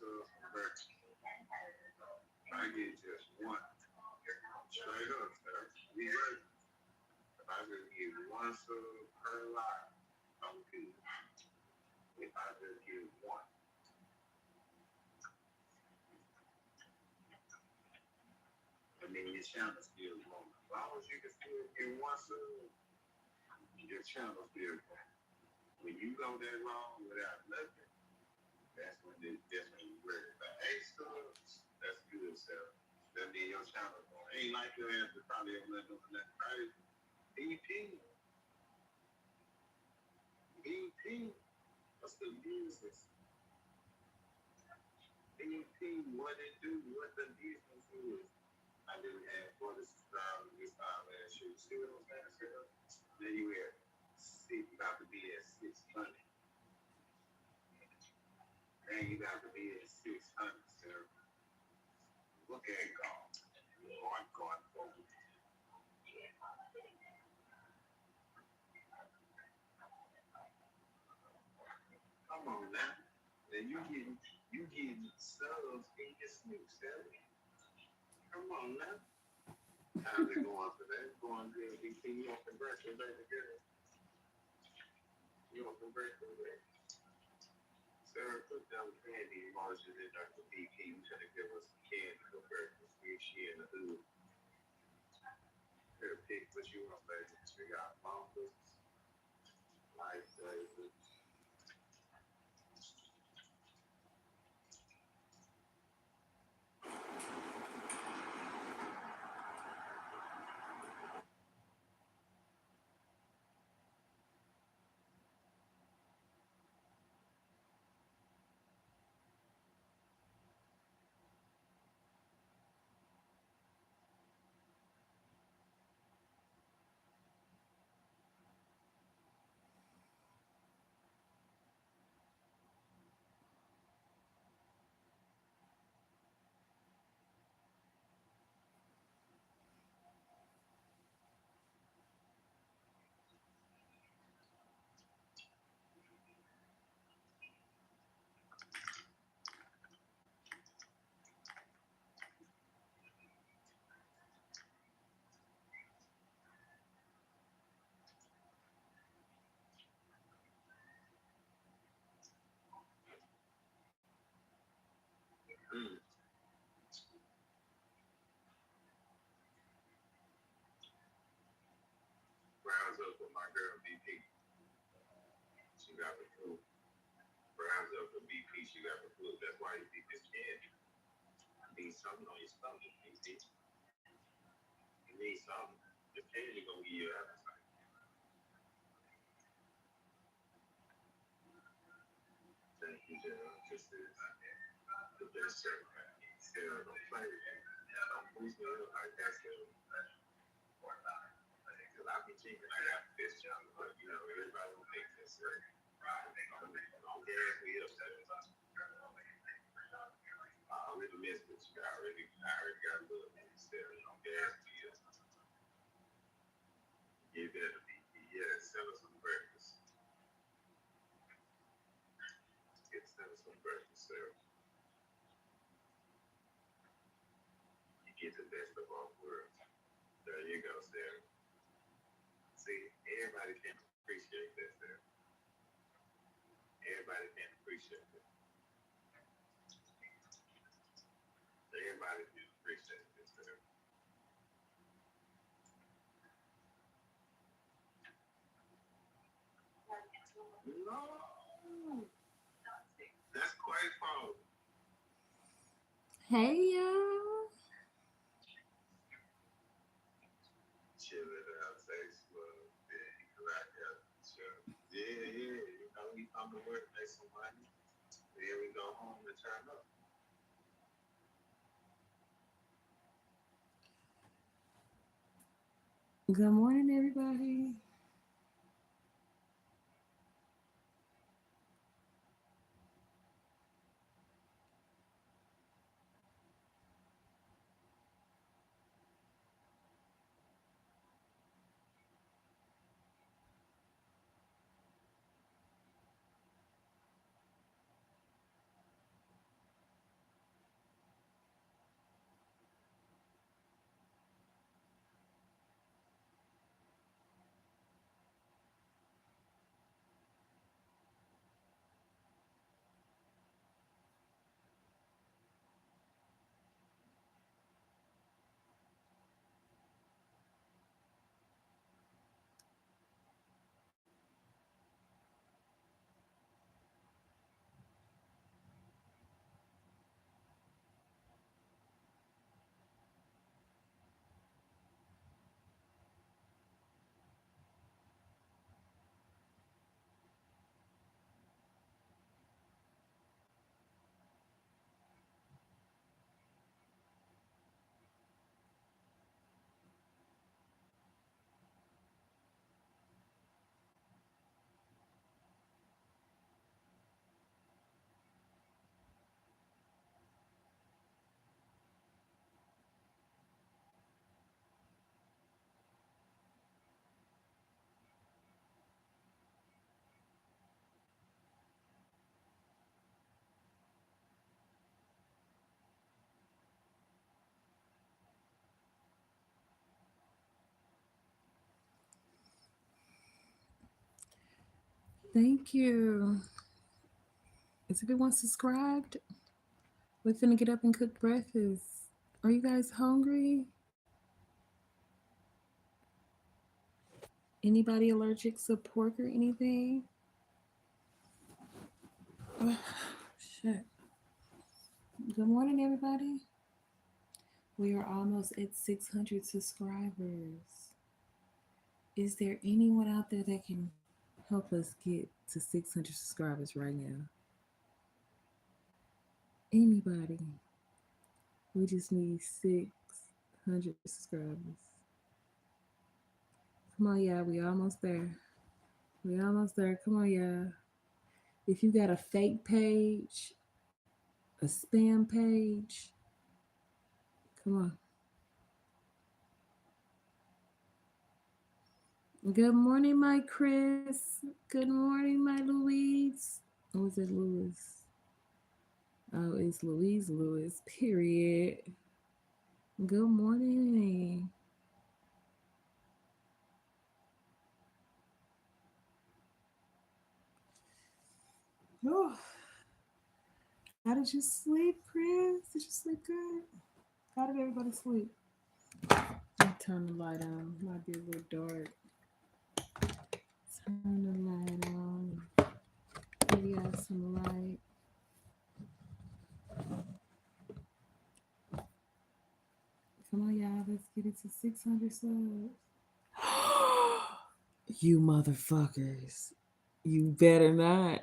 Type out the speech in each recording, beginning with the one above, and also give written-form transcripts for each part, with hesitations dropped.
subs for breakfast. I get just one. Straight up, sir. We good. If I just get one sub per lot, I'm good. If I just get one, and then your channel still growing. As long as you can still get one sub, your channel still growing. When you go that long without nothing, that's when you ready. But 8 subs, that's good, sir. That means your channel growing. Ain't like your ass to probably have nothing doing nothing crazy. BP, BP, what's the business? BP, what it do, what the business is. I didn't have 40 subscribers this time last year. See what I'm saying, sir? Then you at six, about to be at 600. And you got to be at 600, sir. Look at God. God, God. Come on now. Now you getting subs in your sleep, sir. Come on now. How's it going today? Going good. BP, you on some breakfast, baby girl? You on some breakfast, baby? Sir, put them candy emojis in there for BP. You trying to give us some candy for breakfast. She in the hood. Here, pick what you want, baby. We got bumpers, lifesavers. Mm. Browns up with my girl BP. She got the flu. Browns up with BP. She got the flu. That's why you eat this candy. You need something on your stomach, BP. You need something. This candy gonna give you appetite. Thank you, General. This is the best service. Sarah, don't play with me. Don't boost me up like that, Sarah. Because I be thinking I got this job, but you know, everybody will make this work. Don't gas me up, Sarah. I already missed it. I already got a little bit, Sarah. Don't gas me up. You better be, yeah, sell us some breakfast. Get sell us some breakfast, Sarah. You get the best of all worlds. There you go, Sarah. See, everybody can appreciate that, Sarah. Everybody can appreciate that. Everybody can appreciate this, Sarah. No, that's quite false. Hey y'all. Chilling out, say slow. Yeah, you can rock out. Sure. Yeah, yeah. You know, we come to work, make some money. Then we go home and turn up. Good morning, everybody. Thank you. Is everyone subscribed? We're finna get up and cook breakfast. Are you guys hungry? Anybody allergic to pork or anything? Oh, shit. Good morning, everybody. We are almost at 600 subscribers. Is there anyone out there that can help us get to 600 subscribers right now? Anybody? We just need 600 subscribers. Come on, y'all. We almost there. We almost there. Come on, y'all. If you got a fake page, a spam page, come on. Good morning, my Chris. Good morning, my Louise. Or was it Louis? Oh, it's Louise Lewis, period. Good morning. Oh, how did you sleep, Chris? Did you sleep good? How did everybody sleep? Let me turn the light on. Might be a little dark. Turn the light on. Give y'all some light. Come on, y'all. Let's get it to 600 subs. You motherfuckers. You better not.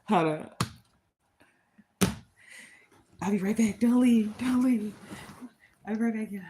Hold up. I'll be right back. Don't leave. Don't leave. I'll be right back, y'all.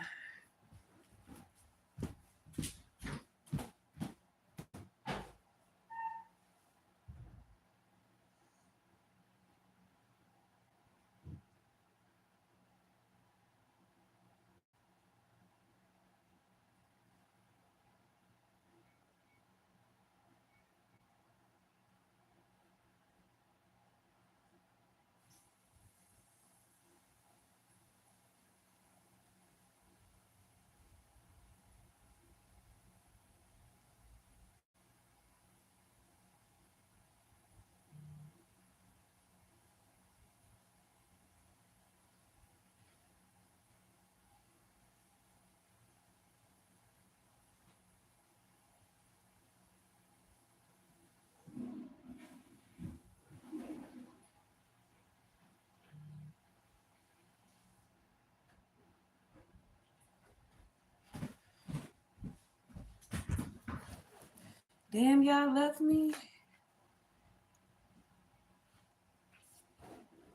Damn, y'all left me.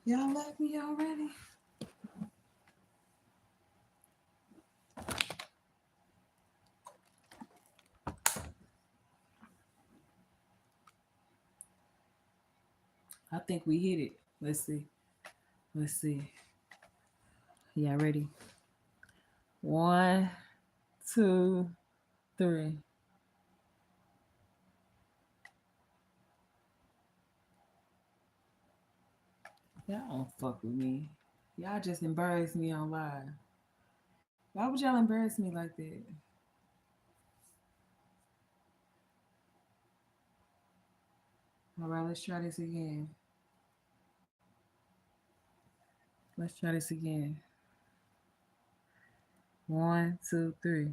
Y'all left me already. I think we hit it. Let's see. Let's see. Y'all ready? 1, 2, 3. Y'all don't fuck with me. Y'all just embarrassed me on live. Why would y'all embarrass me like that? All right, let's try this again. Let's try this again. 1, 2, 3.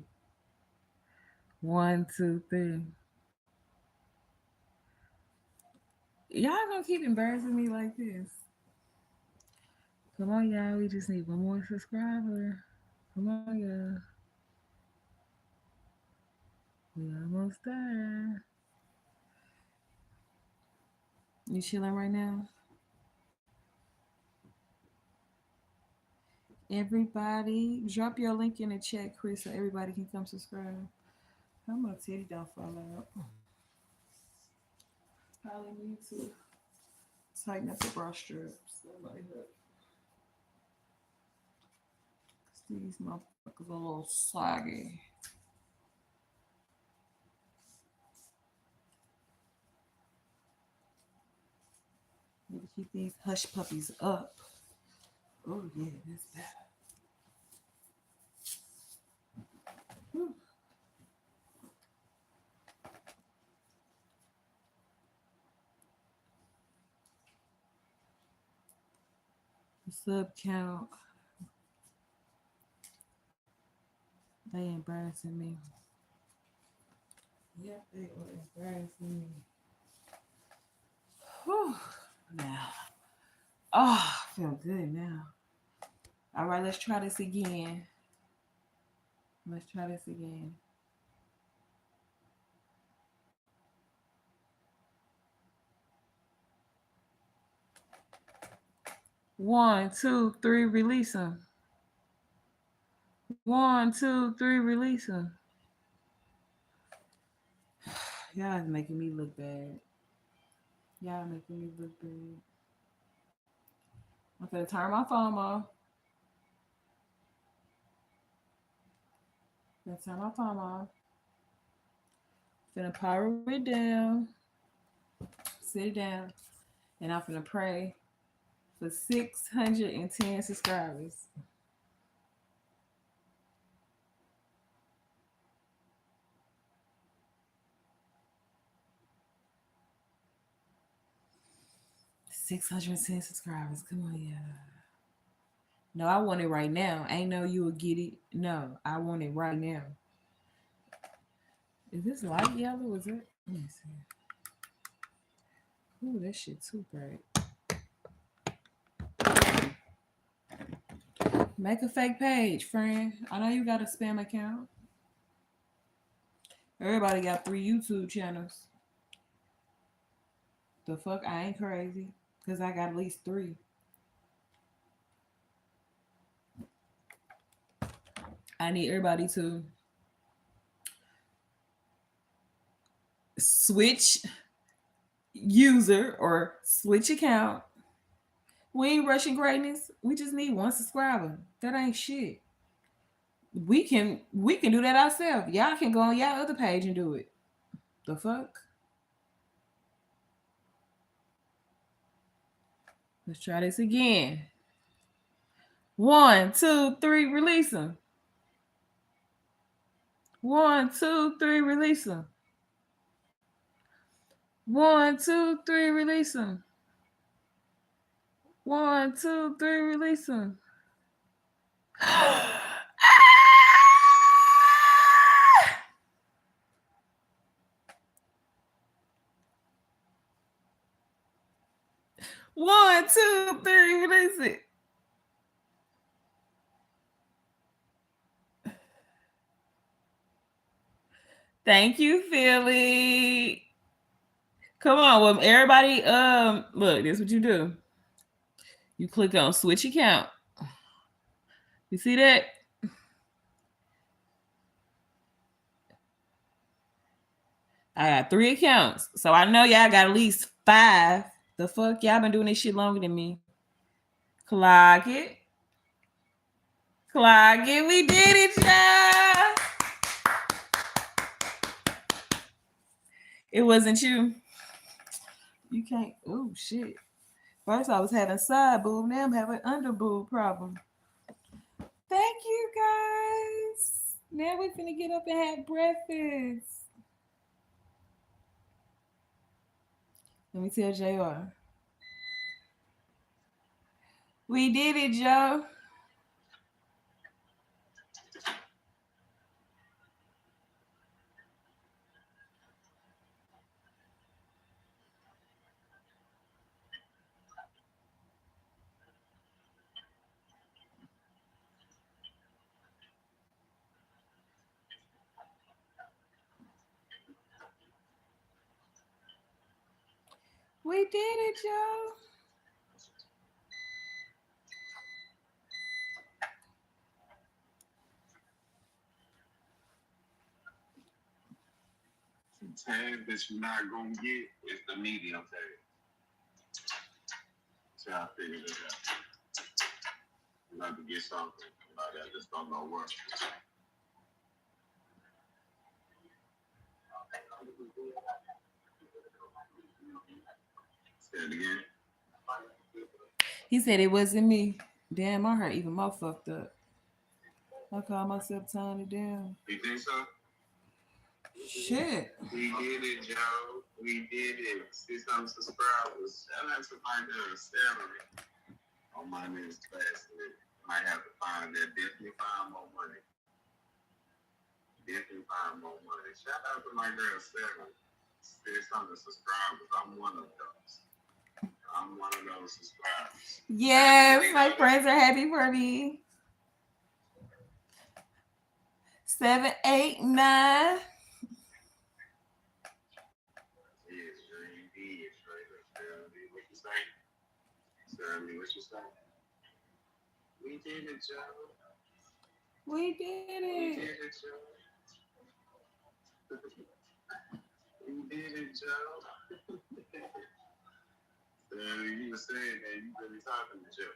1, 2, 3. Y'all gonna keep embarrassing me like this. Come on, y'all. We just need one more subscriber. Come on, y'all. We almost there. You chilling right now? Everybody, drop your link in the chat, Chris, so everybody can come subscribe. How my titty don't fall out? Probably need to tighten up the bra straps. Somebody help. These motherfuckers are a little saggy. Need to keep these hush puppies up. Oh yeah, that's better. Whew. Sub count. They embarrassing me. Yep, they are embarrassing me. Whew. Now. Oh, I feel good now. All right, let's try this again. Let's try this again. One, two, three, release them. One, two, three, release them. Y'all is making me look bad. Y'all making me look bad. I'm gonna turn my phone off. Gonna turn my phone off. Gonna power it down. Sit it down. And I'm gonna pray for 610 subscribers. $610 subscribers. Come on, yeah. No, I want it right now. Ain't no you will get it. No, I want it right now. Is this light yellow? Is it? Let me see. Ooh, that shit too bright. Make a fake page, friend. I know you got a spam account. Everybody got 3 YouTube channels. The fuck? I ain't crazy. Because I got at least 3. I need everybody to switch user or switch account. We ain't rushing greatness. We just need 1 subscriber. That ain't shit. We can do that ourselves. Y'all can go on y'all other page and do it. The fuck? Let's try this again. 1, 2, 3, release them. 1, 2, 3, release them. 1, 2, 3, release them. 1, 2, 3, release them. 1, 2, 3, release it. Thank you, Philly. Come on, well, everybody. Look, this is what you do. You click on switch account. You see that? I got 3 accounts, so I know y'all got at least 5. The fuck, y'all been doing this shit longer than me. Clock it. Clock it. We did it, y'all. It wasn't you. You can't. Oh shit. First I was having side boob, now I'm having under boob problem. Thank you guys. Now we finna get up and have breakfast. Let me tell JR. We did it, Joe. We did it, Joe. The tab that you're not gonna get is the medium tab. So I figured it out. You have to get something. Like I just don't know what. Say it again. He said it wasn't me. Damn, my heart even more fucked up. I call myself Tiny down. You think so? Shit. We did it, Joe. We did it. 600 subscribers. Shout out to my girl, Sarah. My money is class. Might have to find that. Definitely find more money. Definitely find more money. Shout out to my girl Sarah. 600 subscribers. I'm one of those. I'm one of those subscribers. Yes, my friends are happy for me. 7, 8, 9. Yes, Dream B. Straight up. Sarah B. What you say? Sarah B. What you say? We did it, Joe. We did We it. did it, Joe. We did it, Joe. You were saying that you really talking to Joe.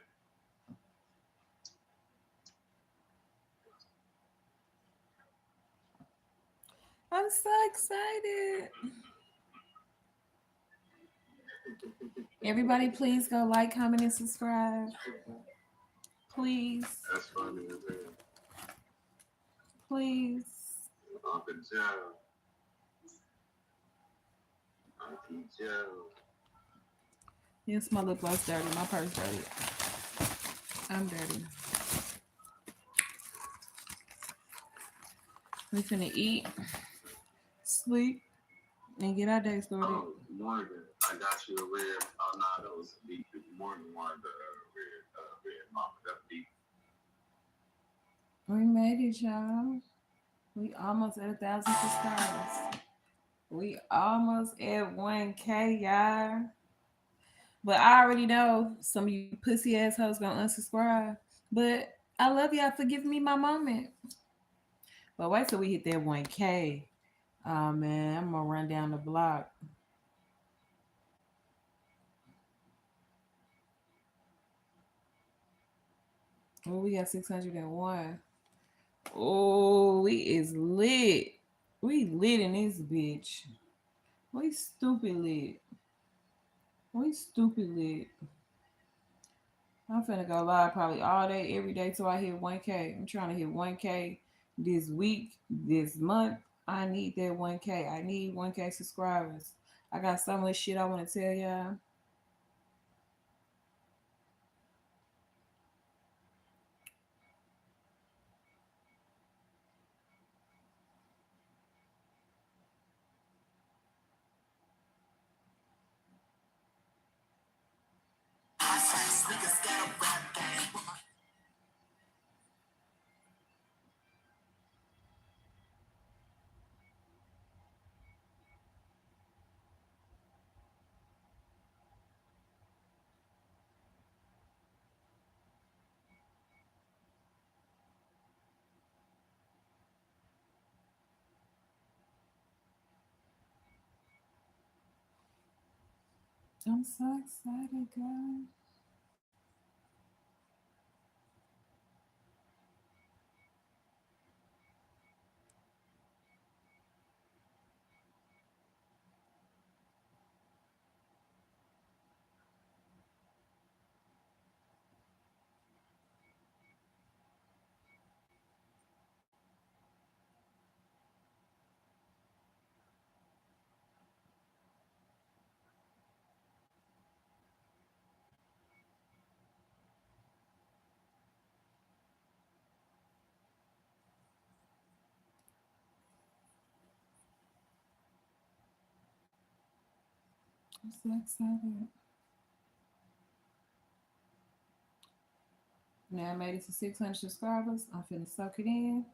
I'm so excited. Everybody, please go like, comment, and subscribe. Please. That's funny as hell. Please. Uncle Joe. Auntie Joe. Yes, my lip gloss dirty. My purse dirty. I'm dirty. We finna eat, sleep, and get our day started. Oh, Morgan, I got you a red. Oh, no, that was deep. Morgan wanted the red mama. That's deep. We made it, y'all. We almost at 1,000 subscribers. We almost at 1K, y'all. But I already know some of you pussy assholes gonna unsubscribe. But I love y'all for giving me my moment. But wait till we hit that 1K. Oh man, I'm gonna run down the block. Oh, we got 601. Oh, we is lit. We lit in this bitch. We stupid lit. We stupid lit. I'm finna go live probably all day, every day till I hit 1K. I'm trying to hit 1K this week, this month. I need that 1K. I need 1K subscribers. I got so much shit I want to tell y'all. I'm so excited, guys. I'm so excited. Now I made it to 600 subscribers. I'm finna soak it in.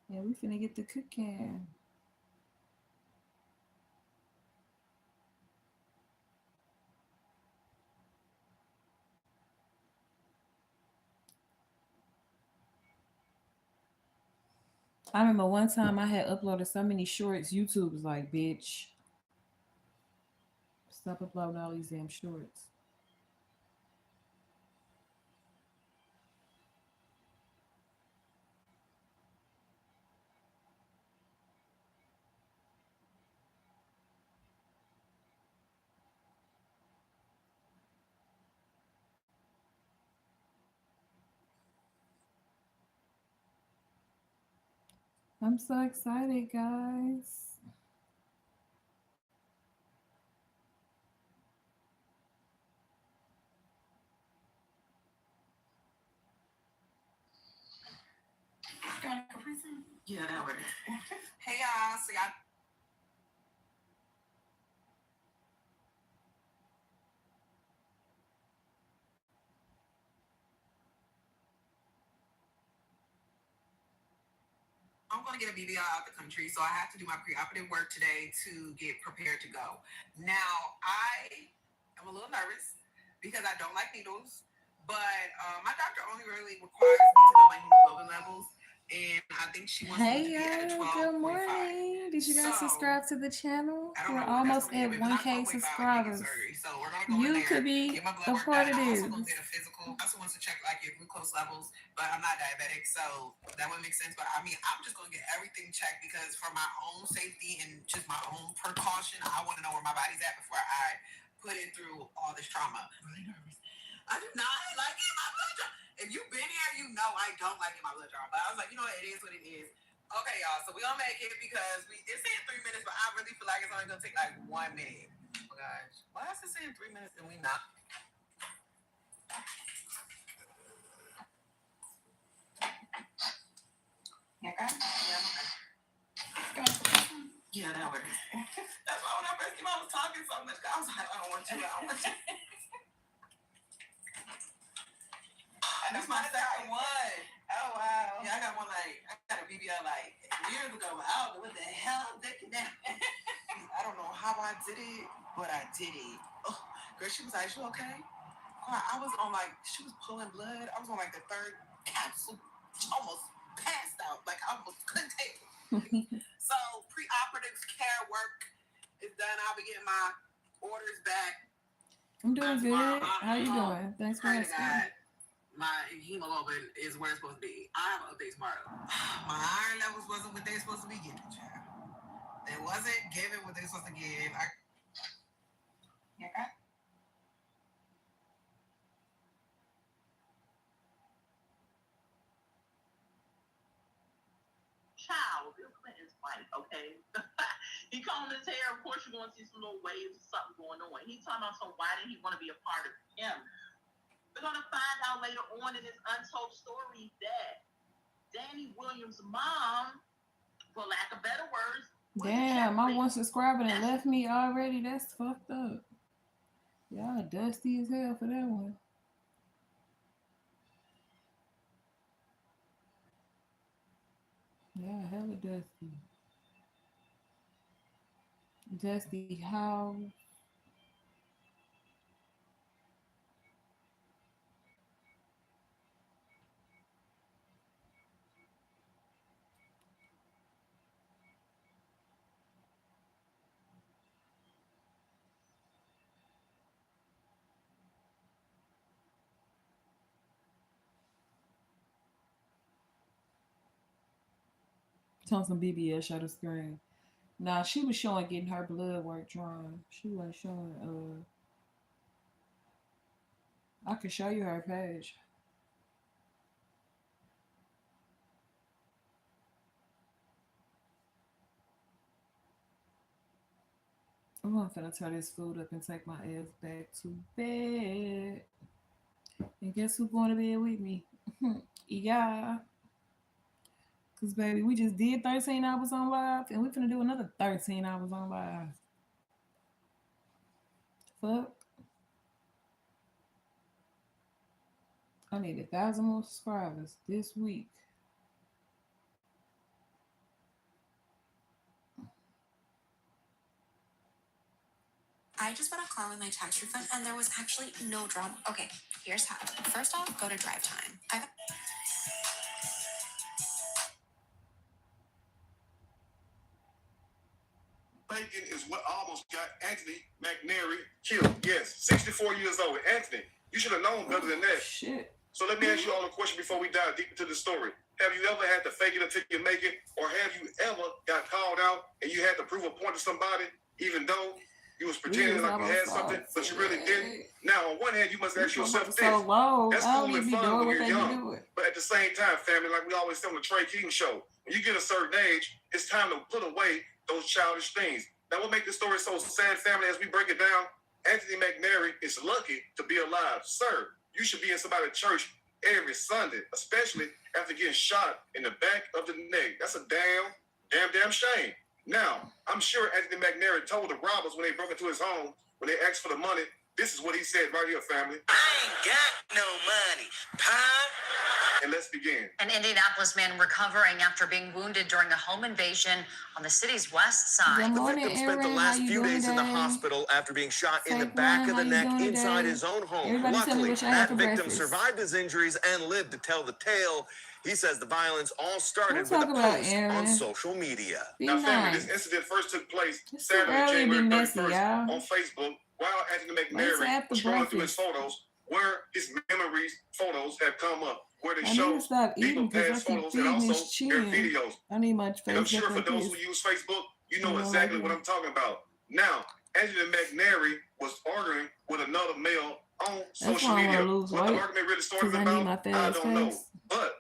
And we finna get the cooking. I remember one time I had uploaded so many shorts, YouTube was like, bitch, stop uploading all these damn shorts. I'm so excited, guys. Yeah, that would. Hey y'all, so y'all. I'm going to get a BBL out the country, so I have to do my preoperative work today to get prepared to go. Now, I am a little nervous because I don't like needles, but my doctor only really requires me to know my hemoglobin levels, and I think she wants me to be at a 12. Good morning. Did you guys subscribe to the channel? We're almost at 1K subscribers. So we're gonna go you in there, could be get my blood work done. I also gonna get a physical. I also want to check like your glucose levels, but I'm not diabetic, so that wouldn't make sense. But I mean, I'm just gonna get everything checked because for my own safety and just my own precaution, I want to know where my body's at before I put it through all this trauma. I'm really nervous. I do not like it, my blood draw. If you've been here, you know I don't like it, my blood draw. But I was like, you know what, it is what it is. Okay, y'all, so we gonna make it because it's saying 3 minutes, but I really feel like it's only gonna take like 1 minute. Oh gosh. Why is it saying 3 minutes and we not? Yeah, okay. Yeah, that works. That's why when I first came out, I was talking so much. I was like, I don't want you. I don't want you. That's my second one. Oh wow. Yeah, I got one like I got a BBL like years ago. But I don't know what the hell I'm thinking now. I don't know how I did it, but I did it. Oh, girl, she was like, "You okay?" I was on like she was pulling blood. I was on like the third capsule, almost passed out. Like I almost couldn't take it. So preoperative care work is done. I'll be getting my orders back. I'm doing good. How you doing? Thanks for asking. My hemoglobin is where it's supposed to be. I have updates tomorrow. My iron levels wasn't what they were supposed to be giving, child. They wasn't giving what they were supposed to give. Yeah. Child, Bill Clinton's wife, okay? He combed his hair. Of course, you're going to see some little waves of something going on. He's talking about, so why didn't he want to be a part of him? We're going to find out later on in this untold story that Danny Williams' mom, for lack of better words, damn, my one subscriber that left me already. That's fucked up. Y'all dusty as hell for that one. Yeah, hella dusty. Dusty how? On some BBS shutter screen. Nah, she was showing getting her blood work drawn. She wasn't showing. I can show you her page. I'm gonna turn this food up and take my ass back to bed. And guess who's going to bed with me? Yeah. Cause baby, we just did 13 hours on live, and we're gonna do another 13 hours on live. Fuck. I need 1,000 more subscribers this week. I just bought a car with my tax refund, and there was actually no drama. Okay, here's how. First off, go to drive time. Bacon is what almost got Anthony McNary killed. Yes, 64 years old. Anthony, you should have known better than that. Shit. So let me ask you all a question before we dive deep into the story. Have you ever had to fake it until you make it? Or have you ever got called out and you had to prove a point to somebody, even though you was pretending like you had something, but you really didn't? Now, on one hand, you must ask yourself this. That's cool and fun when you're young. But at the same time, family, like we always say on the Trey King show, when you get a certain age, it's time to put away those childish things. Now, what makes the story so sad, family, as we break it down, Anthony McNary is lucky to be alive. Sir, you should be in somebody's church every Sunday, especially after getting shot in the back of the neck. That's a damn shame. Now, I'm sure Anthony McNary told the robbers when they broke into his home, when they asked for the money, this is what he said right here, family. I ain't got no money, pie. And let's begin. An Indianapolis man recovering after being wounded during a home invasion on the city's west side. Good The morning, victim spent the Aaron. last How you few doing days in the today? hospital after being shot in the Fake back one, of the how you neck doing inside today? his own home. Everybody tell me Luckily, what y'all had that for victim breakfast. survived his injuries and lived to tell the tale. He says the violence all started Let's with a talk about post Aaron. on social media. Be Now, family, nice. this incident first took place It's too Saturday, early to be January messy, 31st y'all. on Facebook, while Anthony Let's McNary have the was scrolling through his breakfast. photos, where his memories photos have come up, where they I need show to stop eating people because I past keep photos and feeding also his their chin. videos. I need my And I'm face sure look for like those this. who use Facebook, you know You know, exactly like what this. I'm talking about. Now, Anthony McNary was arguing with another male on That's social why I media. want to lose What the weight argument really started because I need my about, I fast don't know. face. But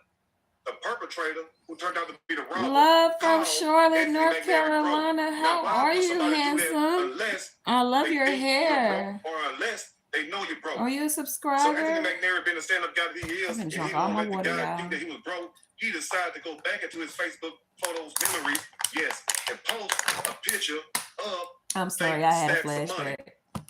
the perpetrator, who turned out to be the robber, Love from called Charlotte, Anthony North McNary broke. Carolina. Now, How why are would you, somebody do that handsome? unless I love they your think you're hair. broke, or unless they know you're broke? Are you a So Anthony subscriber? McNary, being the stand-up guy that he is, I've been and he drinking all won't my let the water, guy y'all. think that he was broke, he decided to go back into his Facebook photos, memories, yes, and post a picture of I'm sorry, fake I had a stacks of money. flashback.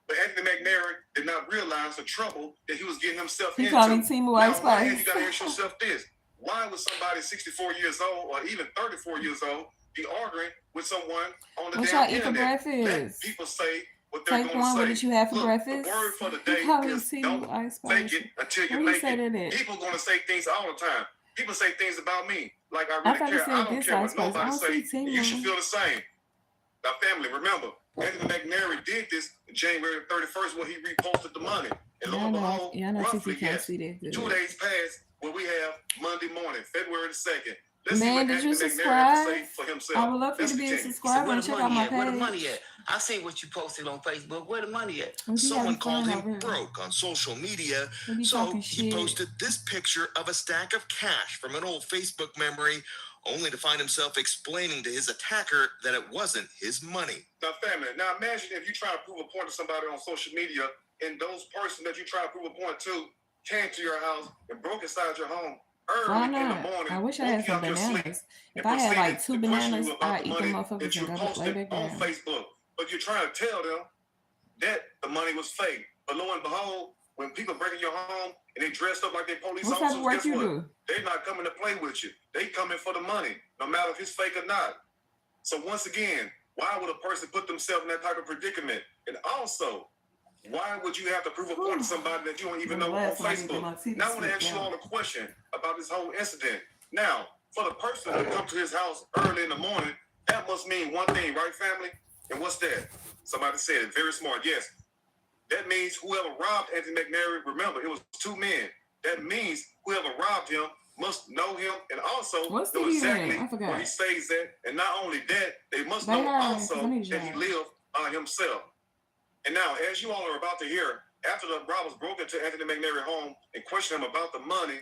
But Anthony McNary did not realize the trouble that he was getting himself He into. called me Team White Now, on one hand, Spice. you got to ask yourself this. Why would somebody 64 years old or even 34 years old be arguing with someone on the What damn y'all eat for internet? Let breakfast? people say what they're Take going one. to What say. did you have for Look, breakfast? the word for the He day called me is Team don't White fake Spice. it until you Where he make say it. that at? People going to say things all the time. People say things about me like I I really thought he care. I said don't this care White what Spice. I nobody don't say. see Team You should one. feel the same. Now, family, remember, Anthony McNary did this January 31st when he reposted the money. And lo Y'all and know, behold, y'all know roughly, TT can't yes, see that 2 good. days passed where we have Monday morning, February the 2nd. Let's see Man, what did you Anthony McNary had to say subscribe? for I himself. would love for you Let's to be a continue. subscriber Where and the check out money my at? Where the page. money at? I see what you posted on Facebook. Where the money at? We be Someone having called fun him over here. broke on social media, We be so talking he shit. posted this picture of a stack of cash from an old Facebook memory, only to find himself explaining to his attacker that it wasn't his money. Now, family, now imagine if you try to prove a point to somebody on social media and those person that you try to prove a point to came to your house and broke inside your home Why early in the not? morning, I wish I woke had you some out your sleep, bananas. If and I had like proceeded 2 to question bananas, you about I'd the eat them money motherfuckers that you and lay posted back on down. Facebook. But you're trying to tell them that the money was fake. But lo and behold, when people break in your home and they dressed up like they police What type officers, of work guess you what? do? They're not coming to play with you. They coming for the money, no matter if it's fake or not. So once again, why would a person put themselves in that type of predicament? And also, why would you have to prove a point to somebody that you don't even know on Facebook? Now I want to ask you all a question about this whole incident. Now, for the person to come to his house early in the morning, that must mean one thing, right, family? And what's that? Somebody said it, very smart, yes. That means whoever robbed Anthony McNary, remember, it was 2 men. That means whoever robbed him must know him and also What's know the heat exactly at? I forgot. where he stays at. And not only that, they must They know are, also 'cause I need that he y'all. lived by himself. And now, as you all are about to hear, after the robbers broke into Anthony McNary's home and questioned him about the money,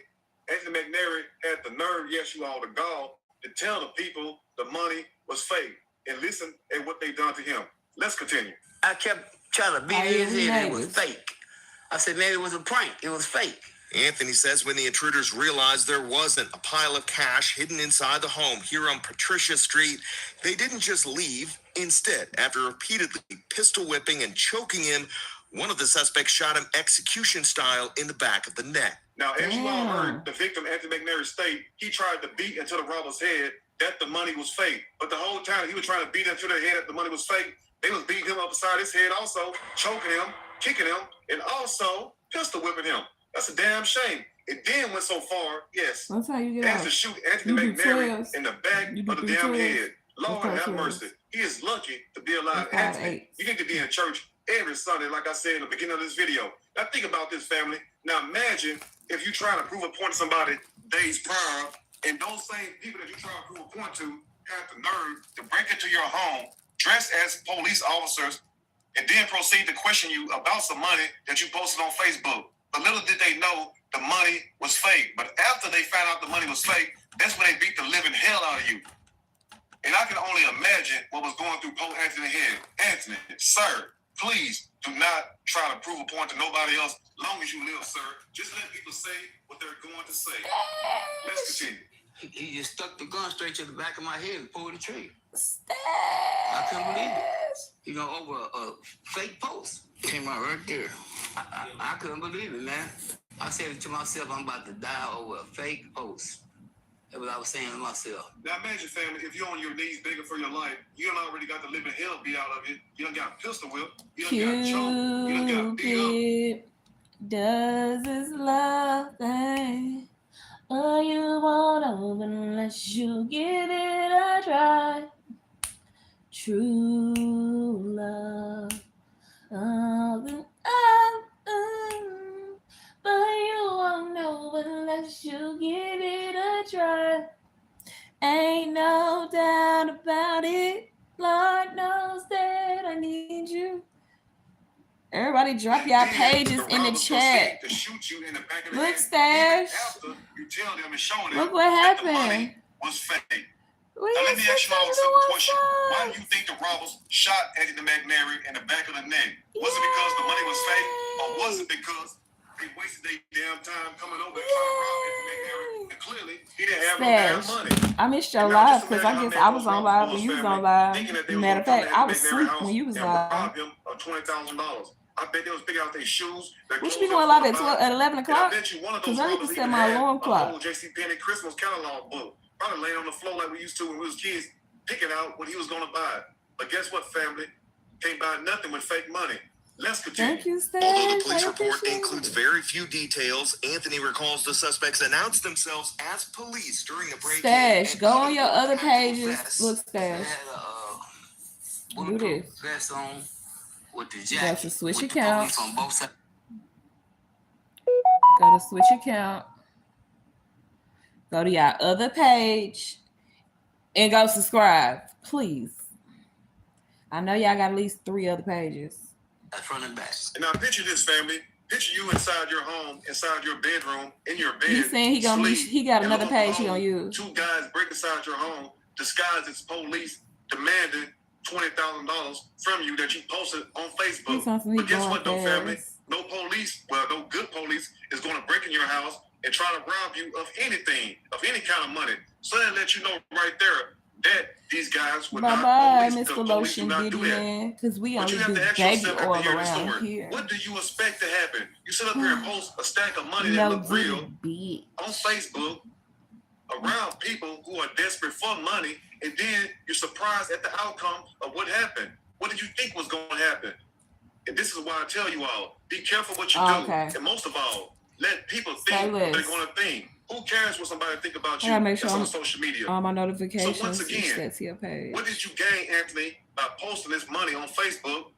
Anthony McNary had the nerve, yes, you all, the gall, to tell the people the money was fake. And listen at what they done to him. Let's continue. I kept trying to beat his head. It was fake. I said, maybe it was a prank. It was fake. Anthony says when the intruders realized there wasn't a pile of cash hidden inside the home here on Patricia Street, they didn't just leave. Instead, after repeatedly pistol whipping and choking him, one of the suspects shot him execution style in the back of the neck. Now, as you all heard, the victim, Anthony McNary, state he tried to beat into the robber's head that the money was fake. But the whole time he was trying to beat into their head that the money was fake, they was beating him upside his head also, choking him, kicking him, and also pistol whipping him. That's a damn shame. It then went so far, yes, That's how you get as out. to shoot Anthony McNary in the back You of the do damn 12s. head. Lord That's have 12s. mercy. He is lucky to be alive. That's Anthony, 5/8. you need to be in church every Sunday, like I said in the beginning of this video. Now think about this, family. Now imagine if you trying to prove a point to somebody days prior, and those same people that you trying to prove a point to have the nerve to break into your home, dressed as police officers, and then proceed to question you about some money that you posted on Facebook. But little did they know the money was fake. But after they found out the money was fake, that's when they beat the living hell out of you. And I can only imagine what was going through Poe Anthony's head. Anthony, sir, Please do not try to prove a point to nobody else. Long as you live, sir, just let people say what they're going to say. Let's continue. He just stuck the gun straight to the back of my head and pulled the trigger. Stash. I couldn't believe it. Over a fake post. Came out right there. I couldn't believe it, man. I said to myself, I'm about to die over a fake post. That's what I was saying to myself. Now imagine, family, if you're on your knees begging for your life, you done already got the living hell beat out of you. You done got pistol whipped. You done got choked. You done got beat up. Does this love thing? Oh, you won't open unless you give it a try. True love. But you won't know unless you give it a try. Ain't no doubt about it. Lord knows that I need you. Everybody drop y'all pages in the chat. Look, Stash. Look what happened. Was fake. Now, let me ask you all a simple question. Why do you think the robbers shot Anthony McNary in the back of the neck? Was it because the money was fake, or was it because they wasted their damn time coming over and trying to rob Anthony McNary? And clearly, he didn't have no damn money. I missed your live because I guess I was on live when you was on live. Matter of fact, I was asleep when you was live. Rob him of $20,000. I bet they was picking out their shoes. We should be doing live at 11 o'clock. Because I need to set my alarm clock. Old JCPenney Christmas catalog book. Probably laying on the floor like we used to when we was kids, picking out what he was going to buy. But guess what, family? Can't buy nothing with fake money. Let's continue. Thank you, Stash. Although the police report includes very few details, Anthony recalls the suspects announced themselves as police during the break-in. Stash, go on your other pages. Look, Stash. Do this. Vest on with the jacket. Got to switch account. Go to switch account. Go to your other page and go subscribe, please. I know y'all got at least 3 other pages. Front and back. And now picture this, family. Picture you inside your home, inside your bedroom, in your bed. He's saying he got another page he gonna use. 2 guys break inside your home, disguised as police, demanding $20,000 from you that you posted on Facebook. But guess what, though, family? No police, well, no good police is going to break in your house and try to rob you of anything, of any kind of money. So that let you know right there that these guys would not always, Mr. Lotion Diddy, because we only do baby oil around here. What do you expect to happen? You sit up here and post a stack of money that look real on Facebook around people who are desperate for money, and then you're surprised at the outcome of what happened. What did you think was going to happen? And this is why I tell you all, be careful what you do. And most of all, let people think what they're going to think. Who cares what somebody think about you? Make sure on social media. All my notifications. So once again, what did you gain, Anthony, by posting this money on Facebook,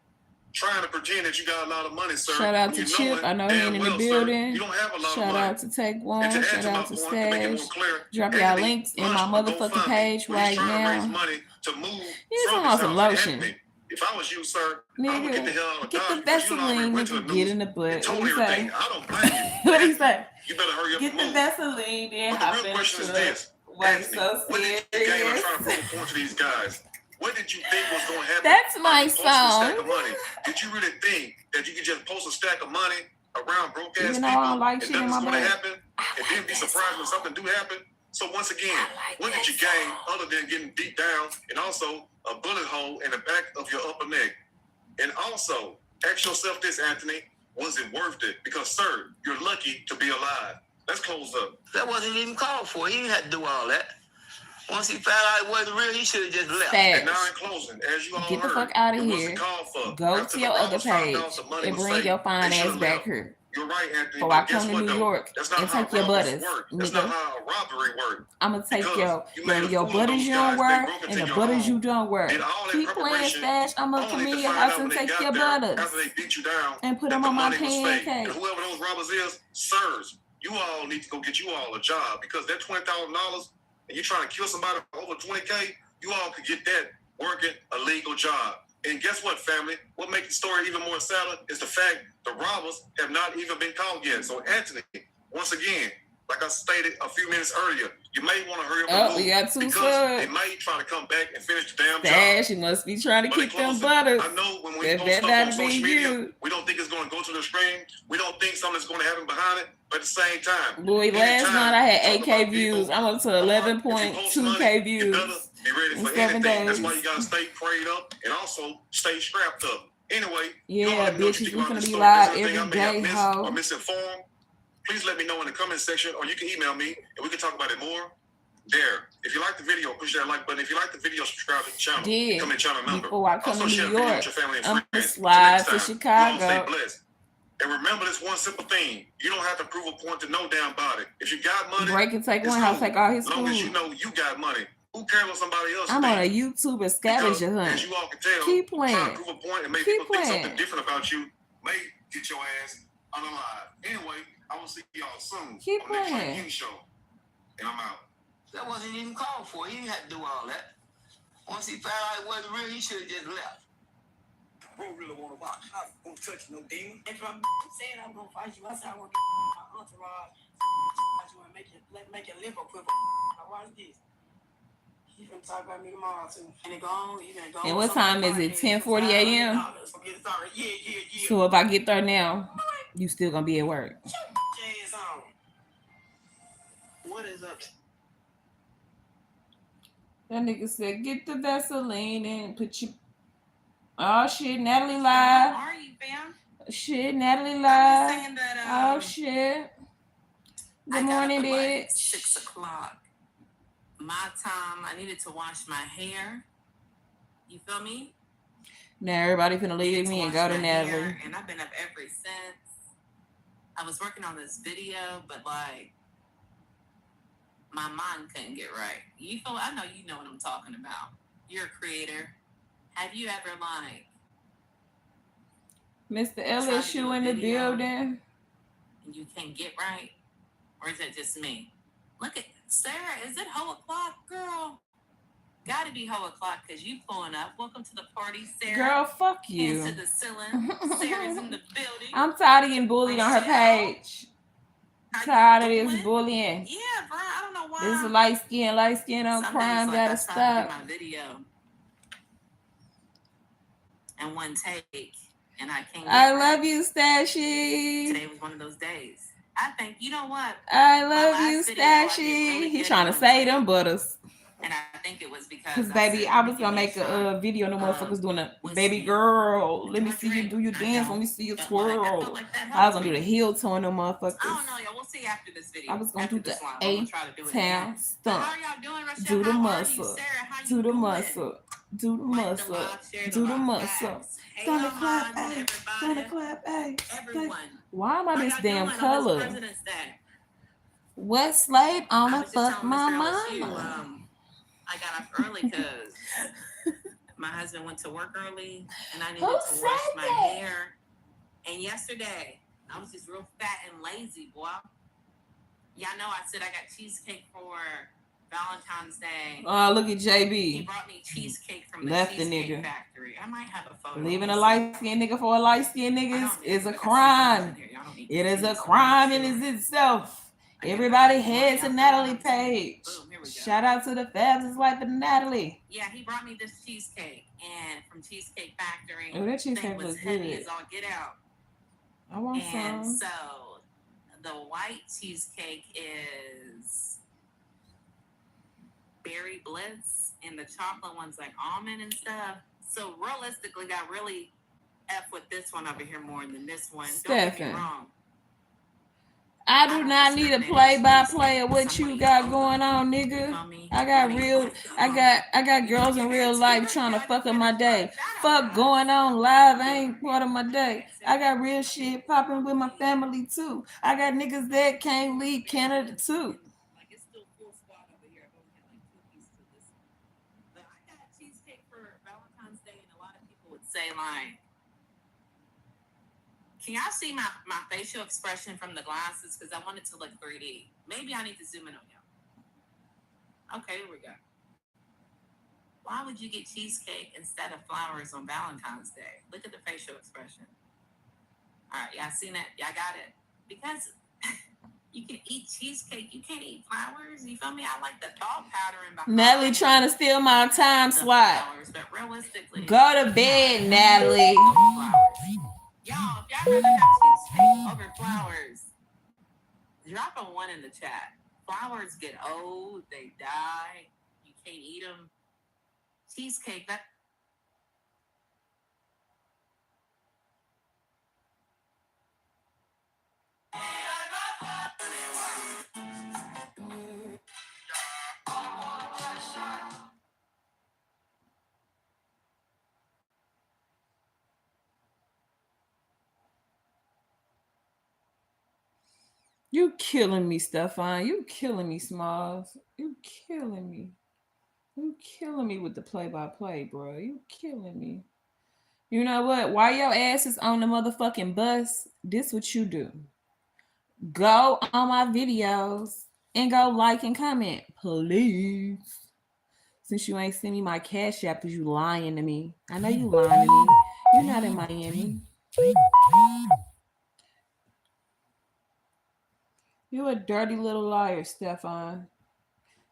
trying to pretend that you got a lot of money, sir? Shout out to Chip. I know he in the building. You don't have a lot Shout of money. out to Take One. Shout out to Stash. Drop y'all links in my motherfucking page right now. He's on some lotion. If I was you, sir, nigga, I would get the hell out of Dodge. Get the Vaseline, nigga, get in the butt. What he say? I don't blame you. What he say? You better hurry up get and move. Get the Vaseline, then hop in the truck. But the real question is this. Anthony, so what did you gain by trying to prove a point to these guys? What did you think was going to happen? That's my song. Did you really think that you could just post a stack of money around broke ass people like and nothing's going to happen? And then be surprised when something do happen? So once again, what did you gain other than getting beat down and also a bullet hole in the back of your upper neck? And also, ask yourself this, Anthony, was it worth it? Because, sir, you're lucky to be alive. Let's close up. That wasn't even called for. He didn't have to do all that. Once he found out it wasn't real, he should have just left. And now in closing, as you all get heard, the fuck out of here. Go to your other page and bring your fine ass back here. You're right, Anthony. Or I come to New York and take your butters. That's not how a robbery works. I'm going to take your butters you don't wear and the butters you don't wear. Keep playing, Stash. I'm going to come in your house and take your butters. After they beat you down, and put them on my pancake. And whoever those robbers is, sirs, you all need to go get you all a job, because that $20,000 and you're trying to kill somebody for over $20K, you all could get that working a legal job. And guess what, family? What makes the story even more sadder is the fact the robbers have not even been caught yet. So, Anthony, once again, Like I stated a few minutes earlier, you may want to hurry up and move. We got 2 because subs. they may try to come back and finish the damn Dad, job. she must be trying to But keep them butters. I know when we That post stuff better on be social media, you. we don't think it's going to go to the screen. We don't think something's going to happen behind it. But at the same time, boy, last night I had 8K views. I'm up to 11.2K views. You better be ready for 7 anything. days. That's why you got to stay prayed up and also stay strapped up. Anyway, yeah, bitches, we gonna be live every day, ho. Or misinformed. Please let me know in the comment section, or you can email me, and we can talk about it more. There. If you like the video, push that like button. If you like the video, subscribe to the channel. Yeah. Become a channel member. Before I come also, to share New the video York, with your family and I'm friends. slide to You Chicago. all stay blessed. And remember this one simple thing. You don't have to prove a point to no damn body. If you got money, Break and take one, I'll take all his food. As long as you food. know you got money. Who cares what somebody else I'm thinks? on a YouTuber scavenger hunt. As you all can tell, Keep trying playing. to prove a point and make Keep people think playing. something different about you may get your ass unalive. Anyway, I will see y'all soon Keep on the next playing. King Show. And I'm out. That wasn't even called for. He didn't have to do all that. Once he found out it wasn't real, he should have just left. Bro really want to watch. I won't touch no demon. If I'm saying I'm gonna fight you, I said I want to get my entourage. Fight you and make your liver quiver. Now watch this. He's gonna talk about me tomorrow too. And it gone. And what time is it? 10:40 a.m. Yeah. So if I get there now, you still gonna be at work. Jazz on. What is up? That nigga said, get the Vaseline and put your... Oh, shit, Natalie live. How are you, fam? Shit, Natalie I was live. saying that, Oh, shit. Good morning, bitch. Like 6 o'clock. My time, I needed to wash my hair. You feel me? Now everybody finna leave me and go to Wash my Natalie. hair, and I've been up ever since. I was working on this video, but like, my mind couldn't get right. You feel? I know you know what I'm talking about. You're a creator. Have you ever like Mr. LSU in the building. and you can't get right? Or is that just me? Look at Sarah. Is it hoe o'clock, girl? Gotta be hoe o'clock because you pulling up. Welcome to the party, Sarah. Girl, fuck you. Hands to the ceiling. Sarah's in the building. I'm tired of getting bullied on her page. How you Tired of doing? this bullying. Yeah, bro. I don't know why. This is light skin on Some crime, days, gotta I try to stop. do my video in one take, and I can't. I love you, Stashy. Today was one of those days. I think, you know what? I love My you, last video, I did Stashy. really He good trying to on say it. them butters. And I think it was because Cause baby, said, I was "Let me gonna make give it shot." a video. No motherfuckers doing a What's baby it? girl. Let me Do I see you drink? do your I dance. don't. Let me see you But like, I twirl. felt like that I was helped gonna do me. the heel toe on them I motherfuckers. don't know, y'all. We'll see after this video. I was gonna After do the this live, I'm gonna try to do it again. A-town But stump. how are y'all doing, Rochelle? Do the How are you, muscle. Sarah? How you Do the doing? muscle. Do the Like the muscle. live, share Do the live. muscle. Facts. Hey, Thunder y'all, clap, moms, hey. everybody. Thunder clap, hey. Everyone. Why am I How this y'all damn doing on this color? President's Day? What slate on I the was just fuck telling my Mr. LSU, mama? I got up early because my husband went to work early and I needed Who to said wash my that? hair. And yesterday, I was just real fat and lazy, boy. Y'all know I said I got cheesecake for Valentine's Day. Oh, look at He JB. brought me cheesecake from the Left the Cheesecake nigga. Factory. I might have a photo. Leaving a Let me light skinned nigga for a light skinned see. I nigga don't is know. a I got some photos in crime. here. Y'all don't need It to is see a this, so crime I'm in sure. itself. I got Everybody the head y'all to see Natalie what I'm page. Boom, here we go. Shout out to the Fabs is like the Natalie. Yeah, he brought me this cheesecake and from Cheesecake Factory. Oh, that Thing cheesecake was looks heavy good. as all get out. I want And some. so the white cheesecake is berry bliss and the chocolate one's like almond and stuff. So realistically, I really F with this one over here more than this one. Don't get me Stephen, wrong. I do not need a play-by-play of what you got going on, You nigga. feel me? I got girls in real life trying to fuck up my day. Fuck going on live ain't part of my day. I got real shit popping with my family too. I got niggas that can't leave Canada too. Like it's still full squad over here. I've only had like 2 pieces of this one. But I got cheesecake for Valentine's Day, and a lot of people would say like, can y'all see my facial expression from the glasses? Because I want it to look 3D. Maybe I need to zoom in on y'all. Okay, here we go. Why would you get cheesecake instead of flowers on Valentine's Day? Look at the facial expression. All right, y'all seen it? Y'all got it? Because You can eat cheesecake. You can't eat flowers. You feel me? I like the thought pattern behind Natalie trying to steal my time slot. Flowers, but realistically, go to bed, Natalie. Y'all, if y'all rather have cheesecake over flowers, drop a 1 in the chat. Flowers get old, they die. You can't eat them. Cheesecake, that. You killing me, Stefan. You killing me, Smalls. You killing me. You killing me with the play-by-play, bro. You killing me. You know what? While your ass is on the motherfucking bus, this what you do. Go on my videos and go like and comment, please. Since you ain't send me my cash app because you lying to me. I know you lying to me. You're not in Miami. You a dirty little liar, Stefan.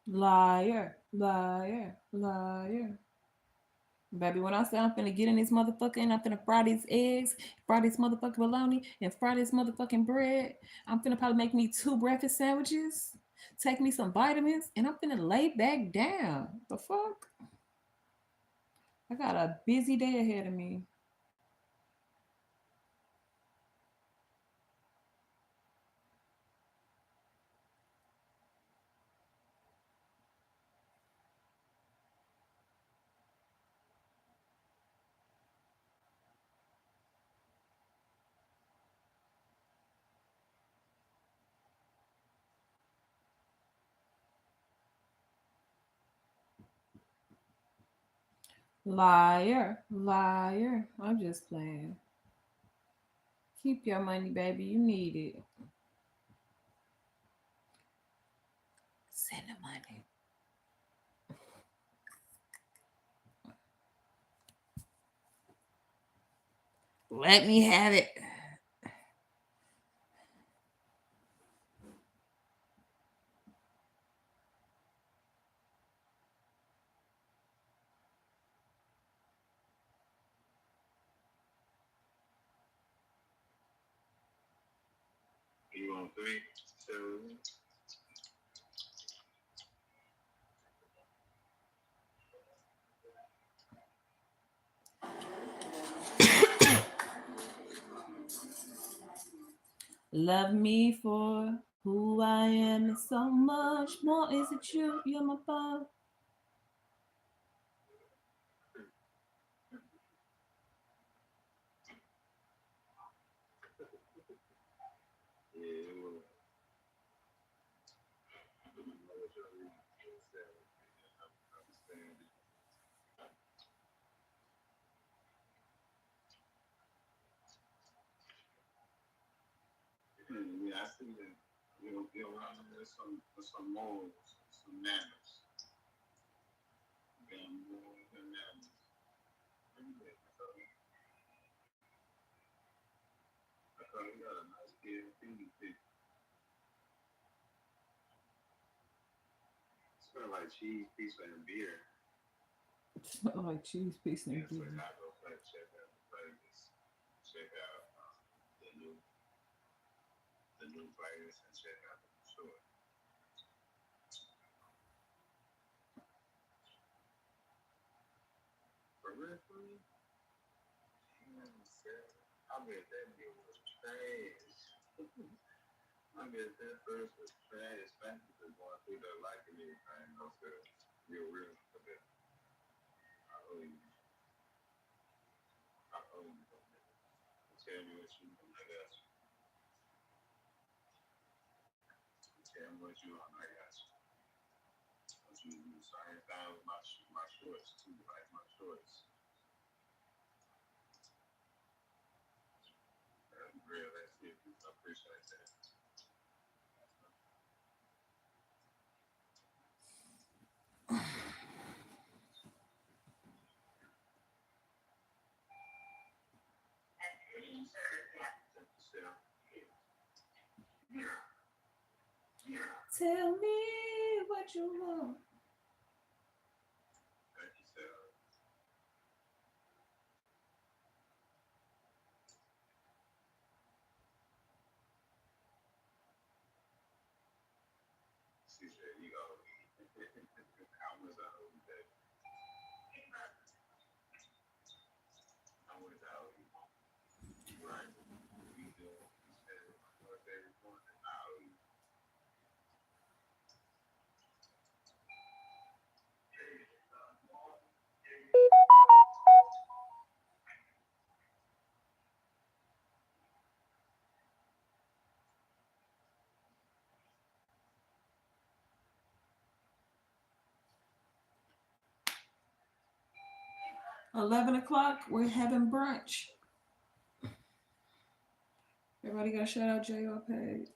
Liar, liar, liar. Baby, when I say I'm finna get in this motherfucker and I'm finna fry these eggs, fry this motherfucking bologna, and fry this motherfucking bread, I'm finna probably make me 2 breakfast sandwiches, take me some vitamins, and I'm finna lay back down. The fuck? I got a busy day ahead of me. Liar, liar. I'm just playing. Keep your money, baby. You need it. Send the money. Let me have it. You on 3, 2. Love me for who I am and so much more. Is it you? You're my father. Yeah, it was. Yeah, I see that. You're around with some morals, some manners. Damn morals and manners. I thought you got a nice kid feeding pic. Smell like cheese, pizza, and beer. Smell like cheese, pizza, and beer. So I go check out the flavors. Check out the new flavors and check out the store. For real, for real? I bet that deal was trash. I bet that first was trash. Thank you for going through that like and everything. No, sir. You're real for that. I owe you. I owe you for that. Tell me what you want. I got you. Tell me what you want. I got you. What you do the same thing with my shorts too. Like my shorts. That's real. That's it. I appreciate that. Tell me what you want. Thank you, Sarah. She said, you owe me. How much I owe you, baby? How much I owe you? Right. You do. You said, what baby want? I owe you. 11 o'clock, we're having brunch. Everybody got to shout out JR page.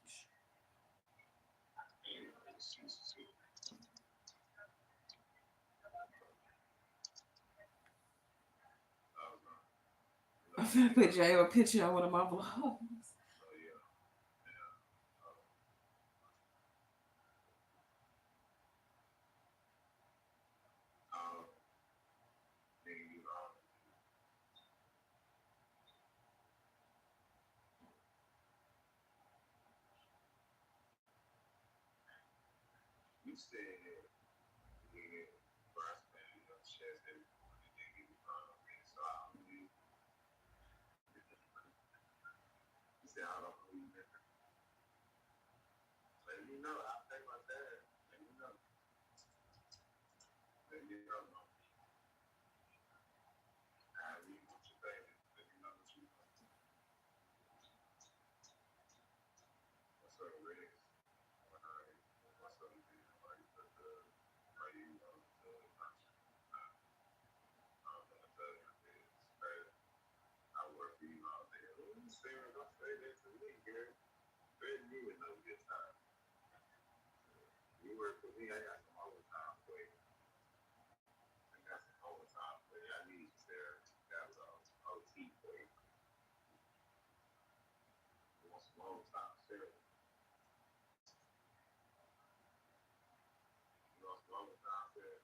I'm gonna put JR picture on one of my vlogs. You said, yeah, first man, you know, chest every morning, they give you so I don't need. You said, I don't believe it. Let me know. I'll take my dad. Let me know. Let me know. I really want your baby. Let me know what you want. What's up, Rick? What's up, man? Why you put the, why you, I don't know what the is. I work for you all day. Sarah, don't say that to me, girl. Bet you would know this time. You work for me, I got some overtime for you. I got some overtime for you. I need you, Sarah. Got some OT for you. You want some overtime, Sarah? You want some overtime, Sarah?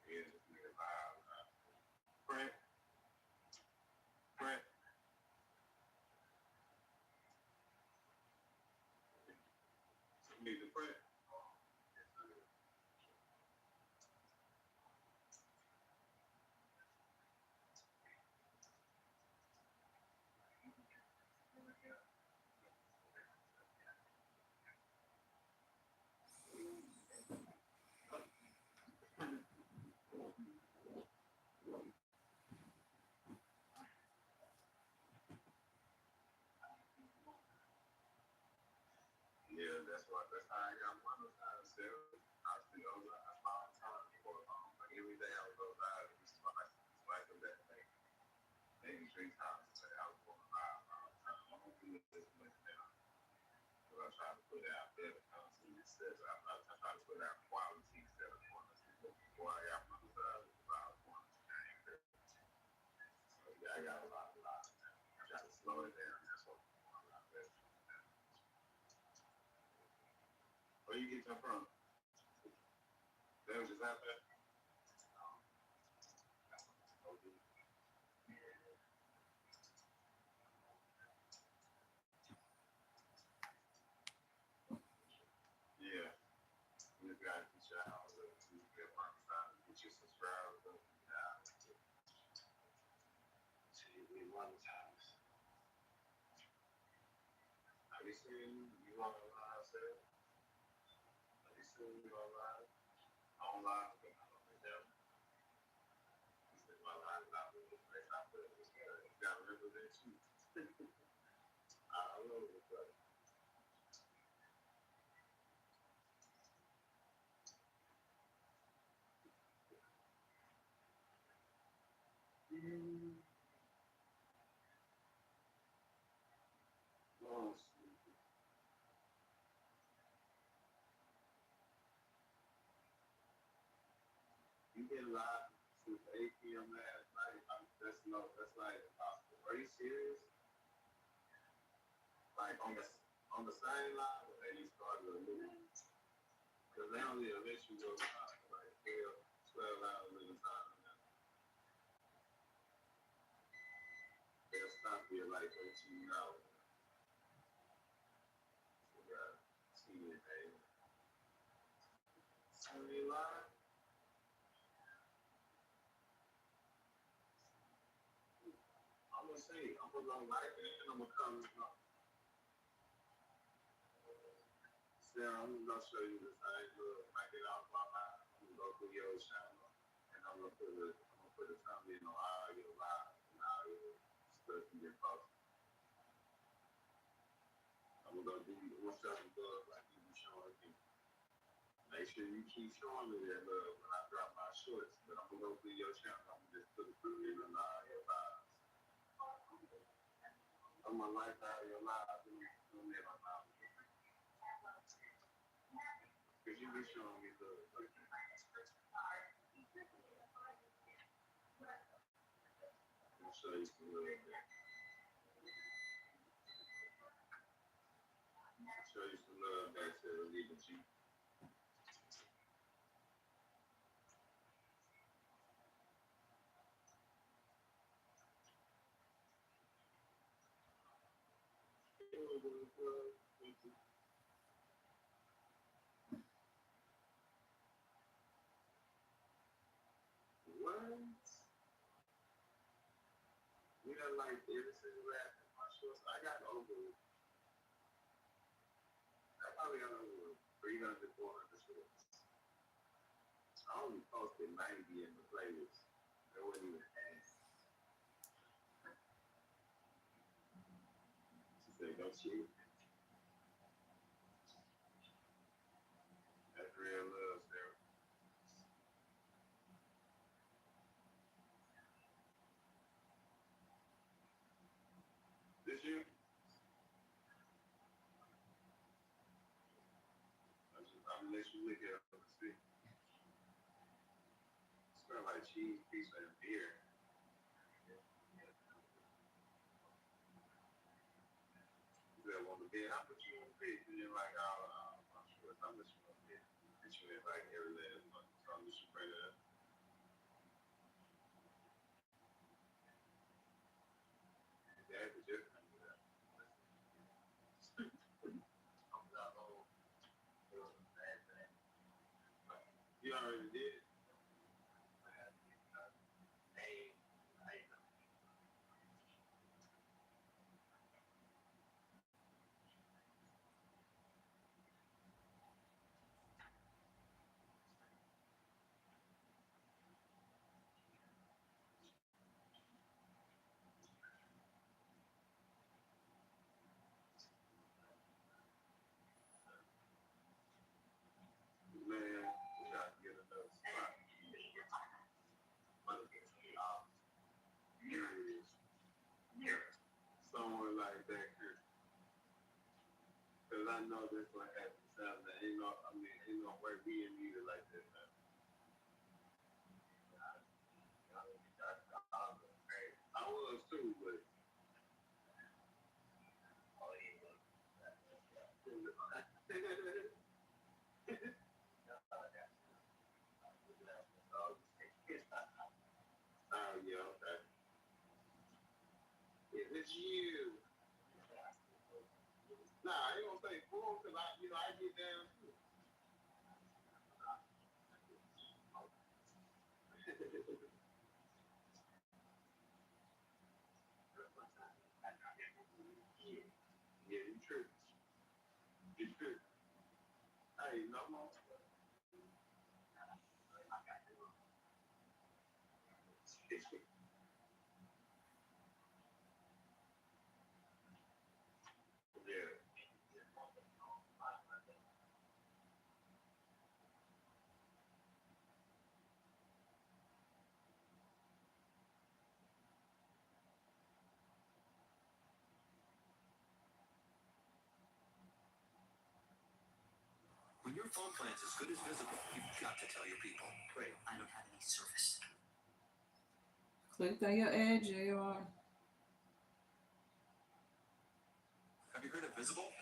Yeah, this nigga live. Brent, Brent. You need the Brent. Yeah, that's how I got one of those Sarah. I still go live all the time for like every day I would go live and it's like that thing. Maybe 3 times a day I was going live all the time. I don't do it this much now. So I try to put out better content instead. I try to put out quality instead of quantity. Before I got one of those about quantity. I got a lot. I got to slow it down. That's what I'm going about this. Where you get them from? That was just out there? Yeah. You got to get your house. You get get your subscribers. TV Valentine. Have you seen you on the live sale? Have you seen you on live? Online, but not on the down. He said, my live not really the place I put it. You got to represent you. I don't know, but oh, you been live since 8 p.m. last night. That's no, that's like impossible. Are you serious? Like on the same line, or they just started a new one? Because they only let you go like 12 hours at a time. They'll stop you at like 13 hours. So you gotta see it, baby. Sunday live? I'm gonna say, I'm gonna go like it and I'm gonna come. Sarah, I'm gonna show you the same look. I get off my line. I'm gonna go through your channel and I'm gonna put a comment on all your lives and all your stuff you get posted. I'm gonna go do what's up with love like you be showing me. Make sure you keep showing me that love when I drop my shorts. But I'm gonna go through your channel. I'm gonna just put a comment on all your lives. I'm gonna like all your lives and comment on all of them. Cause you be showing me love. Like, I'm gonna show you some love. Show you some love back to the legal G. What? We done like every single last in my shorts. I got over. I probably got over 300, 400 shorts. I only posted 90 in the playlist. That wasn't even asked. She said, "Don't cheat." That's real love, Sarah. This you? I'm gonna let you look at it and see. It smells like cheese, pizza, and beer. You said, "Want the bed? How much you want to pay?" You didn't like all my shorts. How much you want to pay? That you didn't like every last month. So I'm just bring it up. That was just under that. I'm not old. It was a bad thing. You already did. Hey, man, we gotta get another spot. Somewhere like that here. Cause I know this one happens Saturday. Ain't no, I mean, ain't no way we in need it like this, man. I was too. That's you. Nah, I ain't gonna say fool because I get down too. Yeah, you true. You true. Hey, no more. Yeah. When your phone plan's as good as visible, you've got to tell your people. Wait, I don't have any service. Click on your ad, JR. Have you heard of Visible?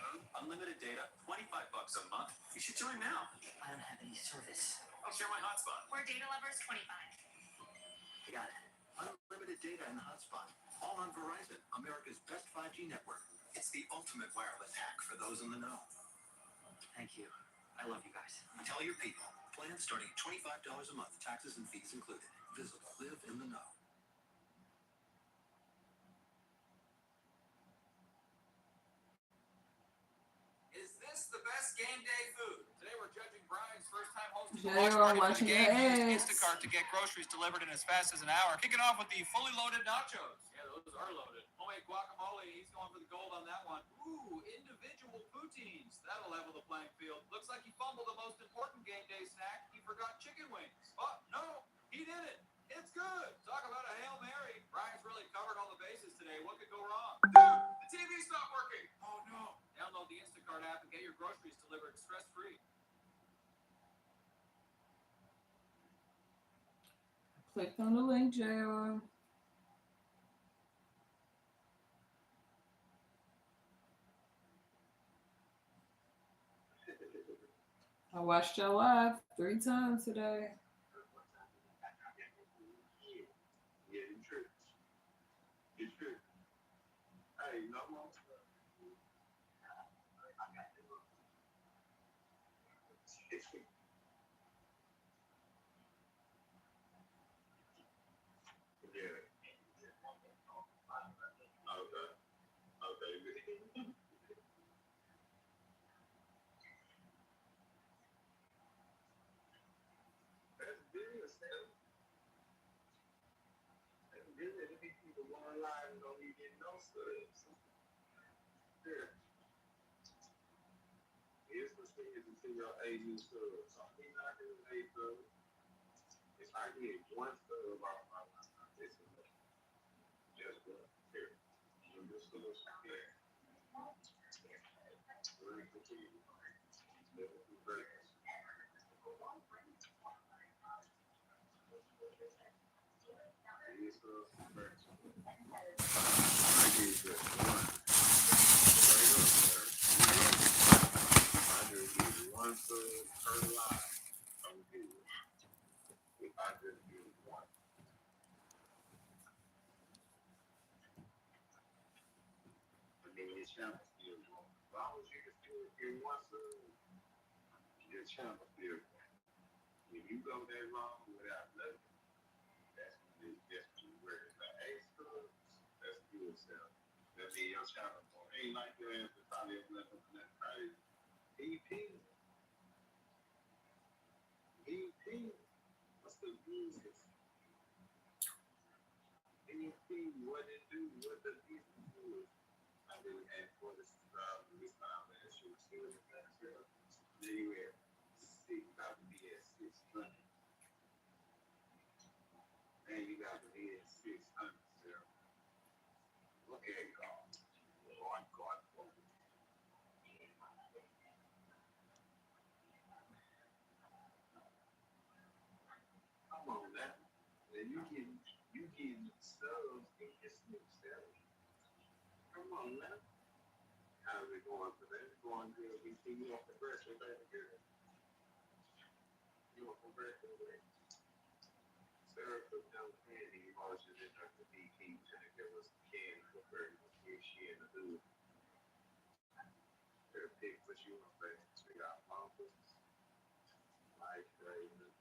Unlimited data, $25 a month. You should join now. I don't have any service. I'll share my hotspot. We're data lovers 25. I got it. Unlimited data and hotspot. All on Verizon, America's best 5G network. It's the ultimate wireless hack for those in the know. Thank you. I love you guys. Tell your people. Plans starting at $25 a month, taxes and fees included. Visible. Live in the know. Is this the best game day food? Today we're judging Brian's first time hosting a JR watch party for the watching your game. He used ads. Instacart to get groceries delivered in as fast as an hour. Kicking off with the fully loaded nachos. Yeah, those are loaded. Homemade guacamole. He's going for the gold on that one. Ooh, individual poutines. That'll level the playing field. Looks like he fumbled the most important game day snack. He forgot chicken wings. Oh, no, he did it. It's good. Talk about a Hail Mary. Brian's really covered all the bases today. What could go wrong? Dude, the TV stopped working. Oh, no. Download the Instacart app and get your groceries delivered stress-free. Click on the link, JR. I watched your live 3 times today. Yeah, you true. You true. Hey, no more. Yeah. Okay. Okay. That's good, Sam. That's good. If these people going live and don't be getting no subs. Yeah. Here's the thing is until your AU subs. Some people not doing A subs. If I get one sub off my life, it's enough. Just one. Here. You just subs. Yeah. Really continue. Never do break. These subs break. I give just one. Straight up, sir. I just give one sub per live. I'm good. If I just give one. And then your channel still going. As long as you can still get one sub, your channel still going. When you go that long without nothing, that's where it's at. A sub, that's good stuff. That means your channel going. Ain't like your ass to probably have left up that crazy. EP. EP. What's the business? EP, what it do? What the business do? I didn't ask for this time last year. Still in that girl. Then you had about to be at 600. And you got to be at 600, sir. Okay, God. Lord God. Come on now. And you getting subs in your sleep, sir. Come on now. How's it going today? It's going good. We see you on progression, baby girl. You on progression, baby. Sarah put down candy emotions in her to be key to give us candy for birthday. If she in the hood, they'll pick what you want, baby. We got bumpers, light razors,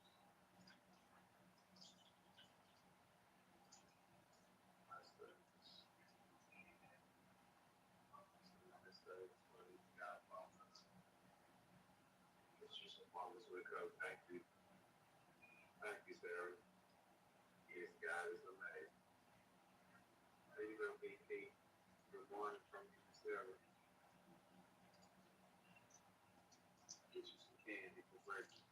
my stuff. My stuff, we got bumpers. It's just a bumpers with a thank you. Thank you, Sarah. Yes, God is amazing. How you gonna be Pete? Good morning from you, Sarah. Get you some candy for breakfast.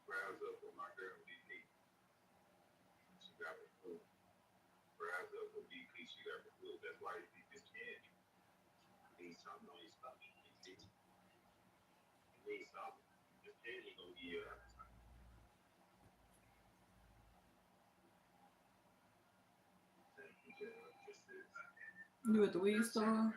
Browse up with my girl DP. She got the food. Browse up with DP. She got the food. That's why you need this candy. You need something on your stomach. DP. You need something. This candy gonna give you appetite. Thank you, Jill. Just this. You at the weed store?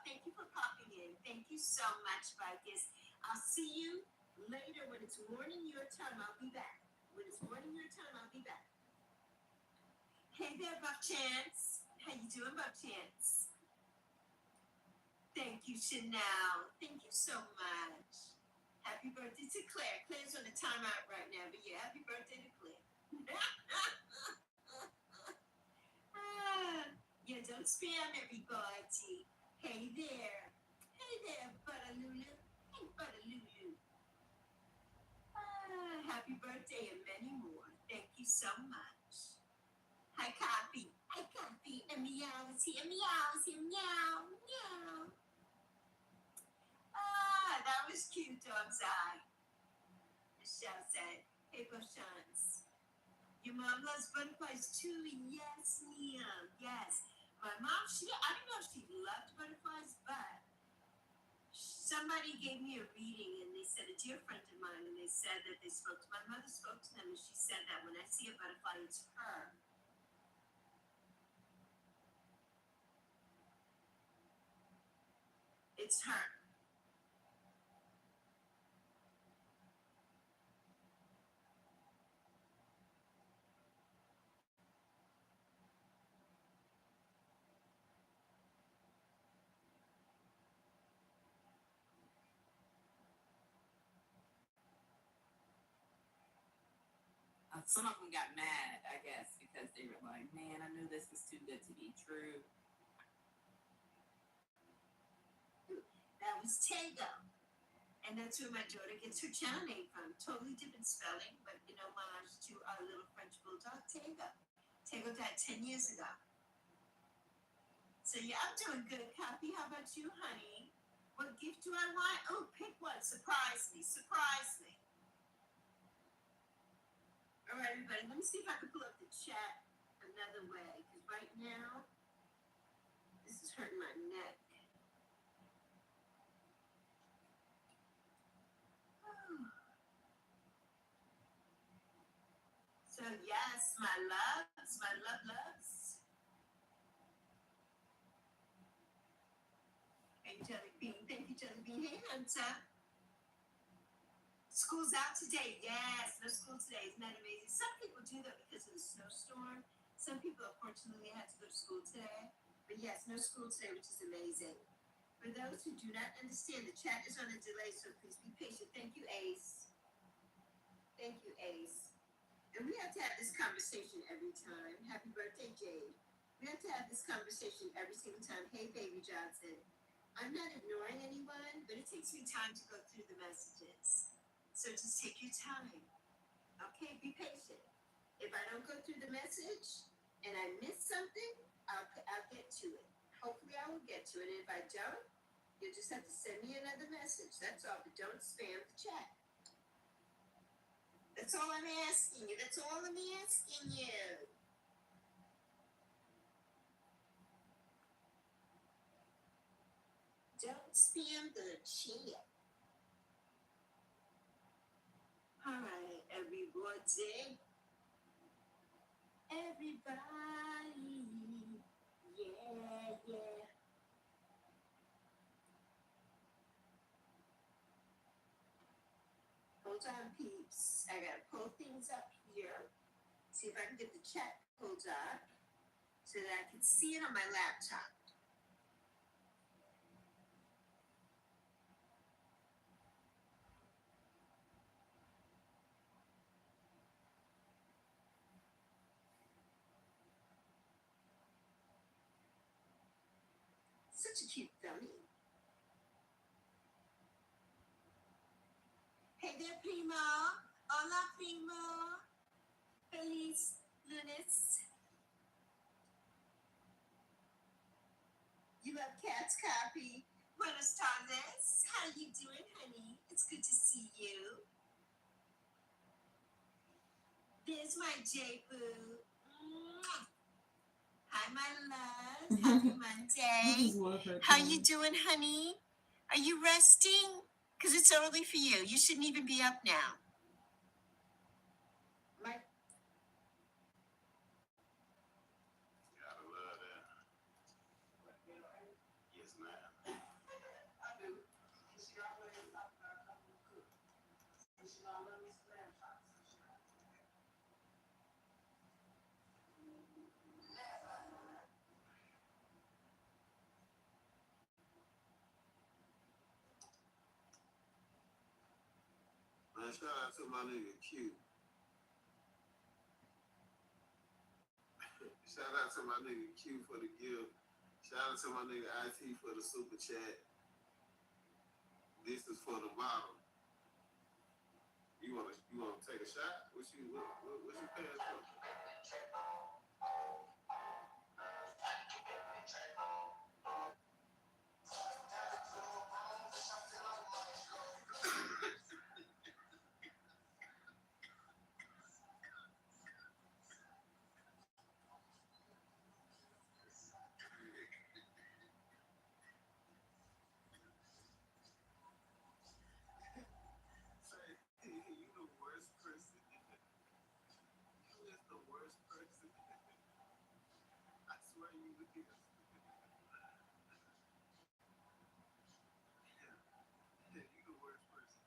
Thank you for popping in. Thank you so much, Vicus. I'll see you later when it's morning your time. I'll be back. When it's morning your time, I'll be back. Hey there, Buck Chance. How you doing, Buck Chance? Thank you, Chanel. Thank you so much. Happy birthday to Claire. Claire's on a timeout right now, but yeah, happy birthday to Claire. Yeah, don't spam everybody. Hey there. Hey there, Butterlulu. Hey, Butterlulu. Happy birthday and many more. Thank you so much. Hi, Coffee. Hi, Coffee. And Meow's here. Meow's here. Meow. Meow. That was cute, Dog's Eye. Michelle said, hey, Bushans. Your mom loves butterflies too? Yes, Liam. Yes. My mom, I don't know if she loved butterflies, but somebody gave me a reading and they said, a dear friend of mine, and they said that my mother spoke to them and she said that when I see a butterfly, it's her. It's her. Some of them got mad, I guess, because they were like, man, I knew this was too good to be true. That was Tego. And that's where my daughter gets her channel name from. Totally different spelling, but in homage to our little French bulldog, Tego. Tego died 10 years ago. So yeah, I'm doing good, Copy. How about you, honey? What gift do I want? Oh, pick one. Surprise me. Surprise me. All right, everybody. Let me see if I can pull up the chat another way. Because right now, this is hurting my neck. my loves, my loves. Hey, Jelly Bean. Thank you, Jelly Bean. Hey, Hunter. School's out today. Yes, no school today. Isn't that amazing? Some people do that because of the snowstorm. Some people, unfortunately, had to go to school today. But yes, no school today, which is amazing. For those who do not understand, the chat is on a delay, so please be patient. Thank you, Ace. Thank you, Ace. And we have to have this conversation every time. Happy birthday, Jade. We have to have this conversation every single time. Hey, Baby Johnson. I'm not ignoring anyone, but it takes me time to go through the messages. So just take your time. Okay, be patient. If I don't go through the message and I miss something, I'll get to it. Hopefully I will get to it. And if I don't, you'll just have to send me another message. That's all, but don't spam the chat. That's all I'm asking you. That's all I'm asking you. Don't spam the chat. All right, everybody. Everybody. Yeah. Hold on, peeps. I gotta pull things up here. See if I can get the chat pulled up so that I can see it on my laptop. Such a cute dummy. Hey there, Primo. Hola, Primo. Feliz lunes. You love Cat's copy. Buenos tardes. How you doing, honey? It's good to see you. There's my J-Boo. Hi, my love. Happy Monday. How you doing, honey? Are you resting? Because it's early for you. You shouldn't even be up now. My Gotta love that. Yes, ma'am. I do. She always talk about coming to cook. She don't love me some lamb chops. Man, shout out to my nigga Q. Shout out to my nigga Q for the gift. Shout out to my nigga IT for the super chat. This is for the bottle. You wanna take a shot? What you paying for? Say, you the worst person. You is the worst person. I swear you is. Yeah, you the worst person.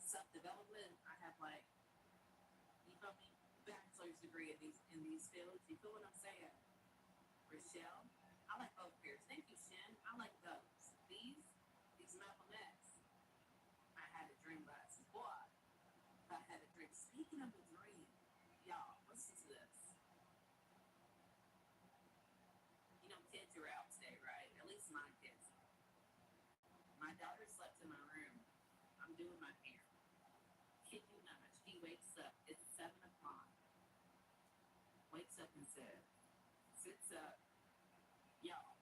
self-development. I have like, you feel me, bachelor's degree in these fields. You feel what I'm saying? Rochelle, I like both pairs. Thank you, Shin. I like those. These Malcolm X. I had a dream last. Boy, I had a dream. Speaking of a dream, y'all, listen to this. You know, kids are out today, right? At least my kids. My daughter slept in my room. I'm doing my hair. Kid you not, she wakes up. It's 7 o'clock. Wakes up and says, sits up. Y'all,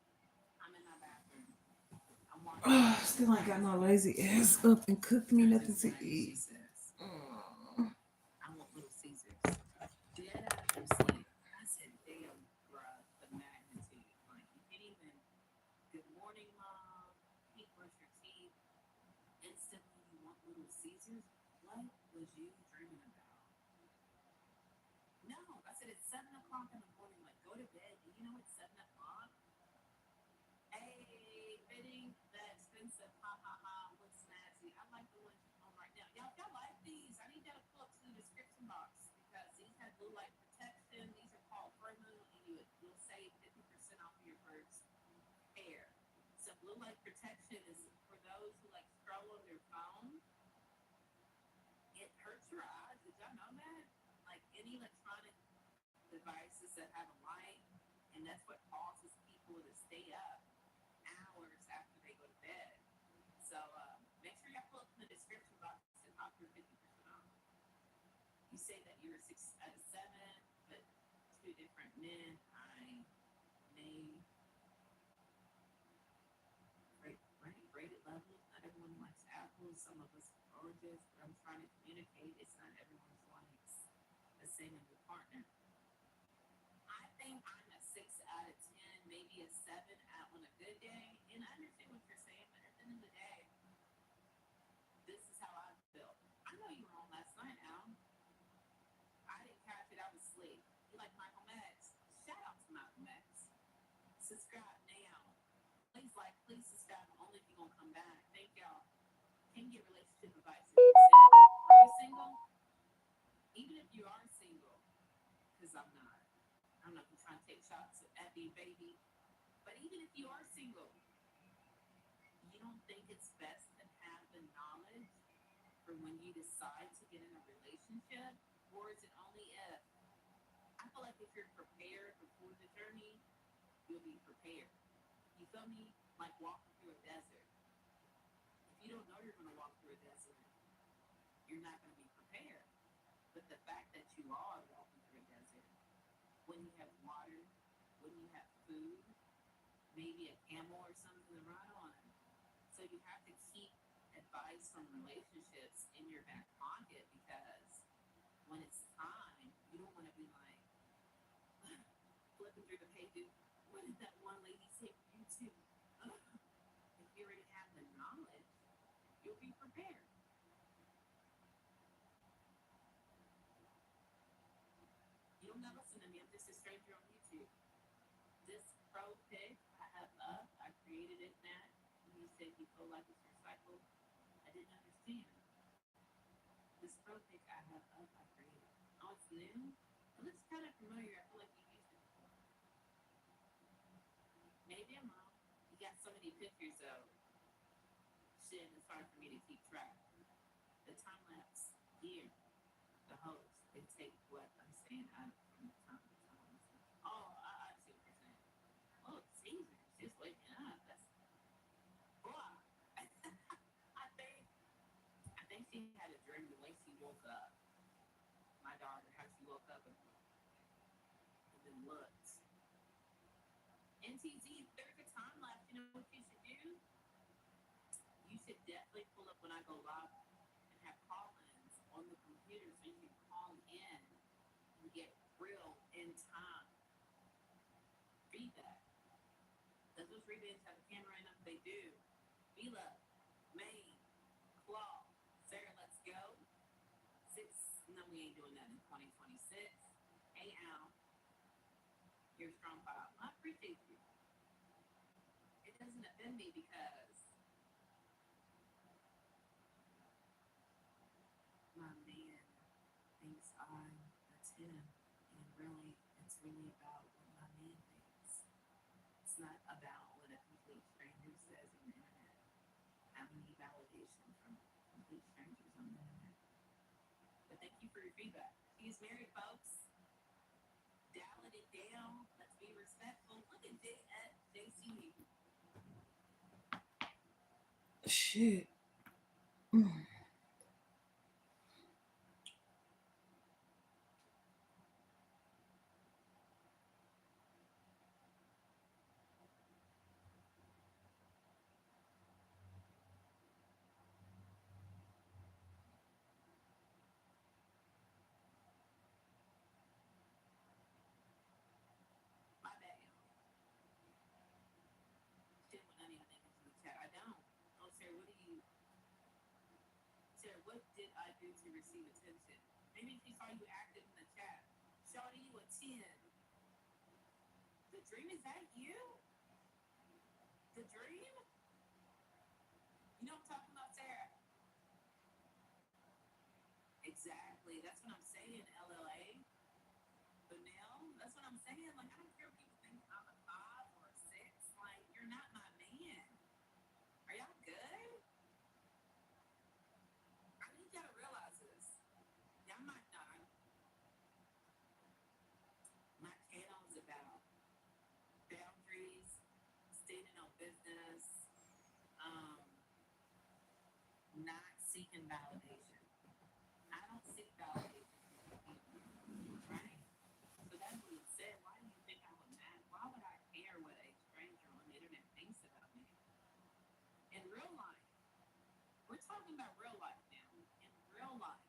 I'm in my bathroom. I'm watching. Still ain't got my lazy ass up and cooked me nothing to eat. I want Little Caesars. Dead out of her sleep. I said, damn, bruh, the magnitude. Like, you can't even, good morning, mom. Can't brush your teeth. Instantly, you want Little Caesars? What was you dreaming about? No, I said, it's 7 o'clock in the morning. Like, go to bed. Do you know it's 7 o'clock? Hey, fitting that expensive. Ha ha ha. Looks snazzy. I like the ones on right now. Y'all like these? I need y'all to pull up to the description box because these have blue light protection. These are called Promotional, and you'll save 50% off of your first pair. So blue light protection is for those who like scroll on their phone. It hurts your eyes. Did y'all know that? Like any electronic devices that have a light, and that's what causes people to stay up hours after they go to bed. So make sure y'all pull up in the description box and offer 50% off. You say that you're 6 out of 7, but 2 different men. I may rated levels. Not everyone likes apples. Some of us are oranges. But I'm trying to communicate. It's not everyone's likes the same as your partner. I think I'm a 6 out of 10, maybe a 7 on a good day. And I understand what you're saying, but at the end of the day, this is how I feel. I know you were on last night, Al. I didn't catch it. I was asleep. You like Michael X? Shout out to Michael X. Subscribe now. Please like, please subscribe. Only if you're going to come back. Thank y'all. Can get relationship advice if you're single. Are you single? Even if you are single, because I'm not trying to take shots at me, baby. But even if you are single, you don't think it's best to have the knowledge for when you decide to get in a relationship? Or is it only if? I feel like if you're prepared before the journey, you'll be prepared. You feel me? Like walking through a desert. If you don't know you're going to walk through a desert, you're not going to be prepared. But the fact that you are walking through a desert, when you have water, when you have food, maybe a camel or something to ride on. So you have to keep advice from relationships in your back pocket because when it's time, you don't want to be like flipping through the pages. What did that one lady say for you too? If you already have the knowledge, you'll be prepared. You don't gotta listen to me. I'm just a stranger on YouTube. This pro pic I have up, I created it, Matt. And you said you feel like it's recycled. I didn't understand. This pro pic I have up, I created. Oh, it's new? It looks kind of familiar. I feel like you used it before. Maybe I'm wrong. You got so many pictures though. Shit, it's hard for me to keep track. The time lapse here, the host, they take what I'm saying out from the time to time. Oh, I see what you're saying. Oh, Caesar, just waking up. That's boy. I think she had a dream the way she woke up. My daughter, how she woke up and then looked. NTZ, there's a time lapse. You know what you should do? You should definitely pull up when I go live and have call-ins on the computer so you can call in and get real in time feedback. Does those rebans have a camera in them? They do. Vila, Maine, Claw, Sarah, let's go. 6, no, we ain't doing that in 2026. Hey, Al, you're a strong file. I appreciate you. It doesn't offend me because really about what my man thinks. It's not about what a complete stranger says on the internet. I don't need validation from complete strangers on the internet. But thank you for your feedback. He's married, folks. Dial it down. Let's be respectful. Look at JC. Shit. Mm. My bad, y'all. Shit with none of y'all niggas in the chat. I don't. Oh, Sarah, what did I do to receive attention? Maybe she saw you active in the chat. Shawty, you a 10. The dream, is that you? The dream? You know what I'm talking about, Sarah? Exactly. That's what I'm saying, LLA. But now, that's what I'm saying. Like, I don't care if people think I'm a 5 or a 6. Like, you're not my man. Are y'all good? I need y'all to realize this. Y'all might not. My channel is about boundaries, standing on business, not seeking validation. I don't seek validation from people, right? So that being said, why do you think I would matter? Why would I care what a stranger on the internet thinks about me? In real life, we're talking about real life now. In real life,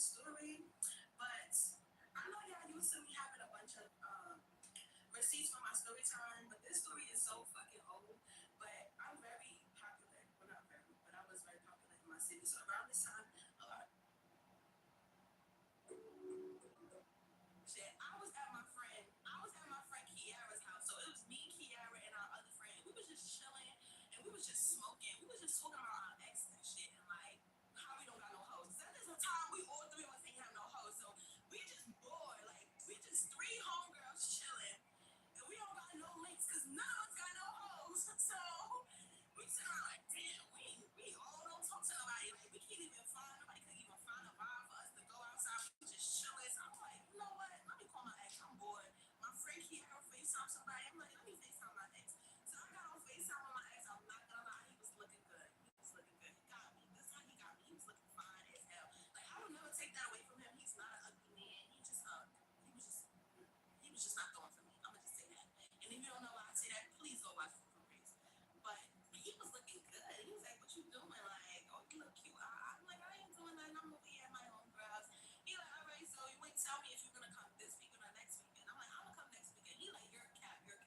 story, but I know y'all used to me having a bunch of receipts for my story time, but this story is so fucking old. But I'm very popular. Well, not very, but I was very popular in my city. So around this time, a lot of shit. I was at my friend Kiara's house. So it was me, Kiara, and our other friend. We was just chilling and we was just smoking. We was just talking about our ex and shit and like how we don't got no hoes. So there's a time we all three of us ain't have no hoes. So we just bored. Like we just three homegirls chilling. And we don't got no links because none of us got no hoes. So we sit around like, damn, we all don't talk to nobody. Like we can't even find nobody could even find a vibe for us to go outside. We just chilling. So I'm like, you know what? Let me call my ex. I'm bored. My friend Kiara FaceTime somebody. I'm like, let me FaceTime my ex. So I got on FaceTime with my ex. I'm not gonna lie, he was looking good. He was looking good. He got me. This time he got me. He was looking fine as hell. Like I would never take that away from him. He's not an ugly man. He was just not the one for me. I'm gonna just say that. And if you don't know why I say that, please go watch Fruit Race. But he was looking good. He was like, "What you doing?" Like, "Oh, you look cute." I'm like, "I ain't doing nothing. I'm over here at my home, girls." He like, "All right, so you wait. Tell me if you're gonna come this week or next weekend." I'm like, "I'm gonna come next weekend." He like, "You're a cap. You're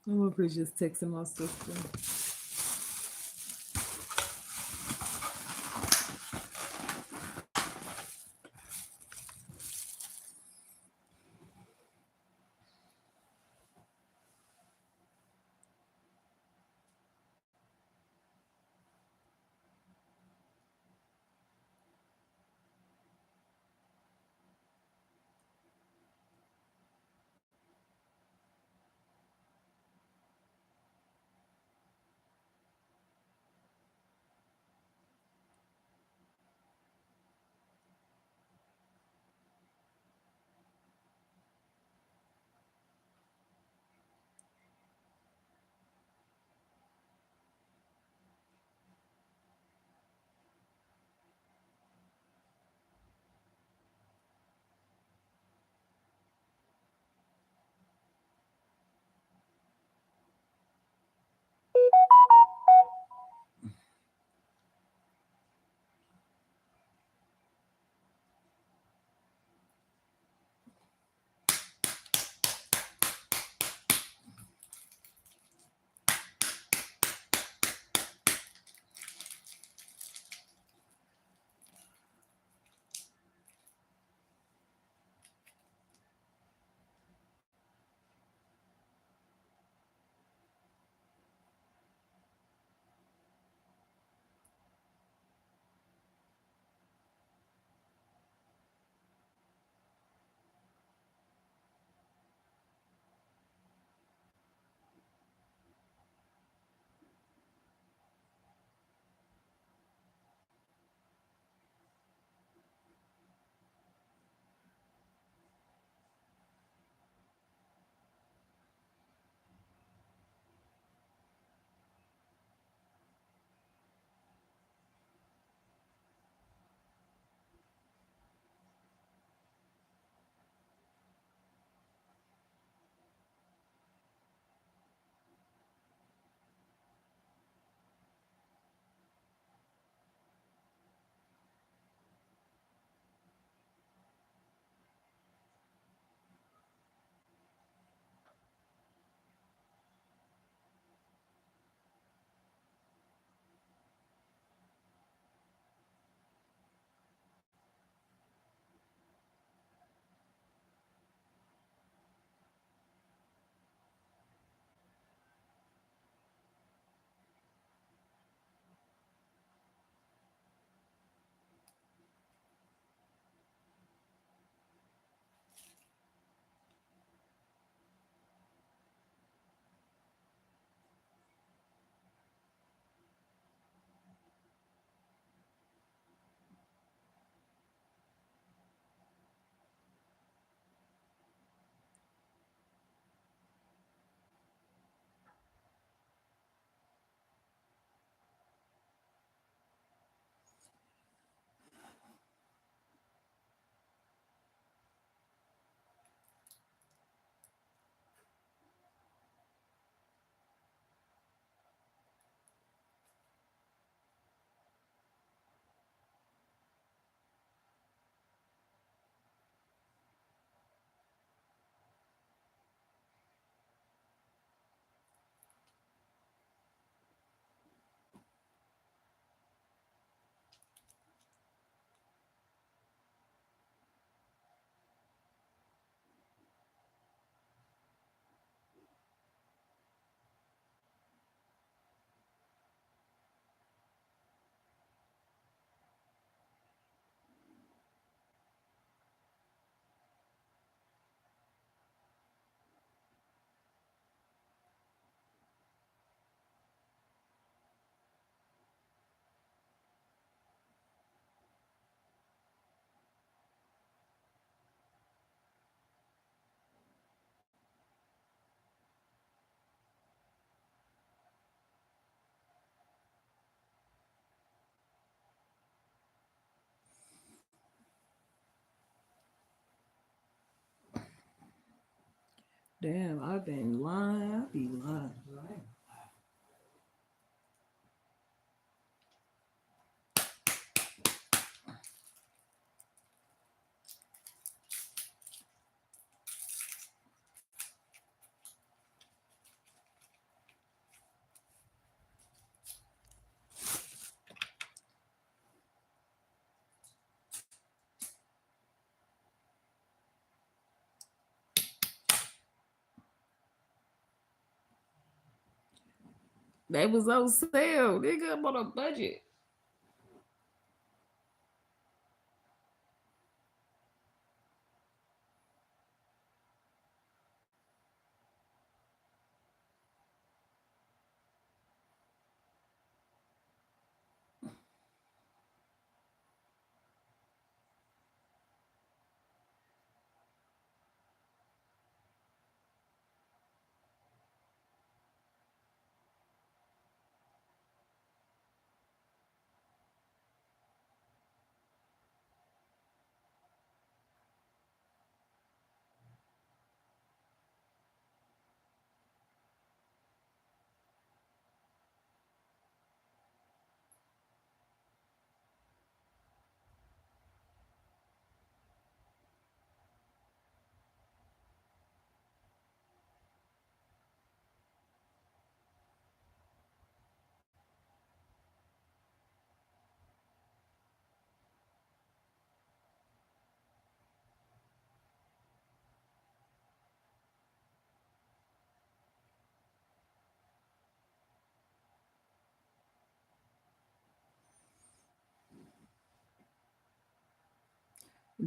I'm up here just texting my sister. Damn, I've been lying. I be lying. They was on sale. Nigga, I'm on a budget.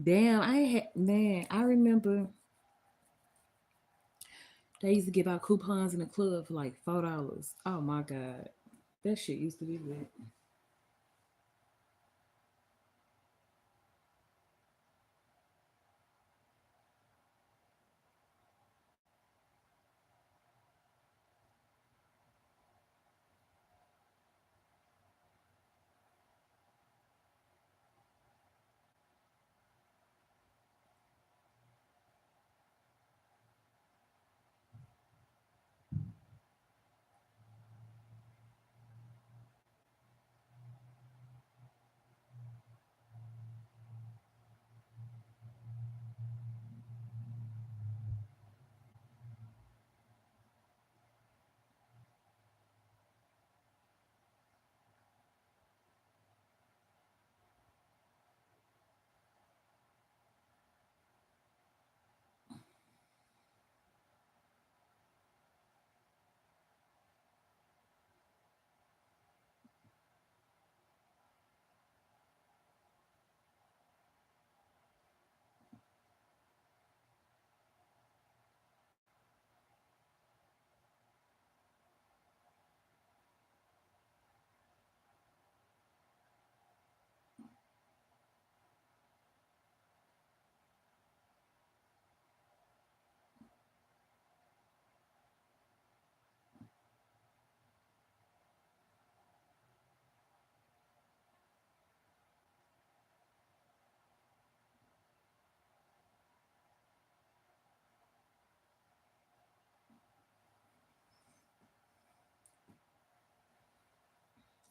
Damn, I had man, I remember they used to give out coupons in the club for like $4. Oh my god. That shit used to be lit.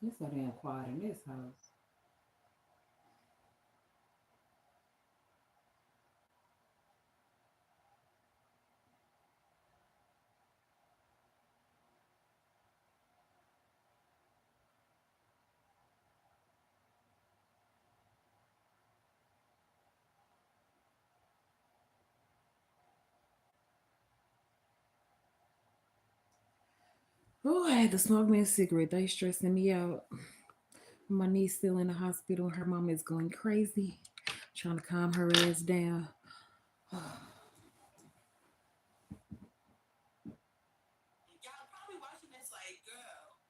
It's so damn quiet in this house. Oh, I had to smoke me a cigarette. They stressing me out. My niece still in the hospital. Her mom is going crazy, trying to calm her ass down. Y'all probably watching this like, girl,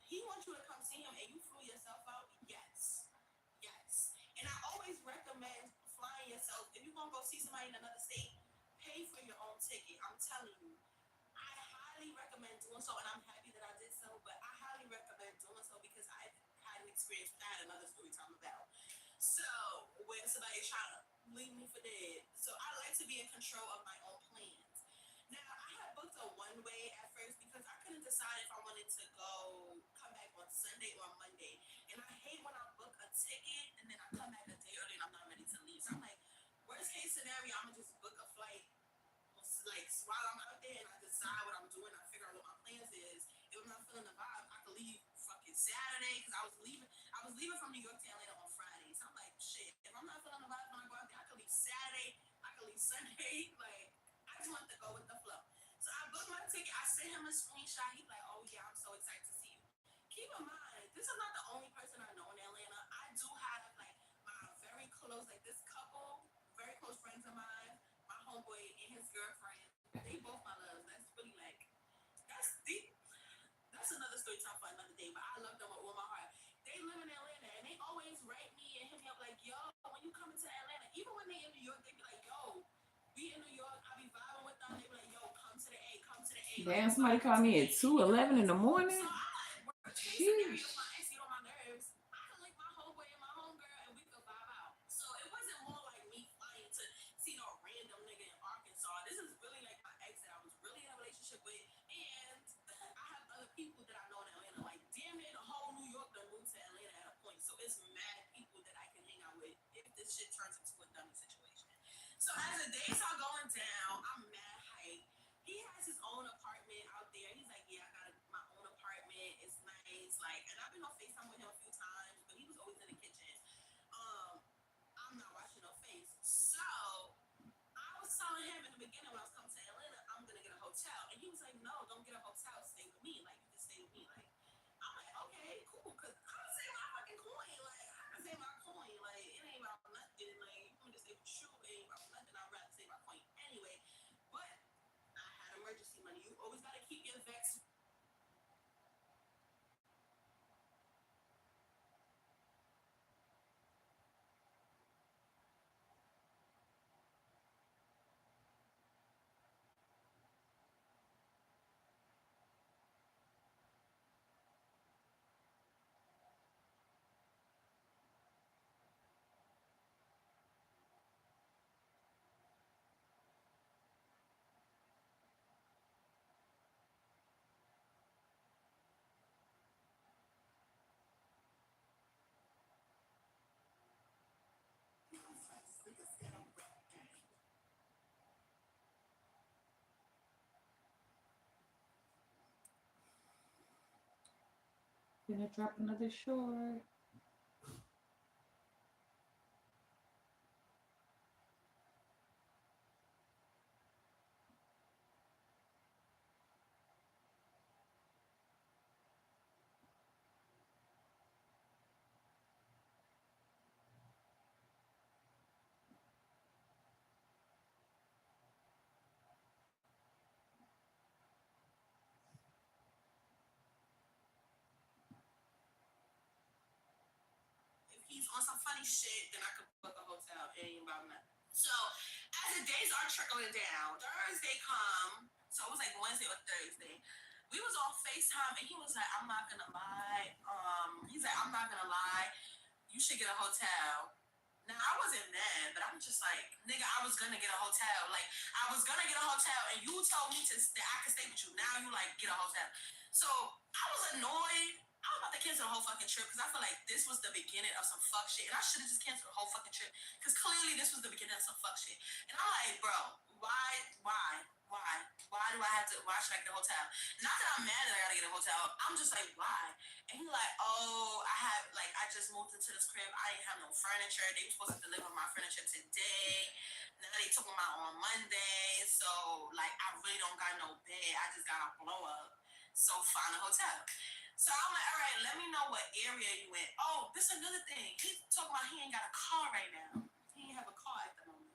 he wants you to come see him and you flew yourself out? Yes. Yes. And I always recommend flying yourself. If you're going to go see somebody in another state, pay for your own ticket. I'm telling you. I highly recommend doing so, and I'm happy that I did so, but I highly recommend doing so because I've had an experience I had another story time about. So, when somebody's trying to leave me for dead. So, I like to be in control of my own plans. Now, I had booked a one way at first because I couldn't decide if I wanted to come back on Sunday or Monday. And I hate when I book a ticket and then I come back a day early and I'm not ready to leave. So, I'm like, worst case scenario, I'm going to just book a flight like while I'm out there and I decide what I'm doing, I figure out what my plans is. If I'm not feeling the vibe, I could leave fucking Saturday because I was leaving from New York to Atlanta on Friday. So I'm like, shit, if I'm not feeling the vibe when I go out there, I could leave Saturday, I could leave Sunday. Like, I just want to go with the flow. So I booked my ticket. I sent him a screenshot. He's like, oh yeah, I'm so keep in mind, this is not the only person I know in Atlanta. I do have like my very close, like this couple, very close friends of mine, my homeboy and his girlfriend. They both my loves. That's really like that's deep. That's another story time for another day. But I love them with all my heart. They live in Atlanta and they always write me and hit me up like, yo, when you come into Atlanta, even when they in New York, they be like, yo, we in New York. I be vibing with them. They be like, yo, come to the A, come to the A. Damn, somebody called me at 2:11 in the morning. So I'm like, worst case Sheesh. scenario, if my ex get on my nerves, I can link my homeboy and my homegirl and we could vibe out. So it wasn't more like me flying to see no random nigga in Arkansas. This is really like my ex that I was really in a relationship with, and I have other people that I know in Atlanta. Like damn near the whole New York done moved to Atlanta at a point. So it's mad people that I can hang out with if this shit turns into a dummy situation. So as the days are going down, I'm mad hype. He has his own apartment out there. He's like, yeah, I got my own apartment. It's nice. Like, and I've been on FaceTime with him a few times, but he was always in the kitchen. I'm not watching no face. So I was telling him in the beginning when I was coming to Atlanta, I'm gonna get a hotel. And he was like, no, don't get a hotel, stay with me. Like, you can stay with me. Like, I'm like, okay, cool, because I'm gonna save my fucking coin. Like, I'm gonna save my coin. Like, it ain't about nothing. Like, you want me to save with you, it ain't about nothing. I'd rather save my coin anyway. But I had emergency money. You always gotta keep your vex. Gonna drop another short. If he's on some funny shit, then I could book a hotel. It ain't about nothing. So as the days are trickling down, Thursday come. So it was like Wednesday or Thursday. We was on FaceTime and he was like, I'm not gonna lie. He's like, I'm not gonna lie. You should get a hotel. Now I wasn't mad, but I'm just like, nigga, I was gonna get a hotel. Like I was gonna get a hotel, and you told me to I could stay with you. Now you like get a hotel. So I was annoyed. I was about to cancel the whole fucking trip because I feel like this was the beginning of some fuck shit, and I should have just canceled the whole fucking trip because clearly this was the beginning of some fuck shit. And I'm like, bro, why do I have to? Why should I get a hotel? Not that I'm mad that I gotta get a hotel. I'm just like, why? And he's like, oh, I just moved into this crib. I ain't have no furniture. They were supposed to deliver my furniture today. Now they took them out on Monday. So, like, I really don't got no bed. I just got a blow up. So, find a hotel. So, I'm like, all right, let me know what area you in. Oh, this is another thing. He's talking about he ain't got a car right now. He ain't have a car at the moment.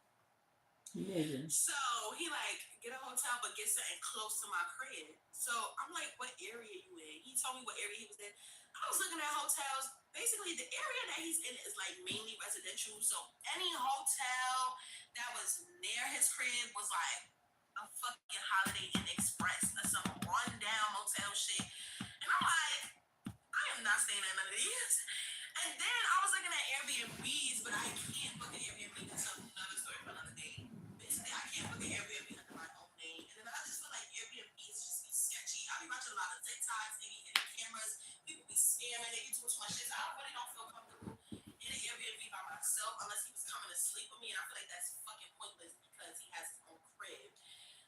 Nigga. So he like get a hotel but get something close to my crib. So I'm like, what area you in? He told me what area he was in. I was looking at hotels. Basically, the area that he's in is like mainly residential. So any hotel that was near his crib was like a fucking Holiday Inn Express or some rundown motel shit. And I'm like, I am not staying at none of these. And then I was looking at Airbnbs, but I can't book an Airbnb. That's another story for another day. Basically, I can't book an Airbnb under my own name. And then I just feel like Airbnbs just be sketchy. I be watching a lot of TikToks, they be hitting cameras, people be scamming, they be doing too much shit. So I really don't feel comfortable in an Airbnb by myself unless he was coming to sleep with me. And I feel like that's fucking pointless because he has his own crib.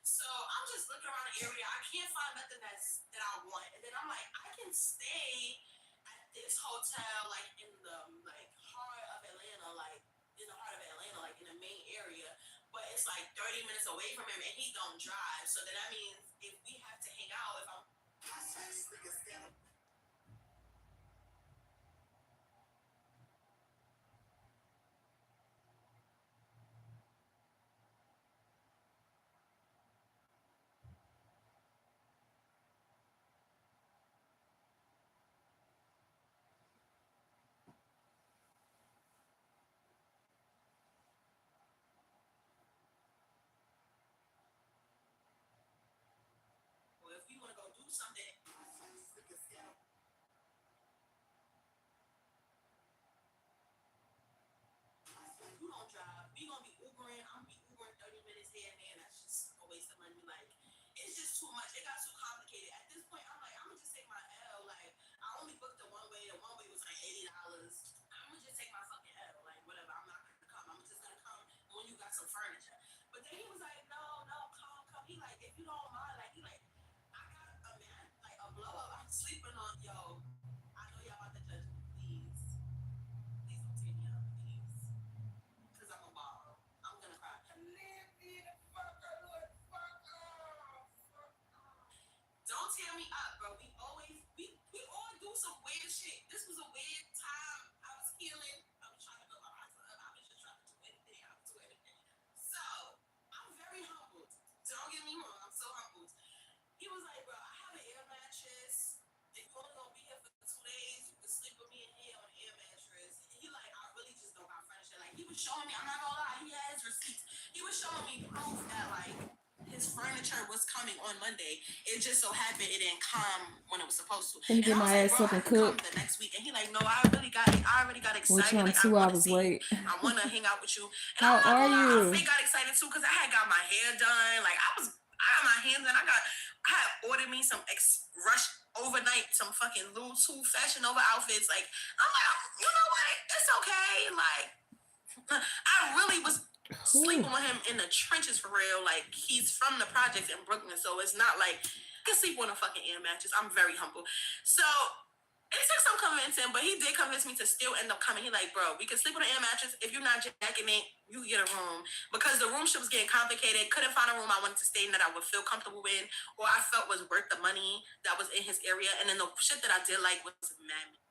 So I'm just looking around the area. I can't find nothing that I want. And then I'm like, I can stay at this hotel like in the like heart of Atlanta, like in the heart of Atlanta, like in the main area. But it's like 30 minutes away from him and he don't drive. So then that means if we have to hang out, if I'm something. You don't drive. We gonna be Ubering. I'm gonna be Ubering 30 minutes here and there. That's just a waste of money. Like, it's just too much. It got too complicated. At this point, I'm like, I'm gonna just take my L. Like, I only booked the one way. The one way was like $80. I'm gonna just take my fucking L. Like, whatever. I'm not gonna come. I'm just gonna come when you got some furniture. But then he was like, no, come. He like, if you don't mind, like, he like, I got a man, like a blow up. I'm sleeping on, yo. I know y'all about to judge me. Please don't take me out, please. Because I'm a ball. I'm gonna cry. Don't tear me up, bro. We all do some weird shit. This was a weird time. I was healing. I was trying to build my eyes up. I was just trying to do anything. I was doing anything. So I'm very humbled. Don't get me wrong. I'm so humbled. He was like, bro, I have an air mattress. If you only gonna be here for 2 days, you can sleep with me in here on an air mattress. He like, I really just don't got furniture. Like, he was showing me, I'm not gonna lie, he had his receipts. He was showing me proof that like his furniture was coming on Monday. It just so happened it didn't come when it was supposed to. Can you get And I was my like, ass bro, up I and can come cook? the next week. And he like, no, I already got Which excited. I'm Like, 2 I wanna hours see late. you. I wanna hang out with you. And How I'm not are gonna lie, I you? fake got excited too because I had got my hair done. Like, I got my hands done. I had ordered me some rush overnight, some fucking little 2 Fashion Nova outfits. Like, I'm like, you know what? It's okay. Like, I really was sleeping with him in the trenches for real. Like, he's from the projects in Brooklyn, so it's not like I can sleep on a fucking air mattress. I'm very humble. So it took some convincing, but he did convince me to still end up coming. He like, bro, we can sleep on an air mattress. If you're not jacking it, you get a room. Because the room shit was getting complicated. Couldn't find a room I wanted to stay in that I would feel comfortable in or I felt was worth the money that was in his area. And then the shit that I did like was mad.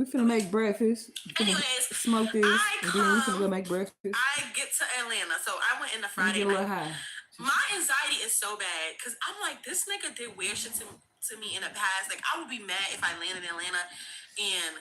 We finna make breakfast. Anyways, Smoke this, and then we finna go make breakfast. I get to Atlanta, so I went in the Let me Friday get a little night. high. My anxiety is so bad because I'm like, this nigga did weird shit to me in the past. Like, I would be mad if I landed in Atlanta and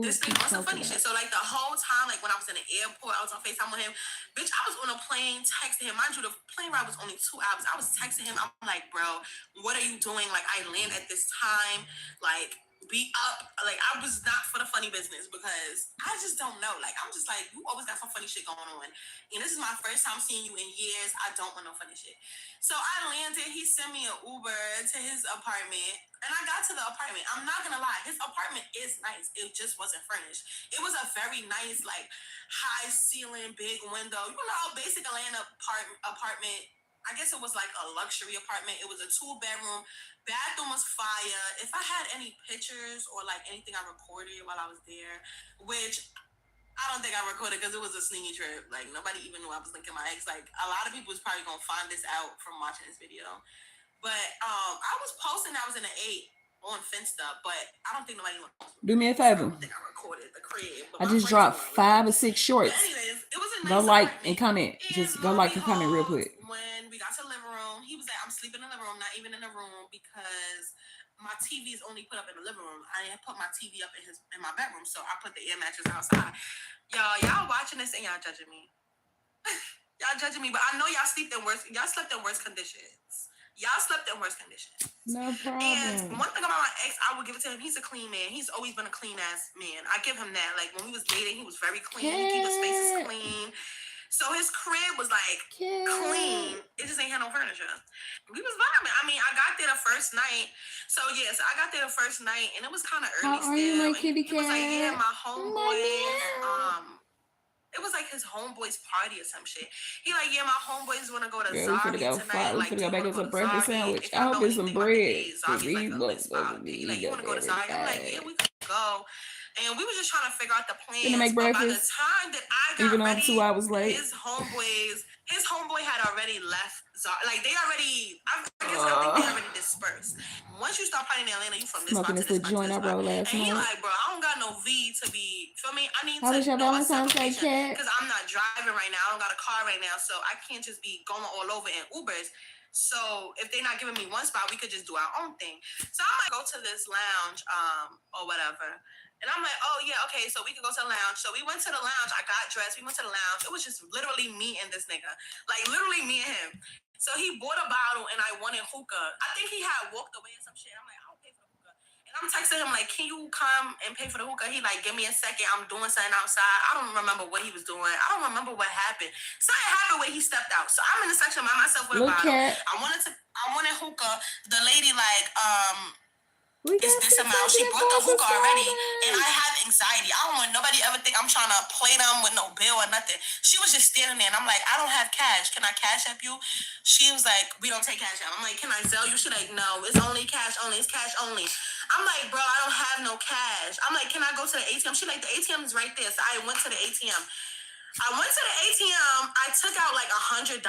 this nigga on some funny shit. So like the whole time, like when I was in the airport, I was on FaceTime with him. Bitch, I was on a plane texting him. Mind you, the plane ride was only 2 hours. I was texting him. I'm like, bro, what are you doing? Like, I land at this time. Like, be up. Like, I was not for the funny business because I just don't know. Like, I'm just like, you always got some funny shit going on. And this is my first time seeing you in years. I don't want no funny shit. So I landed. He sent me an Uber to his apartment. And I got to the apartment. I'm not going to lie. His apartment is nice. It just wasn't furnished. It was a very nice, like, high ceiling, big window. You know, basic Atlanta apartment. I guess it was like a luxury apartment. It was a 2-bedroom. Bathroom was fire. If I had any pictures or like anything I recorded while I was there, which I don't think I recorded because it was a sneaky trip. Like, nobody even knew I was linking my ex. Like, a lot of people was probably gonna find this out from watching this video. But I was posting I was in the 8 on Finsta, but I don't think nobody knows. Do me a favor. I don't think I recorded the crib. I just dropped 5 or 6 shorts. But anyways, it was a nice go like apartment. and comment. Just go like and comment real quick. When we got to the living room, he was like, I'm sleeping in the room, not even in the room, because my TV is only put up in the living room. I didn't put my TV up in my bedroom, so I put the air mattress outside. Y'all watching this and y'all judging me. Y'all judging me, but I know y'all slept in worse conditions. Y'all slept in worse conditions. No problem. And one thing about my ex, I would give it to him. He's a clean man. He's always been a clean ass man. I give him that. Like, when we was dating, he was very clean. He keep his spaces clean. So his crib was like clean. It just ain't had no furniture. We was vibing. I mean, I got there the first night. So yes, I got there the first night, and it was kind of early. How are you, my kitty cat? He was like, yeah, my homeboys. It was like his homeboy's party or some shit. He like, yeah, my homeboys want to go to Zari tonight. We finna go back and some breakfast sandwich. I hope it's some bread. Zari's like, you want to go to Zari? I'm like, yeah, we could go. And we were just trying to figure out the plans. Gonna make breakfast. By the time that I got even ready, I'm 2 hours late. his homeboy had already left. Like, they already, I think they already dispersed. Once you start partying in Atlanta, you from this spot to this spot. Joint I rolled last and he night. like, bro, I don't got no V to be, feel me? I need How was your Valentine Day, cat? because I'm not driving right now. I don't got a car right now, so I can't just be going all over in Ubers. So if they're not giving me one spot, we could just do our own thing. So I might go to this lounge, or whatever. And I'm like, oh, yeah, okay, so we can go to the lounge. So we went to the lounge. I got dressed. We went to the lounge. It was just literally me and this nigga. Like, literally me and him. So he bought a bottle, and I wanted hookah. I think he had walked away or some shit. I'm like, I don't pay for the hookah. And I'm texting him, like, can you come and pay for the hookah? He like, give me a second. I'm doing something outside. I don't remember what he was doing. I don't remember what happened. Something happened when he stepped out. So I'm in the section by myself with a bottle. I wanted hookah. The lady, like, is this amount? She bought the hookah already, and I have anxiety. I don't want nobody ever think I'm trying to play them with no bill or nothing. She was just standing there, and I'm like, I don't have cash. Can I cash app you? She was like, we don't take cash app. I'm like, can I sell you? She's like, no, it's only cash only. It's cash only. I'm like, bro, I don't have no cash. I'm like, can I go to the ATM? She's like, the ATM is right there. So I went to the ATM. I went to the ATM. I took out like $100,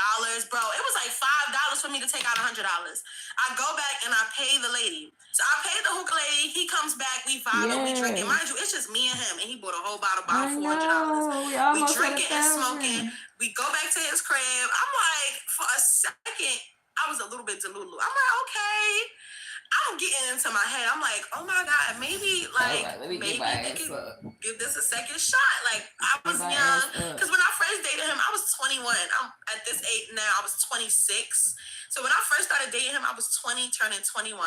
bro. It was like $5 for me to take out $100. I go back and I pay the lady. So I paid the hookah lady. He comes back. We vibe, we drinking. Mind you, it's just me and him, and he bought a whole bottle $400. We drinking and smoking. We go back to his crib. I'm like, for a second, I was a little bit delulu. I'm like, okay. I'm getting into my head. I'm like, oh my God, maybe maybe they can give this a second shot. Like, I was young. Because when I first dated him, I was 21. I'm at this age now, I was 26. So when I first started dating him, I was 20, turning 21.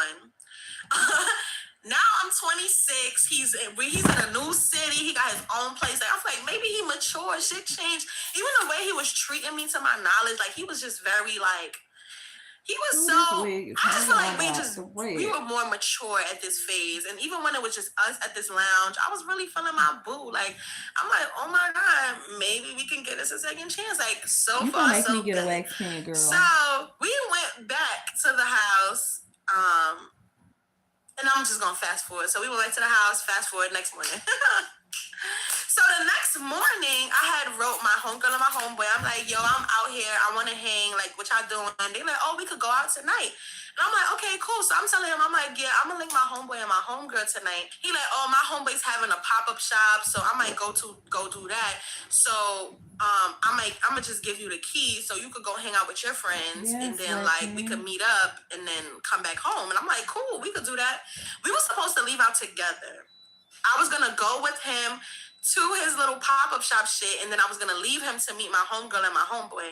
Now I'm 26. He's in a new city. He got his own place. Like, I was like, maybe he matured. Shit changed. Even the way he was treating me, to my knowledge, like, he was just very like, he was I just feel like we were more mature at this phase. And even when it was just us at this lounge, I was really feeling my boo. Like, I'm like, oh my God, maybe we can get us a second chance. Like, so far, so good. Get a wax pen, girl. So we went back to the house. And I'm just gonna fast forward. So we went back to the house, fast forward next morning. So the next morning, I had wrote my homegirl and my homeboy. I'm like, yo, I'm out here. I want to hang. Like, what y'all doing? They're like, oh, we could go out tonight. And I'm like, okay, cool. So I'm telling him, I'm like, yeah, I'm going to link my homeboy and my homegirl tonight. He like, oh, my homeboy's having a pop-up shop, so I might go do that. So I'm going to just give you the key so you could go hang out with your friends. Yes, and then, like, we could meet up and then come back home. And I'm like, cool, we could do that. We were supposed to leave out together. I was going to go with him to his little pop-up shop shit, and then I was going to leave him to meet my homegirl and my homeboy,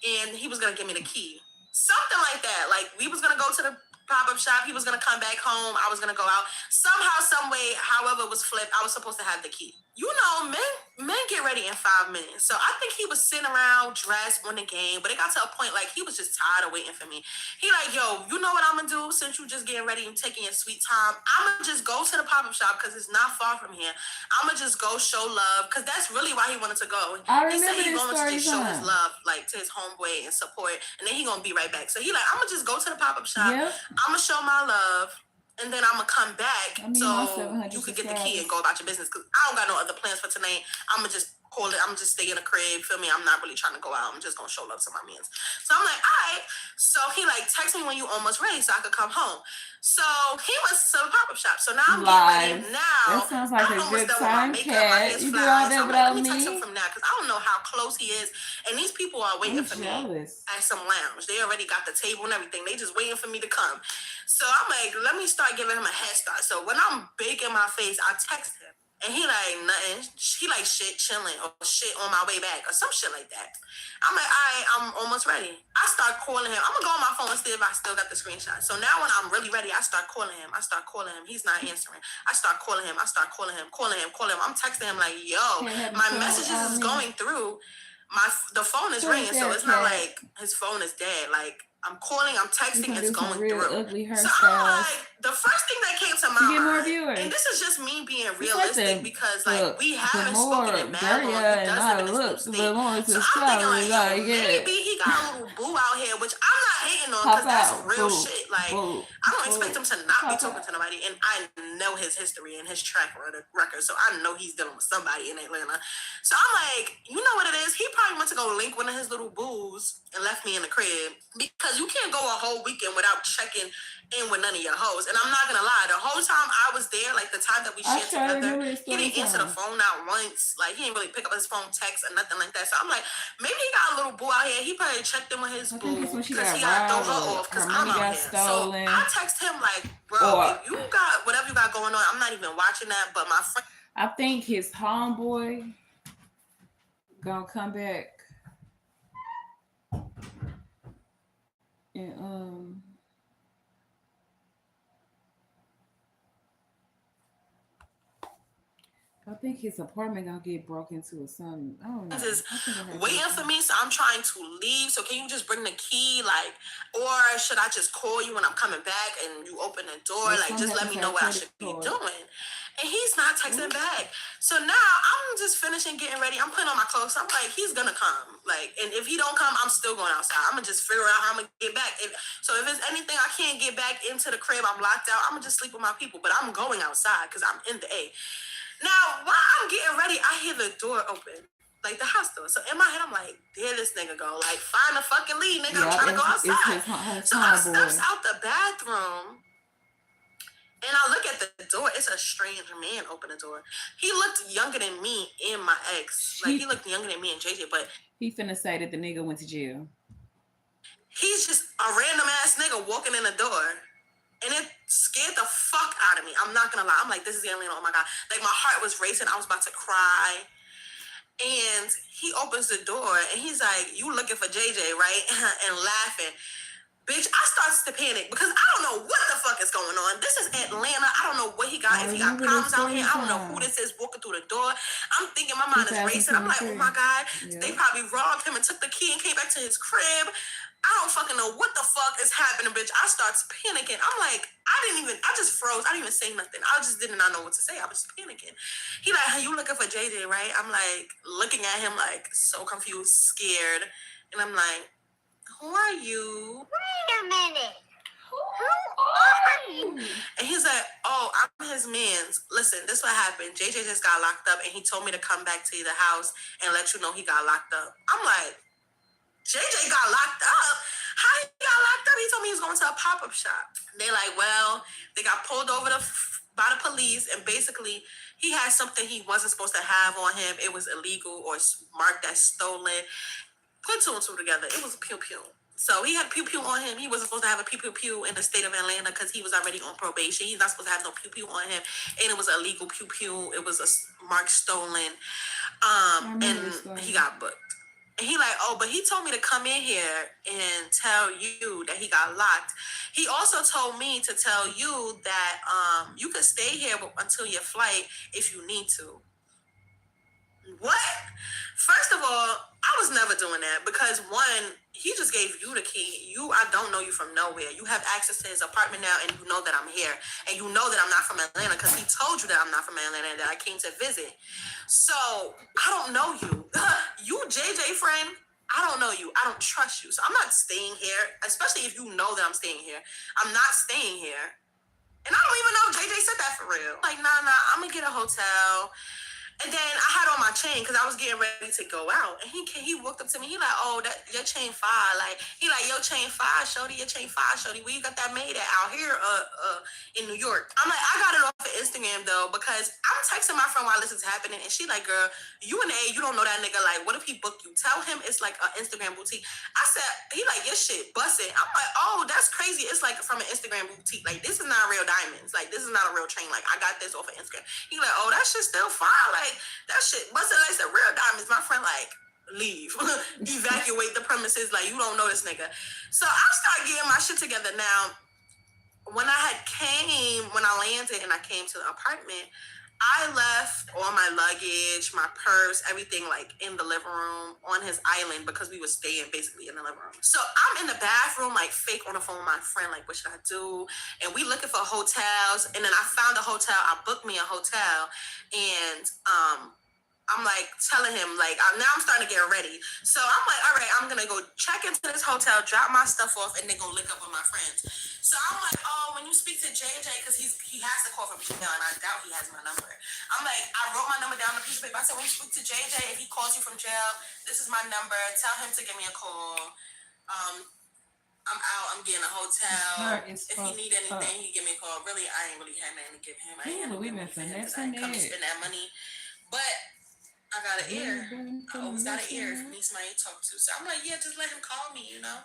and he was going to give me the key. Something like that. Like, we was going to go to the pop-up shop, he was going to come back home, I was going to go out. Somehow, some way, however it was flipped, I was supposed to have the key. You know, men get ready in 5 minutes. So I think he was sitting around dressed on the game, but it got to a point like he was just tired of waiting for me. He like, yo, you know what I'm gonna do since you just getting ready and taking your sweet time? I'm gonna just go to the pop-up shop because it's not far from here. I'm gonna just go show love because that's really why he wanted to go. He said he wanted to just show his love like to his homeboy and support, and then he gonna be right back. So he like, I'm gonna just go to the pop-up shop. Yep. I'm gonna show my love. And then I'm going to come back so you could get the key and go about your business. Because I don't got no other plans for tonight. I'm going to just call it. I'm just stay in the crib. Feel me? I'm not really trying to go out. I'm just going to show love to my mans. So I'm like, all right. So he like, text me when you almost ready so I could come home. So he went to the pop-up shop. So now I'm getting ready. Now, that sounds like a good time, Kat. You do all that without me? Let me text him from now because I don't know how close he is. And these people are waiting for me at some lounge. They already got the table and everything. They just waiting for me to come. So I'm like, let me start giving him a head start. So when I'm big in my face, I text him. And he like, nothing. He like, shit, chilling. Or shit on my way back. Or some shit like that. I'm like, all right, I'm almost ready. I start calling him. I'm going to go on my phone and see if I still got the screenshot. So now when I'm really ready, I start calling him. He's not answering. I start calling him. I'm texting him like, yo, my messages is going through. The phone is ringing. So it's not like his phone is dead. Like, I'm calling, I'm texting, it's going through. So I'm like, the first thing that came to my mind, and this is just me being realistic because like we haven't spoken in mad long. He does live in this state. So I'm thinking like, maybe he got a little boo out here, which I'm not hating on because that's real shit. Like, I don't expect him to not be talking to nobody, and I know his history and his track record, so I know he's dealing with somebody in Atlanta. So I'm like, you know what it is? He probably went to go link one of his little boos and left me in the crib because you can't go a whole weekend without checking in with none of your hoes. And I'm not gonna lie, the whole time I was there, like the time that we shared together, he didn't answer the phone out once. Like he didn't really pick up his phone, text, or nothing like that. So I'm like, maybe he got a little boo out here. He probably checked in with his boo because he got to throw her off because I'm out here. So I text him like, bro, if you got whatever you got going on, I'm not even watching that. But my friend I think his homeboy gonna come back and I think his apartment gonna get broke into or something. I don't know. Is I think I heard waiting something. for me, so I'm trying to leave. So can you just bring the key, like, or should I just call you when I'm coming back and you open the door? Well, like, some just let happens me to know have what I credit should be cards. doing. And he's not texting back. So now I'm just finishing getting ready. I'm putting on my clothes. I'm like, he's gonna come. Like, and if he don't come, I'm still going outside. I'm gonna just figure out how I'm gonna get back. So if it's anything I can't get back into the crib, I'm locked out, I'm gonna just sleep with my people. But I'm going outside because I'm in the A. Now, while I'm getting ready, I hear the door open. Like the house door. So in my head, I'm like, there this nigga go. Like, find a fucking lead, nigga. I'm trying to go outside. So I steps out the bathroom and I look at the door. It's a strange man open the door. He looked younger than me and my ex. Like, he looked younger than me and JJ, but he finna say that the nigga went to jail. he's just a random ass nigga walking in the door. And it scared the fuck out of me. I'm not gonna lie. I'm like, this is the alien. Oh my God. Like, my heart was racing. I was about to cry. And he opens the door and he's like, you looking for JJ, right? And laughing. Bitch, I starts to panic because I don't know what the fuck is going on. This is Atlanta. I don't know what he got. If he got problems out here, I don't know who this is walking through the door. I'm thinking, my mind is racing. I'm like, oh my God, they probably robbed him and took the key and came back to his crib. I don't fucking know what the fuck is happening, bitch. I starts panicking. I'm like, I just froze. I didn't even say nothing. I just did not know what to say. I was panicking. He like, hey, you looking for JJ, right? I'm like, looking at him like so confused, scared. And I'm like, who are you? Wait a minute. Who are you? And he's like, oh, I'm his mans. Listen, this is what happened. JJ just got locked up and he told me to come back to the house and let you know he got locked up. I'm like, JJ got locked up? How he got locked up? He told me he was going to a pop-up shop. They like, well, they got pulled over by the police and basically he had something he wasn't supposed to have on him. It was illegal or marked as stolen. Put two and two together. It was a pew-pew. So he had pew-pew on him. He wasn't supposed to have a pew-pew in the state of Atlanta because he was already on probation. He's not supposed to have no pew-pew on him. And it was illegal pew-pew. It was a mark stolen. And he got booked. And he like, oh, but he told me to come in here and tell you that he got locked. He also told me to tell you that you could stay here until your flight if you need to. What? First of all, I was never doing that because one, he just gave you the key. I don't know you from nowhere. You have access to his apartment now and you know that I'm here. And you know that I'm not from Atlanta because he told you that I'm not from Atlanta and that I came to visit. So, I don't know you. You JJ friend, I don't know you. I don't trust you. So I'm not staying here, especially if you know that I'm staying here. I'm not staying here. And I don't even know if JJ said that for real. Like, nah, I'm gonna get a hotel. And then I had on my chain because I was getting ready to go out. And he walked up to me. He like, oh, that your chain fire. Like, he like, your chain fire, shorty, your chain fire, shorty. Where you got that made at out here in New York? I'm like, I got it off of Instagram, though, because I'm texting my friend while this is happening. And she like, girl, you in the A, you don't know that nigga. Like, what if he booked you? Tell him it's like an Instagram boutique. I said, he like, your shit busted. I'm like, oh, that's crazy. It's like from an Instagram boutique. Like, this is not real diamonds. Like, this is not a real chain. Like, I got this off of Instagram. He like, oh, that shit still fire. Like, that shit busted like the real diamonds. My friend like, leave. Evacuate the premises. Like, you don't know this nigga. So I started getting my shit together. Now, when I landed and I came to the apartment, I left all my luggage, my purse, everything like in the living room on his island because we were staying basically in the living room. So I'm in the bathroom, like fake on the phone with my friend, like, what should I do? And we looking for hotels. And then I found a hotel. I booked me a hotel. And I'm like telling him, like, now I'm starting to get ready. So I'm like, all right, I'm going to go check into this hotel, drop my stuff off, and then go link up with my friends. So I'm like, oh, when you speak to JJ, because he has to call from jail, and I doubt he has my number. I'm like, I wrote my number down on a piece of paper. I said, when you speak to JJ, if he calls you from jail, this is my number. Tell him to give me a call. I'm out. I'm getting a hotel. If he need anything, he give me a call. Really, I ain't really had nothing to give him. I ain't had nothing to give him because I ain't come to spend that money. But I got an ear. I always got an ear if you need somebody to talk to. So I'm like, yeah, just let him call me, you know?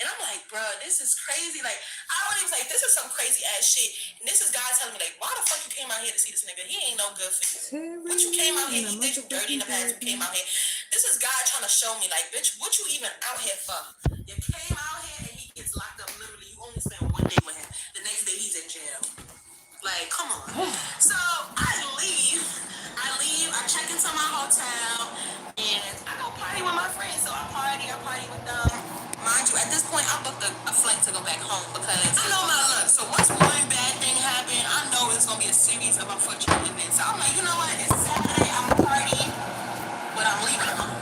And I'm like, bro, this is crazy. Like, I already was like, this is some crazy ass shit. And this is God telling me, like, why the fuck you came out here to see this nigga? He ain't no good for you. What you came out here, he did you dirty in the past, you came out here. This is God trying to show me, like, bitch, what you even out here for? You came out here and he gets locked up literally. You only spend 1 day with him. The next day he's in jail. Like, come on. So I leave, I check into my hotel, and I go party with my friends. So I party with them. Mind you, at this point, I booked a flight to go back home because I know my luck. So once one bad thing happened, I know it's gonna be a series of unfortunate events. So I'm like, you know what? It's Saturday, I'm partying, but I'm leaving tomorrow.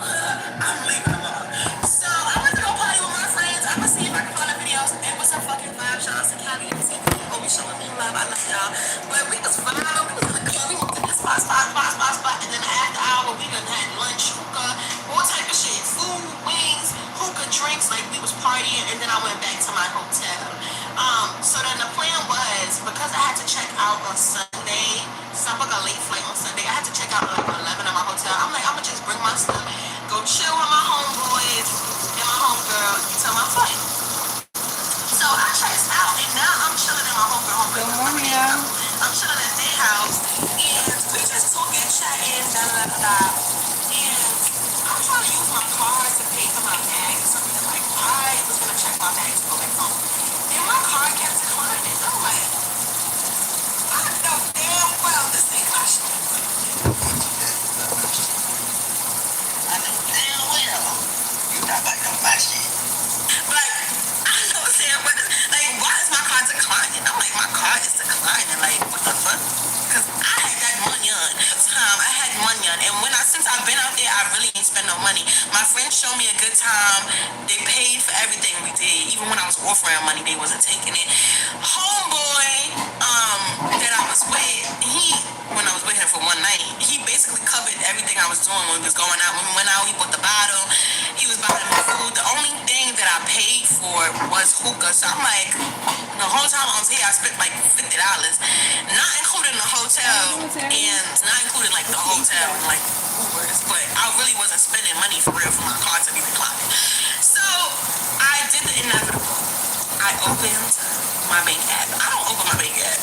I'm leaving tomorrow. So I went to go party with my friends. I'm gonna see if I can find the videos. It was a fucking vibe. Shout out to Callie and TV. Oh, we showing me love. I love y'all. But we was vibing. We was in the club. We went to this spot. And then after hour, we done had lunch, hookah, all type of shit. Food, wings, hookah, drinks. Like, we was partying. And then I went back to my hotel. So then the plan was, because I had to check out on Sunday, so I booked a late flight on Sunday. I had to check out at 11 at my hotel. I'm like, I'm gonna just bring my stuff, go chill with my homeboys and my homegirl till my flight. So I checked out, and now I'm chilling in my homegirl. Good morning, y'all. I'm chilling at their house, and we just talking, chatting, and I'm trying to use my card to pay for my bag or something. Like, I was gonna check my bag to go back home, and my card kept declining. I'm like, I know damn well this ain't my shit. I know damn well you not about to my shit. Like, I know damn well, like, why is my card declining? I'm like, my card is declining. Like, what the fuck? Because I had that money on. I had money on. And since I've been out there, I really ain't spend no money. My friends showed me a good time. They paid for everything we did. Even when I was offering money, they wasn't taking it. Homeboy, that I was with, when I was with him for one night, he basically covered everything I was doing when we was going out. When we went out, he bought the bottle. He was buying me food. The only thing that I paid for was hookah. So I'm like, the whole time I was here, I spent like $50, not including the hotel, and not including like the hotel and like Ubers. But I really wasn't spending money for real for my car to be declining. So I did the inevitable. I opened my bank app. I don't open my bank app.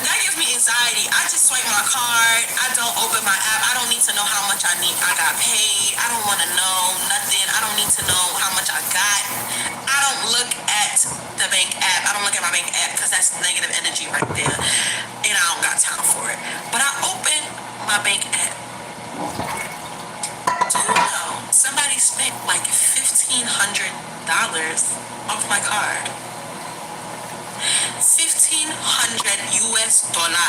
That gives me anxiety. I just swipe my card. I don't open my app. I don't need to know how much I got paid. I don't want to know nothing. I don't need to know how much I got. I don't look at the bank app. I don't look at my bank app because that's negative energy right there. And I don't got time for it. But I open my bank app. Do you know somebody spent like $1,500 off my card? $1,500 US. 1,500.00.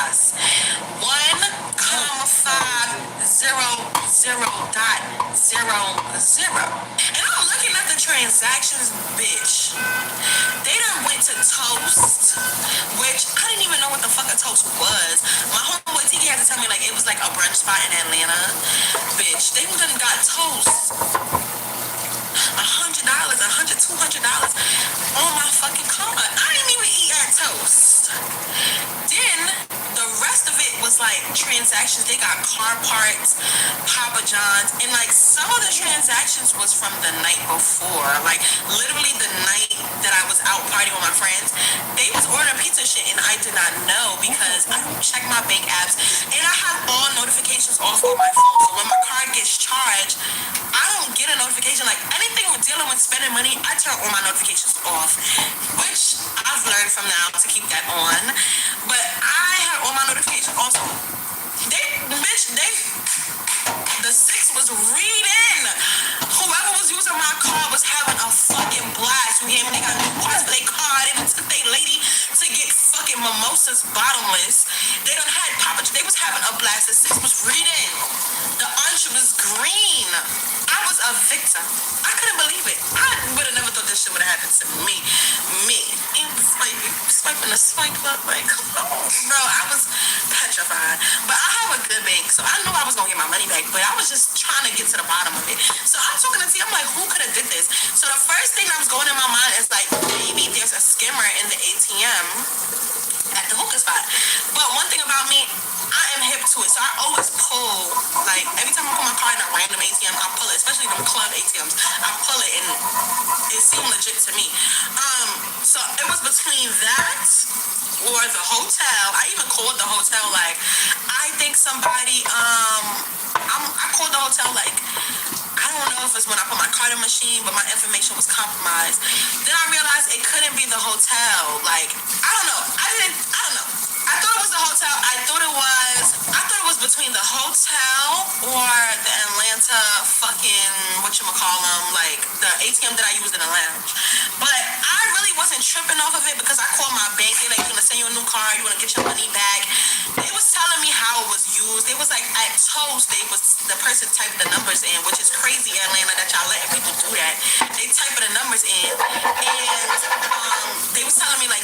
And I'm looking at the transactions, bitch. They done went to Toast, which I didn't even know what the fuck a Toast was. My homeboy Tiki had to tell me like it was like a brunch spot in Atlanta. Bitch, they done got Toast. $100, $200 on my fucking card. I didn't even eat at Toast. Then the rest of it was like transactions. They got car parts, Papa John's, and like some of the transactions was from the night before. Like literally the night that I was out partying with my friends, they was ordering pizza shit, and I did not know because I don't check my bank apps, and I have all notifications off on my phone. So when my card gets charged, I don't get a notification. Like anything with dealing with spending money, I turn all my notifications off, which I've learned from now to keep that on. But I had all my notifications also. The 6 was reading. Whoever was using my car was having a fucking blast. You hear me? They got new parts for their car. They even took their lady to get fucking mimosas bottomless. They done had Papa. They was having a blast. The 6 was reading. The lunch was green. I was a victim. I couldn't believe it. I would have never thought this shit would have happened to me. It was like swiping the swipe up. Like, come on, bro. I was petrified. But I have a good bank, so I knew I was gonna get my money back. But I was just trying to get to the bottom of it. So I'm talking to T. I'm like, who could have did this? So the first thing that was going in my mind is like, maybe there's a skimmer in the ATM at the hookah spot. But one thing about me, I am hip to it. So I always pull, like, every time I put my card in a random ATM, I pull it, especially them club ATMs. I pull it, and it seemed legit to me. So it was between that or the hotel. I even called the hotel, like, I think somebody, I called the hotel, like, I don't know if it's when I put my card in the machine, but my information was compromised. Then I realized it couldn't be the hotel. Like, I don't know. I don't know. I thought it was the hotel. I thought it was between the hotel or the Atlanta fucking, whatchamacallem, like the ATM that I used in the lounge. But I really wasn't tripping off of it because I called my bank. They're like, you want to send you a new card, you want to get your money back. They was telling me how it was used. It was like at Toast, the person typed the numbers in, which is crazy in Atlanta that y'all letting people do that. They typed the numbers in, and they was telling me like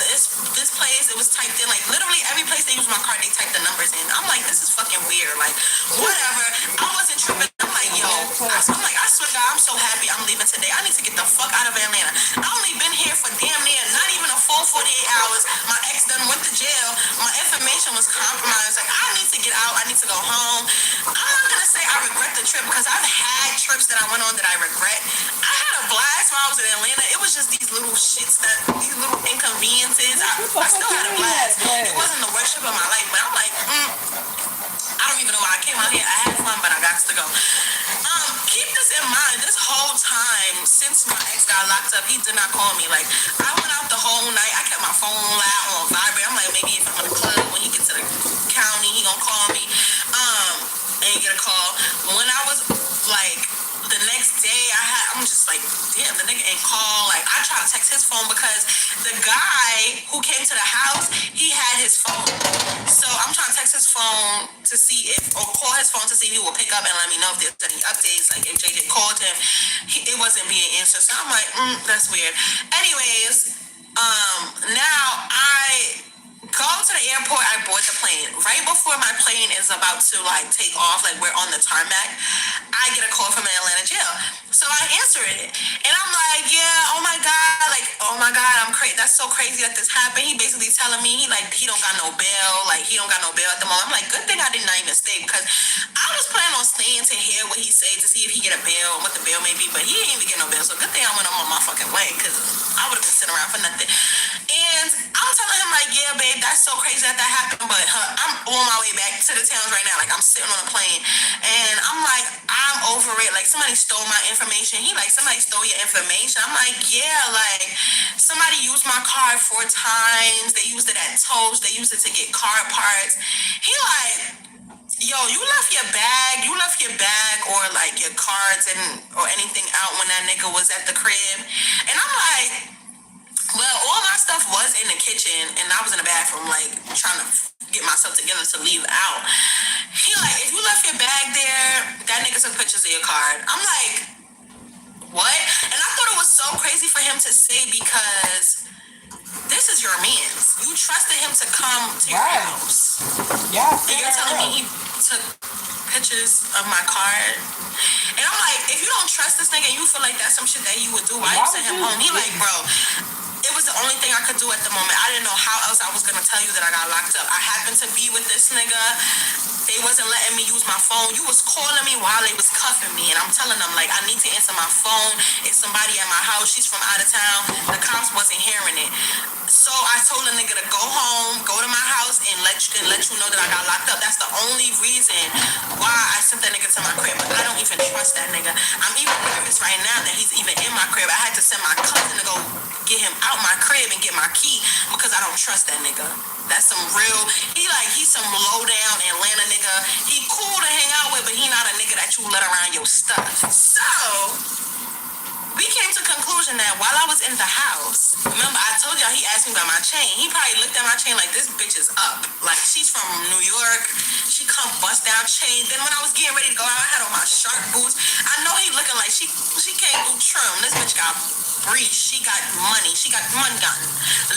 this place, it was typed in, like literally every place they use my card, they type the numbers in. I'm like, this is fucking weird. Like, whatever. I wasn't tripping. I'm like, yo, I swear to God, I'm so happy I'm leaving today. I need to get the fuck out of Atlanta. I only been here for damn near not even a full 48 hours. My ex done went to jail. My information was compromised. Like, I need to get out. I need to go home. I'm not gonna say I regret the trip because I've had trips that I went on that I regret. I had a blast while I was in Atlanta. It was just these little shits, these little inconveniences. I still had a blast. It wasn't the worst trip of my life, but I'm like, I don't even know why I came out here. I had fun, but I got to go. Keep this in mind. This whole time since my ex got locked up, he did not call me. Like, I went out the whole night. I kept my phone loud on vibrate. I'm like, maybe if I'm in the club, when he gets to the county, he gonna call me. And get a call. When I was like, the next day, I'm just like, damn, the nigga ain't call. Like, I tried to text his phone because the guy who came to the house, he had his phone. So I'm trying to text his phone to see or call his phone to see if he will pick up and let me know if there's any updates. Like, if JJ called him, it wasn't being answered. So I'm like, that's weird. Anyways, now I go to the airport. I board the plane. Right before my plane is about to like take off, like we're on the tarmac, I get a call from an Atlanta jail. So I answer it, and I'm like, yeah, oh my god, I'm crazy. That's so crazy that this happened. He basically telling me he don't got no bail, like he don't got no bail at the moment. I'm like, good thing I did not even stay because I was planning on staying to hear what he said to see if he get a bail and what the bail may be, but he ain't even get no bail. So good thing I went on my fucking way because I would have been sitting around for nothing. And I'm telling him like, yeah, babe, that's so crazy that happened, but I'm on my way back to the towns right now. Like, I'm sitting on a plane, and I'm like, I'm over it. Like, somebody stole my information. He like, somebody stole your information. I'm like, yeah, like, somebody used my card 4 times. They used it at Toast. They used it to get car parts. He like, yo, you left your bag or like your cards or anything out when that nigga was at the crib. And I'm like, well, all my stuff was in the kitchen, and I was in the bathroom, like, trying to get myself together to leave out. He like, if you left your bag there, that nigga took pictures of your card. I'm like, what? And I thought it was so crazy for him to say because this is your man's. You trusted him to come to your house. Yeah. And you're telling me he took pictures of my card? And I'm like, if you don't trust this nigga and you feel like that's some shit that he would do, why you send him home? He like, bro, it was the only thing I could do at the moment. I didn't know how else I was going to tell you that I got locked up. I happened to be with this nigga. They wasn't letting me use my phone. You was calling me while they was cuffing me. And I'm telling them, like, I need to answer my phone. It's somebody at my house. She's from out of town. The cops wasn't hearing it. So I told the nigga to go home, go to my house, and let you know that I got locked up. That's the only reason why I sent that nigga to my crib. But I don't even trust that nigga. I'm even nervous right now that he's even in my crib. I had to send my cousin to go get him out my crib and get my key because I don't trust that nigga. That's some real, he's some low down Atlanta nigga. He cool to hang out with, but he not a nigga that you let around your stuff. So we came to the conclusion that while I was in the house, remember I told y'all he asked me about my chain. He probably looked at my chain like, this bitch is up. Like, she's from New York. She come bust down chain. Then when I was getting ready to go out, I had on my sharp boots. I know he looking like she came through trim. This bitch got breach. She got money. She got money gun.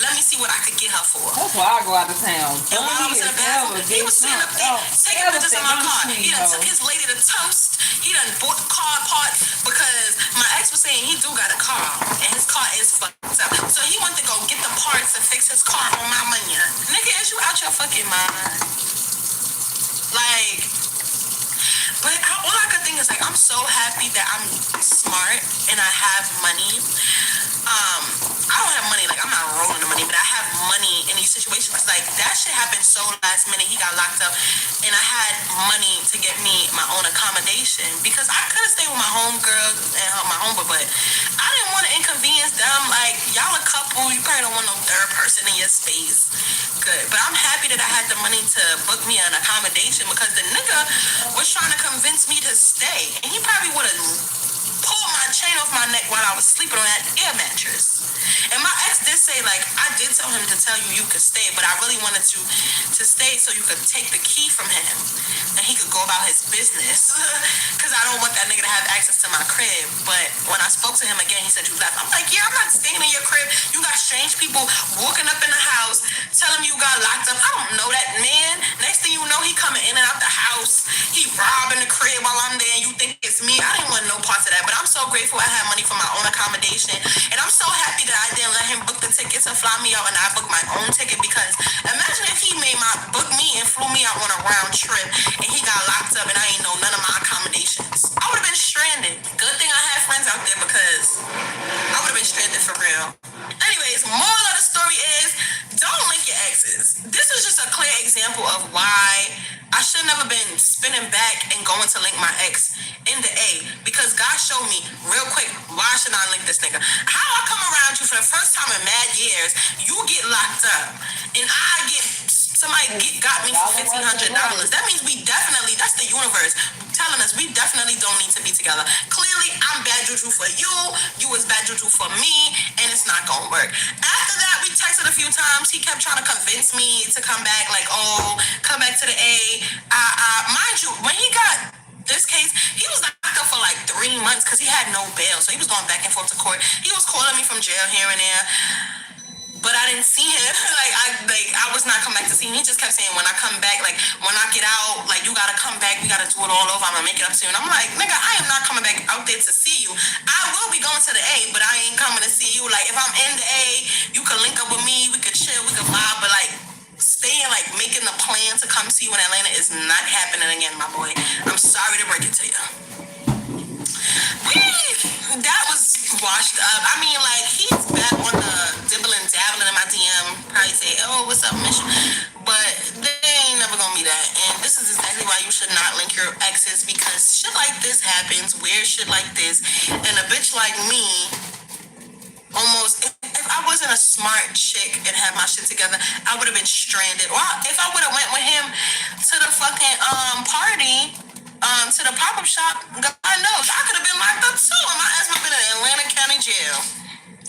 Let me see what I could get her for. That's why I go out of town. And while I was in the bathroom, he was sitting up there taking pictures of my car. He done took his lady to Toast. He done bought the car parts because my ex was saying he do got a car and his car is fucked up. So he went to go get the parts to fix his car on my money. Nigga, is you out your fucking mind? I'm so happy that I'm smart and I have money. I don't have money, like I'm not rolling the money, but I have money in these situations because like that shit happened so last minute. He got locked up and I had money to get me my own accommodation because I could have stayed with my homegirl and my homeboy, but I didn't want to inconvenience them. Like y'all a couple, you probably don't want no third person in your space. Good, but I'm happy that I had the money to book me an accommodation because the nigga was trying to convince me to stay, and he probably would have pulled my chain off my neck while I was sleeping on that air mattress. And my ex did say, like, I did tell him to tell you could stay, but I really wanted to stay so you could take the key from him and he could go about his business. Because I don't want that nigga to have access to my crib. But when I spoke to him again, he said you left. I'm like, yeah, I'm not staying in your crib. You got strange people walking up in the house telling me you got locked up. I don't know that man. Next thing you know, he coming in and out the house. He robbing the crib while I'm there and you think it's me. I didn't want no parts of that. But I'm so grateful I had money for my own accommodation. And I'm so happy that I didn't let him book the ticket to fly me out and I booked my own ticket because imagine if he made book me and flew me out on a round trip and he got locked up and I ain't know none of my accommodations. I would have been stranded. Good thing I had friends out there because I would have been stranded for real. Anyways, moral of the story is don't link your exes. This is just a clear example of why I should never been spinning back and going to link my ex in the A because God showed me real quick why should I link this nigga. How I come around you for the first time in mad years, you get locked up and somebody got me for $1,500. That means that's the universe telling us we definitely don't need to be together. Clearly, I'm bad juju for you, you was bad juju for me, and it's not gonna work. After that, we texted a few times. He kept trying to convince me to come back, like, oh, come back to the A. Mind you, when he got this case, he was locked up for like 3 months because he had no bail. So he was going back and forth to court. He was calling me from jail here and there. But I didn't see him. I was not coming back to see him. He just kept saying, when I come back, like, when I get out, like, you gotta come back. We gotta do it all over. I'm gonna make it up to you. And I'm like, nigga, I am not coming back out there to see you. I will be going to the A, but I ain't coming to see you. Like, if I'm in the A, you can link up with me. We could chill. We could vibe. But, like, staying, like, making the plan to come see you in Atlanta is not happening again, my boy. I'm sorry to break it to you. That was washed up. I mean, like, he's back on the dibbling, dabbling in my DM. Probably say, oh, what's up, mission? But they ain't never gonna be that. And this is exactly why you should not link your exes because shit like this happens, weird shit like this. And a bitch like me, almost, if I wasn't a smart chick and had my shit together, I would have been stranded. Or if I would have went with him to the fucking party, to the pop-up shop, God knows, I could have been locked up too, and my ass would have been in Atlanta County Jail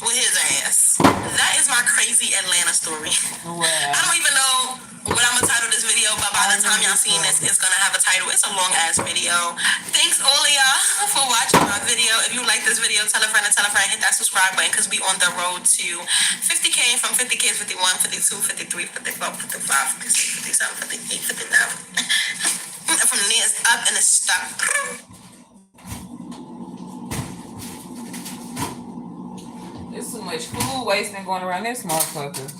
with his ass. That is my crazy Atlanta story. Wow. I don't even know what I'm gonna title this video, but by the time y'all seen this, it's gonna have a title. It's a long-ass video. Thanks all of y'all for watching my video. If you like this video, tell a friend and tell a friend, hit that subscribe button, because we on the road to 50K, from 50K is 51, 52, 53, 54, 55, 56, 57, 58, 59. From there, it's up and it's stuck. There's too much food wasting going around this motherfucker.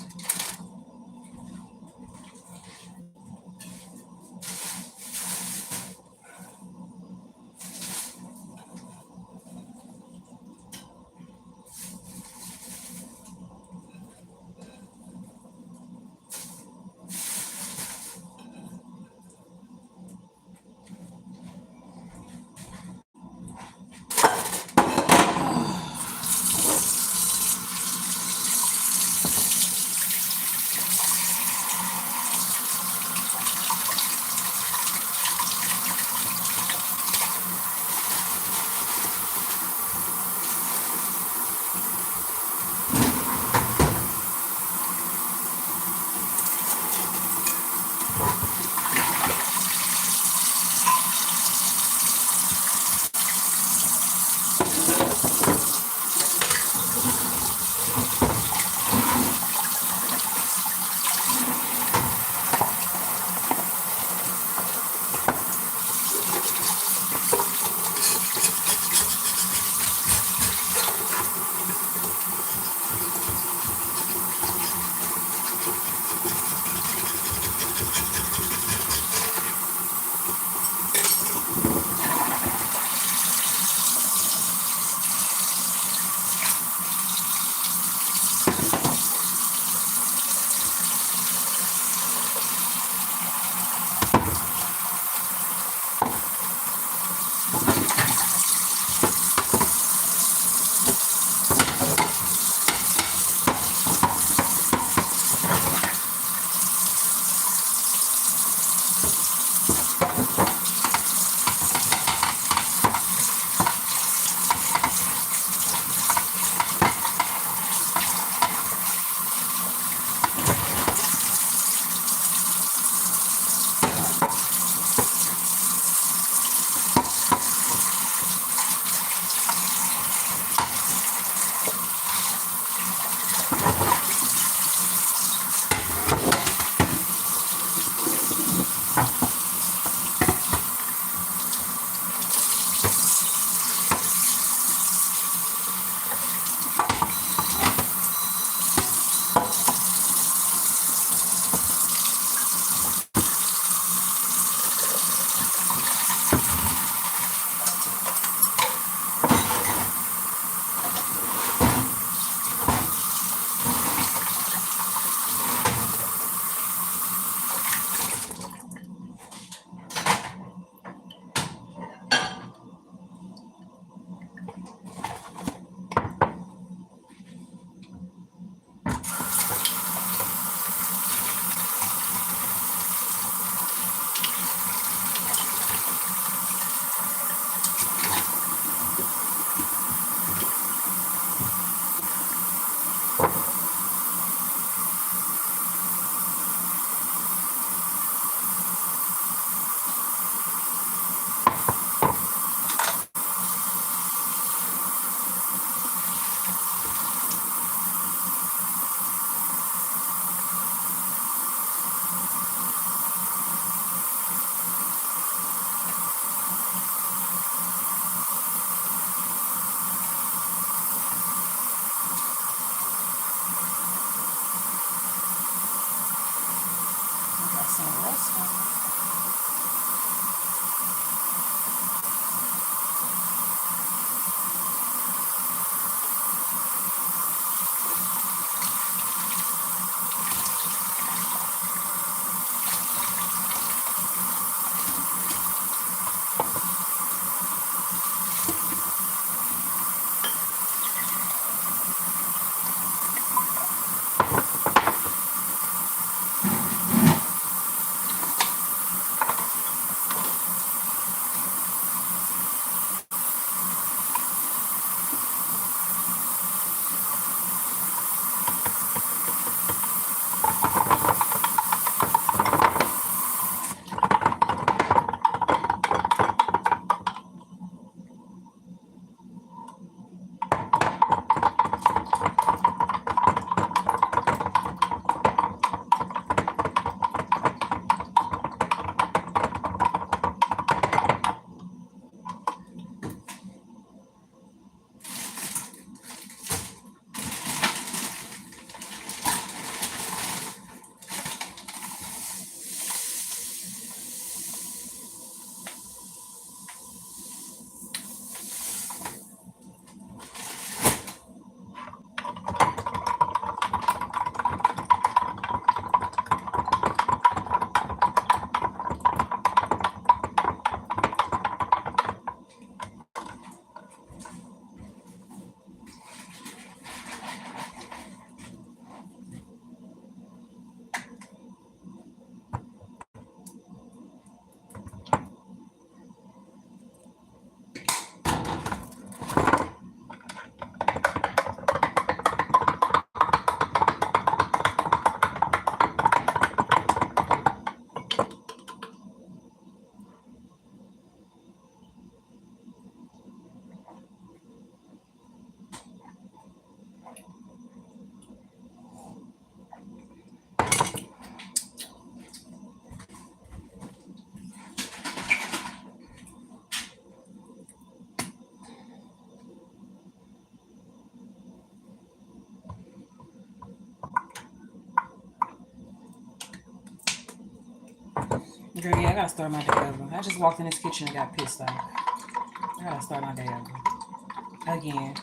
Girl, yeah, I gotta start my day over. I just walked in this kitchen and got pissed off. I gotta start my day over. Again.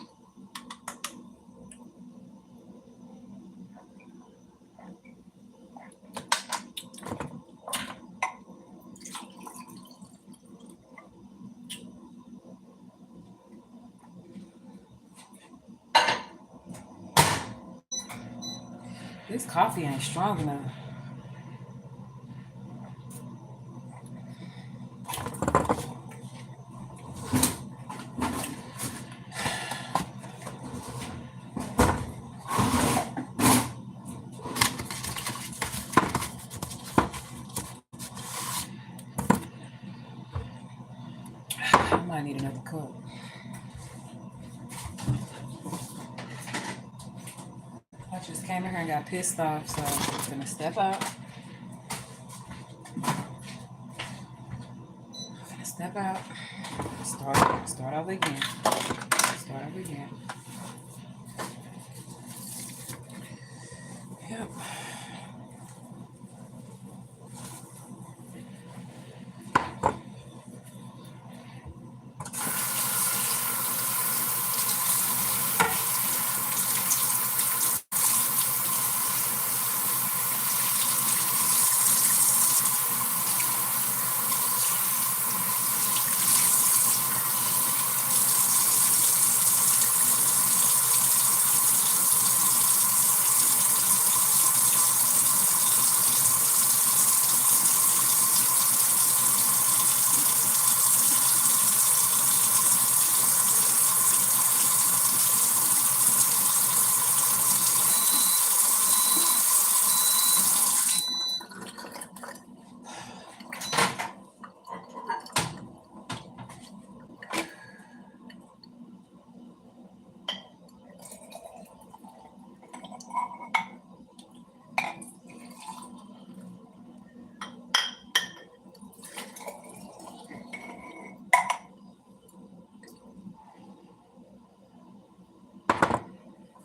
This coffee ain't strong enough. I might need another cup. I just came in here and got pissed off, so I'm just gonna step out. Step out. Start over again. Start over again. Yep.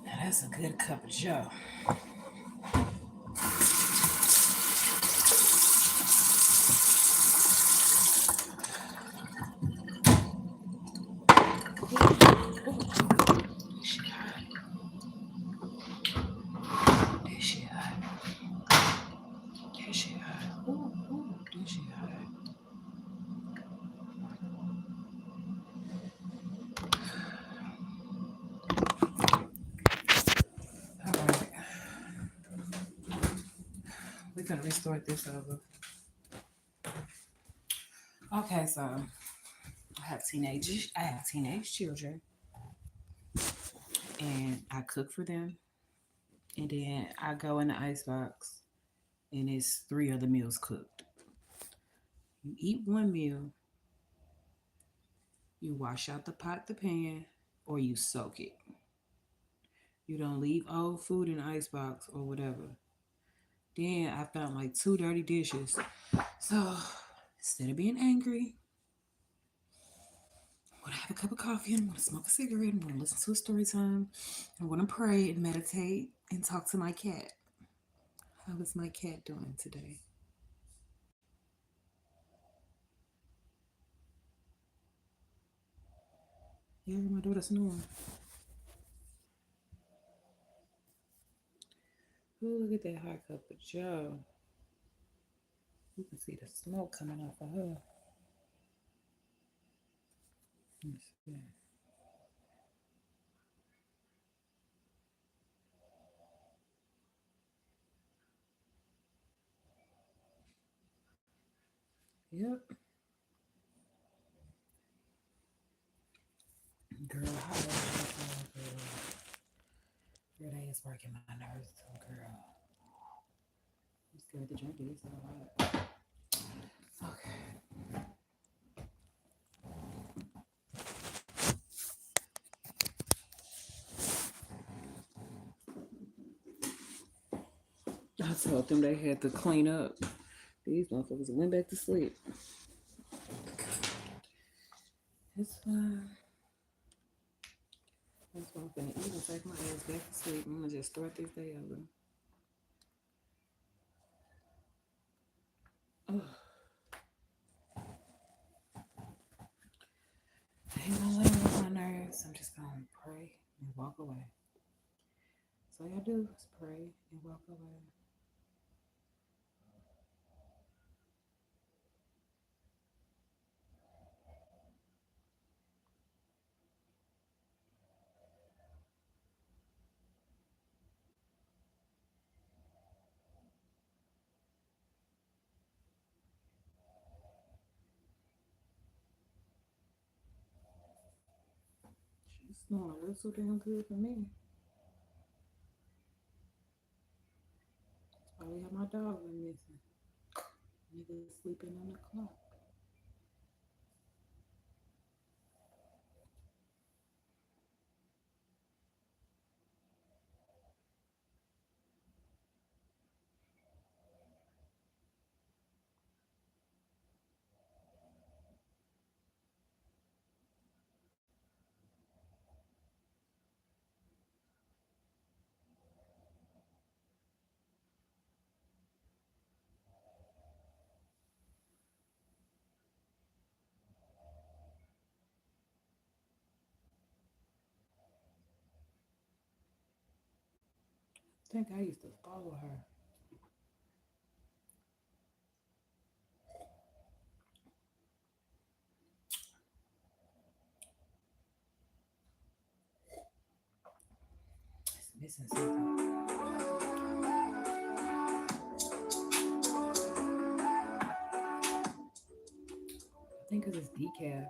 Now that's a good cup of joe. We're gonna restart this over. Okay, so I have teenage children, and I cook for them, and then I go in the icebox, and it's 3 other meals cooked. You eat one meal, you wash out the pot, the pan, or you soak it. You don't leave old food in the icebox or whatever. Then I found like 2 dirty dishes. So instead of being angry, I'm gonna have a cup of coffee and I'm gonna smoke a cigarette and I'm gonna listen to a story time. I'm gonna pray and meditate and talk to my cat. How is my cat doing today? Yeah, my daughter's snoring. Oh, look at that hot cup of joe. You can see the smoke coming off of her. Let me see. Yep. Girl, how old is she? Girl, that is working my nerves too, girl. I'm scared to drink it. It's so hot. Okay. I told them they had to clean up. These motherfuckers went back to sleep. It's fine. That's why I'm gonna eat and take my ass back to sleep. I'm gonna just start this day over. Ugh. away. So all y'all do is pray and walk away. She's snoring a little too damn good for me. Probably how my dog been missing. Nigga sleeping on the clock. I think I used to follow her. It's missing something. I think because it's decaf.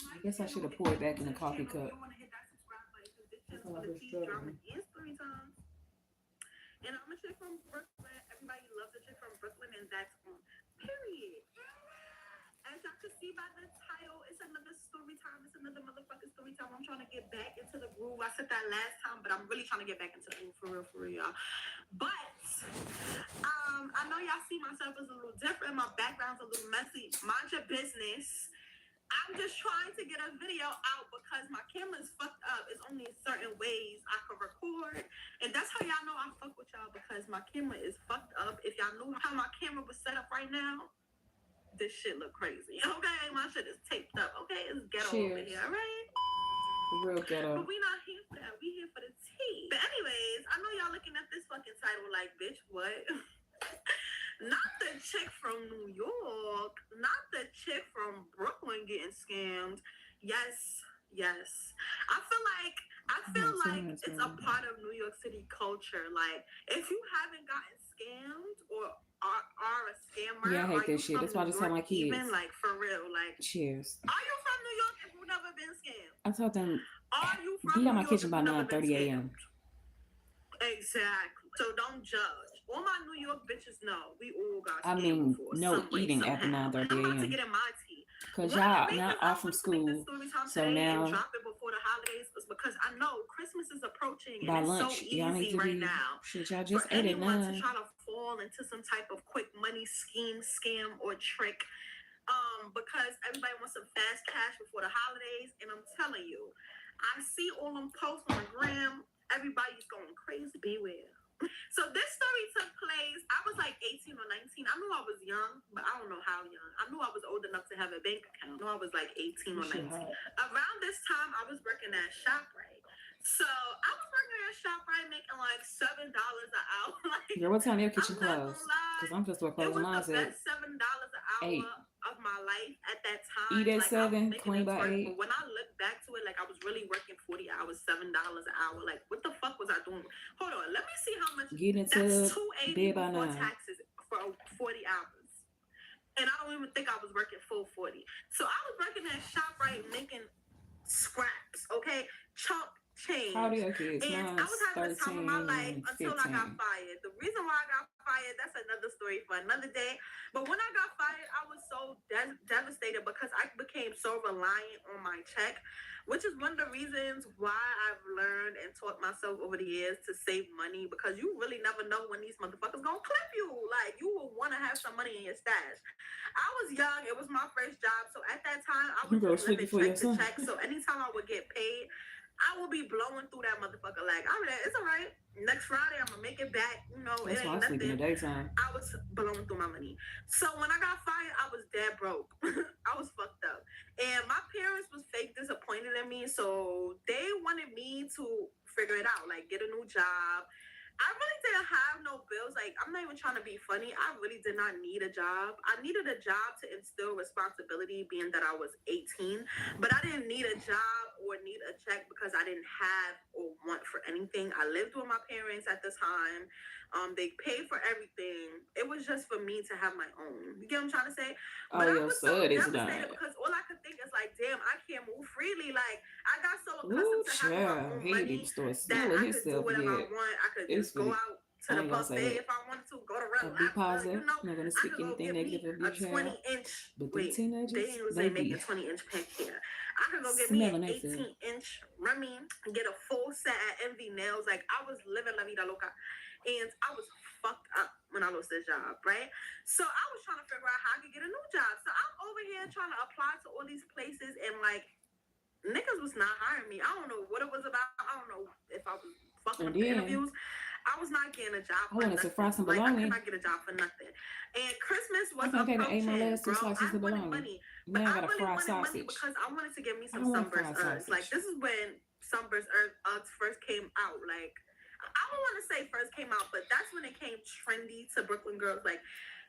I guess I should have poured it back in the coffee cup. That's how I was struggling. And I'm a chick from Brooklyn. Everybody loves a chick from Brooklyn, and that's on. Period. As y'all can see by the title, it's another story time. It's another motherfucking story time. I'm trying to get back into the groove. I said that last time, but I'm really trying to get back into the groove for real, y'all. But I know y'all see myself as a little different. My background's a little messy. Mind your business. I'm just trying to get a video out because my camera's fucked up. It's only certain ways I can record. And that's how y'all know I fuck with y'all, because my camera is fucked up. If y'all knew how my camera was set up right now, this shit look crazy. Okay? My shit is taped up. Okay? It's ghetto over here, all right? Real ghetto. But we not here for that. We here for the tea. But anyways, I know y'all looking at this fucking title like, bitch, what? Not the chick from New York, not the chick from Brooklyn getting scammed. Yes. I feel like it's a part of New York City culture. Like, if you haven't gotten scammed or are a scammer, yeah, I hate that shit. That's why I just sound like kids. Even like for real, like, cheers. Are you from New York if you've never been scammed? I told them, are you from be New on my York kitchen by 9:30 a.m. Exactly. So don't judge. All my New York bitches know we all got. I mean, no eating after 9:30 a.m. I'm about to get in my tea. Cause y'all not off from school, so now drop it before the holidays is because I know Christmas is approaching by and lunch, it's so y'all need easy to right be. now. Shit, y'all just for ate at anyone 9. to try to fall into some type of quick money scheme, scam, or trick. Because everybody wants some fast cash before the holidays, and I'm telling you, I see all them posts on the gram. Everybody's going crazy. Beware. So this story took place, I was like 18 or 19. I knew I was young, but I don't know how young. I knew I was old enough to have a bank account. I knew I was like 18 or 19. Around this time, I was working at ShopRite. So I was working at ShopRite making like $7 an hour. Like, girl, what time your kitchen closed? Because I'm just closing mine at $7 an hour of my life at that time. Eat at like, 7, clean by 8. But when I look back to it, like I was really working 40 hours, $7 an hour. Like, what the fuck was I doing? Hold on, let me see how much. Get into that's $280 bed by 9. taxes for 40 hours. And I don't even think I was working full 40. So I was working at ShopRite making scraps, okay? Chump change. How old are your kids? And I was having the time of my life until I got fired. The reason why I got fired, that's another story for another day. But when I got fired, I was so devastated because I became so reliant on my check, which is one of the reasons why I've learned and taught myself over the years to save money, because you really never know when these motherfuckers gonna clip you. Like, you will want to have some money in your stash. I was young. It was my first job. So at that time, I was just living check to check. So anytime I would get paid, I will be blowing through that motherfucker. Like, I'm like, it's all right. Next Friday, I'm gonna make it back. You know, That's it why ain't I sleep in the nothing. daytime. I was blowing through my money. So when I got fired, I was dead broke. I was fucked up. And my parents was fake disappointed in me. So they wanted me to figure it out, like get a new job. I really didn't have no bills. Like, I'm not even trying to be funny. I really did not need a job. I needed a job to instill responsibility, being that I was 18. But I didn't need a job or need a check because I didn't have or want for anything. I lived with my parents at the time. They paid for everything. It was just for me to have my own. You get what I'm trying to say? But I was so devastated because all I could think is like, damn, I can't move freely. Like, I got so accustomed to having my own money that I could do whatever I want. I could just go out to the buffet if I wanted to, go to Red Lobster. Be positive. You know, I'm not gonna I speak could go anything get me negative of a your child. 20-inch. But Wait, teenagers, they was they making be 20-inch pack here. I could go get me an smelling that 18-inch Remy and get a full set at Envy Nails. Like, I was living La Vida Loca. And I was fucked up when I lost this job, right? So I was trying to figure out how I could get a new job. So I'm over here trying to apply to all these places, and like, niggas was not hiring me. I don't know what it was about. I don't know if I was fucking up the interviews. I was not getting a job for nothing. Like, I could not get a job for nothing. And Christmas was approaching, bro. I wanted money. But I really wanted money because I wanted to get me some Sunburst Uggs. Like, this is when Sunburst Uggs first came out. Like, I don't want to say first came out, but that's when it came trendy to Brooklyn girls, like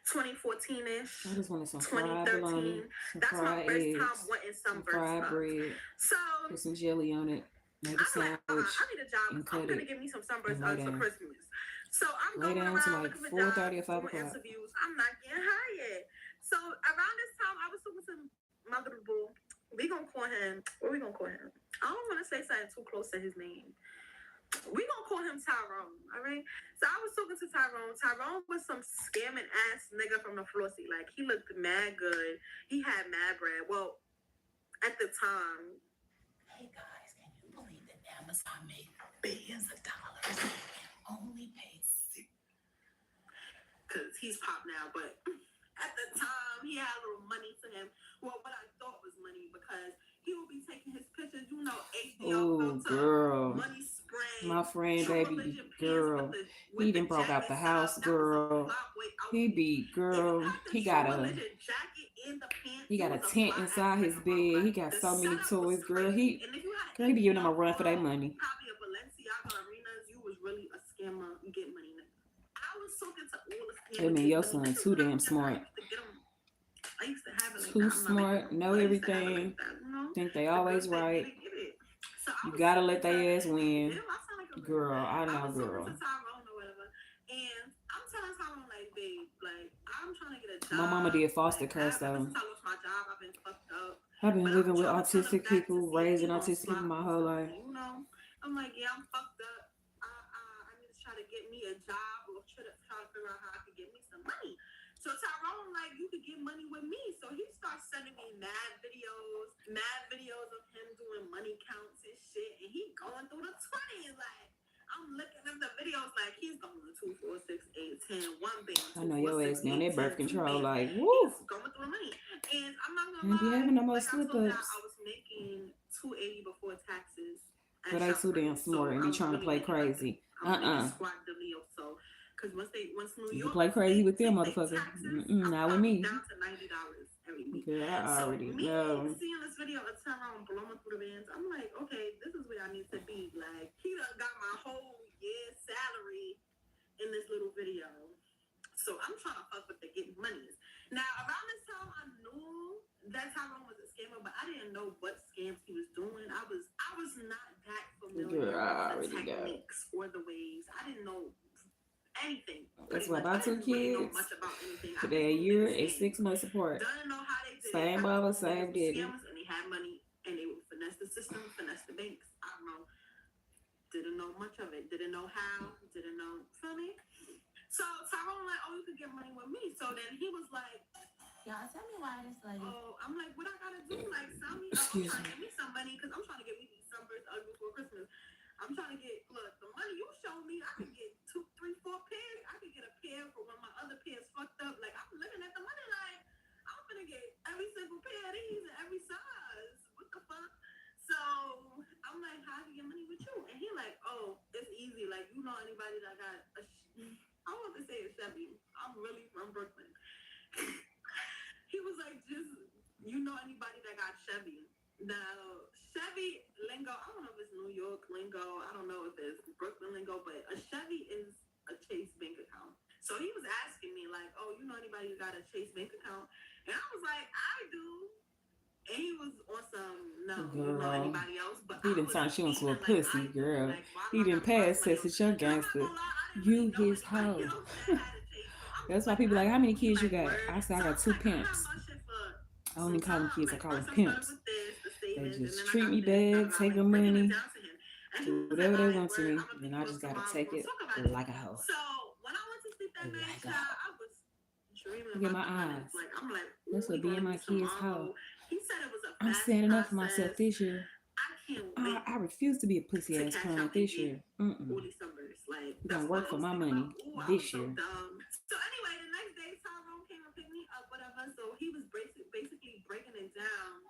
2014-ish, I just wanted some 2013. That's my first time wanting Sunburst Uggs. So put some jelly on it. Make a sandwich. Like, I need a job. I'm gonna give me some Sunburst Uggs for Christmas. So I'm going around looking for jobs, doing interviews. I'm not getting hired. So around this time, I was talking to my little boo. We gonna call him. What we gonna call him? I don't want to say something too close to his name. We gonna call him Tyrone, all right? So I was talking to Tyrone. Tyrone was some scamming ass nigga from the Flossie. Like, he looked mad good. He had mad bread. Well, at the time. Hey guys, can you believe that Amazon made billions of dollars and only paid $6? Because he's pop now, but at the time he had a little money to him. Well, what I thought was money, because he would be taking his pictures, you know, HBO girl. Money spray. My friend, baby, girl. He done broke out the house, girl. He be, girl. He got a tent inside his bed. He got so many toys, girl. He be giving them a run for their money. Copy of Balenciaga Arenas, you was really a scammer. You get money now. I was talking to all the scammers. I mean, your son too damn smart. I used to have it like too smart, know everything, think they always right. You gotta let their ass win. Girl, I know, girl. And I'm telling Tyrone, like, babe, like, I'm trying to get a job. My mama did foster care, so I lost my job. I've been fucked up. I've been living with autistic people, raising autistic people my whole life. You know, I'm like, yeah, I'm fucked up. I need to try to get me a job or try to figure out how I could get me some money. So Tyrone, like, you could get money with me. So he starts sending me mad videos of him doing money counts and shit. And he going through the 20s. Like, I'm looking at the videos like he's going to 2, 4, 6, 8, 10, 1 band. I know your ass be on that birth control, like, woo. He's going through the money. And I'm not going to lie. Having no more like, slip I ups. was making $280 before taxes. But they too damn smart and be trying to play crazy. Squad Delio, so. Because once New York, you play crazy with them motherfuckers. Not with me. Down to $90 every week. Girl, I already know. Seeing this video of Tyrone blowing through the bands, I'm like, okay, this is where I need to be. Like, he done got my whole year's salary in this little video. So I'm trying to fuck with the getting monies. Now, around this time, I knew that Tyrone was a scammer, but I didn't know what scams he was doing. I was not that familiar with the techniques or the ways. I didn't know anything. That's why my 2 kids, they're a year and 6 months apart. Same mama, same daddy. And they had money and they would finesse the system, finesse the banks. I don't know. Didn't know much of it. Didn't know how. Didn't know. Feel me? So Tyrone like, oh, you could get money with me. So then he was like, y'all tell me why this lady. Oh, I'm like, what I gotta do? Like, sell me. I'm trying to get me some money because I'm trying to get me these Sunburst Uggs before Christmas. I'm trying to get, look, the money you showed me, I could get 2, 3, 4 pairs. I could get a pair for when my other pairs fucked up. Like, I'm looking at the money like, I'm gonna get every single pair of these in every size. What the fuck? So I'm like, how do you get you know anybody that got I want to say a Chevy. I'm really from Brooklyn. He was like, just, you know anybody that got Chevy. Now, Chevy lingo, I don't know if it's New York lingo. I don't know if it's Brooklyn lingo, but a Chevy is a Chase bank account. So he was asking me like, oh, you know anybody who got a Chase bank account? And I was like, I do. And he was on some, no, you know anybody else? But he didn't turn you into a pussy, like, girl. Like, he didn't pass test at your gangster. You his hoe. That's why people like, how many kids you got? I said, I got 2 pimps. I don't even call them kids, I call them pimps. They just treat me bad, take their money, do whatever they want to me, and I just gotta take it like a hoe. So when I went to sleep that night, I was dreaming. Look at my eyes. Like, I'm like, that's what being my kid's hoe. He said it was a I'm standing up for myself this year. I can't wait. I refuse to be a pussy ass parent this year. All these summers, like, I'm gonna work for my money this year. So anyway, the next day, Tyrone came and picked me up, whatever. So he was basically breaking it down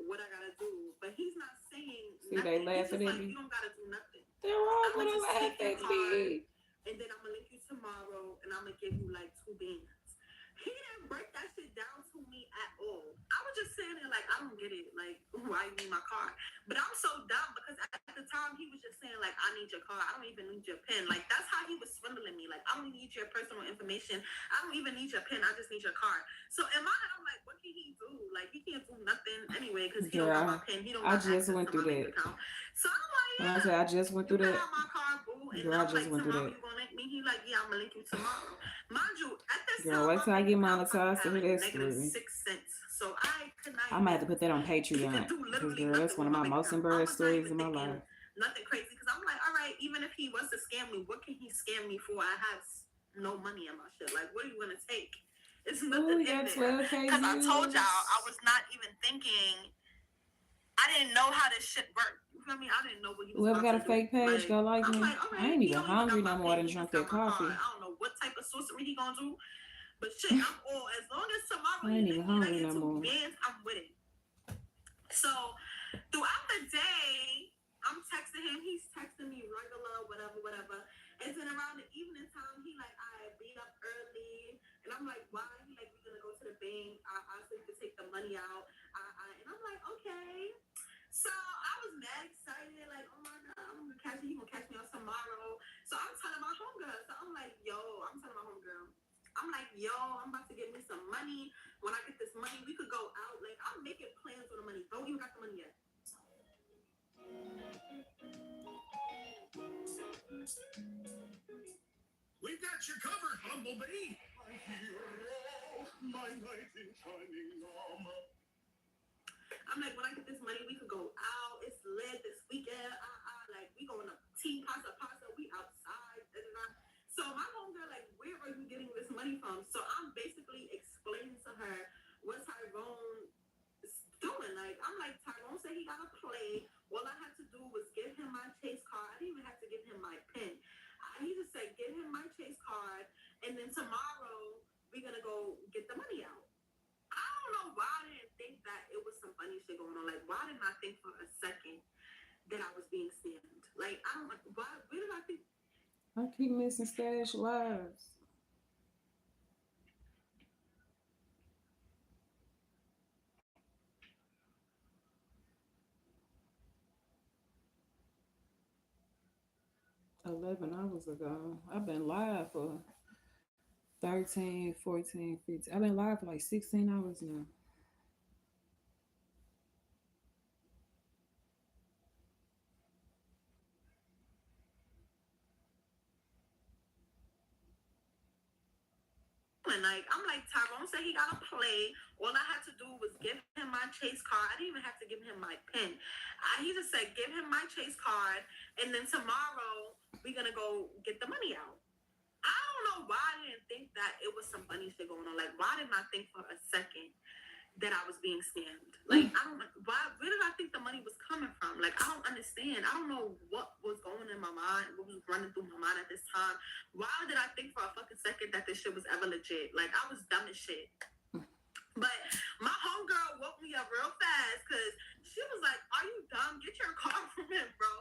what I gotta do, but he's not saying. See, they laughing at me. You don't gotta do nothing. They're all gonna laugh at me. And then I'm gonna link you tomorrow, and I'm gonna give you like 2 bands. He didn't break that shit down to me at all. I was just saying it like, I don't get it. Like, why you need my car? But I'm so dumb because at the time he was just saying like, I need your car. I don't even need your pen. Like, that's how he was swindling me. Like, I don't need your personal information. I don't even need your pen. I just need your car. So in my head, I'm like, what can he do? Like, he can't do nothing anyway because he don't got my pen. He don't got I just went through that. So I'm like, yeah. When I said I just went through that. My car, boo. And girl, I just went through that. You gonna link me? He like, yeah, I'm gonna link you tomorrow. Mind you, at this girl, wait till I get monetized to hear that story. story. 6 cents. So I might have to put that on Patreon. Because girl, that's one of my most embarrassed stories in my life. Nothing crazy. Because I'm like, all right, even if he was to scam me, what can he scam me for? I have no money in my shit. Like, what are you gonna take? It's nothing in there. Because I told y'all I was not even thinking. I didn't know how this shit worked. You feel me? I didn't know what you was whoever got a fake page, like, go like me. Like, right, I ain't even hungry no more than drunk that coffee. I don't know what type of sorcery he gonna do. But shit, I'm all, as long as tomorrow I ain't even hungry no more. Bands, I'm with it. So throughout the day, I'm texting him, he's texting me regular, whatever. And then around the evening time, he like, I beat up early. And I'm like, why? He like, we're gonna go to the bank. I said to take the money out. And I'm like, okay. So I was mad excited, like, oh my God, I'm gonna catch you. He gonna catch me out tomorrow. So I'm telling my homegirl. So I'm like, I'm about to get me some money. When I get this money, we could go out. Like, I'm making plans for the money. Don't even got the money yet. We got you covered, Bumblebee. My knight in shining armor. I'm like, when I get this money, we could go out. It's lit this weekend. Like, we going to tea, pasta. We outside. So my homegirl, like, where are you getting this money from? So I'm basically explaining to her what Tyrone is doing. Like, I'm like, Tyrone said he got to play. All I had to do was give him my Chase card. I didn't even have to give him my pen. He just said, give him my Chase card, and then tomorrow we're going to go get the money out. I don't know why I didn't think that it was some funny shit going on. Like, why didn't I think for a second that I was being scammed? Like, I don't, why, where did I think? I keep missing Stash Lives. $11 ago. I've been live for 13, 14, 15. I've been live for like 16 hours now. Like, I'm like, Tyrone said he got to play. All I had to do was give him my Chase card. I didn't even have to give him my pen. He just said, give him my Chase card, and then tomorrow we're going to go get the money out. I don't know why I didn't think that it was some funny shit going on. Like, why didn't I think for a second that I was being scammed? Like, where did I think the money was coming from? Like, I don't understand. I don't know what was going in my mind, what was running through my mind at this time. Why did I think for a fucking second that this shit was ever legit? Like, I was dumb as shit. But my homegirl woke me up real fast because she was like, are you dumb? Get your car from him, bro.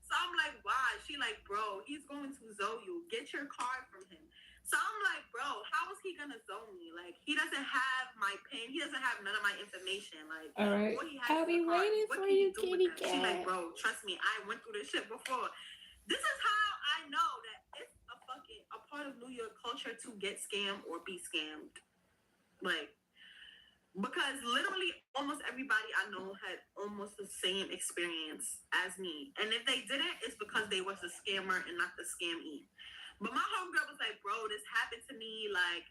So I'm like, why? She she like, bro, he's going to zoe you. Get your card from him. So I'm like, bro, how is he gonna zoe me? Like, he doesn't have my pin. He doesn't have none of my information. Like, All right. all he has I'll is be a card. waiting What for can he you, do kitty with that? She like, cat. bro, trust me, I went through this shit before. This is how I know that it's a part of New York culture to get scammed or be scammed. Like, because literally almost everybody I know had almost the same experience as me. And if they didn't, it's because they was the scammer and not the scammy. But my homegirl was like, bro, this happened to me. Like,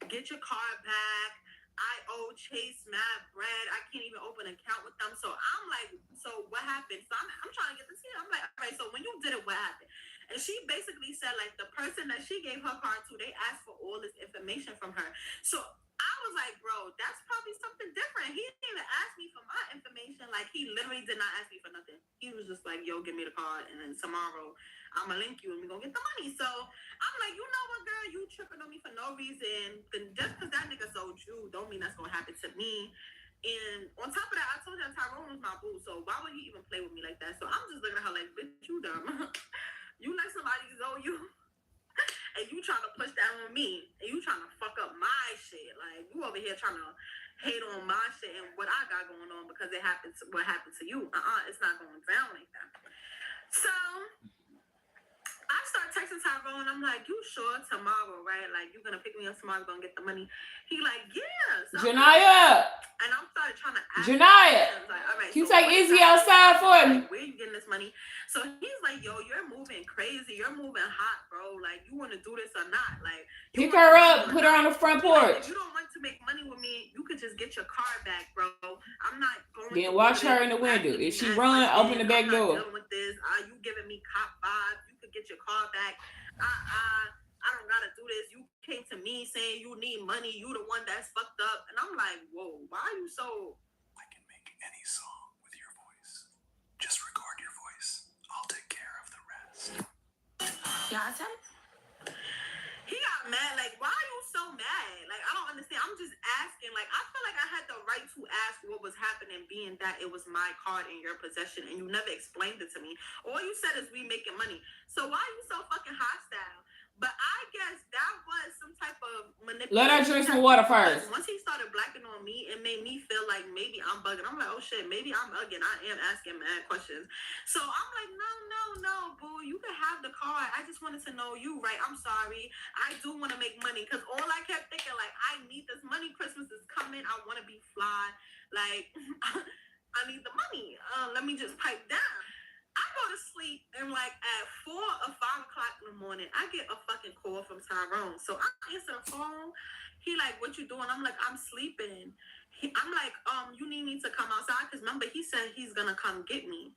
get your card back. I owe Chase mad bread. I can't even open an account with them. So I'm like, so what happened? So I'm trying to get this here. I'm like, all right, so when you did it, what happened? And she basically said, like, the person that she gave her card to, they asked for all this information from her. So I was like, bro, that's probably something different. He didn't even ask me for my information. Like, he literally did not ask me for nothing. He was just like, yo, give me the card, and then tomorrow I'm gonna link you and we're gonna get the money. So I'm like, you know what, girl, you tripping on me for no reason. Just because that nigga sold you don't mean that's gonna happen to me. And on top of that, I told him Tyrone was my boo, so why would he even play with me like that? So I'm just looking at her like, bitch, you dumb. You let somebody owe you, and you trying to push that on me, and you trying to fuck up my shit. Like, you over here trying to hate on my shit and what I got going on because it happened to what happened to you. It's not going down like that. So I start texting Tyrone. I'm like, you sure tomorrow, right? Like, you gonna pick me up tomorrow, gonna get the money? He like, yeah. So Janaya. and I'm started trying to ask Janaya. like, all right, Can you so take Izzy outside for me? Like, where you getting this money? So he's like, yo, you're moving crazy. You're moving hot, bro. Like, you want to do this or not? Like, pick her up, put her on the front porch. Like, if you don't want to make money with me, you could just get your car back, bro. I'm not going. Then watch her in the window. If she run, open the back door. I'm not dealing with this. You giving me cop vibes? You could get your car back. I don't gotta do this. You came to me saying you need money. You the one that's fucked up. And I'm like, whoa, why are you so... I can make any song with your voice. Just record your voice. I'll take care of the rest. Yeah, he got mad. Like, why are you so mad? Like, I don't understand. I'm just asking. Like, I feel like I had the right to ask what was happening, being that it was my card in your possession, and you never explained it to me. All you said is we making money. So why are you so fucking hostile? But I guess that was some type of manipulation. Let her drink some water first. Once he started blacking on me, it made me feel like maybe I'm bugging. I'm like, oh shit, maybe I'm bugging. I am asking mad questions. So I'm like, no, boo. You can have the card. I just wanted to know you, right? I'm sorry. I do want to make money because all I kept thinking, like, I need this money. Christmas is coming. I want to be fly. Like, I need the money. Let me just pipe down. I go to sleep and like at 4 or 5 o'clock in the morning, I get a fucking call from Tyrone. So I answer the phone. He like, what you doing? I'm like, I'm sleeping. I'm like, you need me to come outside? Because remember, he said he's going to come get me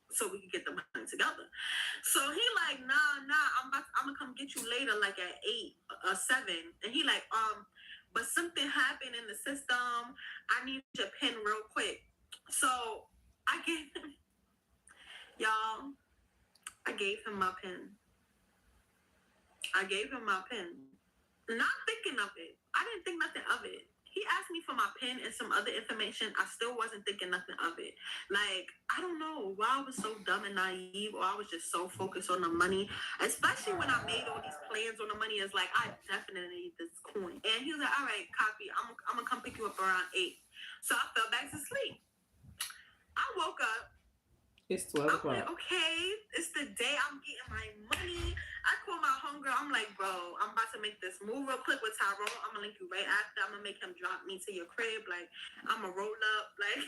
so we can get the money together. So he like, nah, I'm going to come get you later, like at 8 or 7. And he like, but something happened in the system. I need your pen real quick. So I gave him... Y'all, I gave him my pen. Not thinking of it. I didn't think nothing of it. He asked me for my pen and some other information. I still wasn't thinking nothing of it. Like, I don't know why I was so dumb and naive, or I was just so focused on the money. Especially when I made all these plans on the money. It's like, I definitely need this coin. And he was like, all right, copy. I'm going to come pick you up around 8. So I fell back to sleep. I woke up. It's 12 o'clock. Like, okay, it's the day I'm getting my money. I call my homegirl. I'm like, bro, I'm about to make this move real quick with Tyrone. I'm going to link you right after. I'm going to make him drop me to your crib. Like, I'm going to roll up. Like,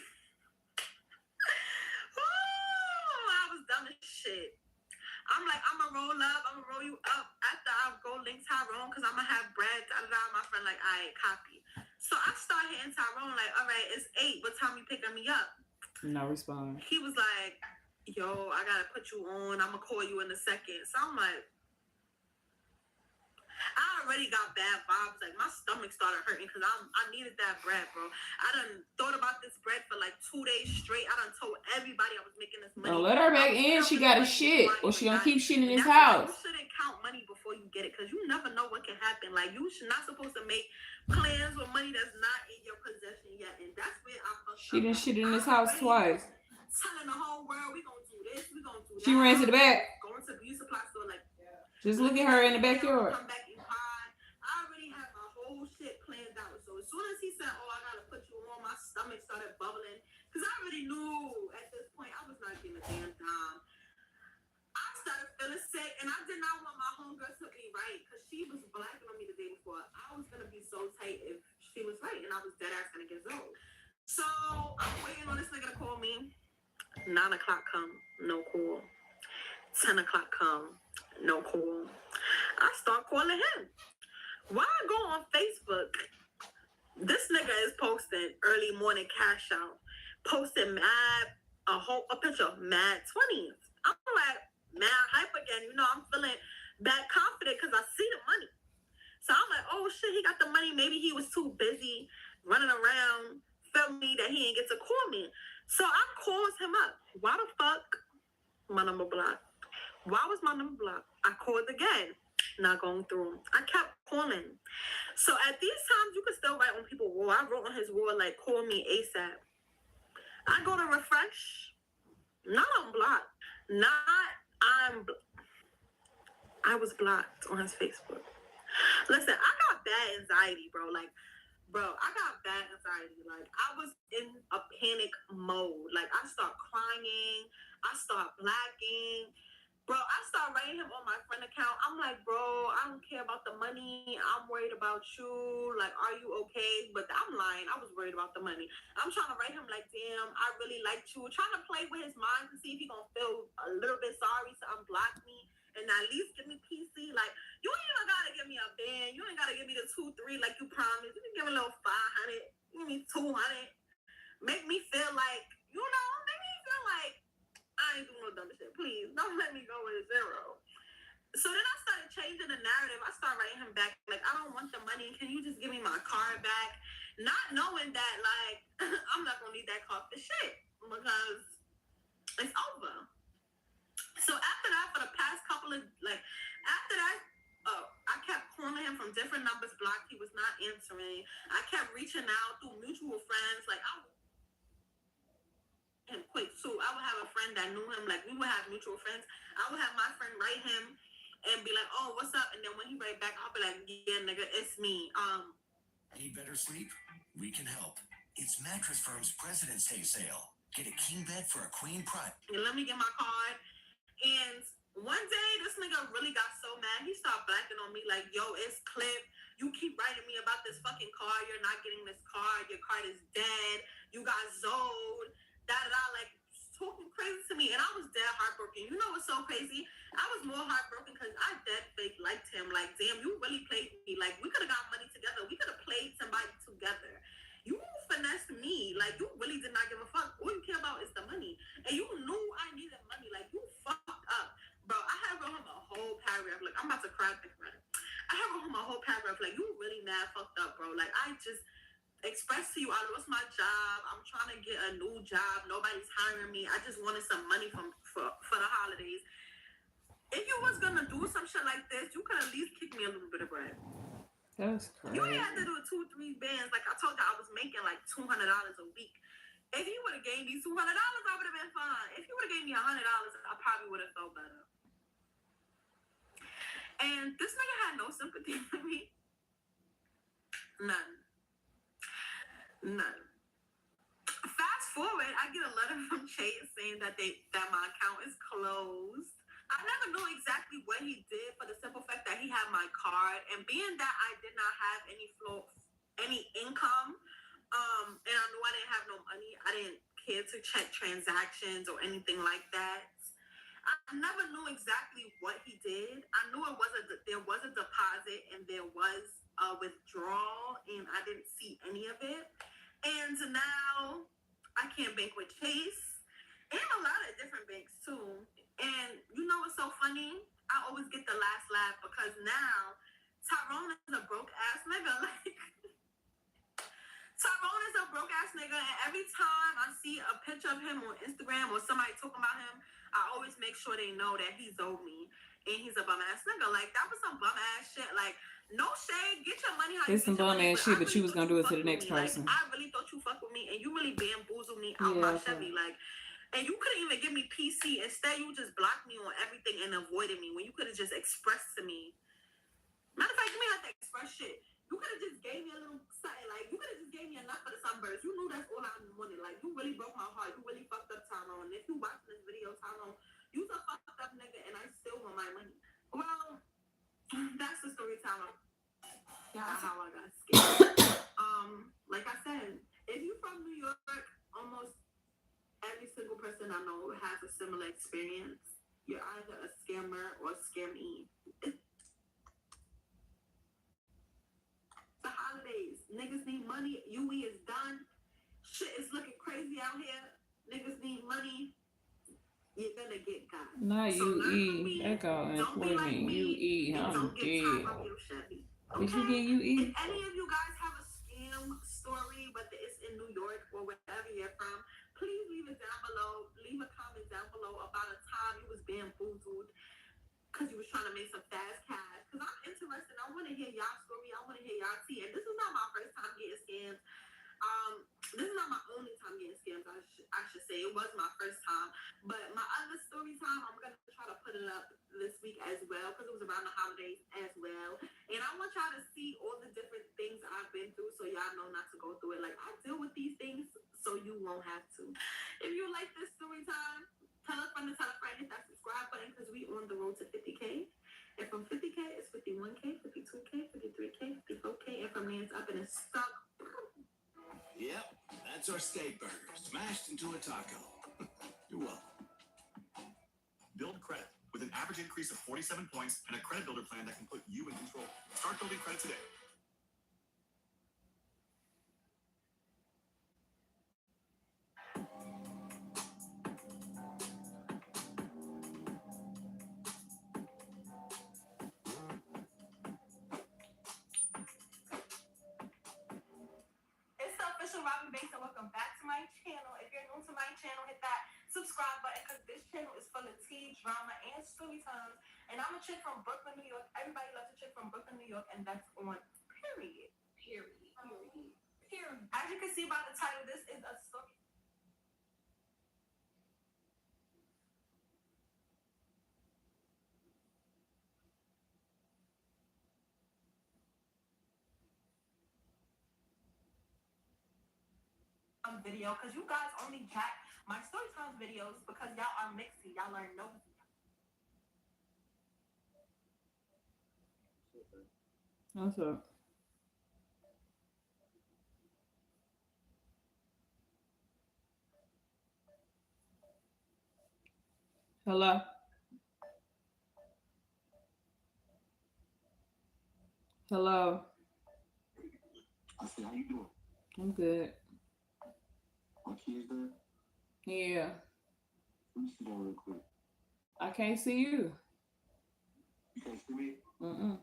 I was dumb as shit. I'm like, I'm going to roll up. I'm going to roll you up after I go link Tyrone because I'm going to have bread. My friend like, all right, copy. So I start hitting Tyrone like, all right, it's 8. What time you picking me up? No response. He was like, yo, I gotta put you on. I'm gonna call you in a second. So I'm like, I already got bad vibes. Like, my stomach started hurting because I needed that bread, bro. I done thought about this bread for like 2 days straight. I done told everybody I was making this money. Don't let her back in. She got a shit, or she gonna keep shit in this house. You shouldn't count money before you get it because you never know what can happen. Like, you should not supposed to make plans with money that's not in your possession yet. And that's where I fucked up. She done shit in this house twice. Telling the whole world, we gonna do this, we gonna do that. She ran to the back. Just look at her in the backyard. Come back and hide. I already had my whole shit planned out. So as soon as he said, "Oh, I gotta put you on," my stomach started bubbling because I already knew at this point I was not getting a damn dime. I started feeling sick, and I did not want my homegirl to be right because she was blacking on me the day before. I was gonna be so tight if she was right, and I was dead ass gonna get zoned. So I'm waiting on this nigga to call me. 9 o'clock come, no call. 10 o'clock come, no call. I start calling him. Why I go on Facebook? This nigga is posting early morning cash out, posting a picture of mad 20s. I'm like mad hype again. You know, I'm feeling that confident because I see the money. So I'm like, oh shit, he got the money. Maybe he was too busy running around, felt me that he didn't get to call me. So I calls him up. Why the fuck my number blocked? Why was my number blocked? I called again, not going through. I kept calling. So at these times, you can still write on people's wall. I wrote on his wall, like, call me ASAP. I go to refresh. Not on block. I was blocked on his Facebook. Listen, I got bad anxiety, bro. Like, I got bad anxiety. Like, I was in a panic mode. Like, I start crying. I start blacking. Bro, I start writing him on my friend account. I'm like, bro, I don't care about the money. I'm worried about you. Like, are you okay? But I'm lying. I was worried about the money. I'm trying to write him like, damn, I really liked you. Trying to play with his mind to see if he gonna feel a little bit sorry to unblock me and at least give me PC. Like, you ain't even gotta give me a band. You ain't gotta give me the 2-3 like you promised. You can give me a little 500. Give me 200. Make me feel like, you know, make me feel like I ain't doing no dumb shit. Please don't let me go with a 0. So then I started changing the narrative. I started writing him back like, I don't want the money. Can you just give me my card back? Not knowing that like I'm not gonna need that card for shit because it's over. So after that, for the past couple of I kept calling him from different numbers blocked. He was not answering. I kept reaching out through mutual friends. Like him quick too. I would have a friend that knew him, like we would have mutual friends. I would have my friend write him and be like, "Oh, what's up?" And then when he write back, I'll be like, "Yeah, nigga, it's me." Need better sleep? We can help. It's Mattress Firm's President's Day sale. Get a king bed for a queen price. Let me get my card. And one day, this nigga really got so mad. He started blacking on me like, "Yo, it's Clip. You keep writing me about this fucking card. You're not getting this card. Your card is dead. You got Zoed. Like talking crazy to me." And I was dead heartbroken. You know what's so crazy? I was more heartbroken because I dead fake liked him. Like, damn, you really played me. Like, we could have got money together. We could have played somebody together. You finessed me. Like, you really did not give a fuck. All you care about is the money. And you knew I needed money. Like, you fucked up. Bro, I had wrote him a whole paragraph. Like, I'm about to cry thinking about it. I had wrote him a whole paragraph. Like, you really mad fucked up, bro. Like, I just expressed to you, I lost my job. I'm trying to get a new job. Nobody's hiring me. I just wanted some money for the holidays. If you was gonna do some shit like this, you could at least kick me a little bit of bread. That's crazy. You ain't had to do 2-3 bands. Like I told you, I was making like $200 a week. If you would have gave me $200, I would have been fine. If you would have gave me $100, I probably would have felt better. And this nigga had no sympathy for me. None. Fast forward, I get a letter from Chase saying that my account is closed. I never knew exactly what he did for the simple fact that he had my card, and being that I did not have any income, and I knew I didn't have no money, I didn't care to check transactions or anything like that. I never knew exactly what he did. I knew there was a deposit and there was a withdrawal, and I didn't see any of it. And now I can't bank with Chase and a lot of different banks too. And you know what's so funny? I always get the last laugh because now Tyrone is a broke ass nigga. Like Tyrone is a broke ass nigga, and every time I see a picture of him on Instagram or somebody talking about him, I always make sure they know that he's owed me and he's a bum ass nigga. Like that was some bum ass shit. Like no shade, get your money. It's some bum ass shit, but you was gonna do it to the next person. Like, I really thought you fuck with me, and you really bamboozled me out my Chevy. Like And you couldn't even give me PC. Instead, you just blocked me on everything and avoided me when you could have just expressed to me. Matter of fact, you may have to express shit. You could have just gave me a little something. Like, you could have just gave me enough for the sunburst. You knew that's all I wanted. Like, you really broke my heart. You really fucked up Tyrone. If you watching this video, Tyrone, you's a fucked up nigga, and I still want my money. Well, that's the story, Tyrone. That's how I got scared. Like I said, if you from New York, almost every single person I know has a similar experience. You're either a scammer or a scammy. It's the holidays. Niggas need money. UE is done. Shit is looking crazy out here. Niggas need money. You're gonna get got. Not So UE. That got employment. UE. I'm dead. Did you get UE? If any of you guys have a scam story, whether it's in New York or wherever you're from, please leave it down below. Leave a comment down below about a time you was bamboozled because you was trying to make some fast cash. Because I'm interested. I want to hear y'all story. I want to hear y'all tea. And this is not my first time getting scammed. This is not my only time getting scammed. I should say it was my first time. But my other story time, I'm gonna try to put it up this week as well because it was around the holidays as well. And I want y'all to see all the different things I've been through, so y'all know not to go through it. Like, I deal with these things, so you won't have to. If you like this story time, tell a friend to tell a friend, hit that subscribe button because we on the road to 50K. And from 50K, it's 51K, 52K, 53K, 54K, and from there it's up and it's stuck. Yep, that's our steak burger, smashed into a taco. You're welcome. Build credit with an average increase of 47 points and a credit builder plan that can put you in control. Start building credit today. It's the official Robin Banks, and welcome back to my channel. If you're new to my channel, hit that subscribe button because this channel is full of tea, drama, and story times. And I'm a chick from Brooklyn, New York. Everybody loves a chick from Brooklyn, New York, and that's on period. As you can see by the title, this is a story. Video because you guys only jack my story times videos because y'all are mixy. Y'all are nosy. What's up? Hello? Hello? I said, how you doing? I'm good. My kids there? Yeah. Let me sit down real quick. I can't see you. You can't see me? Mm-mm.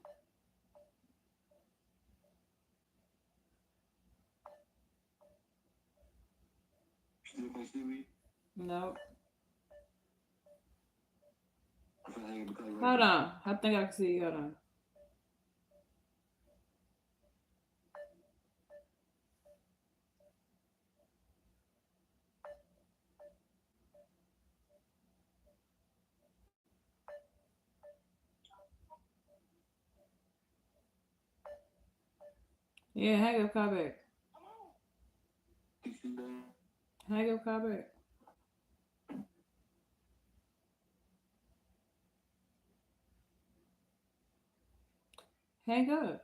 You still can't see me? No. I'm trying to hang up the call right Hold now. on. I think I can see you. Hold on. Yeah, hang up, call back. You see that? Hang up, call back. Hang up.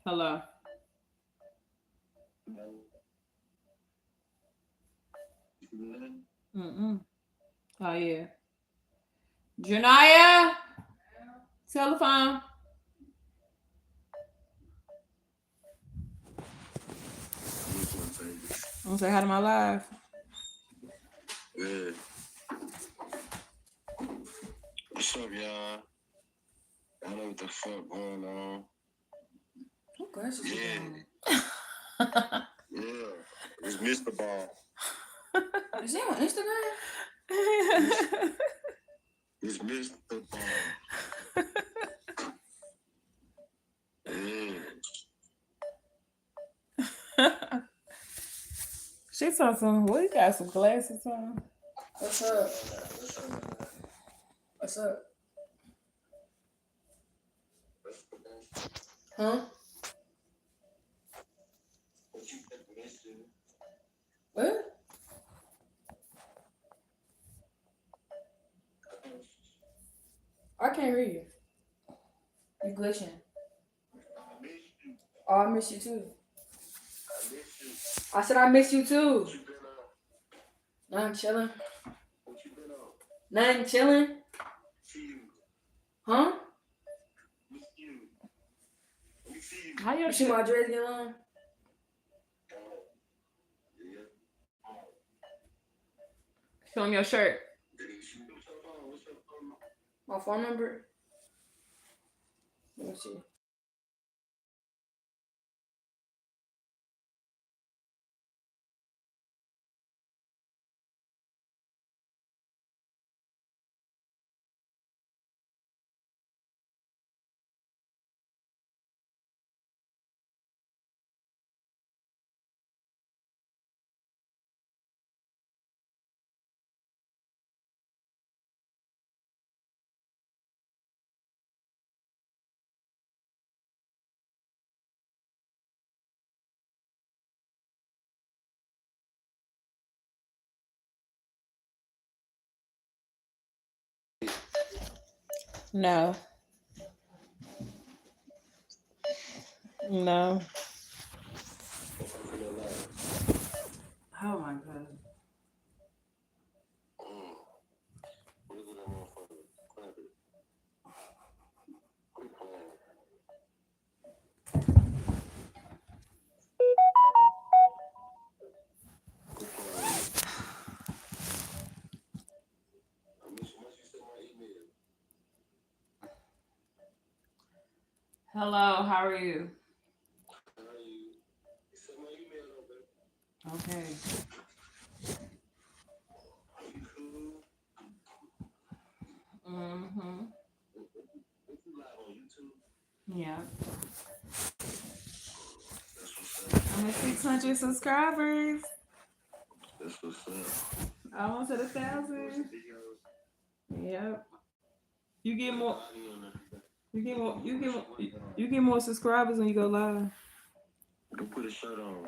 Hello. No. You see that? Mm-mm. Oh, yeah. Janaya, telephone. I'm gonna say hi to my live. Good. What's up, y'all? I know what the fuck going on. What glasses you Yeah. Yeah. It's Mr. Ball. Is he on Instagram? It's Mr. Ball. Yeah. She saw some. Well, you got some glasses on. What's up? What's up? Huh? What? I can't hear you. You glitching. Oh, I miss you too. I said I miss you too. Nothing chilling. Nothing chilling. Huh? How you see my dreads get on? Show me your shirt. My phone number. Let me see. No. No. Oh my god. Hello, how are you? Okay. Mm-hmm. Yeah. I'm at 600 subscribers. That's what's up. Almost at 1,000. Yep. You get more. You get more. You get more. You get more subscribers when you go live. Go put a shirt on.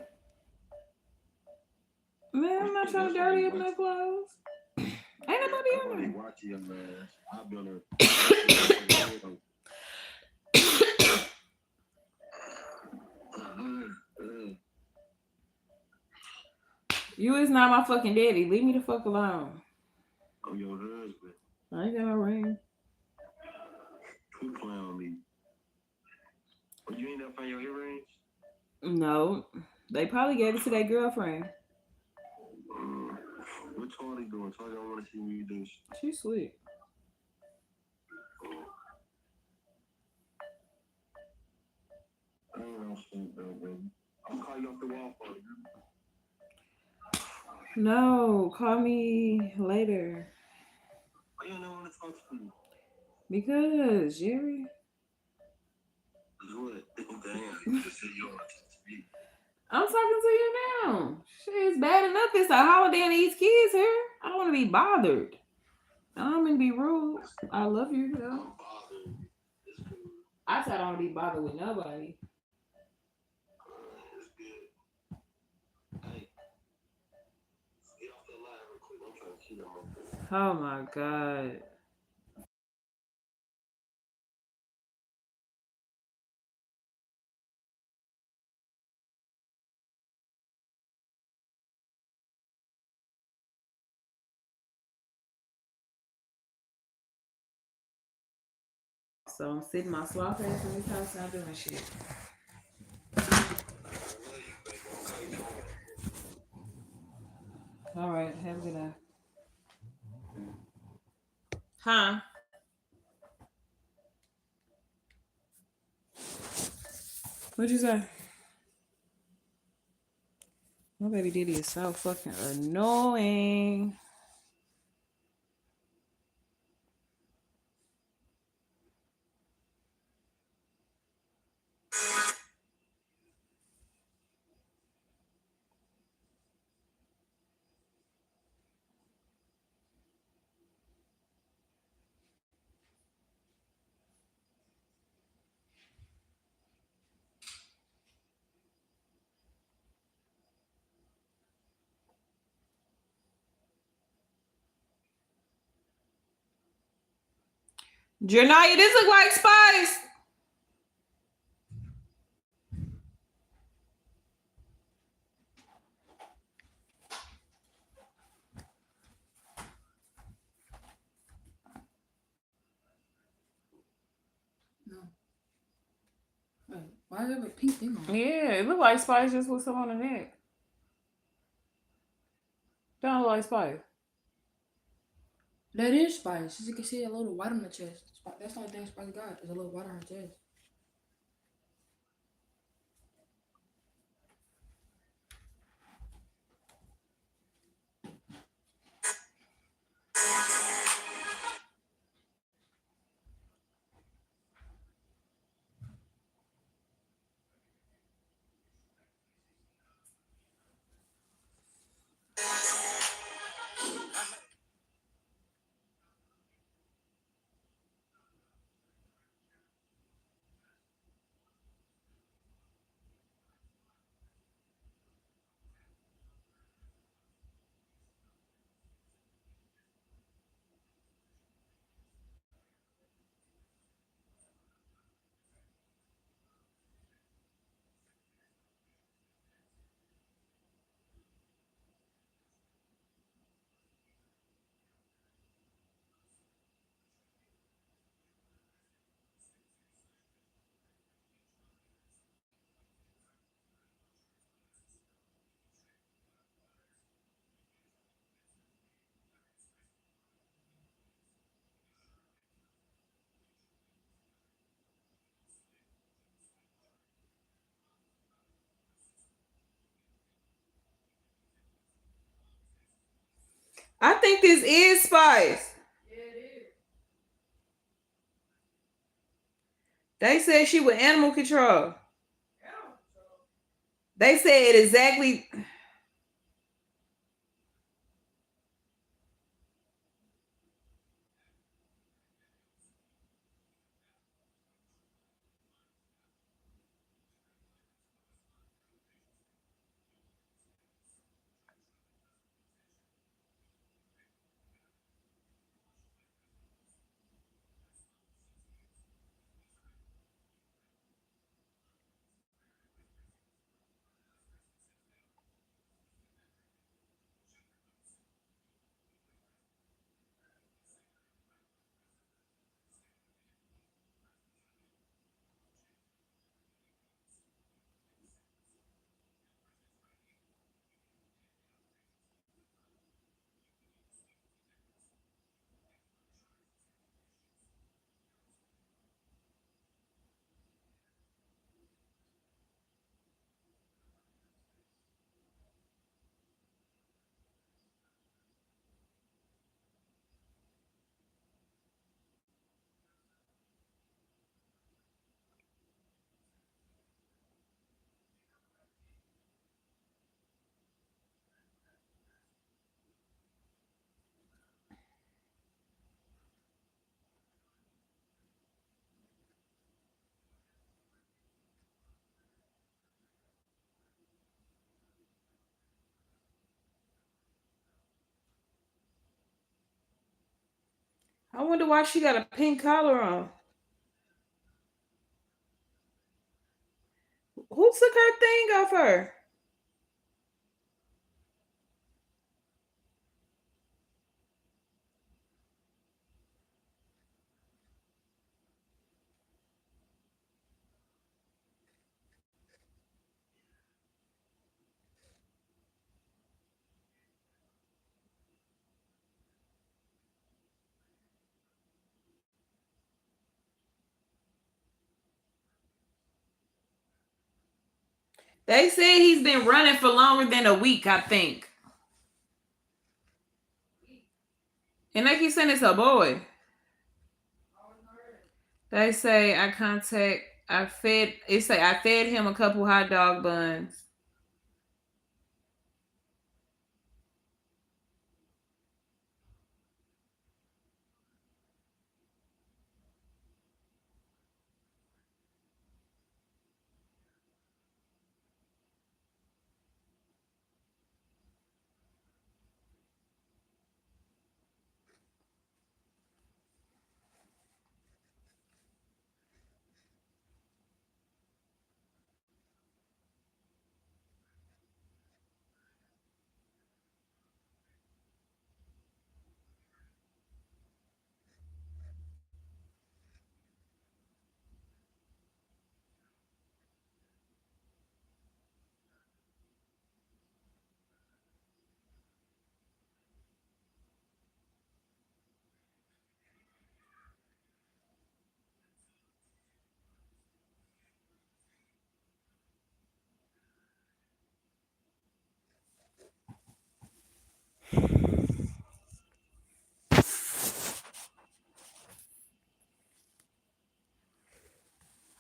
Man, I'm not trying to dirty up no clothes. Ain't nobody on there. Watch your man. I'll be on there. You is not my fucking daddy. Leave me the fuck alone. I'm your husband. I ain't got no ring. Quit playing on me. But you ain't never find your earrings? No. They probably gave it to their girlfriend. What Charlie doing? Charlie don't want to see me do shit. She's sweet. I ain't no shit though, baby. I'll call you off the wall for you. No, call me later. Why you don't want to talk to me? Because, Jerry. What? Damn, you just said you don't want to talk to me. I'm talking to you now. Shit, it's bad enough. It's a holiday and these kids here. I don't want to be bothered. I don't mean to be rude. I love you, though. I said I don't want to be bothered with nobody. It's good. Hey, get off that line real quick. I'm trying to cheat on my friend. Oh my God. So I'm sitting my sloth ass in this house not doing shit. All right, have a good night. Huh? What'd you say? My baby Diddy is so fucking annoying. Janaya, this look like Spice. No. Wait, why is there a pink thing on? Yeah, it look like Spice just with some on the neck. Don't look like Spice. That is Spice. As you can see a little white on the chest. That's the only thing Spice got. Is a little white on her chest. I think this is Spice. They said she with animal control. They said exactly. I wonder why she got a pink collar on. Who took her thing off her? They said he's been running for longer than a week, I think. And they keep saying it's a boy. They say I fed him a couple hot dog buns.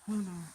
Hold on.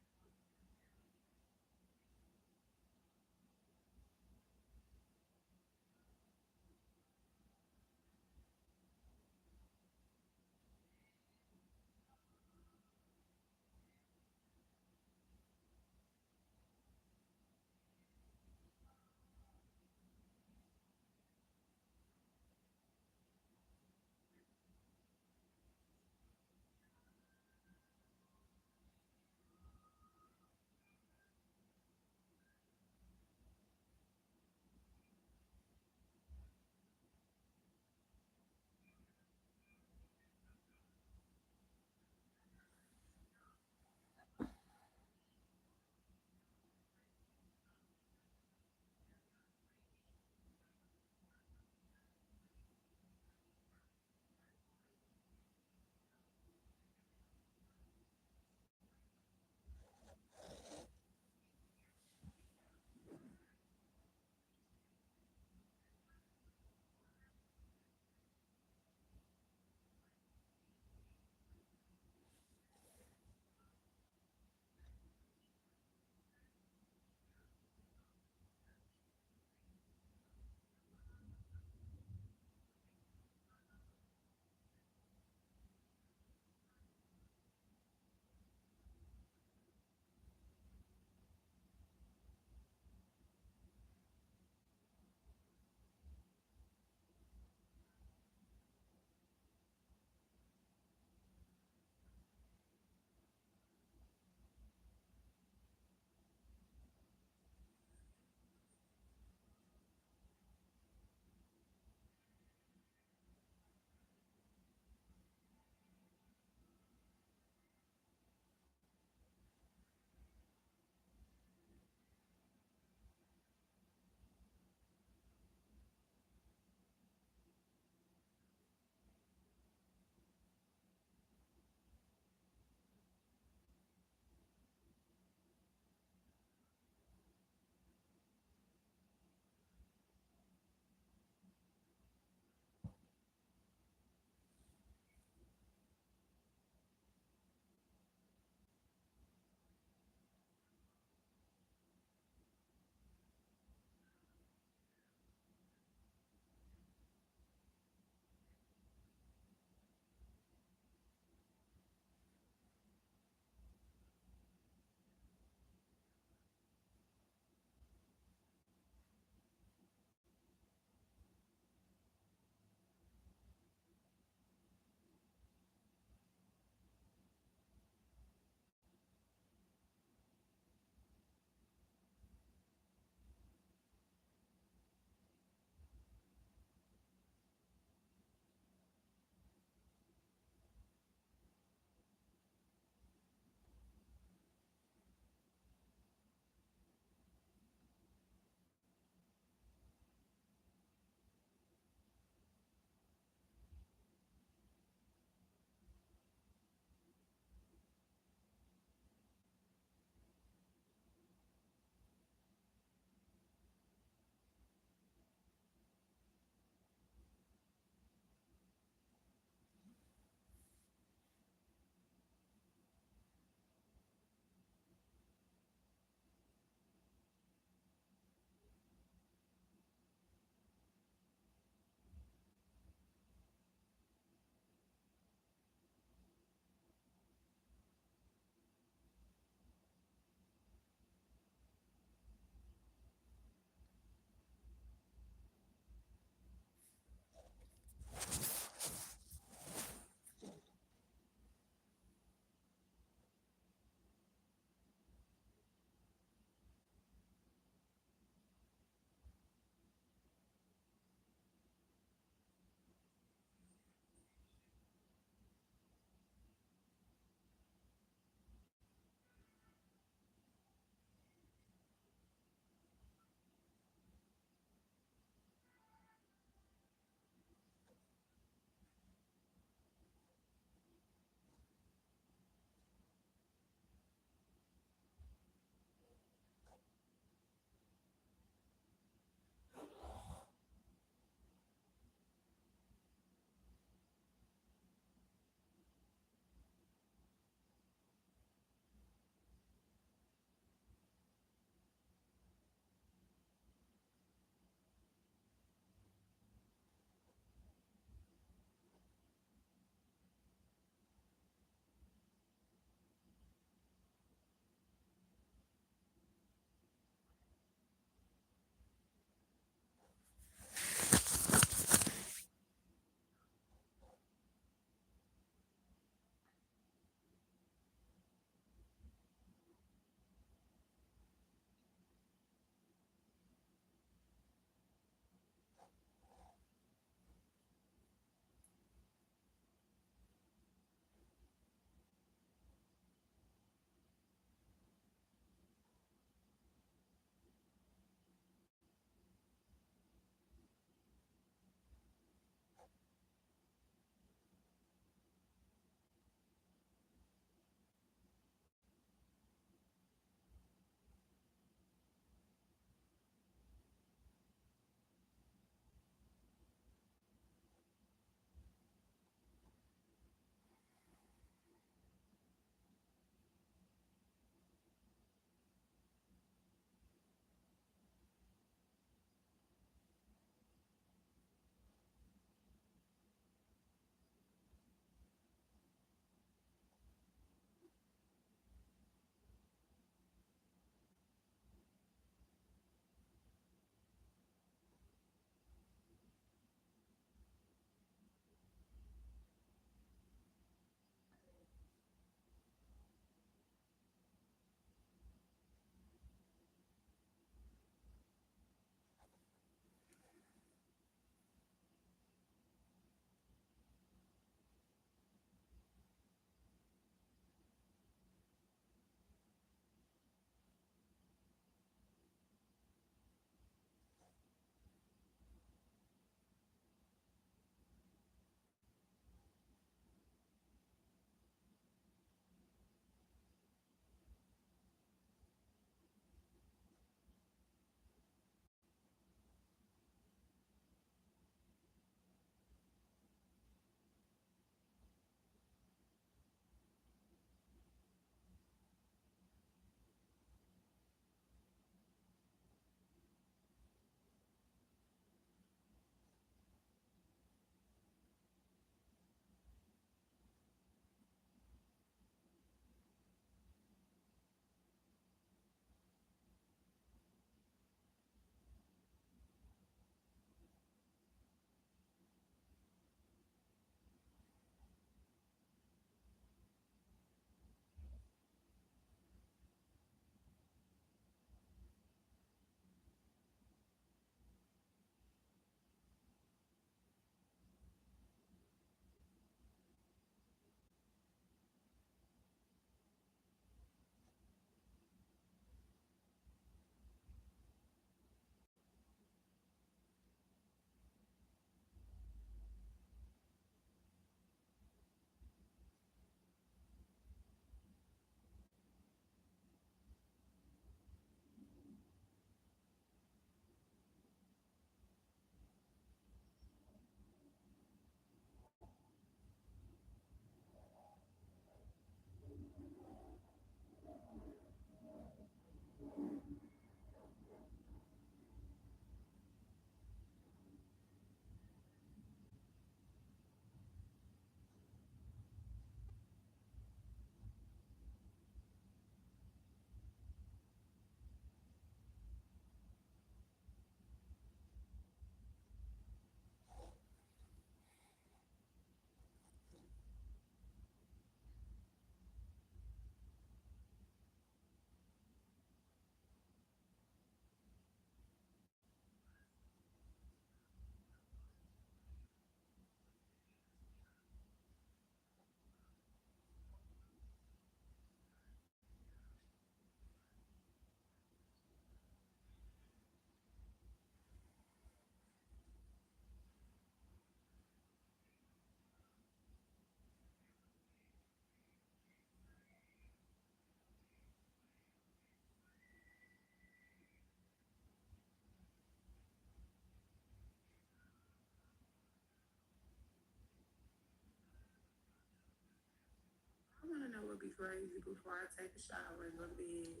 would be crazy before I take a shower and go to bed.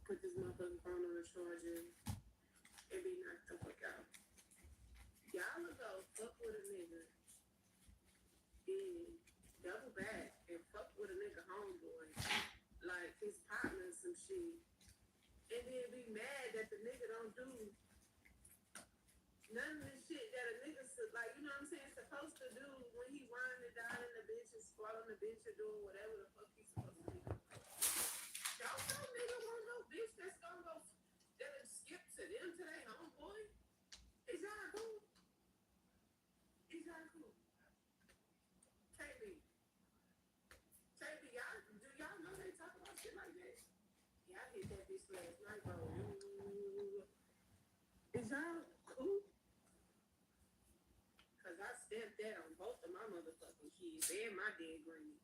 Put this motherfucking phone on the charger and be knocked the fuck out. Y'all will go fuck with a nigga and double back and fuck with a nigga homeboy, like his partner some shit, and then be mad that the nigga don't do none of the shit that a nigga like, you know what I'm saying, supposed to do when he winding down in the bitch and swallowing the bitch or doing whatever the fuck he's supposed to do. Don't no nigga want no bitch that's gonna go that'll skip to them to their homeboy. Is y'all cool? Is y'all cool? KB, y'all do y'all know they talk about shit like that? Y'all hit that bitch last night, bro. Is y'all cool? Cause I stepped that on both of my motherfucking kids and my dead granny.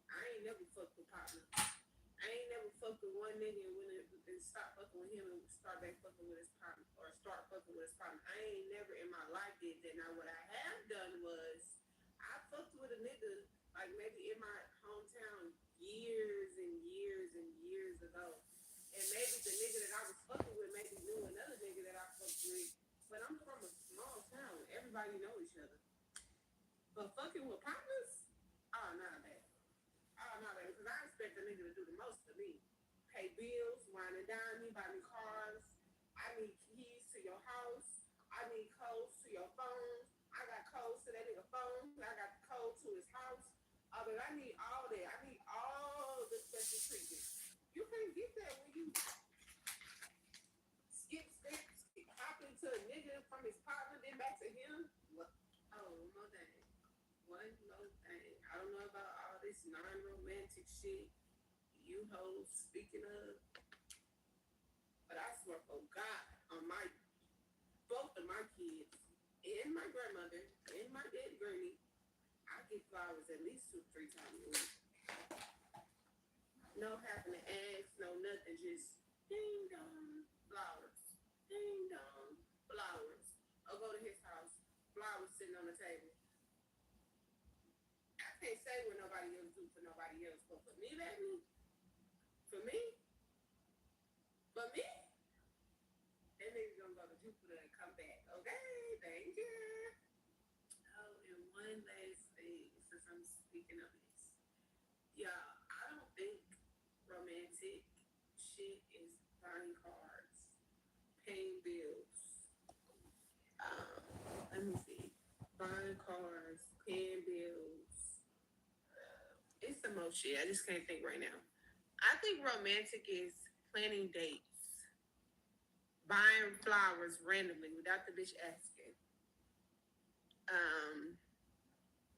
I ain't never fucked with partner. I ain't never fucked with one nigga and stop fucking with him and start back fucking with his partner or start fucking with his partner. I ain't never in my life did that. Now what I have done was I fucked with a nigga like maybe in my hometown years and years and years ago. And maybe the nigga that I was fucking with maybe knew another nigga that I fucked with. But I'm from a small town. Everybody know each other. But fucking with partners? Oh, nah, man. Oh, no, baby, because I expect a nigga to do the most for me. Pay bills, wine and dine me, buy me cars. I need keys to your house. I need codes to your phone. I got codes to that nigga phone. I got the code to his house. But I need all that. I need all the special treatment. You can't get that when you hop into a nigga from his partner, then back to him. What? Oh, no dang. One more thing. I don't know about all this non-romantic shit you hoes speaking of, but I swear for God, on both of my kids, and my grandmother, and my dead granny, I get flowers at least 2-3 times a week. No having to ask, no nothing, just ding dong, flowers, ding dong, flowers. Or go to his house, flowers sitting on the table. I can't say what nobody else do for nobody else, but for me, baby, for me, that nigga gonna go to Jupiter and come back. Okay, thank you. Oh, and one last thing, since I'm speaking of this. Yeah, I don't think romantic shit is buying cars, paying bills. Let me see. Buying cars, paying bills. It's the most shit. I just can't think right now. I think romantic is planning dates, buying flowers randomly without the bitch asking,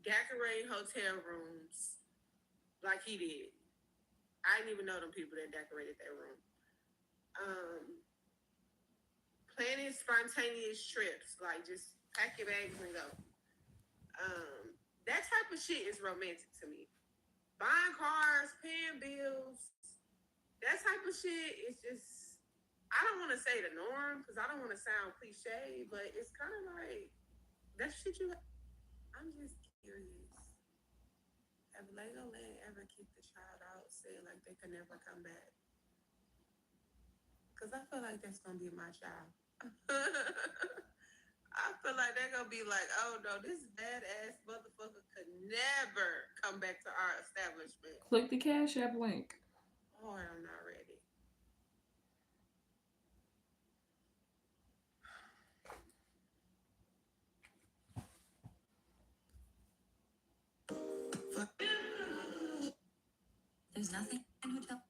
decorating hotel rooms like he did. I didn't even know them people that decorated that room. Planning spontaneous trips, like just pack your bags and go. That type of shit is romantic to me. Buying cars, paying bills, that type of shit is just, I don't want to say the norm because I don't want to sound cliche, but it's kind of like, that shit I'm just curious. Have Legoland ever kicked the child out, saying like they could never come back? Because I feel like that's going to be my child. I feel like they're going to be like, oh no, this badass motherfucker could never come back to our establishment. Click the Cash App link. Oh, I'm not ready. There's nothing in hotel.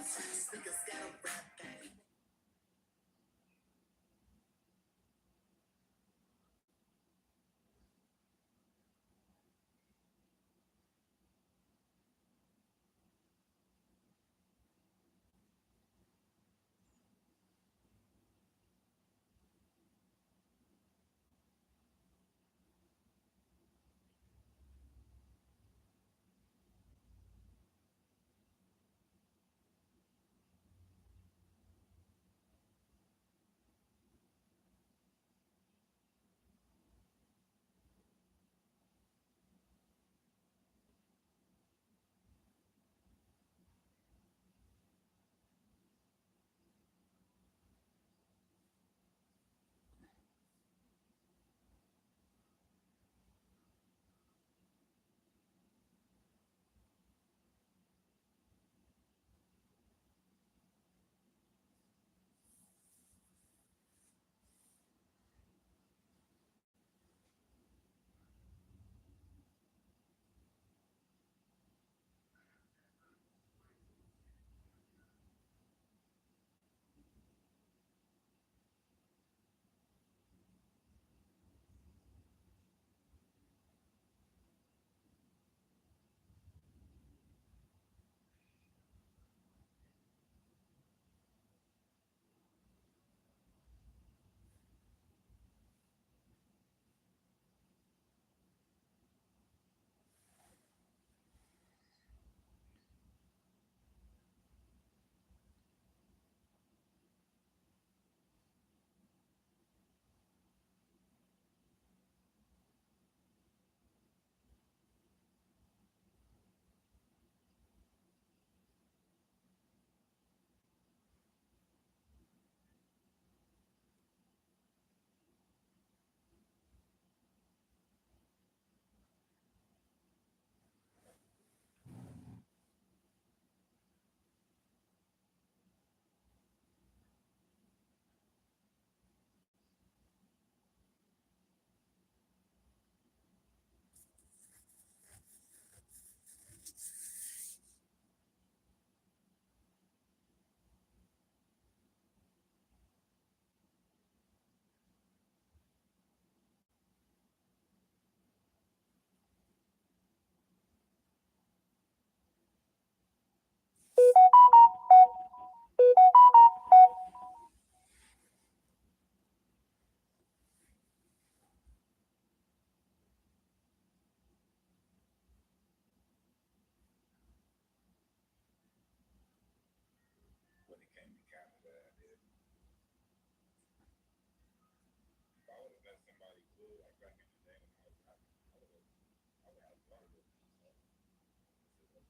When it came to Canada, I did. If I would have met somebody cool like back in the day when I was rapping, I would have started with them. So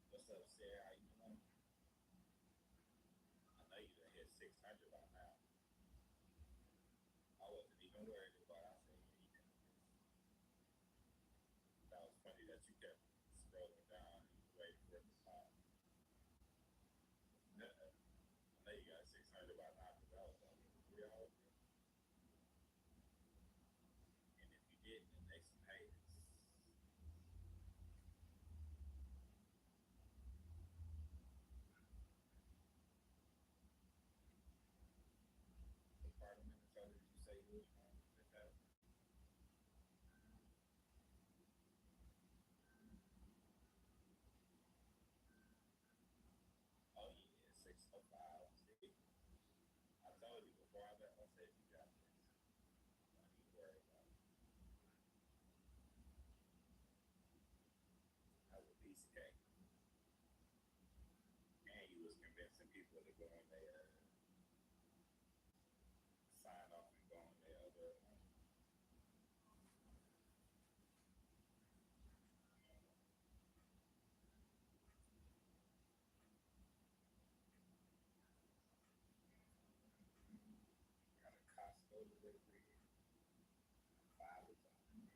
what's up, Sarah? How you doing? I know you done hit 600 by now. I wasn't even worried about it. I said, yeah, that was funny that you kept scrolling down and waiting for it to stop. I know you got 600 by now because that was only 3 hours. And if you didn't, then they some haters. What part of Minnesota did you say you was from? Oh yeah, 605. See, I told you before I left. I said you got this. Don't even worry about it. That was a piece of cake. And you was convincing people to go on their sign off and go on their other. Got a Costco delivery. 5 of them.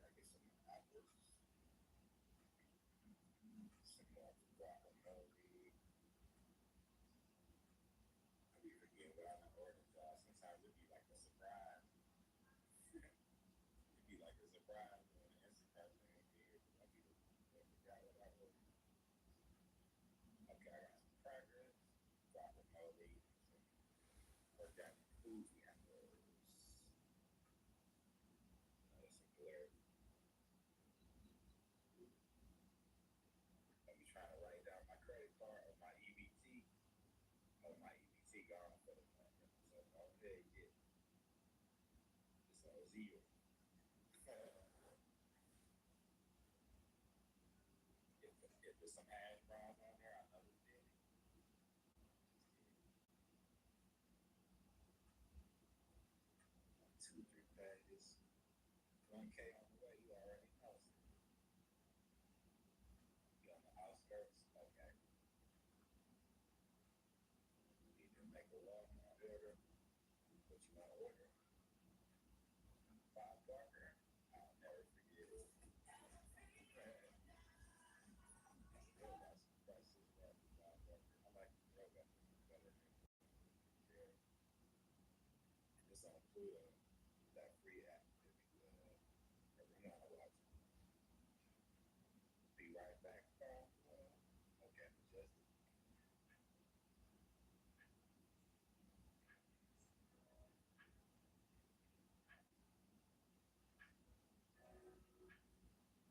Gotta get some apples. Some more guacamole. movie afterwards. That's a blur. Let me try to write down my credit card or my EBT. Oh, my EBT gone for the moment. So go ahead and get it's on zero. If there's some hash browns on there, I know who did it. Just kidding. 2, 3 pages. 1K on the way. You already know. You on the outskirts? Okay. You need to make a Walmart order. What you want to order? Bob Barker. I'll never forget it. Real got some prices right with Bob Barker. I like the real got better than Jerry. It's on Pluto. That free app. If you ever want to watch it. Be right back, Carl. Okay, just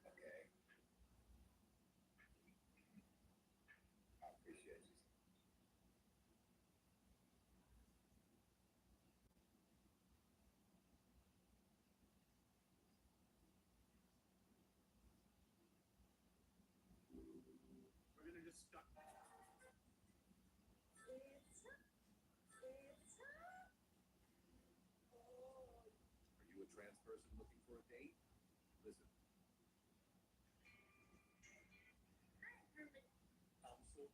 okay. I appreciate you. We're gonna just stop. Are you a trans person looking for a date? Listen. Counsel.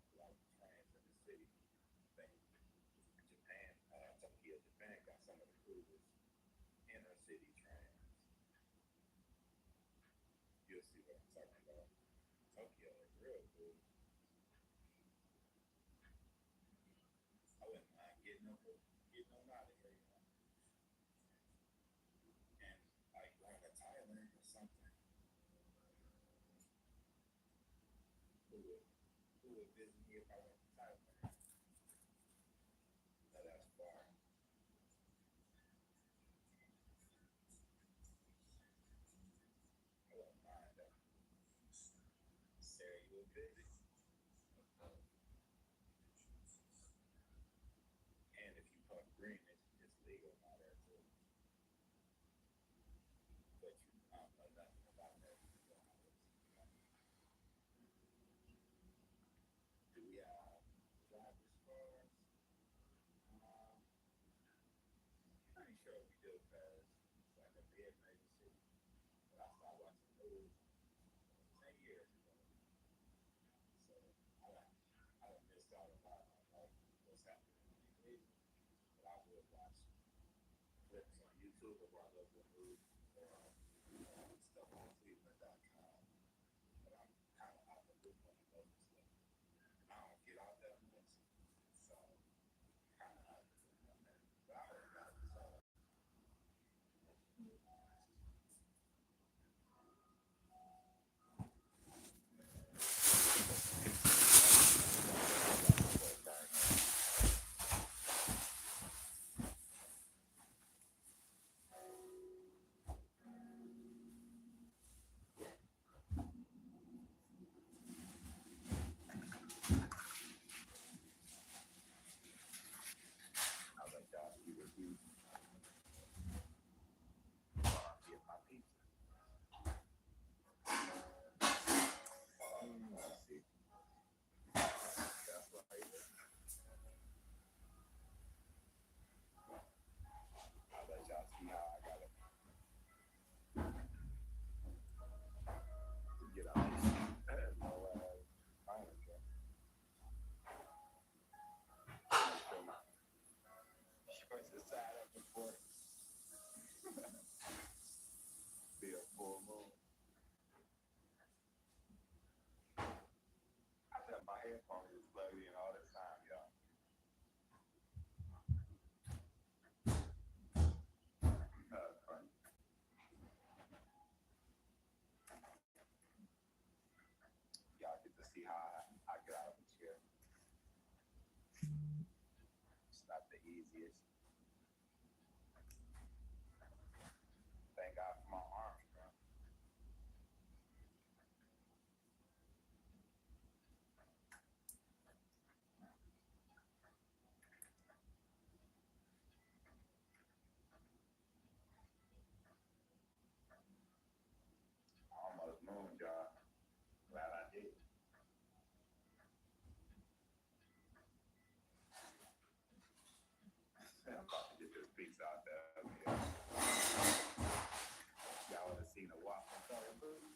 A lot of trans in the city. Japan, Tokyo, Japan got some of the coolest inner city trans. You'll see what I'm talking about. Tokyo is real cool. I wouldn't mind getting on out of here, you know. And like going to Thailand or something. Who would visit me if I went to Thailand? No, that's far. I wouldn't mind that. Sarah, you would visit? And if you puff green, it's legal now there too. But I don't know nothing about that. Do we have driver's cars? Pretty sure we do because it's like a big major city. But I started watching news 10 years ago. So I done missed out a lot on like what's happening in the news. But I would watch clips on YouTube of our local news or stuff on Cleveland.com. But I'm kind of out the loop on the local stuff. I don't get out that much. So kind of out the loop on that. But I heard about it. So headphones is plugged in all the time, y'all. Y'all get to see how I get out of the chair. It's not the easiest. Thank God for my arms, bro. Almost moved, y'all. Glad I did. I'm about to get this pizza out there. Y'all would have seen a waffle color booty.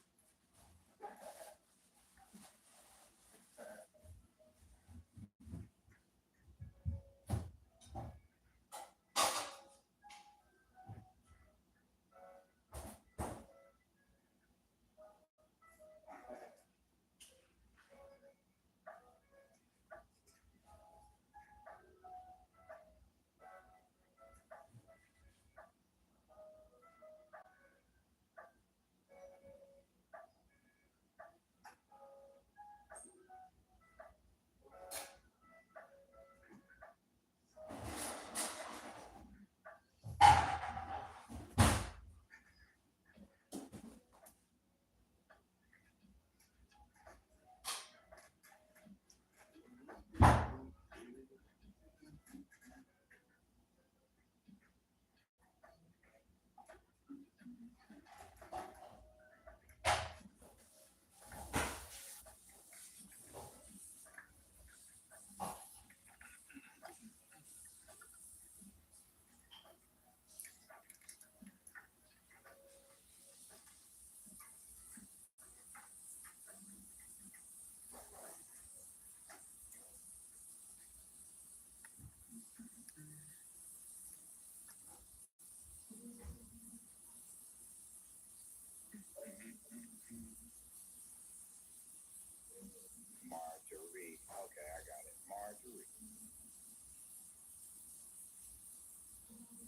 Marjorie. Okay, I got it. Marjorie.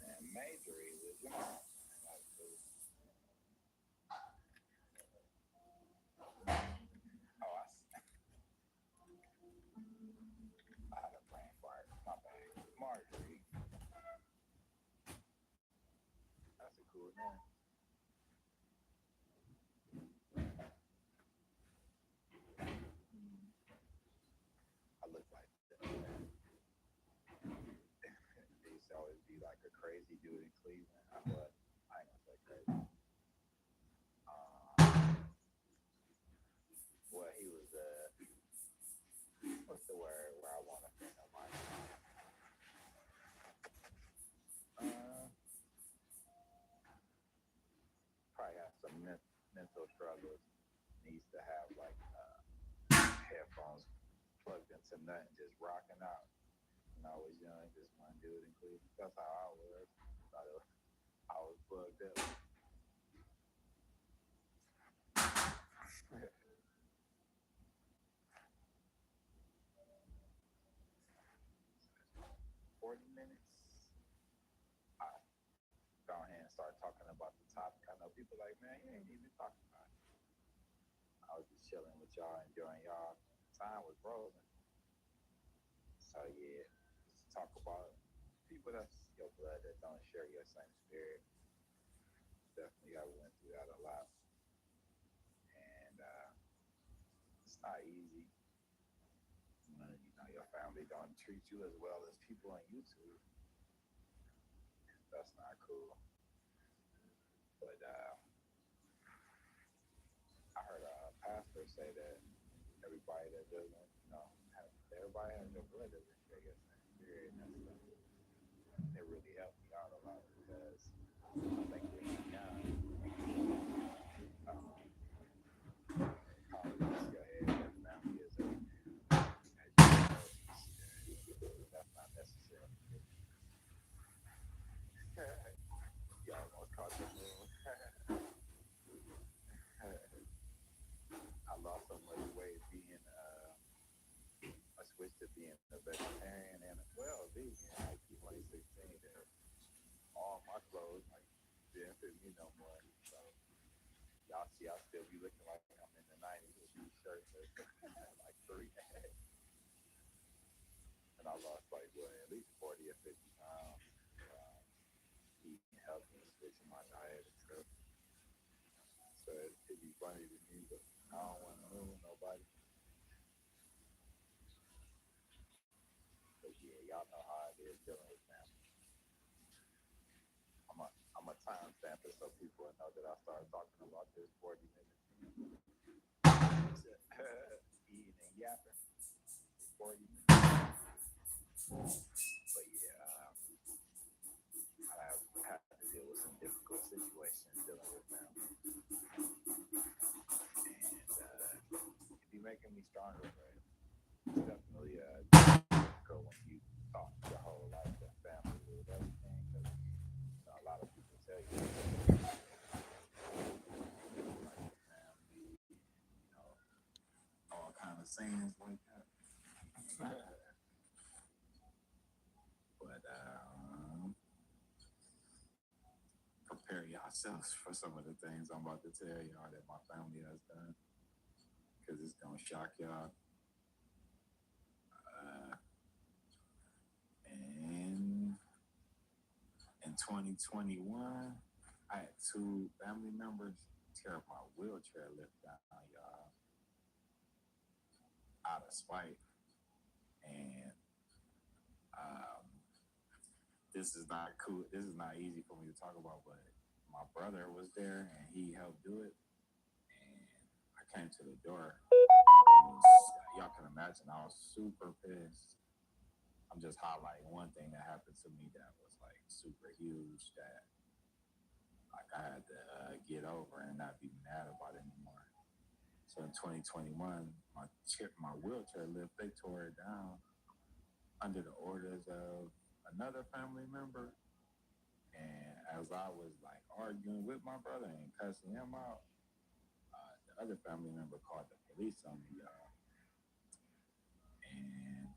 And Majorie was your mom. Oh, I had a brain fart. My bad. Marjorie. That's a cool name. I look like that. They used to always be like a crazy dude in Cleveland. I ain't gonna say crazy. Well, he was what's the word where I want to think of my probably have some mental struggles. He used to have like headphones plugged into nothing, just rocking out. When I was young, just one dude in Cleveland. That's how I was. I was plugged up. 40 minutes. I go ahead and start talking about the topic. I know people like, man, you ain't even talking about it. I was just chilling with y'all, enjoying y'all. Time was rolling. So yeah, just talk about people that's your blood that don't share your same spirit. Definitely, I went through that a lot, and it's not easy. Your family don't treat you as well as people on YouTube. That's not cool. But I heard a pastor say that everybody that doesn't, everybody has your blood doesn't share your same spirit. And it really helped me out a lot because I think when you're young, colleges, your head, your family is that's not necessarily good. Y'all almost caught the moon. I lost so much weight being vegetarian and well, vegan like 2016. There, all my clothes like didn't fit me no more. So y'all see, I still be looking like I'm in the '90s with these shirts like 3. And I lost like at least 40 or 50 pounds. Eating healthy and switching my diet and trip. So it'd be funny to me, but I don't want to move nobody. But yeah, y'all know how it is dealing with family. I'm a timestamp it so people will know that I started talking about this 40 minutes. Eating and yapping. 40 minutes. But yeah, I have had to deal with some difficult situations dealing with family. And it be making me stronger, but it's definitely difficult when you talk your whole life that family is everything. Because a lot of people tell you like family, all kind of sayings like that. But prepare yourselves for some of the things I'm about to tell y'all that my family has done, because it's gonna shock y'all. And in 2021, I had 2 family members tear my wheelchair lift down, y'all, out of spite. And this is not cool. This is not easy for me to talk about, but my brother was there and he helped do it. And I came to the door. And y'all can imagine, I was super pissed. I'm just highlighting one thing that happened to me that was like super huge that like I had to get over and not be mad about it anymore. So in 2021, my wheelchair lift, they tore it down under the orders of another family member. And as I was like arguing with my brother and cussing him out, the other family member called the police on me, y'all. And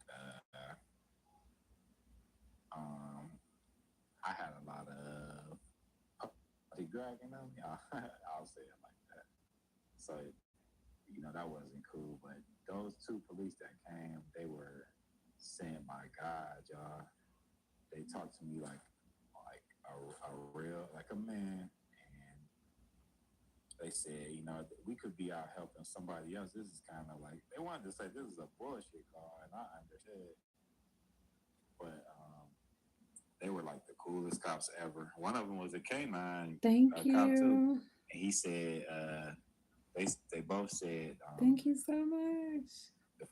I had a lot of puppy dragging on me. I'll say it like that. So, that wasn't cool. But those 2 police that came, they were sent by God, y'all. They talked to me like a real, like a man. And they said, we could be out helping somebody else. This is kind of like, they wanted to say this is a bullshit call, and I understood. But they were like the coolest cops ever. One of them was a K9 Thank you. cop too. And he said, they both said, thank you so much. If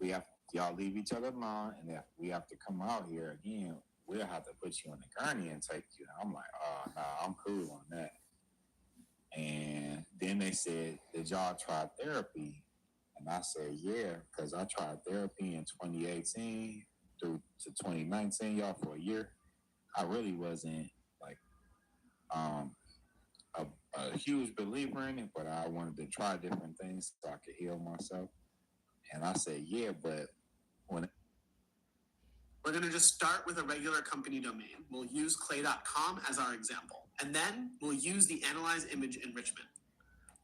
y'all leave each other alone, and if we have to come out here again, we'll have to put you on the gurney and take you. I'm like, oh, nah, I'm cool on that. And then they said, did y'all try therapy? And I said, yeah, because I tried therapy in 2018 through to 2019, y'all, for a year. I really wasn't like a huge believer in it, but I wanted to try different things so I could heal myself. And I said, yeah, but when we're going to just start with a regular company domain. We'll use clay.com as our example. And then we'll use the analyze image enrichment.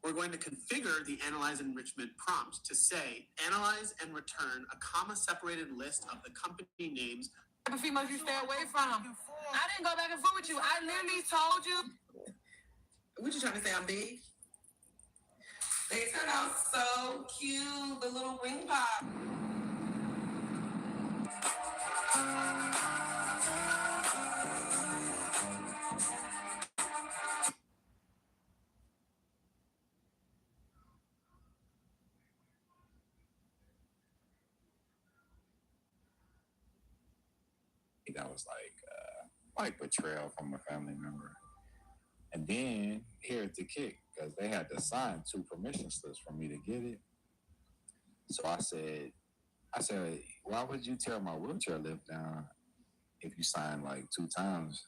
We're going to configure the analyze enrichment prompt to say, analyze and return a comma-separated list of the company names. The females you stay away from. I didn't go back and forth with you. I literally told you. What you trying to say? I'm big? They turned out so cute. The little wing pop. that was like betrayal from a family member. And then here's the kick, because they had to sign 2 permission slips for me to get it. So I said, why would you tear my wheelchair lift down if you signed like 2 times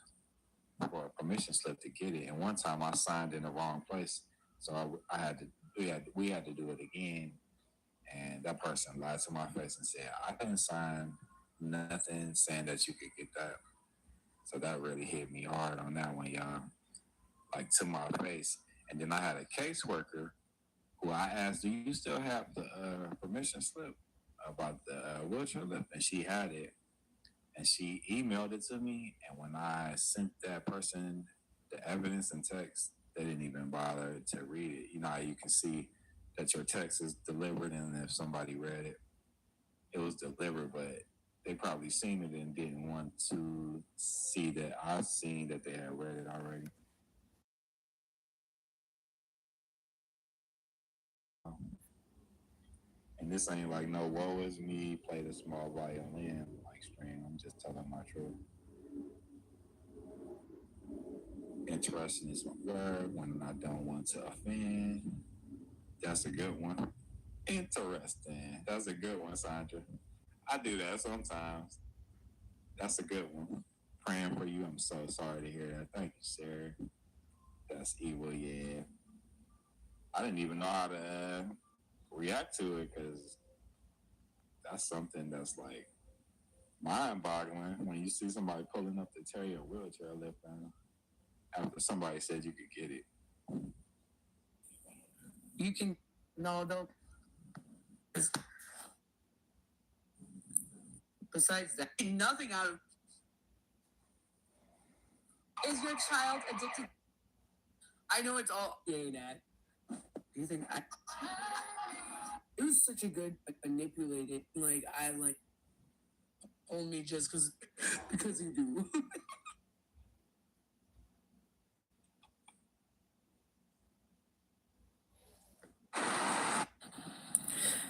for a permission slip to get it? And one time I signed in the wrong place, so we had to do it again. And that person lied to my face and said I didn't sign nothing saying that you could get that. So that really hit me hard on that one, y'all. Like to my face. And then I had a caseworker who I asked, "Do you still have the permission slip about the wheelchair lift?" And she had it. And she emailed it to me. And when I sent that person the evidence in text, they didn't even bother to read it. You know how you can see that your text is delivered, and if somebody read it, it was delivered, but they probably seen it and didn't want to see that I seen that they had read it already. And this ain't like no woe is me, play the small violin like stream. I'm just telling my truth. Interesting is my word when I don't want to offend. That's a good one. Interesting. That's a good one, Sandra. I do that sometimes. That's a good one. Praying for you. I'm so sorry to hear that. Thank you, Sarah. That's evil, yeah. I didn't even know how to react to it because that's something that's like mind-boggling when you see somebody pulling up to tear your wheelchair lift down after somebody said you could get it. You can no. Besides that, nothing out of. Is your child addicted? I know it's all gay, Dad. Do you think I? It was such a good manipulated. Like I like only just because you do.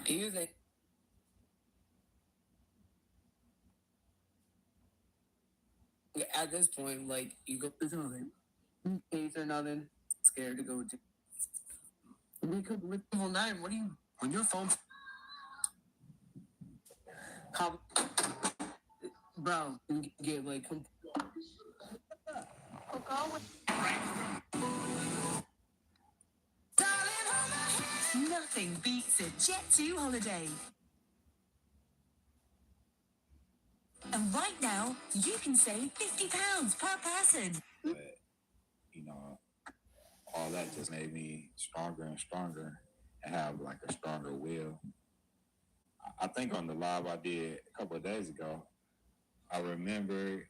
Do you think? At this point, like you go to nothing, pays or nothing, scared to go to. Wake up with level 9. What do you? When your phone's. How? Bro, get like. Nothing beats a Jet2 holiday. And right now, you can save £50 per person. But, you know, all that just made me stronger and stronger and have like a stronger will. I think on the live I did a couple of days ago, I remember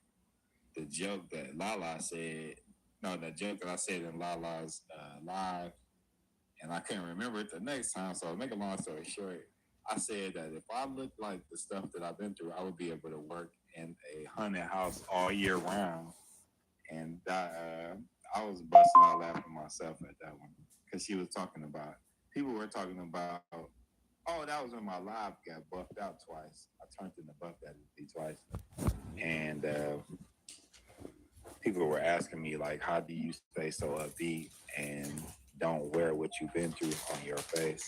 the joke that Lala said. No, the joke that I said in Lala's live, and I couldn't remember it the next time. So, make a long story short, I said that if I looked like the stuff that I've been through, I would be able to work in a haunted house all year round. And I was busting out laughing myself at that one because she was talking about, people were talking about, oh, that was when my live got buffed out twice. I turned into Buff Daddy twice. And people were asking me, like, how do you stay so upbeat and don't wear what you've been through on your face?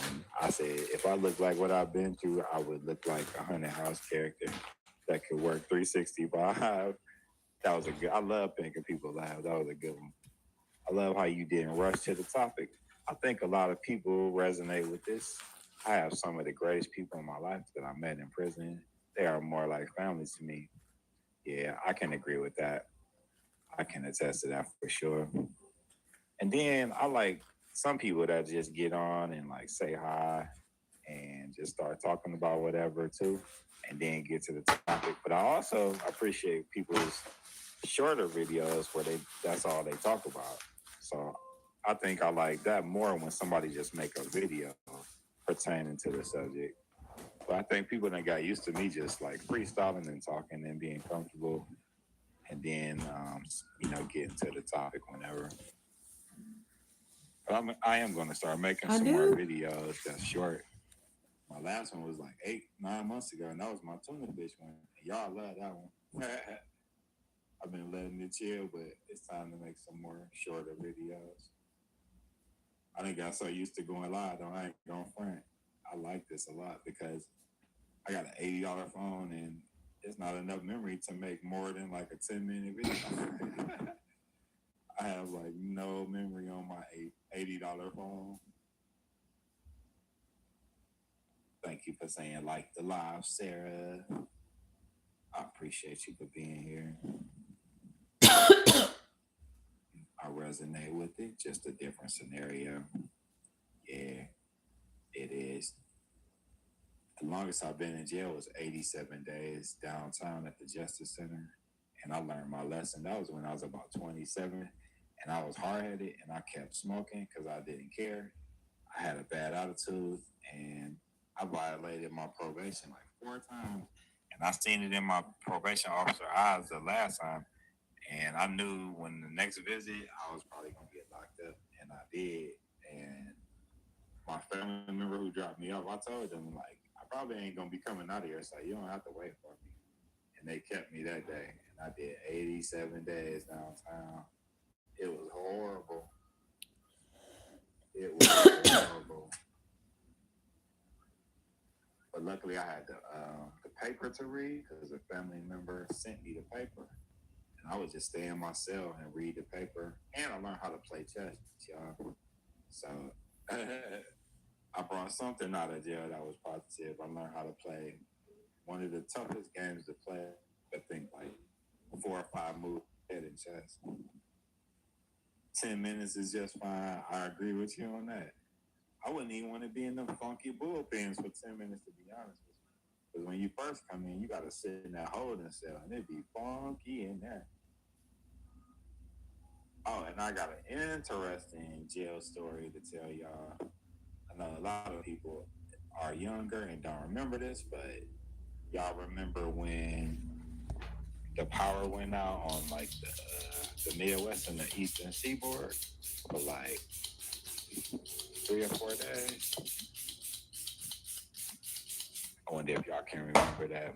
And I said, if I look like what I've been through, I would look like a haunted house character that could work 365. That was a good, I love making people laugh. That was a good one. I love how you didn't rush to the topic. I think a lot of people resonate with this. I have some of the greatest people in my life that I met in prison. They are more like family to me. Yeah, I can agree with that. I can attest to that for sure. And then I like some people that just get on and like say hi and just start talking about whatever too, and then get to the topic. But I also appreciate people's shorter videos where that's all they talk about. So I think I like that more when somebody just make a video pertaining to the subject. But I think people that got used to me just like freestyling and talking and being comfortable, and then getting to the topic whenever. But I am going to start making some more videos that's short. My last one was like 8-9 months ago, and that was my tuna fish one. And y'all love that one. I've been letting it chill, but it's time to make some more shorter videos. I done got so used to going live, though I ain't going front. I like this a lot because I got an $80 phone, and it's not enough memory to make more than like a 10-minute video. I have like no memory on my $80 phone. Thank you for saying like the live, Sarah. I appreciate you for being here. I resonate with it, just a different scenario. Yeah, it is. The longest I've been in jail was 87 days downtown at the Justice Center. And I learned my lesson. That was when I was about 27. And I was hard-headed and I kept smoking because I didn't care. I had a bad attitude and I violated my probation like 4 times. And I seen it in my probation officer eyes the last time. And I knew when the next visit, I was probably going to get locked up. And I did. And my family member who dropped me off, I told them, like, I probably ain't going to be coming out of here, so you don't have to wait for me. And they kept me that day. And I did 87 days downtown. It was horrible. It was horrible. But luckily I had the paper to read because a family member sent me the paper. And I would just stay in my cell and read the paper. And I learned how to play chess, y'all. So I brought something out of jail that was positive. I learned how to play one of the toughest games to play. I think like 4 or 5 moves in chess. 10 minutes is just fine. I agree with you on that. I wouldn't even want to be in them funky bullpens for 10 minutes, to be honest with you. Because when you first come in, you got to sit in that holding cell, and it'd be funky in there. Oh, and I got an interesting jail story to tell y'all. I know a lot of people are younger and don't remember this, but y'all remember when the power went out on like the Midwest and the Eastern Seaboard for like 3 or 4 days? I wonder if y'all can remember that.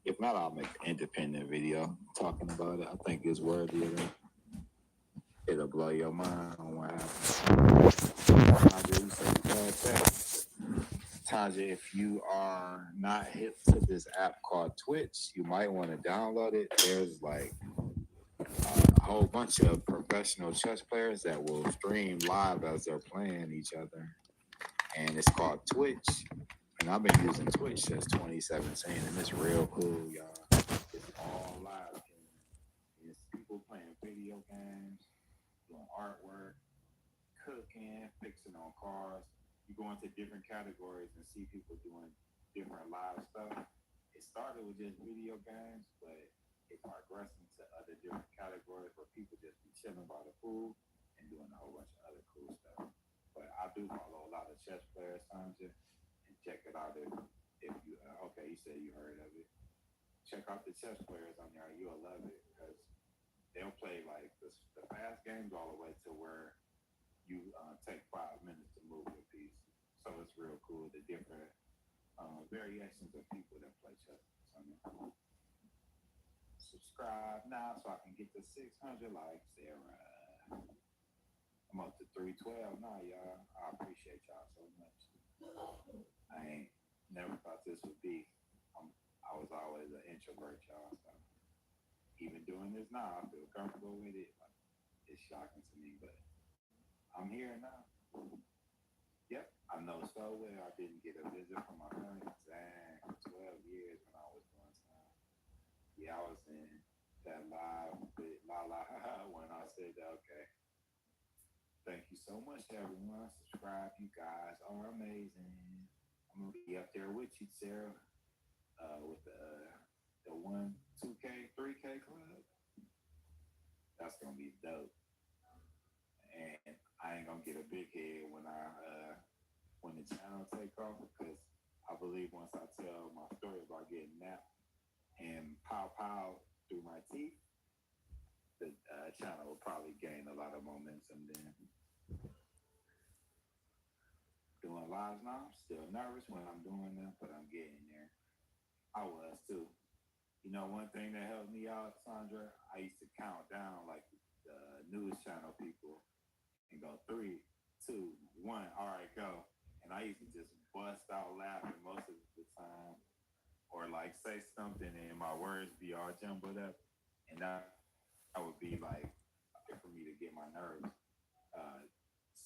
If not, I'll make an independent video talking about it. I think it's worthy of it. It'll blow your mind on what happened. Tanja, if you are not hip to this app called Twitch, you might want to download it. There's like a whole bunch of professional chess players that will stream live as they're playing each other. And it's called Twitch. And I've been using Twitch since 2017, and it's real cool, y'all. It's all live. It's people playing video games, doing artwork, cooking, fixing on cars. You go into different categories and see people doing different live stuff. It started with just video games, but it progressed into other different categories where people just be chilling by the pool and doing a whole bunch of other cool stuff. But I do follow a lot of chess players, Tanja. Check it out if you okay, you said you heard of it. Check out the chess players on there. You'll love it because they'll play like the fast games all the way to where you take 5 minutes to move your piece. So it's real cool, the different variations of people that play chess. Subscribe now so I can get to 600 likes, Sarah. I'm up to 312 now, y'all. I appreciate y'all so much. I ain't never thought this would be. I was always an introvert, y'all. So even doing this now, I feel comfortable with it. Like, it's shocking to me, but I'm here now. Yep, I know so well. I didn't get a visit from my family. Dang, 12 years when I was doing time. Yeah, I was in that live with Lala when I said, okay. Thank you so much, everyone. Subscribe. You guys are amazing. I'm gonna be up there with you, Sarah, with the 1, 2K, 3K club. That's gonna be dope. And I ain't gonna get a big head when the channel take off because I believe once I tell my story about getting napped and pow through my teeth, the channel will probably gain a lot of momentum then. Doing lives now, I'm still nervous when I'm doing them, but I'm getting there. I was too. You know, one thing that helped me out, Sandra, I used to count down like the news channel people and go 3, 2, 1, all right, go. And I used to just bust out laughing most of the time, or like say something and my words be all jumbled up, and that would be like for me to get my nerves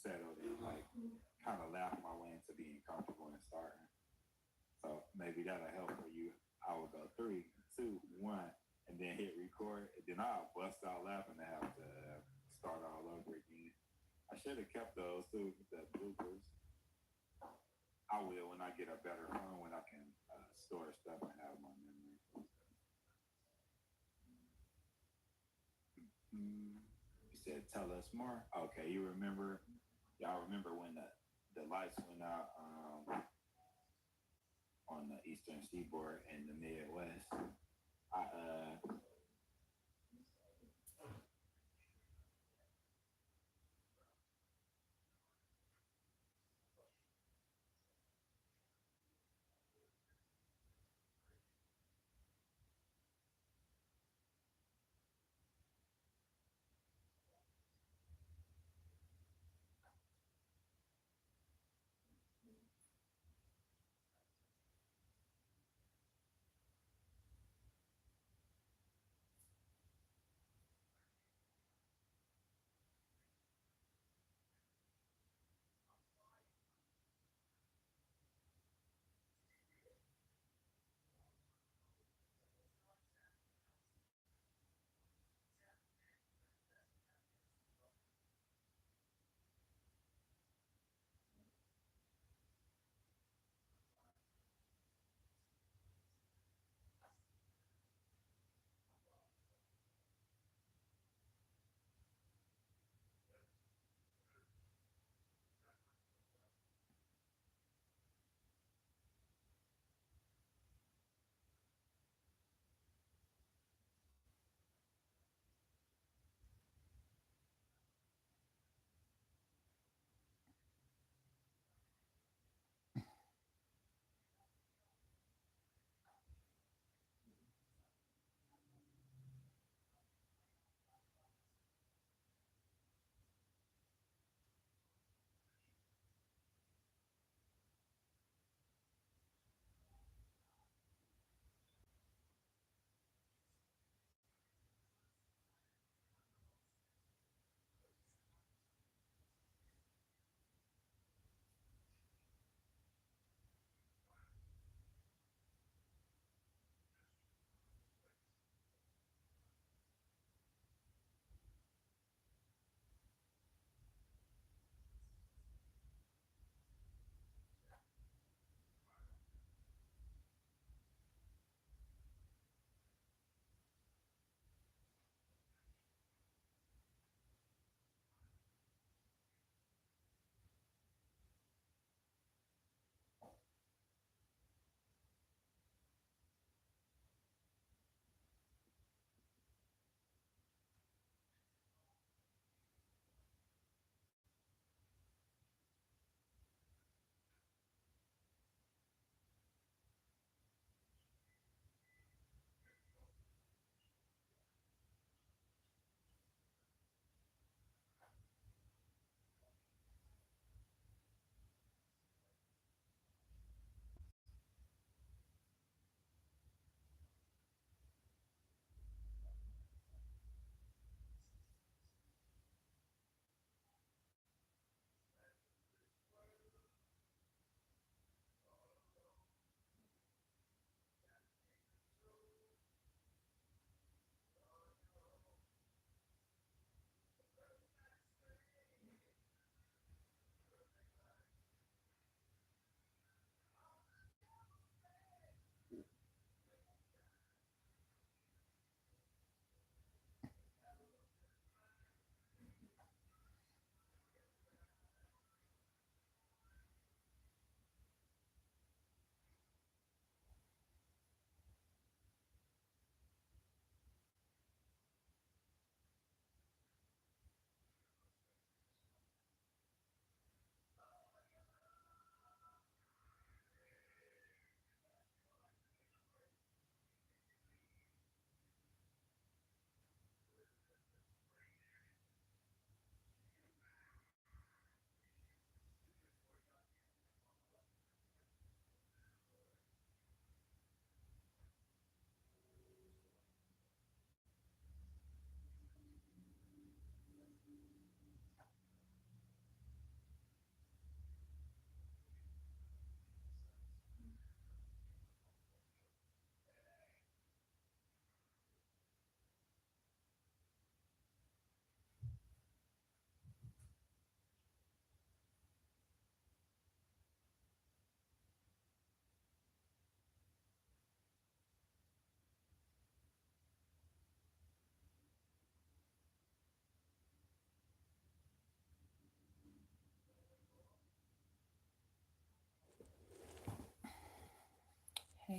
settled and like kind of laugh my way into being comfortable and starting. maybe that'll help for you. I would go 3, 2, 1, and then hit record, and then I'll bust out laughing and have to start all over again. I should have kept those too, the bloopers. I will when I get a better phone, when I can store stuff and have my memory. You said tell us more. Okay, you remember? Y'all remember when the lights went out on the Eastern Seaboard and the Midwest?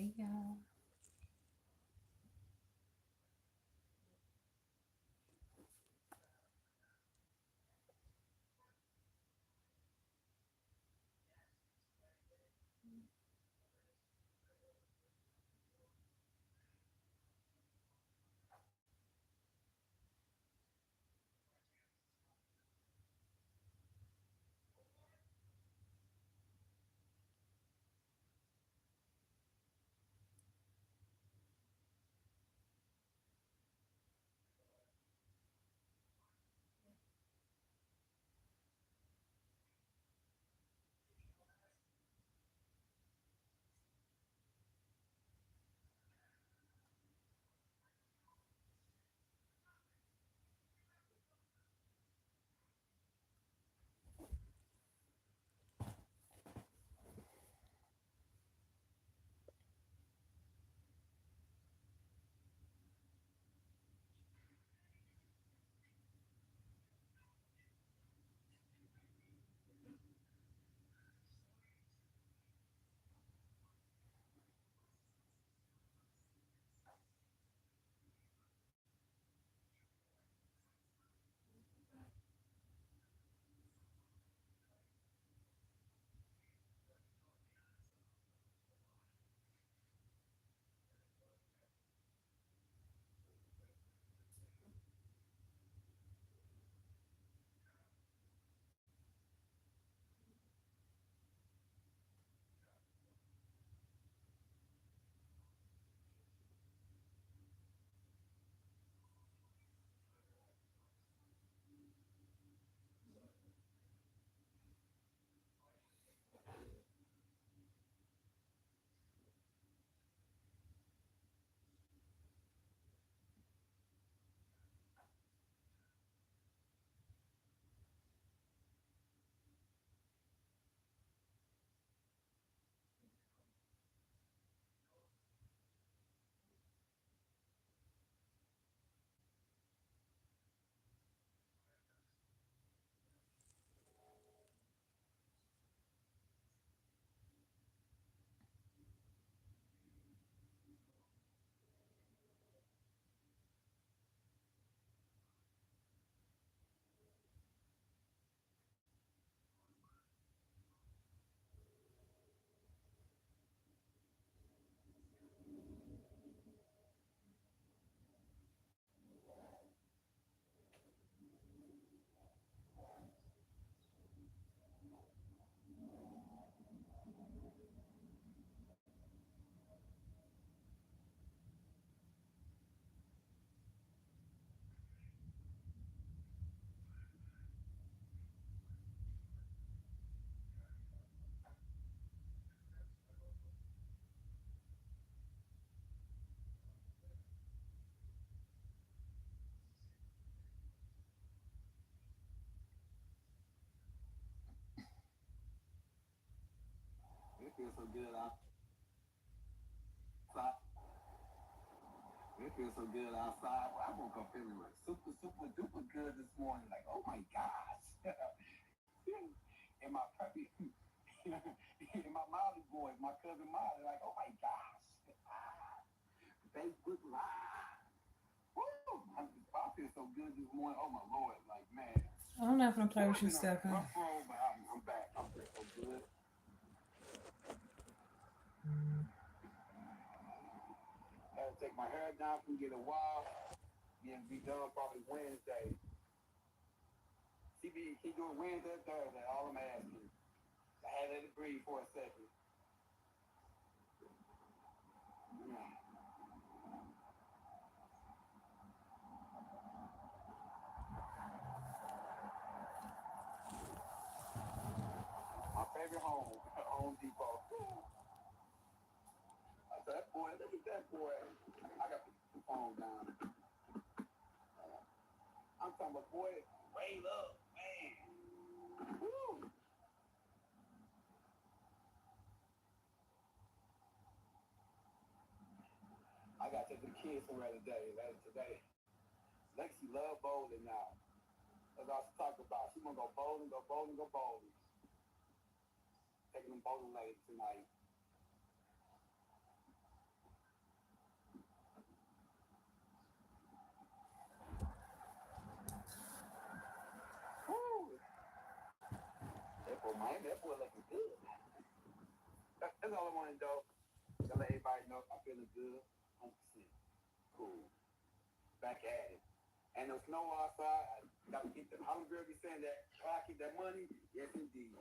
Hey y'all. It feels so good outside. It feels so good outside. Well, I woke up feeling like super, super duper good this morning. Like, oh my gosh. And my puppy, and my Molly boy, my cousin Molly, like, oh my gosh. Facebook Live. Woo! I feel so good this morning. Oh my Lord. Like, man. I'm not gonna play with you, Stefan. Rough road, but I'm back. I'm feeling so good. Had to take my hair down from get a while. Yeah, be done probably Wednesday. She doing Wednesday or Thursday. All I'm asking. I had to let it breathe for a second. Yeah. My favorite Home Depot. I said, that boy, look at that boy. I got the phone down. I'm talking about, boy, rail up, man. Woo! I got to take the kids somewhere today. Lexi love bowling now. That's all she talk about. She wanna go bowling, go bowling, go bowling. Taking them bowling later tonight. man, that boy looking good. That's all I want to know. To let everybody know I'm feeling good. 100%. Cool. Back at it. And no snow outside. I gotta get the Holly girl be saying that. I keep that money. Yes, indeed.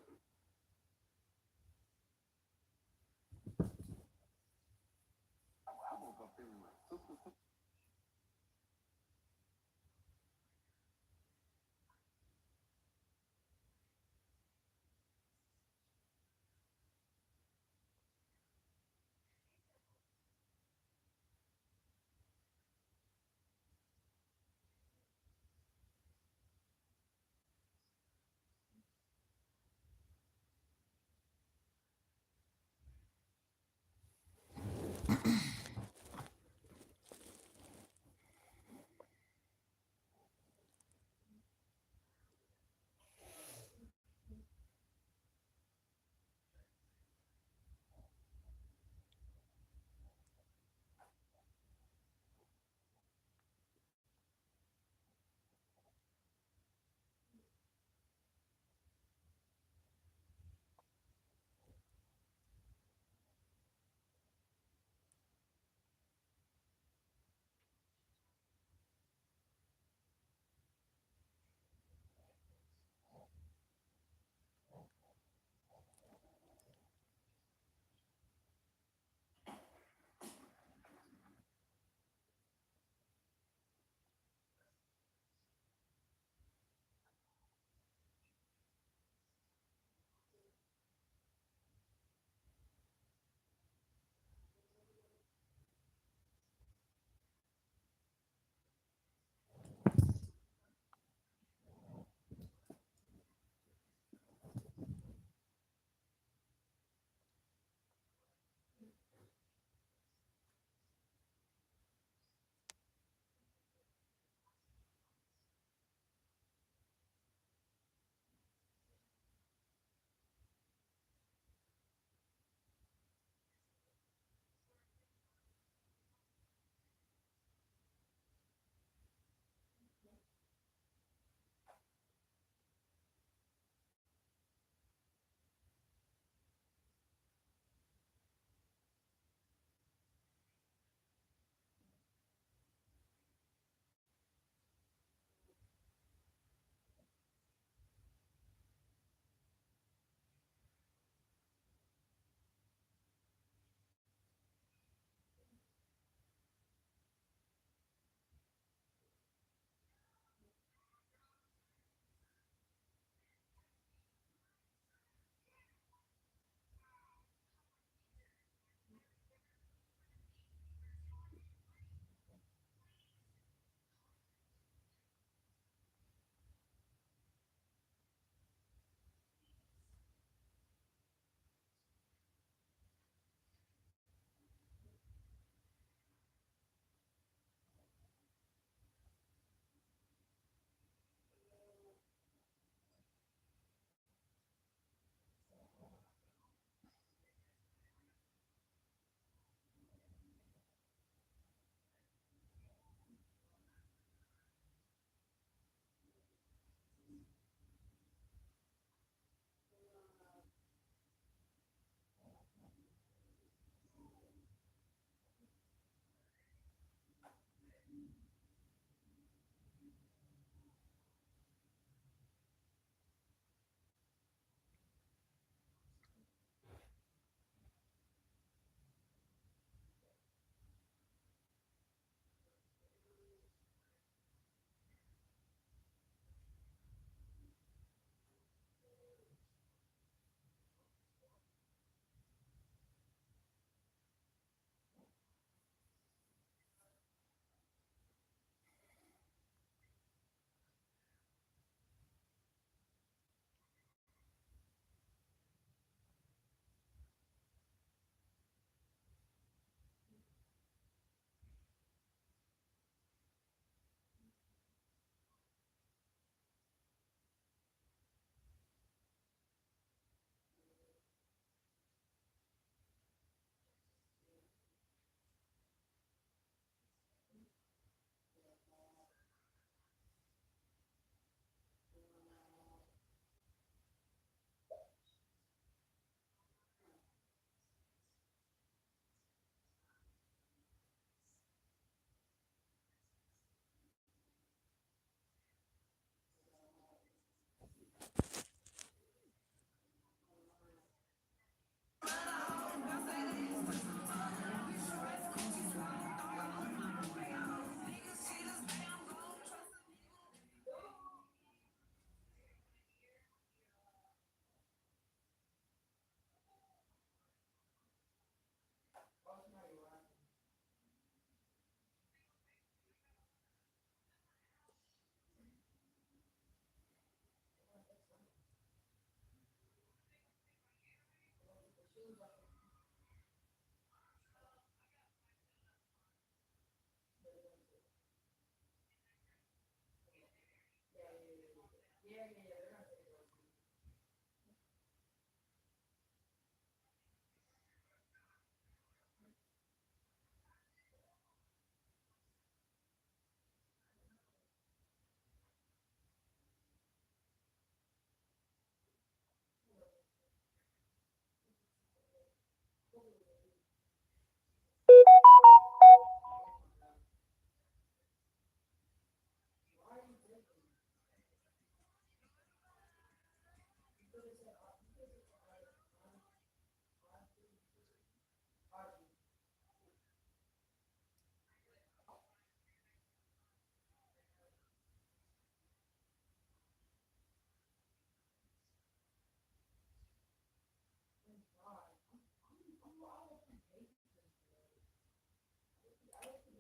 I woke up feeling like super.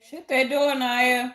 Shut that door, Naya.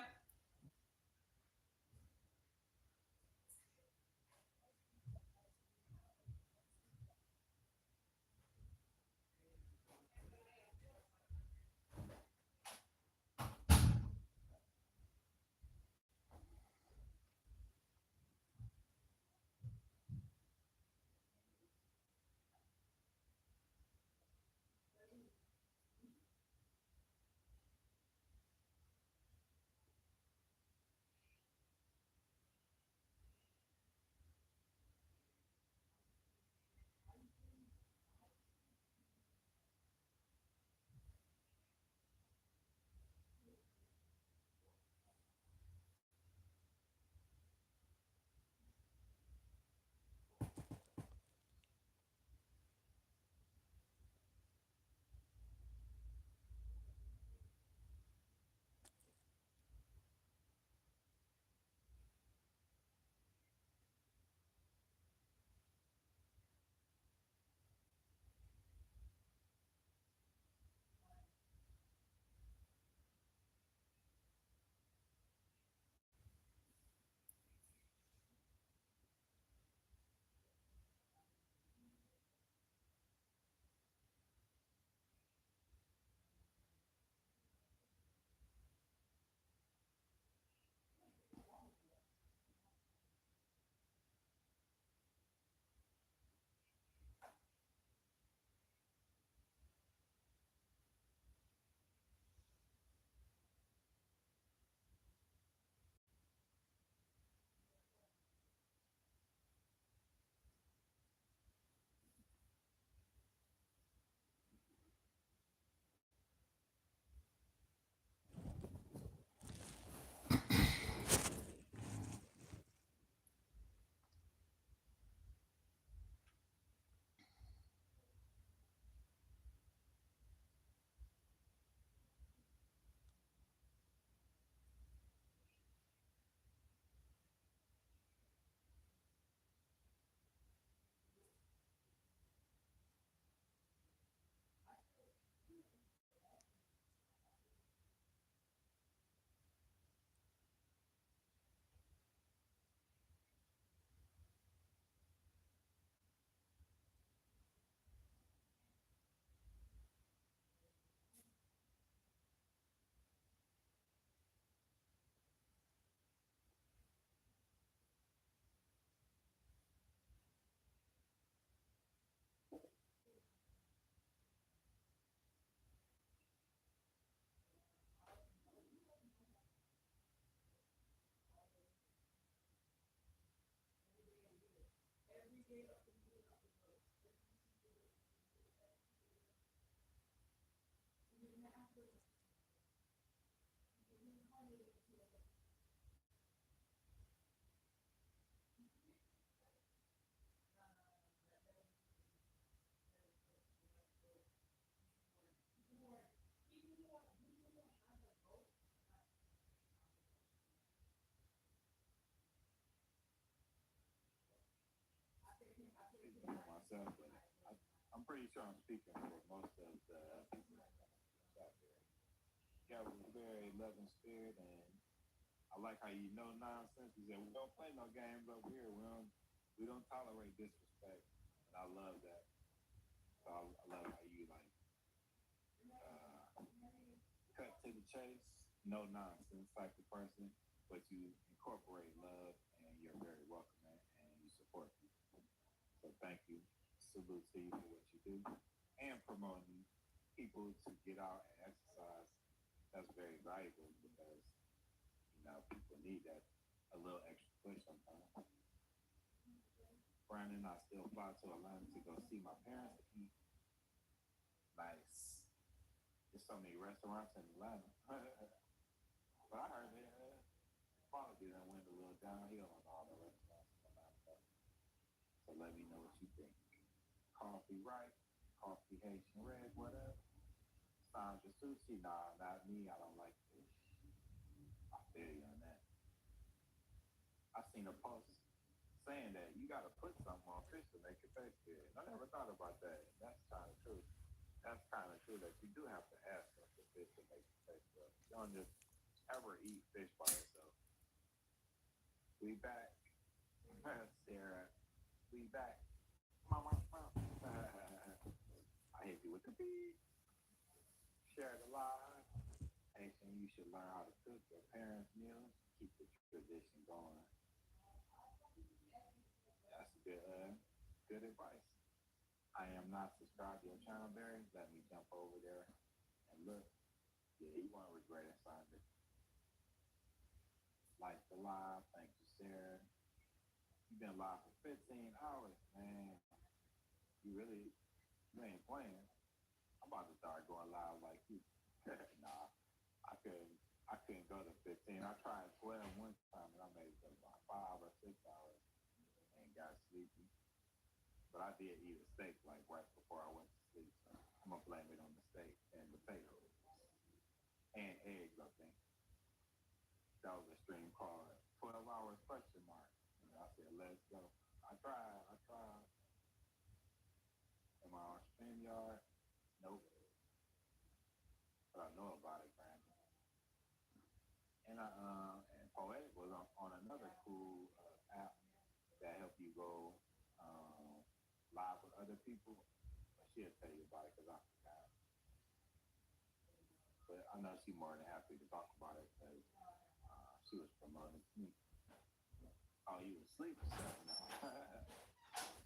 Myself, but I'm pretty sure I'm speaking for most of the people out there. You have a very loving spirit, and I like how you know nonsense. You said we don't play no games over here. We don't tolerate disrespect, and I love that. So I love how you like cut to the chase, no nonsense type of person, but you incorporate love, and you're very welcoming, and you support people. So thank you. Salute to you for what you do, and promoting people to get out and exercise. That's very valuable because people need that a little extra push sometimes. Brandon, I still fly to Atlanta to go see my parents to eat. Nice. There's so many restaurants in Atlanta. But I heard that quality that went a little downhill on all the restaurants in Atlanta. So let me know what you think. Coffee right, coffee Haitian red, whatever. Sandra sushi, nah, not me. I don't like fish. I feel you on that. I seen a post saying that you got to put something on fish to make it taste good. I never thought about that. That's kind of true. That's kind of true that you do have to add stuff to fish to make it taste good. You don't just ever eat fish by herself. We back. Sarah, we back. Mama. I hit you with the beat. Share the live. Hey, so you should learn how to cook your parents' meals. Keep the tradition going. That's good advice. I am not subscribed to your channel, Barry. Let me jump over there and look. Yeah, you won't regret it, Sandra. Like the live. Thank you, Sarah. You've been live for 15 hours, man. You ain't playing. I'm about to start going live like you. Nah, I couldn't go to 15. I tried 12 one time and I made it about 5 or 6 hours and got sleepy. But I did eat a steak like right before I went to sleep. So I'm gonna blame it on the steak and potatoes and eggs. I think that was a stream called 12 hours question mark. And I said, let's go. I tried. Am I on StreamYard? Nope. But I know about it, Brandon. And Poetic was on another cool app that help you go live with other people. But she'll tell you about it because I forgot. But I know she's more than happy to talk about it because she was promoting me. Oh, you was asleep or something?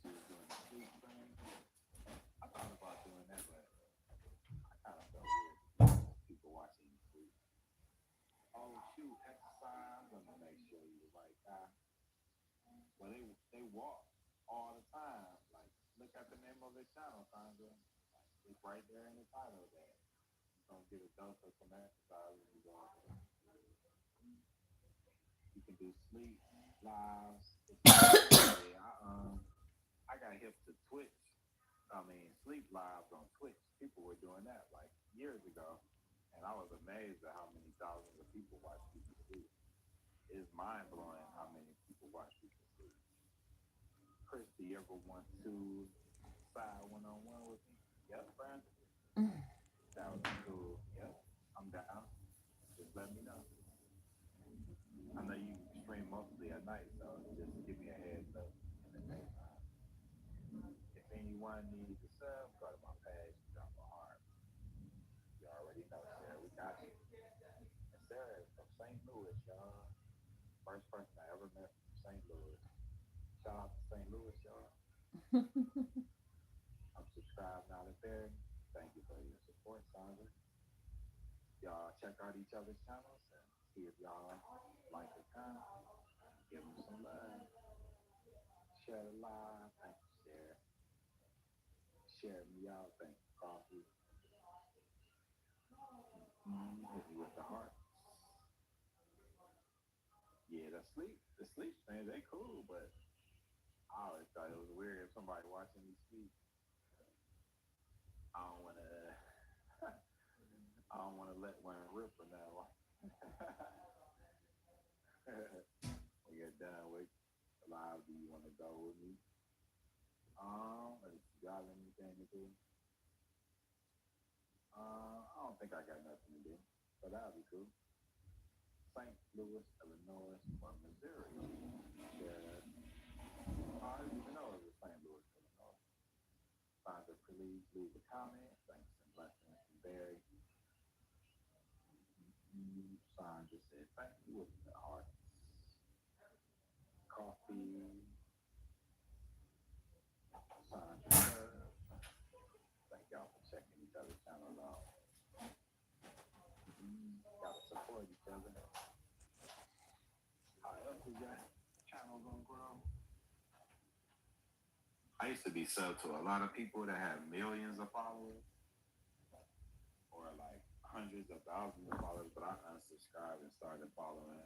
She was doing the sleep thing. I thought about doing that, but I kind of felt weird. People watching you sleep. Oh, shoot, exercise. I'm going to make sure you're the right guy. Well, they walk all the time. Like, look at the name of their channel, Sandra. It's right there in the title there. You're going to get a dose of some exercise when you go out there. You can do sleep, lives. I got hip to Twitch. Sleep lives on Twitch. People were doing that like years ago. And I was amazed at how many thousands of people watch people sleep. It's mind blowing how many people watch people sleep. Christy, you ever want to side one-on-one with me? Yep, Brandon. That would be cool. Yep, I'm down. Just let me know. I know you stream mostly at night, so just give me a heads up in the daytime. If anyone needs a sub, go to my page, drop a heart. You already know, Sarah. We got you. And Sarah is from St. Louis, y'all. First person I ever met from St. Louis. Shout out to St. Louis, y'all. I'm subscribed now to Barry. Thank you for your support, Sandra. Y'all check out each other's channels and see if y'all like the content. Give them some love. Share the live. Thank you, Sarah. Share me out. Thank you, Coffee. Hit me with the heart. Yeah, the sleep streams, they cool, but I always thought it was weird if somebody watching me sleep. I don't wanna let one rip or nothing. When you're done with live, do you wanna go with me? If you got anything to do? I don't think I got nothing to do, but that'll be cool. St. Louis, Illinois, or Missouri. Share that. I didn't even know it was St. Louis, Illinois. Sandra, please leave a comment. Thanks and blessings from Barry. Sandra said, thank you with the heart. Coffee. Sandra, thank y'all for checking each other's channels out. Gotta support each other. How else is that channel gonna grow? I used to be sub to a lot of people that have millions of followers or like hundreds of thousands of followers, but I unsubscribed and started following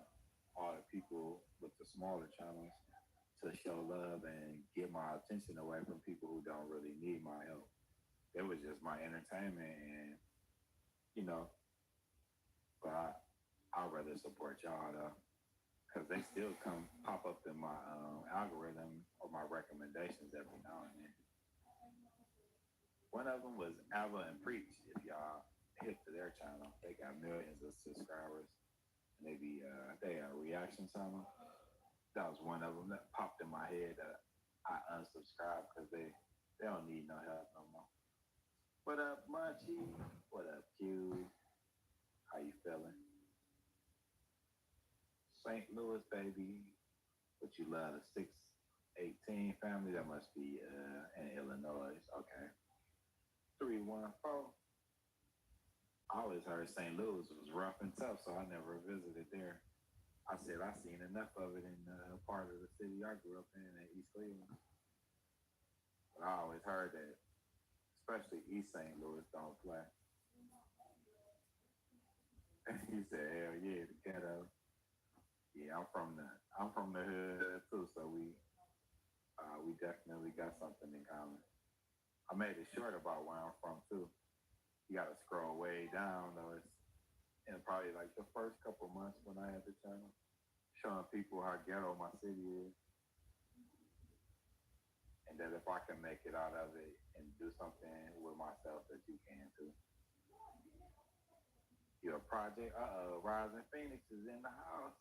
all the people with the smaller channels to show love and get my attention away from people who don't really need my help. It was just my entertainment and, but I'd rather support y'all though, because they still come pop up in my algorithm or my recommendations every now and then. One of them was Ava and Preach. If y'all hit to their channel, they got millions of subscribers. Maybe they reaction summer. That was one of them that popped in my head that I unsubscribed because they don't need no help no more. What up, Munchie? What up, Q? How you feeling? St. Louis, baby. What you love, the 618 family? That must be in Illinois. Okay. 314. I always heard St. Louis was rough and tough, so I never visited there. I said I seen enough of it in part of the city I grew up in East Cleveland. But I always heard that, especially East St. Louis, don't play. He said, "Hell yeah, the ghetto." Yeah, I'm from the hood too, so we definitely got something in common. I made it short about where I'm from too. You got to scroll way down though. It's in probably like the first couple months when I had the channel, showing people how ghetto my city is, and that if I can make it out of it and do something with myself, that you can too. You're a project. Rising Phoenix is in the house.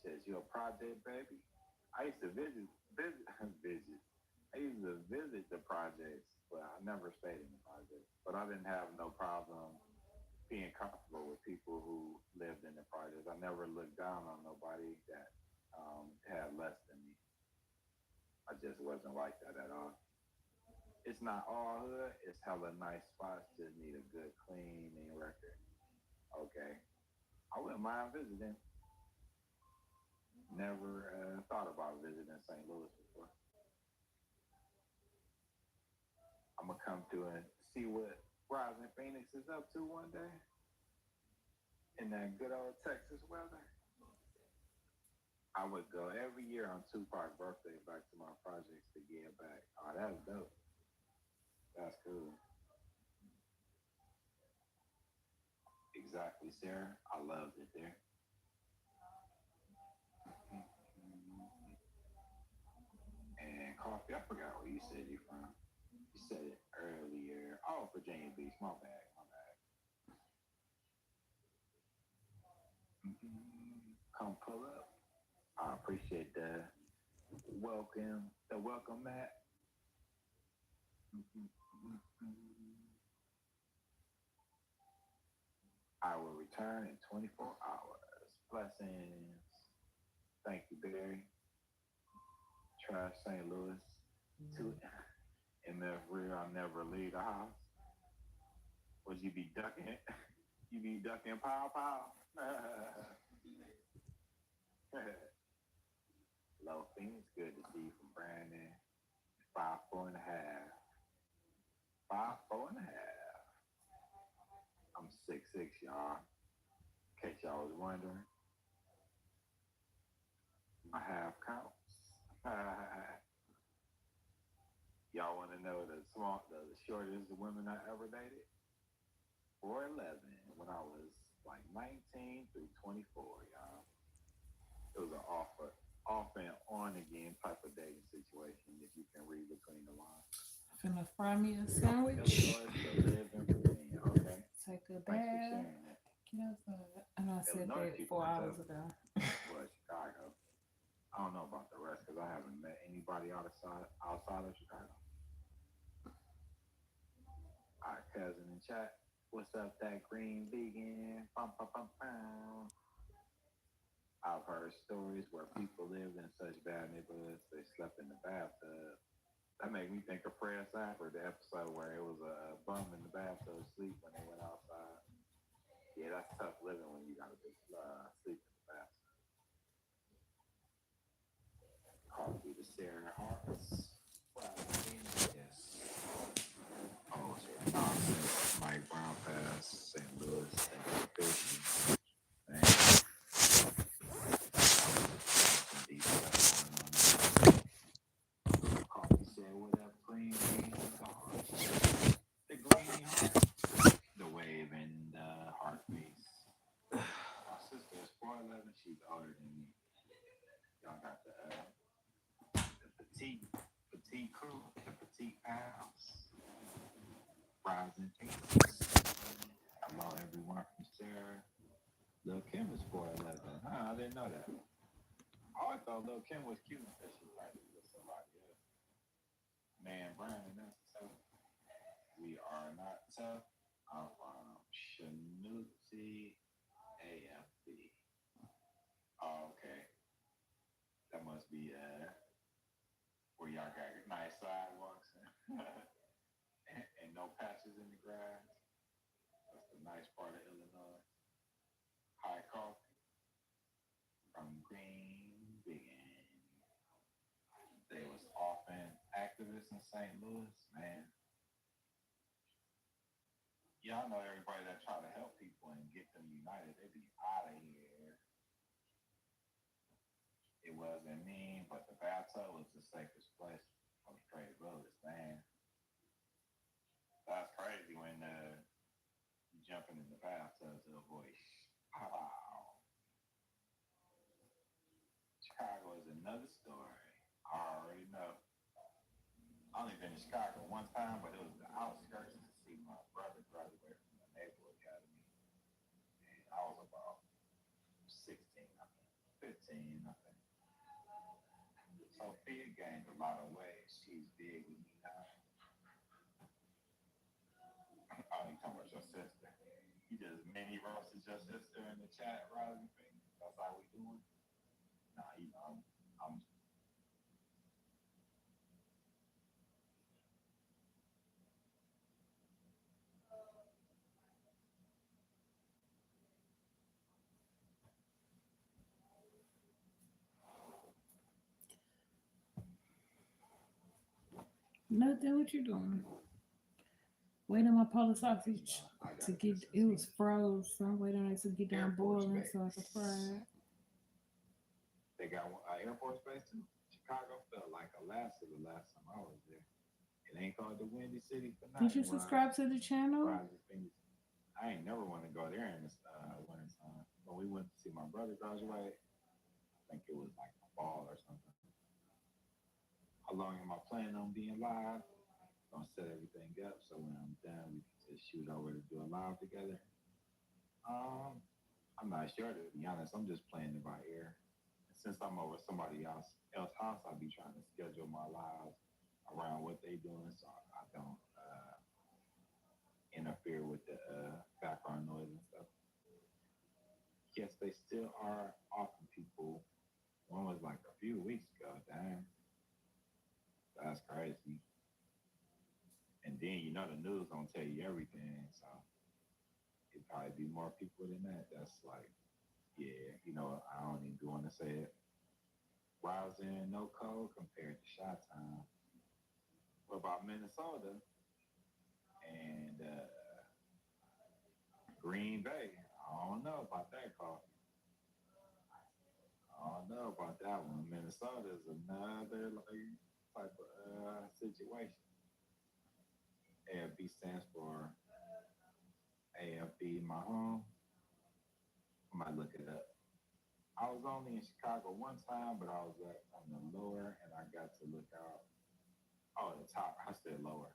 Says you're a project, baby. I used to visit. I used to visit the projects, but I never stayed in the projects. But I didn't have no problem being comfortable with people who lived in the projects. I never looked down on nobody that had less than me. I just wasn't like that at all. It's not all hood. It's hella nice spots. Just need a good cleaning record. Okay. I wouldn't mind visiting. Never thought about visiting St. Louis before. I'm going to come through and see what Rising Phoenix is up to one day in that good old Texas weather. I would go every year on Tupac's birthday back to my projects to give back. Oh, that's dope. That's cool. Exactly, Sarah. I loved it there. And coffee, I forgot where you said you're from. You said it earlier. Oh, Virginia Beach. My bad. Come pull up. I appreciate the welcome, Matt. I will return in 24 hours. Blessings. Thank you, Barry. Trash St. Louis. To MF Real, I'll never leave the house. Would you be ducking it? You be ducking pow. Low Phoenix, good to see you from Brandon. 5'4.5". 5'4.5". I'm 6'6", y'all. In case y'all was wondering. My half counts. Y'all want to know the shortest women I ever dated? 4'11" when I was like 19 through 24, y'all. It was an off and on again type of dating situation, if you can read between the lines. Finna fry me a sandwich. Okay. Take a bath. Get outside. And I said that 4 hours ago. Well, Chicago. I don't know about the rest because I haven't met anybody outside of Chicago. All right, cousin in chat. What's up, that green vegan? I've heard stories where people lived in such bad neighborhoods they slept in the bathtub. That made me think of Fred Sanford, the episode where it was a bum in the bathtub sleep when they went outside. Yeah, that's tough living when you gotta sleep in the bathtub. Coffee to Sarah Harris. Yes. Oh, nonsense. Mike Brown Pass, St. Louis, thank you for fishing. Thanks. Coffee said, what up, green heart? The green heart. The wave and the heart face. My sister is 4'11". She's older than me. Y'all got the petite crew, the petite pals. Rising Phoenix. Hello, everyone from Sarah. Lil Kim is 4'11". Huh, I didn't know that. I always thought Lil Kim was cute because she probably with somebody else. Man, Brian, that's tough. We are not tough. I'm from Shanuti AFB. Oh, okay. That must be where y'all got nice sidewalks and no patches in the grass. That's the nice part of Illinois. High coffee from Green Bean. They was often activists in St. Louis, man. Y'all know everybody that try to help people and get them united, they be out of here. It wasn't mean, but the bathtub was the safest place on the straight road, man. That's crazy when you jumping in the bathtub to avoid. Wow. Chicago is another story. I already know. I only been to Chicago one time, but it was the outskirts to see my brother graduate from the Naval Academy. And I was about 16, I think, 15, I think. Sophia gained a lot of weight. She's big with me now. Oh, you talking about your sister? You just mini roasted your sister in the chat, Rising Phoenix. That's how we doing. Nah, you know, I'm Nothing. What you doing? Waiting on my Polish sausage to get. It was froze, so I'm waiting on it to get down boiling so I can fry it. They got Air Force Base too. Chicago felt like Alaska the last time I was there. It ain't called the Windy City for nothing. Did you subscribe to the channel? I ain't never want to go there in this winter time. When we went to see my brother graduate, I think it was like a fall or something. How long am I planning on being live? Gonna set everything up so when I'm done, we can just shoot over to do a live together. I'm not sure, to be honest. I'm just playing it by ear. And since I'm over somebody else's house, I'll be trying to schedule my lives around what they doing so I don't interfere with the background noise and stuff. Yes, they still are offering people. One was like a few weeks ago. Damn. That's crazy. And then, you know, the news don't tell you everything. So it'd probably be more people than that. That's like, yeah, you know, I don't even want to say it. Rousing, no code compared to shot time. What about Minnesota and Green Bay? I don't know about that coffee. I don't know about that one. Minnesota is another type of situation. AFB stands for AFB, my home. I might look it up. I was only in Chicago one time, but I was on the lower, and I got to look out. Oh, the top. I said lower.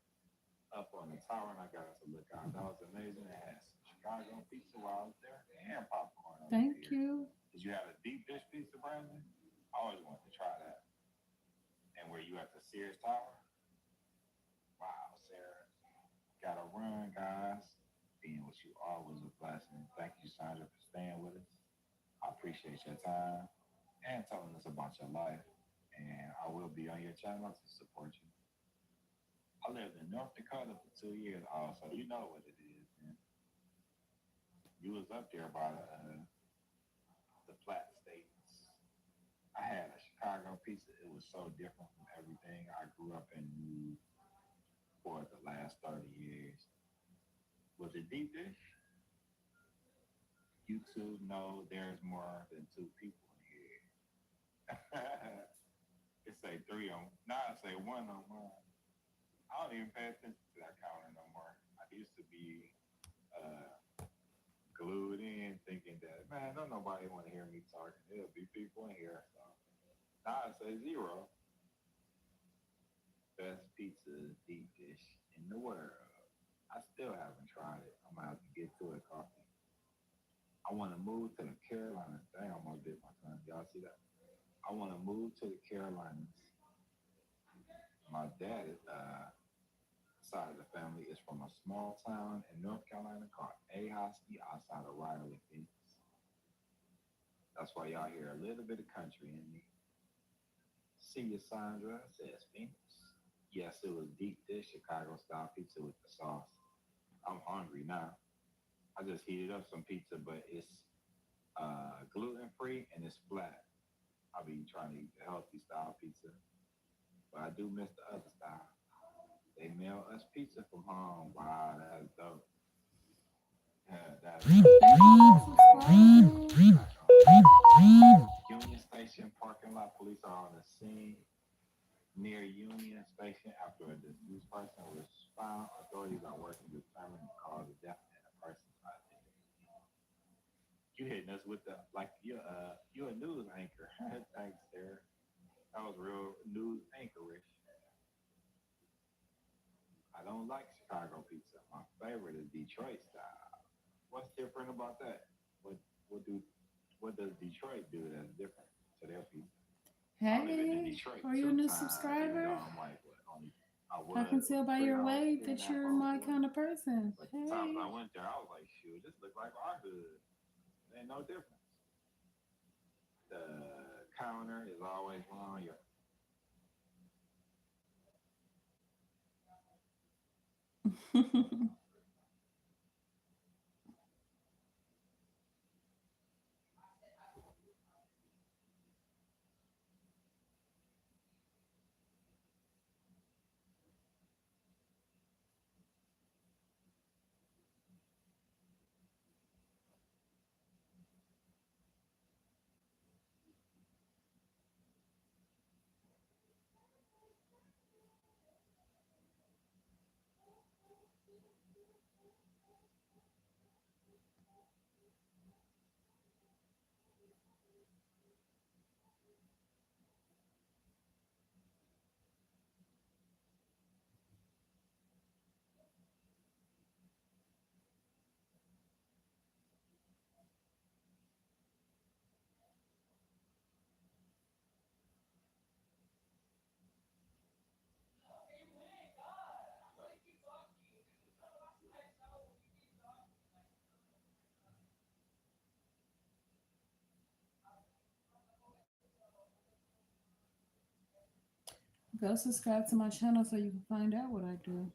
Up on the tower, and I got to look out. That was amazing. It had some Chicago pizza while I was there, and popcorn. Thank you. Did you have a deep dish pizza, Brandon? I always wanted to try that. And were you at the Sears Tower? Wow, Sarah. Gotta run, guys. Being with you all was a blessing. Thank you, Sandra, for staying with us. I appreciate your time and telling us about your life. And I will be on your channel to support you. I lived in North Dakota for 2 years also. You know what it is, man. You was up there by the flat states. I had a Chicago pizza. It was so different from everything I grew up and knew for the last 30 years. Was it deep dish? You two know there's more than two people in here. It say 3 on, now it say 1 on mine. I don't even pay attention to that counter no more. I used to be glued in thinking that, man, don't nobody want to hear me talking. There'll be people in here. So now it says 0. Best pizza deep dish in the world. I still haven't tried it. I'm gonna have to get to it, coffee. I want to move to the Carolinas. Dang, I almost did my son. Y'all see that? I want to move to the Carolinas. My dad is side of the family is from a small town in North Carolina called Ahoskie outside of Raleigh, Phoenix. That's why y'all hear a little bit of country in me. See you, Sandra, says Phoenix. Yes, it was deep dish Chicago style pizza with the sauce. I'm hungry now. I just heated up some pizza, but it's gluten free and it's flat. I'll be trying to eat the healthy style pizza, but I do miss the other style. They mail us pizza from home. Wow, that's dope. Yeah, that's Union Station parking lot. Police are on the scene near Union Station after a deceased person was found. Authorities are working to determine the cause of death and the person's identity. You hitting us with the like you're a news anchor. Thanks, Sarah. That was real news anchorish. I don't like Chicago pizza. My favorite is Detroit style. What's different about that? What does Detroit do that's different to their pizza? Hey, are you a new subscriber? I can tell by your wave that you're my kind of person. But the times I went there, I was like, shoot, this looks like our hood. There ain't no difference. The counter is always on your. Go subscribe to my channel so you can find out what I do.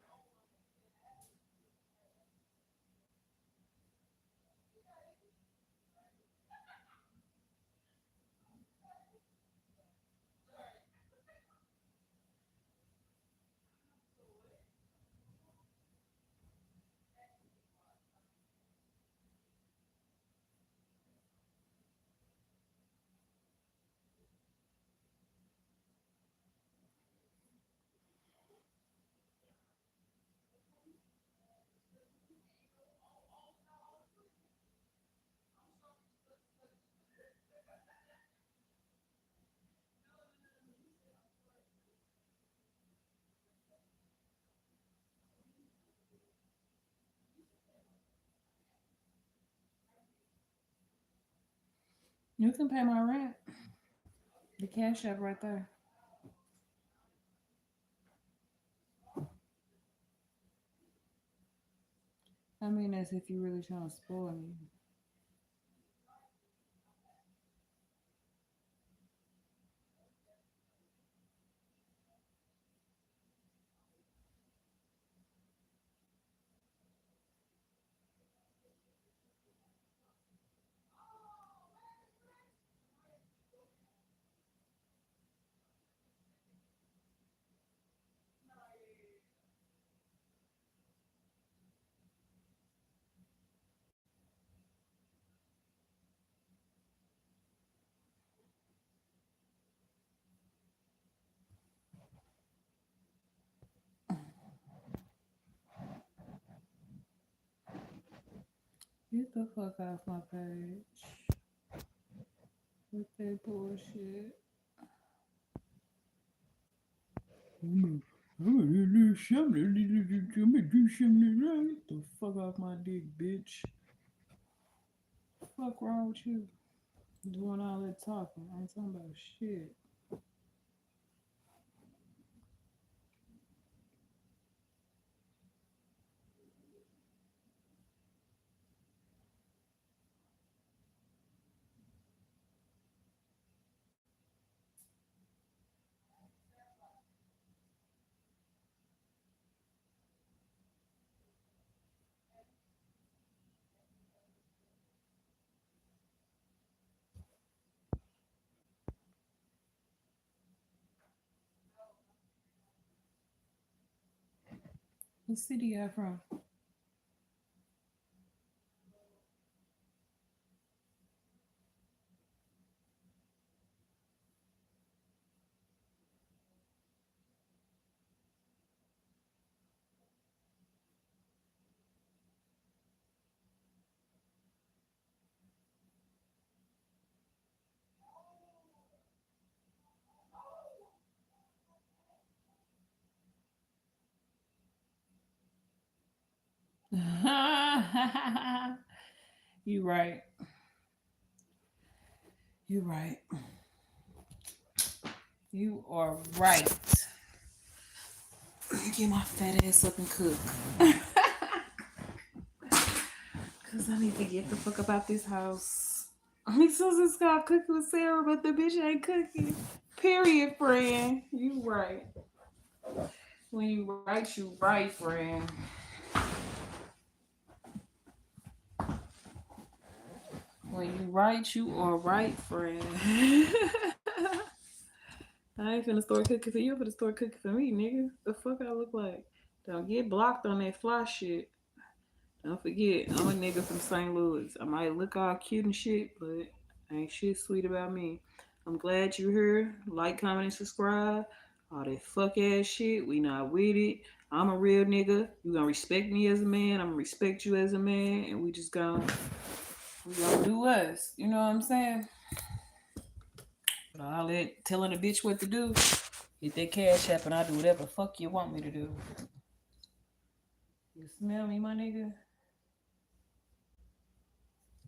You can pay my rent. The cash app right there. I mean, as if you're really trying to spoil me. Get the fuck off my page with that bullshit. I'm gonna do something. Get the fuck off my dick, bitch. fuck wrong with you? Doing all that talking. I ain't talking about shit. What city you from? You right. You right. You are right. Get my fat ass up and cook. Cause I need to get the fuck about this house. I'm supposed to start cooking with Sarah, but the bitch ain't cooking. Period, friend. You right. When you right, friend. When you right, you are right, friend. I ain't finna start cooking for you, finna start cooking for me, nigga. The fuck I look like? Don't get blocked on that fly shit. Don't forget, I'm a nigga from St. Louis. I might look all cute and shit, but ain't shit sweet about me. I'm glad you here. Like, comment, and subscribe. All that fuck ass shit, we not with it. I'm a real nigga. You gonna respect me as a man. I'm gonna respect you as a man, and we gonna do us. You know what I'm saying? But all that telling a bitch what to do, get that cash app, and I do whatever the fuck you want me to do. You smell me, my nigga?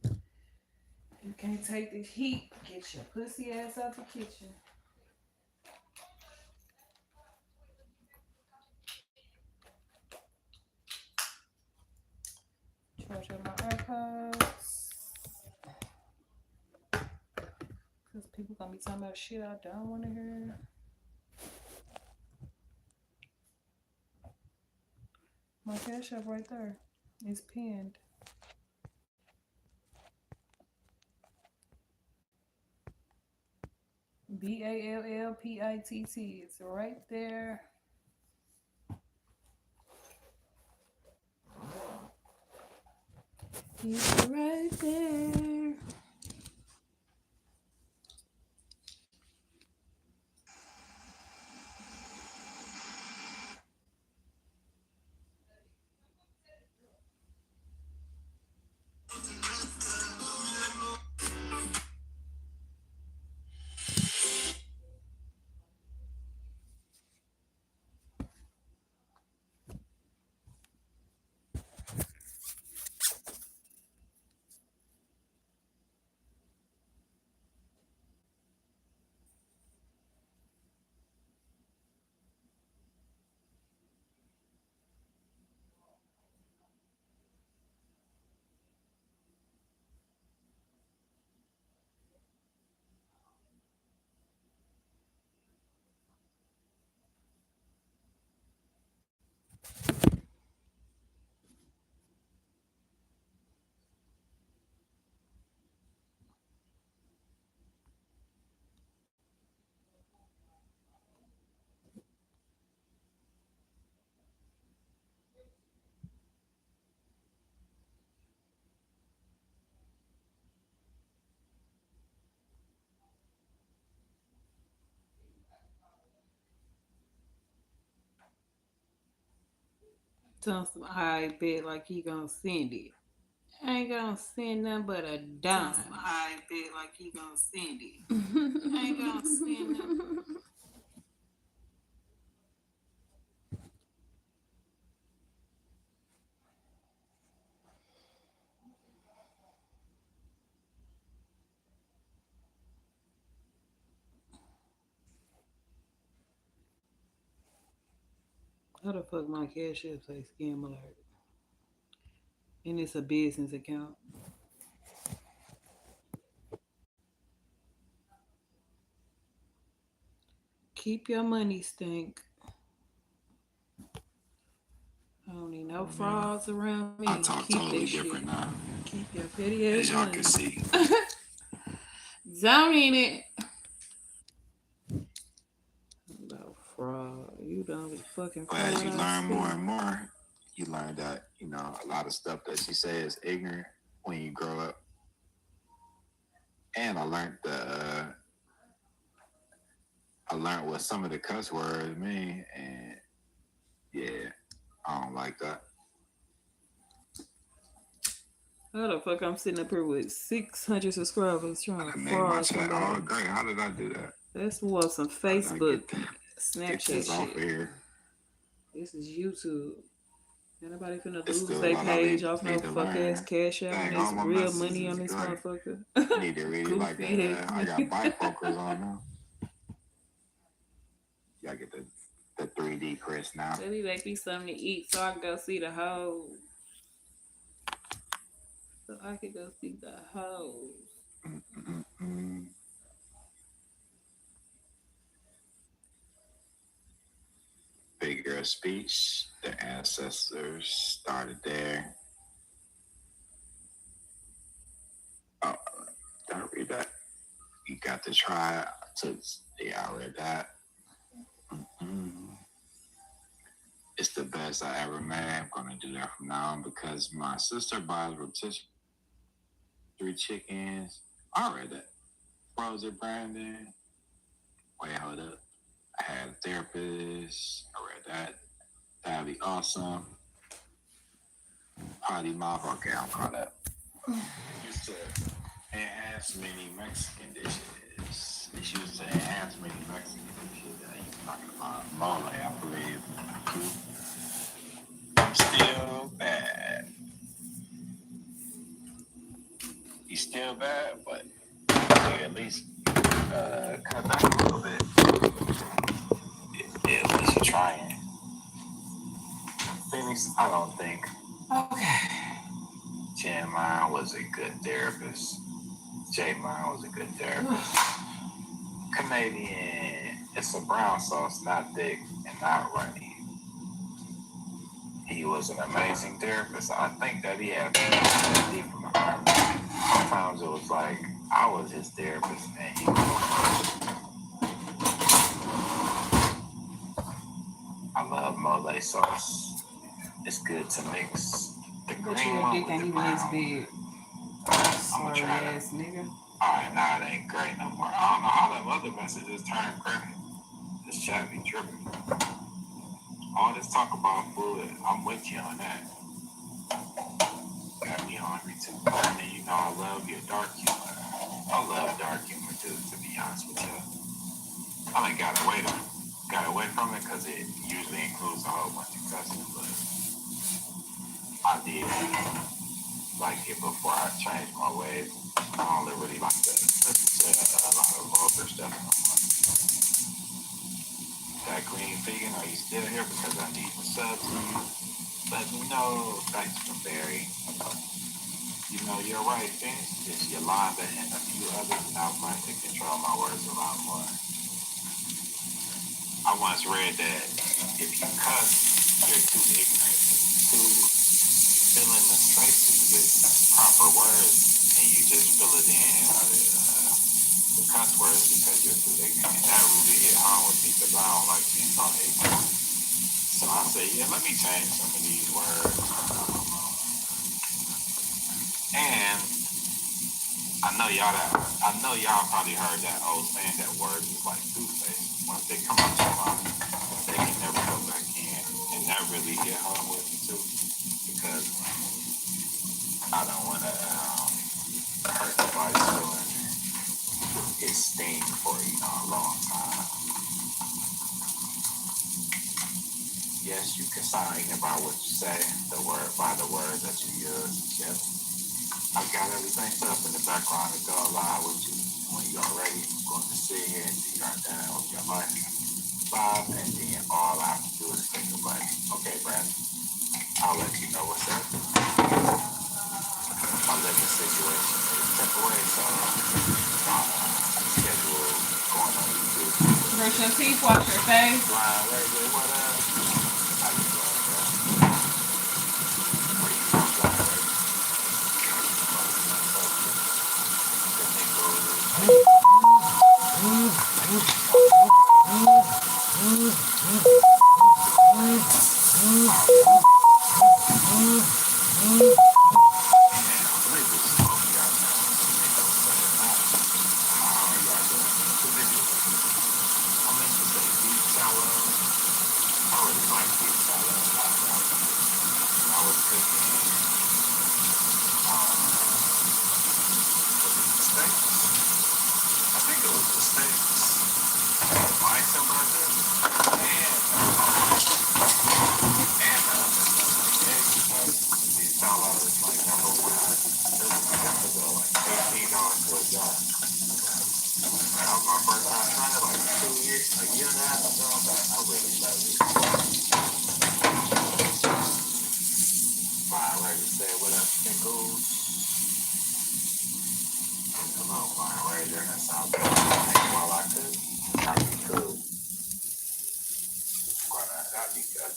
You can't take this heat. Get your pussy ass out the kitchen. Charge up my AirPods. Because people gonna be talking about shit I don't want to hear. My cash app right there. It's pinned. BALLPITT. It's right there. It's right there. I bet like he gonna send it. I ain't gonna send nothing but a dime. I bet like he gonna send it. I ain't gonna send nothing. How the fuck my cash app say scam alert? And it's a business account. Keep your money, Stink. I don't need no frauds around me. I talk Keep totally this different shit. now, Keep your petty as ass y'all money. can see. Don't need it. About fraud. You don't be fucking But fraud as you out learn more school. and more, you learn that, you know, a lot of stuff that she says is ignorant when you grow up. And I learned what some of the cuss words mean, and yeah, I don't like that. How the fuck I'm sitting up here with 600 subscribers trying to I made my fraud chat somebody? all great. How did I do that? That's what some Facebook, Snapchat Get this off shit. of here. This is YouTube. Anybody finna It's lose still a their lot I page off no need to fuck learn. ass cash out Dang, and all there's my real messages money on is this great. motherfucker. I need to really like Goofy that. ass I got nigga. bifocals on now. You gotta get the 3D Chris now. Let me make me something to eat so I can go see the hoes. So I can go see the hoes. Figure of speech. The ancestors started there. Oh, did I read that? You got to try it. Yeah, I read that. It's the best I ever made. I'm gonna do that from now on because my sister buys rotisserie chickens. I read that. Frozen Brandon. Wait, hold up. I had a therapist. I read that. That'd be awesome. Potty mouth. Okay, I'm caught up. Used to enhance many Mexican dishes. They used to enhance many Mexican dishes. You're talking about mole, I believe. I'm still bad. He's still bad, but at least cut back a little bit. At least you're trying. Phoenix, I don't think. Okay. Jen Mine was a good therapist. J Mine was a good therapist. Canadian, it's a brown sauce, not thick and not runny. He was an amazing therapist. I think that he had deep in my heart. Sometimes it was like I was his therapist and he was. I love mole sauce. It's good to mix the green one with the brown. I'm gonna try that. Nigga. Alright, nah, it ain't gray no more. I don't know how them other messages turn gray. This chat be tripping. All this talk about food, I'm with you on that. Got me hungry too. And then, you know, I love your dark humor. I love dark humor too, to be honest with you. I done got away from it because it usually includes a whole bunch of cussing, but I did like it before I changed my ways. I don't really like to listen to a lot of vulgar stuff no more. That green vegan, are you still here? Because I need the subs. Let me know. Thanks for Barry. You know, you're right, Vince. It's Yolanda and a few others, and I would like to control my words a lot more. I once read that if you cuss, you're too ignorant to fill in the spaces with proper words, and you just fill it in the cuss words because you're too ignorant. And that really hit home with me because I don't like being called ignorant. So I say, yeah, let me change some of these words. And I know y'all probably heard that old saying that words is like toothpaste. Once they come out your mouth, they can never go back in. And that really hit home with me too. Because I don't want to hurt nobody's feelings. It stings for, a long time. Yes, you can sound ignorant about what you say, by the words that you use. Yes. I got everything set up in the background to go live with you when you're ready. I'm going to sit here and see you're down with your life. 5, and then all I have to do is click the button. Okay, Brad. I'll let you know what's up. My living situation is temporary, so schedule going on YouTube. Brush your teeth, wash your face. Blind Lady, what up? How you doing, bro? Where you from, Blind Lady?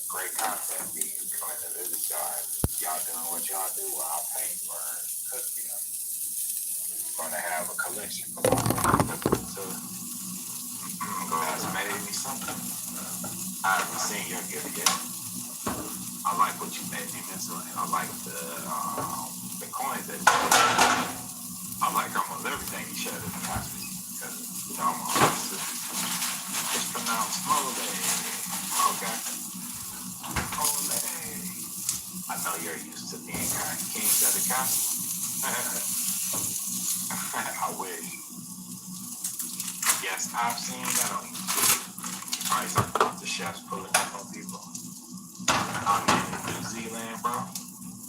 Great content being coming to visit y'all. Y'all doing what y'all do while I paint or cook, you know. Gonna have a collection for my friends. So that's made me something. I haven't seen your gift yet. I like what you made me, Missile, and I like the coins that you made. I like almost everything you shared in the past week because you know I'm honest. It's pronounced Mole. Okay. Mole. I know you're used to being kind of king of the castle. I wish. Yes, I've seen that on YouTube. Probably talking about the chefs pulling up on people. I'm in New Zealand, bro.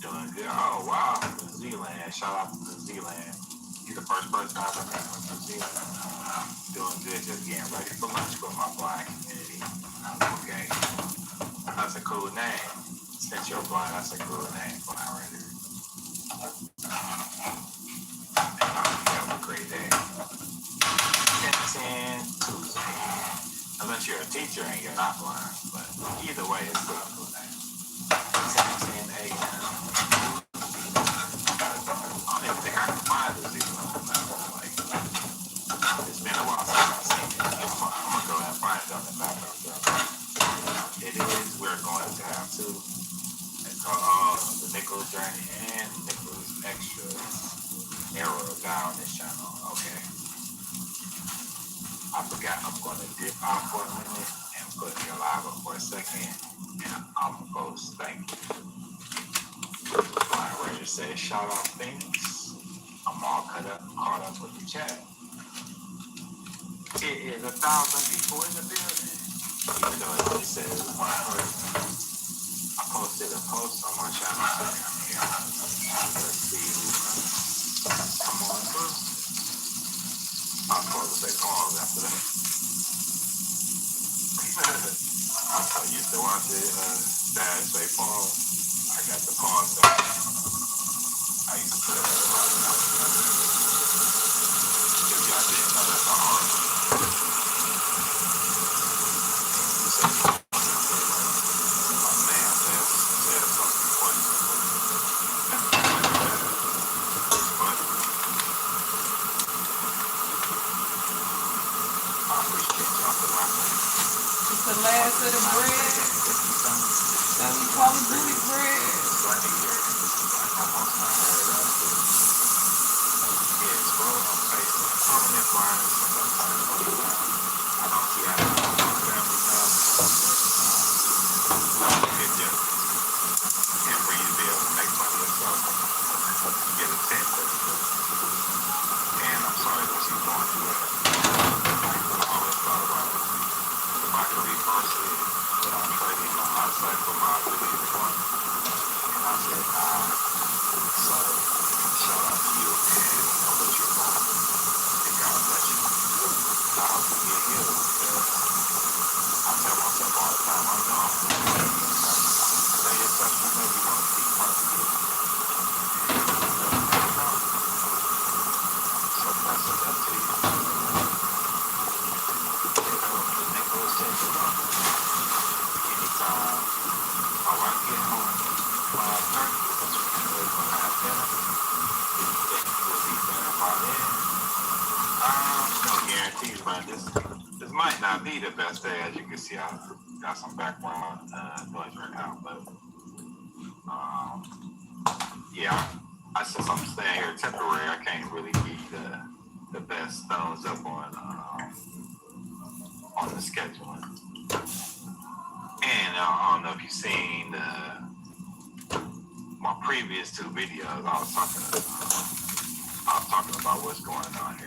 Doing good. Oh, wow. New Zealand. Shout out to New Zealand. You're the first person I've ever met from New Zealand. Doing good. Just getting ready for lunch with my Black community. Okay. That's a cool name. Since you're blind, that's a cool name. Blind right there. And I hope you have a great day. 10 Tuesday. Unless you're a teacher and you're not blind. But either way, it's still a cool name. 10 a.m. I don't even think I can find New Zealand. Like, it's been a while since I've seen it. I'm gonna go and find it on the map. It is. We're going to have two. It's called the Nichols Journey and Nichols Extra Arrow down this channel. Okay. I forgot I'm gonna dip out for a minute and put me alive for a second, and I'm gonna post thank you. Blind Ranger says shout out Phoenix. I'm all caught up with the chat. It is 1,000 people in the building. Even though it only says 100. I posted a post on my channel saying I'm here. Let's see who come on through. I'm supposed to say pause after that. I used to watch it, Dad say pause. I got the pause thing. I used to put it if y'all didn't know, that's hard. My man said something funny. I appreciate y'all for laughing. It's the last of the bread. That we call it booty bread. I hope you get healed. might be the best day. As you can see, I got some background noise right now, but yeah, since I'm staying here temporary, I can't really be the best thumbs up on the scheduling. And I don't know if you've seen my previous 2 videos. I was talking about what's going on here.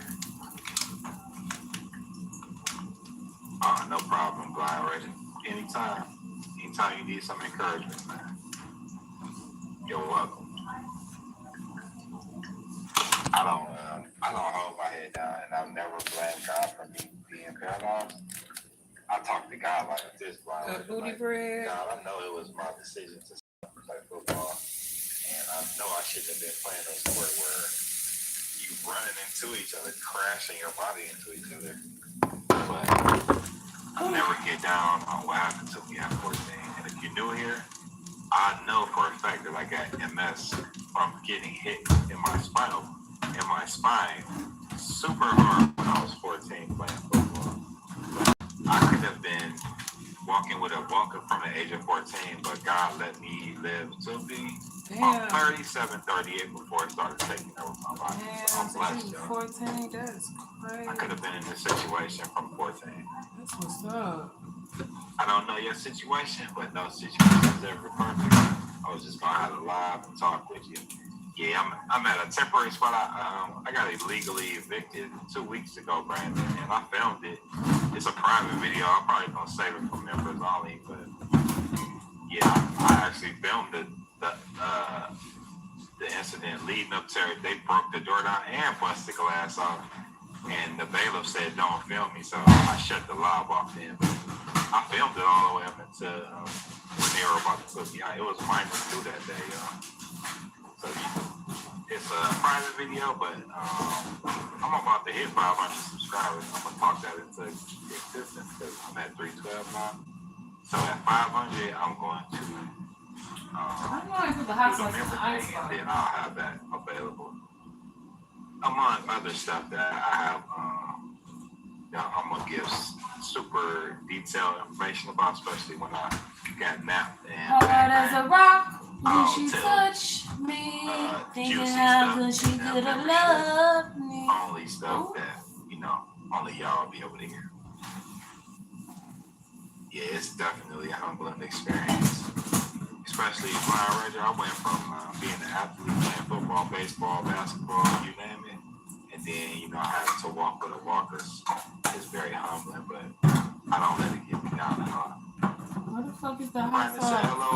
No problem, Blind Reggie. Anytime you need some encouragement, man. You're welcome. I don't hold my head down, and I've never blamed God for me being paralyzed. I talk to God like this, Blind Reggie. Booty Like, bread. God, I know it was my decision to play football, and I know I shouldn't have been playing no sport where you running into each other, crashing your body into each other. But I never get down on what happened to me at 14. And if you're new here, I know for a fact that I got MS from getting hit in my spine super hard when I was 14 playing football. I could have been walking with a walker from the age of 14, but God let me live to be 37, 38 before it started taking over my body. So I'm blessed, 14, that's crazy. I could have been in this situation from 14. That's what's up. I don't know your situation, but no situation is ever perfect. I was just gonna have to live and talk with you. Yeah, I'm at a temporary spot. I got illegally evicted 2 weeks ago, Brandon, and I filmed it. It's a private video. I'm probably gonna save it for members only, but yeah, I actually filmed the incident leading up to it. They broke the door down and busted the glass off, and the bailiff said don't film me, so I shut the live off then. But I filmed it all the way up until when they were about to put me out. It was -2 that day, y'all. So it's a private video, but I'm about to hit 500 subscribers. I'm gonna talk that into existence because I'm at 312 now. So at 500, I'm going to do the member thing, and then I'll have that available. Among other stuff that I have, I'm gonna give super detailed information about, especially when I got napped and hard as a rock when she touched me, thinking how good she could have loved me. Only stuff that only y'all be able to hear. Yeah, it's definitely a humbling experience, especially Blind Reggie. I went from being an athlete, playing football, baseball, basketball, you name it, and then having to walk with a walker. It's very humbling, but I don't let it get me down at all. What the fuck is the Brandon said hot hello,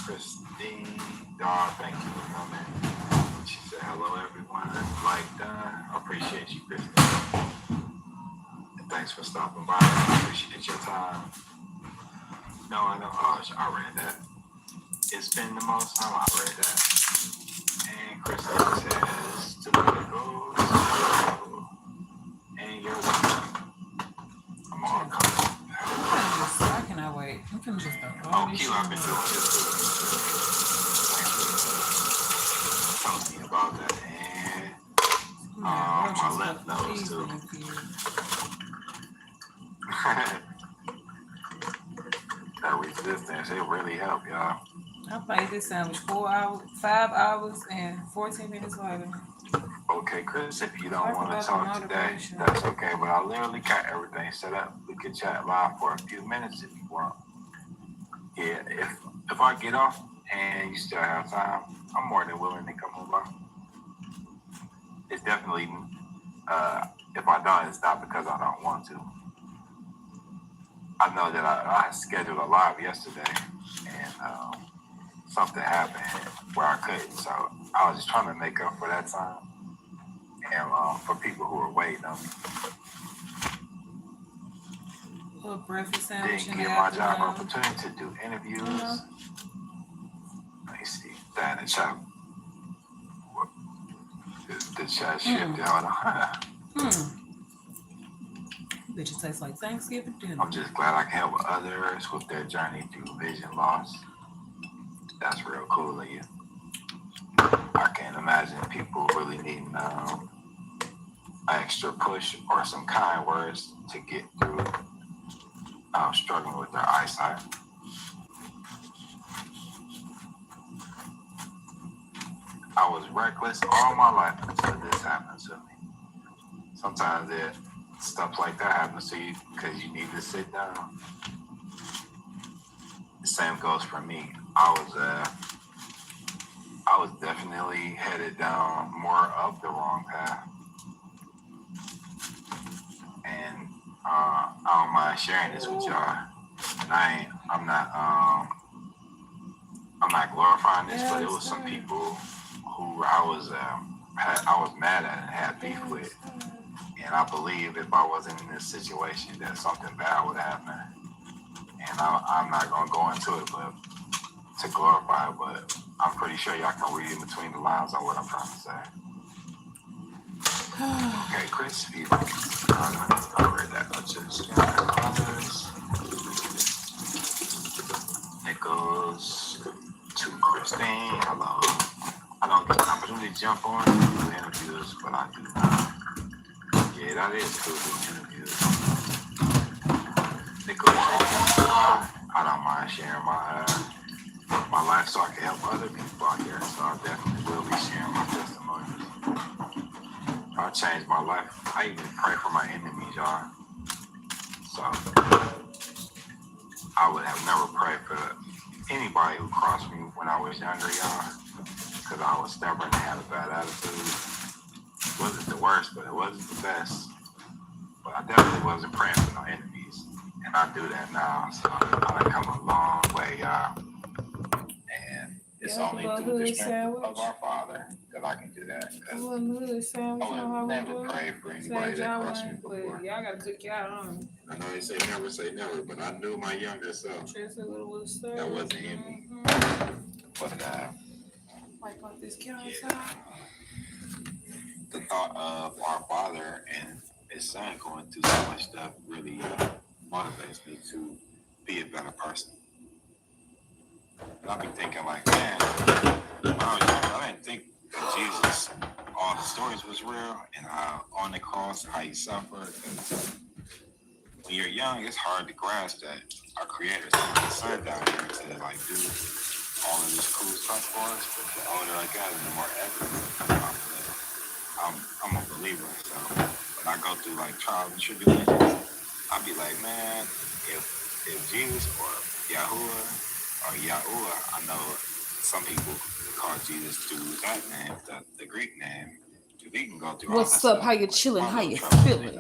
Christine, dog, thank you for coming. She said hello, everyone. Like done. I appreciate you, Christine. And thanks for stopping by. I appreciate your time. No, I know. Oh, I read that. It's been the most time I read that. And Christine says to the goes. And you're welcome. I'm all coming. I cannot wait. I'm finna just go. Oh, Q, I've been doing this too. Tell me about that. And my left nose too. That resistance, it really helped, y'all. I played this sandwich 5 hours and 14 minutes later. Okay, Chris, if you don't want to talk today, that's okay. But I literally got everything set up. We can chat live for a few minutes if you want. Yeah, if I get off and you still have time, I'm more than willing to come over. It's definitely, if I don't, it's not because I don't want to. I know that I scheduled a live yesterday, and something happened where I couldn't. So I was just trying to make up for that time, and for people who were waiting on me. A little breakfast sandwich. Didn't get my job opportunity to do interviews. Let me see that in the chat. The chat shifted. Hold on. Bitch, tastes like Thanksgiving dinner. I'm just glad I can help others with their journey through vision loss. That's real cool of you. I can't imagine people really needing extra push or some kind words to get through struggling with their eyesight. I was reckless all my life until this happened to me. Sometimes stuff like that happens to you because you need to sit down. The same goes for me. I was definitely headed down more of the wrong path, and I don't mind sharing this with y'all. And I'm not glorifying this, but it was some people who I was mad at and had beef with. And I believe if I wasn't in this situation, that something bad would happen. And I'm not going to go into it, but to glorify it, but I'm pretty sure y'all can read in between the lines on what I'm trying to say. Okay, Chris, I read that. It goes to Christine. Hello. I don't get an opportunity to jump on and do interviews, but I do now. Yeah, that is cool doing interviews. I don't mind sharing my life so I can help other people out there. So I definitely will be sharing my testimonies. I changed my life. I even pray for my enemies, y'all. So I would have never prayed for anybody who crossed me when I was younger, y'all, because I was stubborn and had a bad attitude. It wasn't the worst, but it wasn't the best. But I definitely wasn't praying for no enemies. And I do that now. So I've come a long way, y'all. And it's only through the strength of our Father that I can do that. I would never pray for anybody that crossed me before. Y'all gotta cook y'all on. I know they say never, but I knew my younger self. That wasn't in me. But Wipe out this counter. The thought of our Father and his son going through so much stuff really motivates me to be a better person. And I'll be thinking like, man, when I was younger, I didn't think that Jesus, all the stories was real, and on the cross, how he suffered. When you're young, it's hard to grasp that our Creator sent his son down here to like do all of this cool stuff for us. But the older I got, the more evidence I'm a believer. So when I go through like trials and tribulations, I'll be like, man, if Jesus or Yahuwah or Yahuwah, I know some people call Jesus through that name, the Greek name. If he can go through What's all up? that How stuff, you chilling? How you trouble feeling?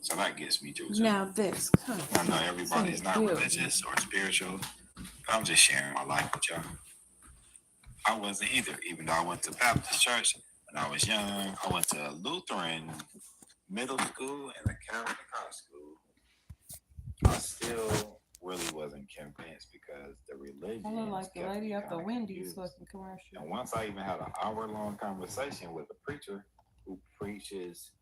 So that gets me through too. Now this I know everybody's not religious or spiritual. I'm just sharing my life with y'all. I wasn't either, even though I went to Baptist church when I was young. I went to Lutheran middle school and a Catholic high school. I still really wasn't convinced because the religion. I look like the lady at the Wendy's fucking commercial. And once I even had an hour-long conversation with a preacher who preached his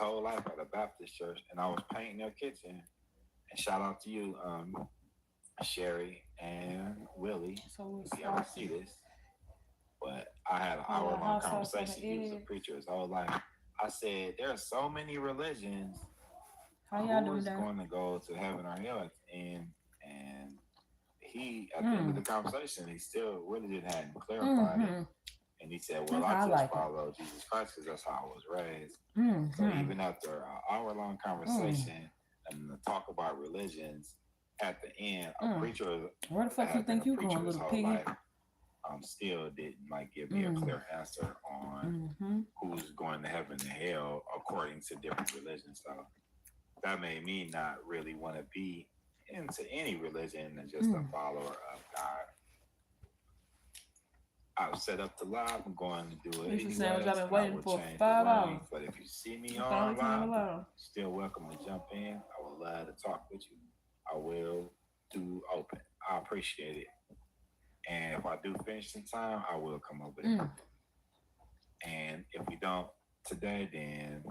whole life at a Baptist church, and I was painting their kitchen. And shout out to you, Sherry and Willie, if you ever see this. But I had an hour-long conversation. He was a preacher his whole life. I said, there are so many religions. Who is going to go to heaven or hell? And he, at the end of the conversation, he still really hadn't clarified it. And he said, well, I just follow Jesus Christ because that's how I was raised. So even after an hour-long conversation and the talk about religions, at the end, a preacher. Where the fuck you think you going, little piggy? Still didn't give me a clear answer on who's going to heaven and hell according to different religions. So that made me not really want to be into any religion and just a follower of God. I've set up the live. I'm going to do it. I've been waiting for 5 hours. But if you see me on live, still welcome to jump in. I would love to talk with you. I will do open. I appreciate it. And if I do finish in time, I will come over there. And if we don't today, then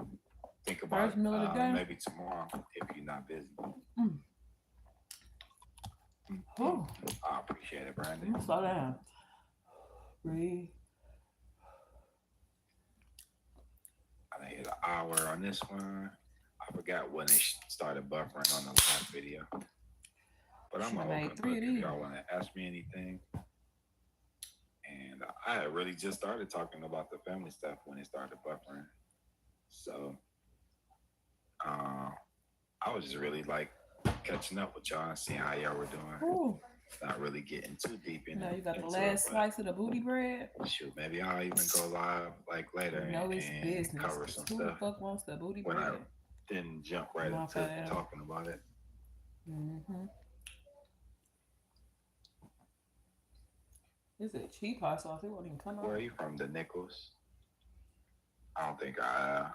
think about maybe tomorrow if you're not busy. I appreciate it, Brandon. Slow down. Breathe. I hit an hour on this one. I forgot when it started buffering on the last video. But I'm gonna open book if y'all want to ask me anything. And I had really just started talking about the family stuff when it started buffering. So I was just really like catching up with y'all and seeing how y'all were doing. Ooh. Not really getting too deep in it. Now you got the last slice of the booty bread. Shoot, maybe I'll even go live like later it's business. cover some Who stuff. the fuck wants the booty when bread? I didn't jump right into talking about it. Mm-hmm. Is it cheap hot sauce? It won't even come out. Where are you from? The Nichols? I don't think I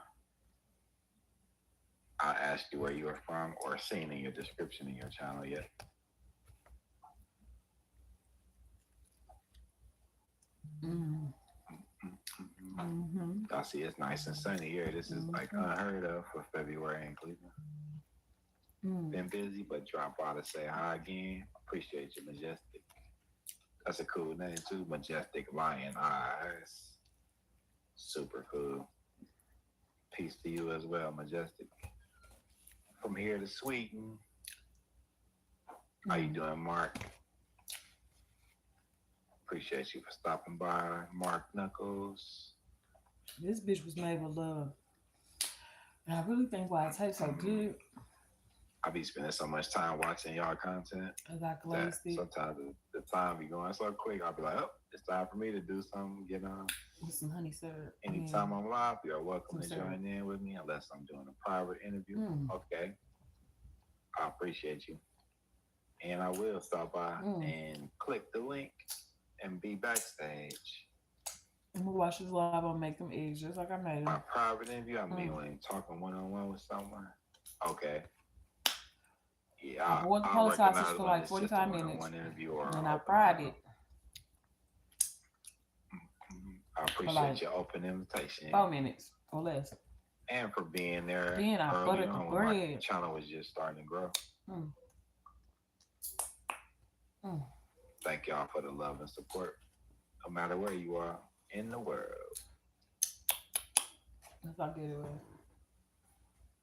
asked you where you were from or seen in your description in your channel yet. Mm-hmm. Mm-hmm. I see it's nice and sunny here. This is like unheard of for February in Cleveland. Been busy, but drop by to say hi again. Appreciate you, Majestic. That's a cool name too, Majestic Lion Eyes. Super cool. Peace to you as well, Majestic. From here to Sweden. How you doing, Mark? Appreciate you for stopping by, Mark Knuckles. This bitch was made with love. And I really think why it tastes so good. I be spending so much time watching y'all content. Sometimes the time be going so quick. I'll be like, oh, it's time for me to do something, get on. With some honey syrup. Anytime I'm live, you're welcome to join in with me unless I'm doing a private interview. Okay. I appreciate you. And I will stop by and click the link and be backstage. I'm gonna watch this live and make them eggs just like I made them. My private interview, I mean when talking one-on-one with someone. Okay. Yeah, I boiled the pole sausage for like 45 minutes. And I fried it. I appreciate your open invitation. 4 minutes or less. And for being there. Then I buttered the bread. My channel was just starting to grow. Thank y'all for the love and support. No matter where you are in the world. That's how good it was.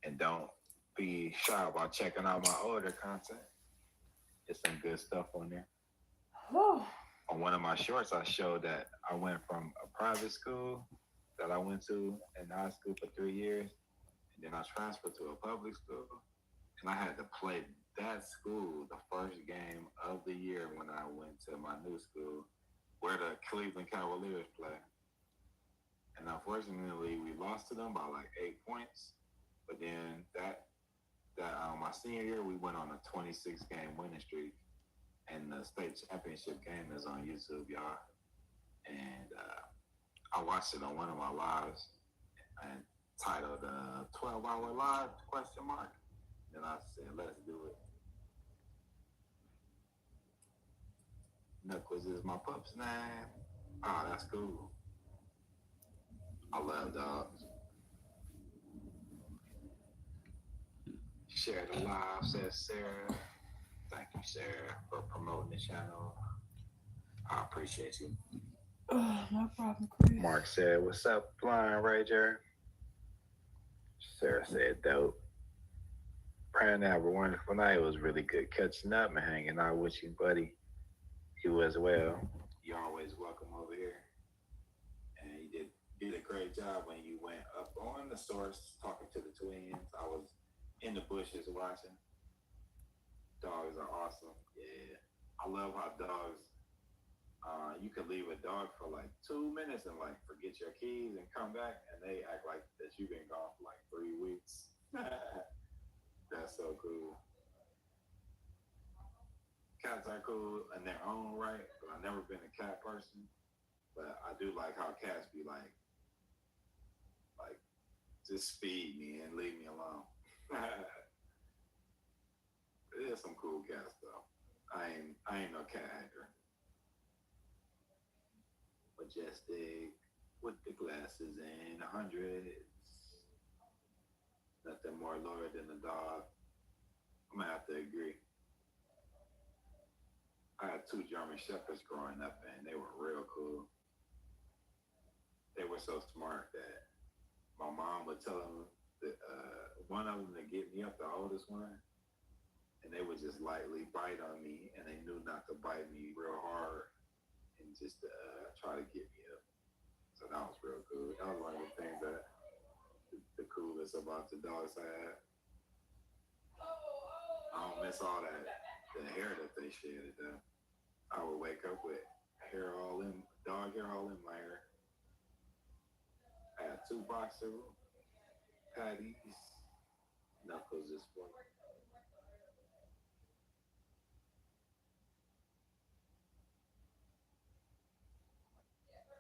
And don't be shy about checking out my older content. There's some good stuff on there. On one of my shorts, I showed that I went from a private school that I went to in high school for 3 years, and then I transferred to a public school, and I had to play that school the first game of the year when I went to my new school, where the Cleveland Cavaliers play. And unfortunately, we lost to them by like 8 points. But then my senior year, we went on a 26-game winning streak. And the state championship game is on YouTube, y'all. And I watched it on one of my lives and titled 12-Hour Live, ? Then I said, let's do it. Knuckles is my pup's name. Oh, that's cool. I love dogs. Share the live, says Sarah. Thank you, Sarah, for promoting the channel. I appreciate you. No problem, Chris. Mark said, what's up, Flying Rager? Sarah said, dope. Praying to have a wonderful night. It was really good catching up and hanging out with you, buddy. You as well. You're always welcome over here. And you did a great job when you went up on the source talking to the twins. I was in the bushes watching. Dogs are awesome. Yeah. I love how dogs, you can leave a dog for like 2 minutes and like forget your keys and come back and they act like that you've been gone for like 3 weeks. That's so cool. Cats are cool in their own right, but I've never been a cat person. But I do like how cats be like, just feed me and leave me alone. There's some cool cats though. I ain't no cat hater. Majestic with the glasses and 100s. Nothing more loyal than a dog. I'm gonna have to agree. I had 2 German Shepherds growing up and they were real cool. They were so smart that my mom would tell them that one of them to get me up, the oldest one, and they would just lightly bite on me, and they knew not to bite me real hard and just try to get me up. So that was real cool. That was one of the things that the coolest about the dogs I had. I don't miss all that, the hair that they shedded though. I would wake up with hair all in, dog hair all in my hair. I had 2 boxer patties, Knuckles just for me.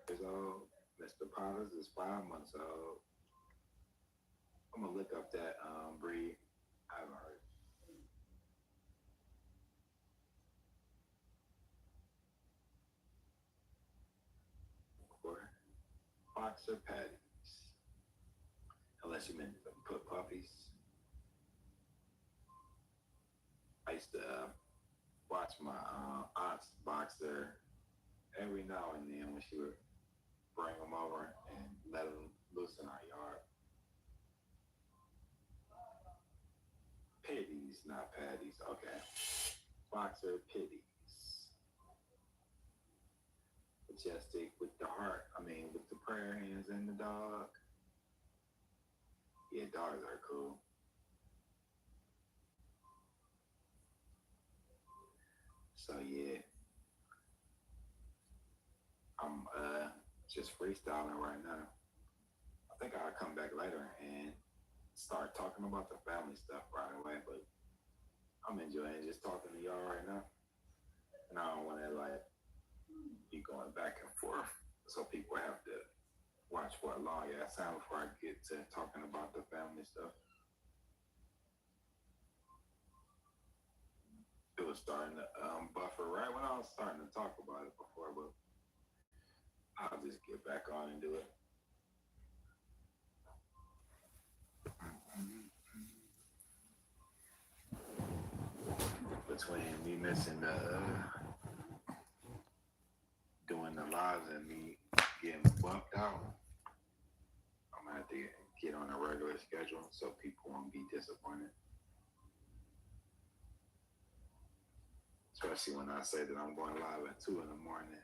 Years old. Mr. Potters is 5 months old. I'm gonna look up that breed. I haven't heard. For boxer patties, unless you meant to put puppies. I used to watch my aunt's boxer every now and then when she would bring them over and let them loose in our yard. Pitties, not patties. Okay. Boxer pitties. Majestic with the heart. I mean, with the prayer hands and the dog. Yeah, dogs are cool. So yeah, I'm just freestyling right now. I think I'll come back later and start talking about the family stuff right away, but I'm enjoying just talking to y'all right now. And I don't want to like be going back and forth, so people have to watch for a long ass time before I get to talking about the family stuff. It was starting to buffer right when I was starting to talk about it before, but I'll just get back on and do it. Between me missing doing the lives and me getting bumped out, I'm gonna have to get on a regular schedule so people won't be disappointed. Especially when I say that I'm going live at 2 in the morning.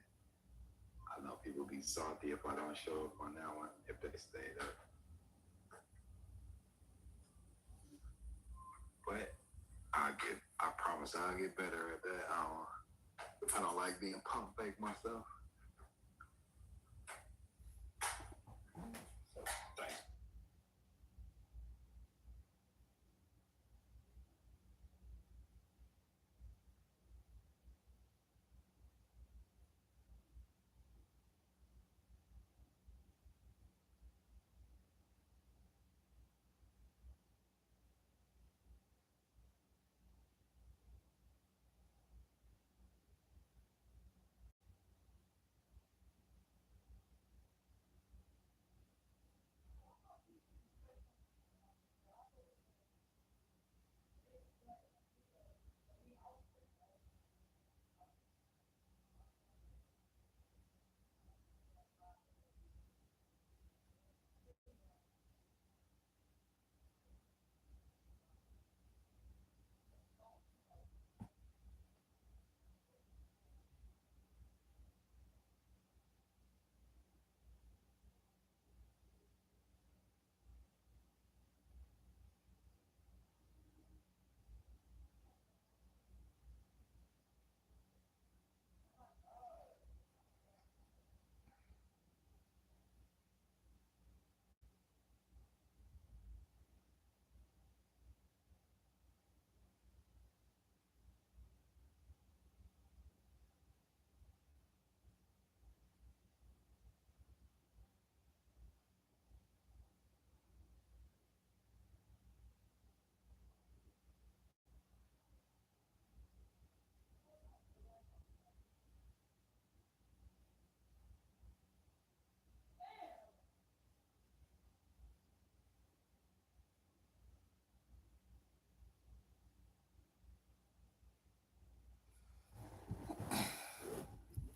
I know people be salty if I don't show up on that one, if they stayed up. But I promise I'll get better at that. I don't like being pump fake myself. So, thanks.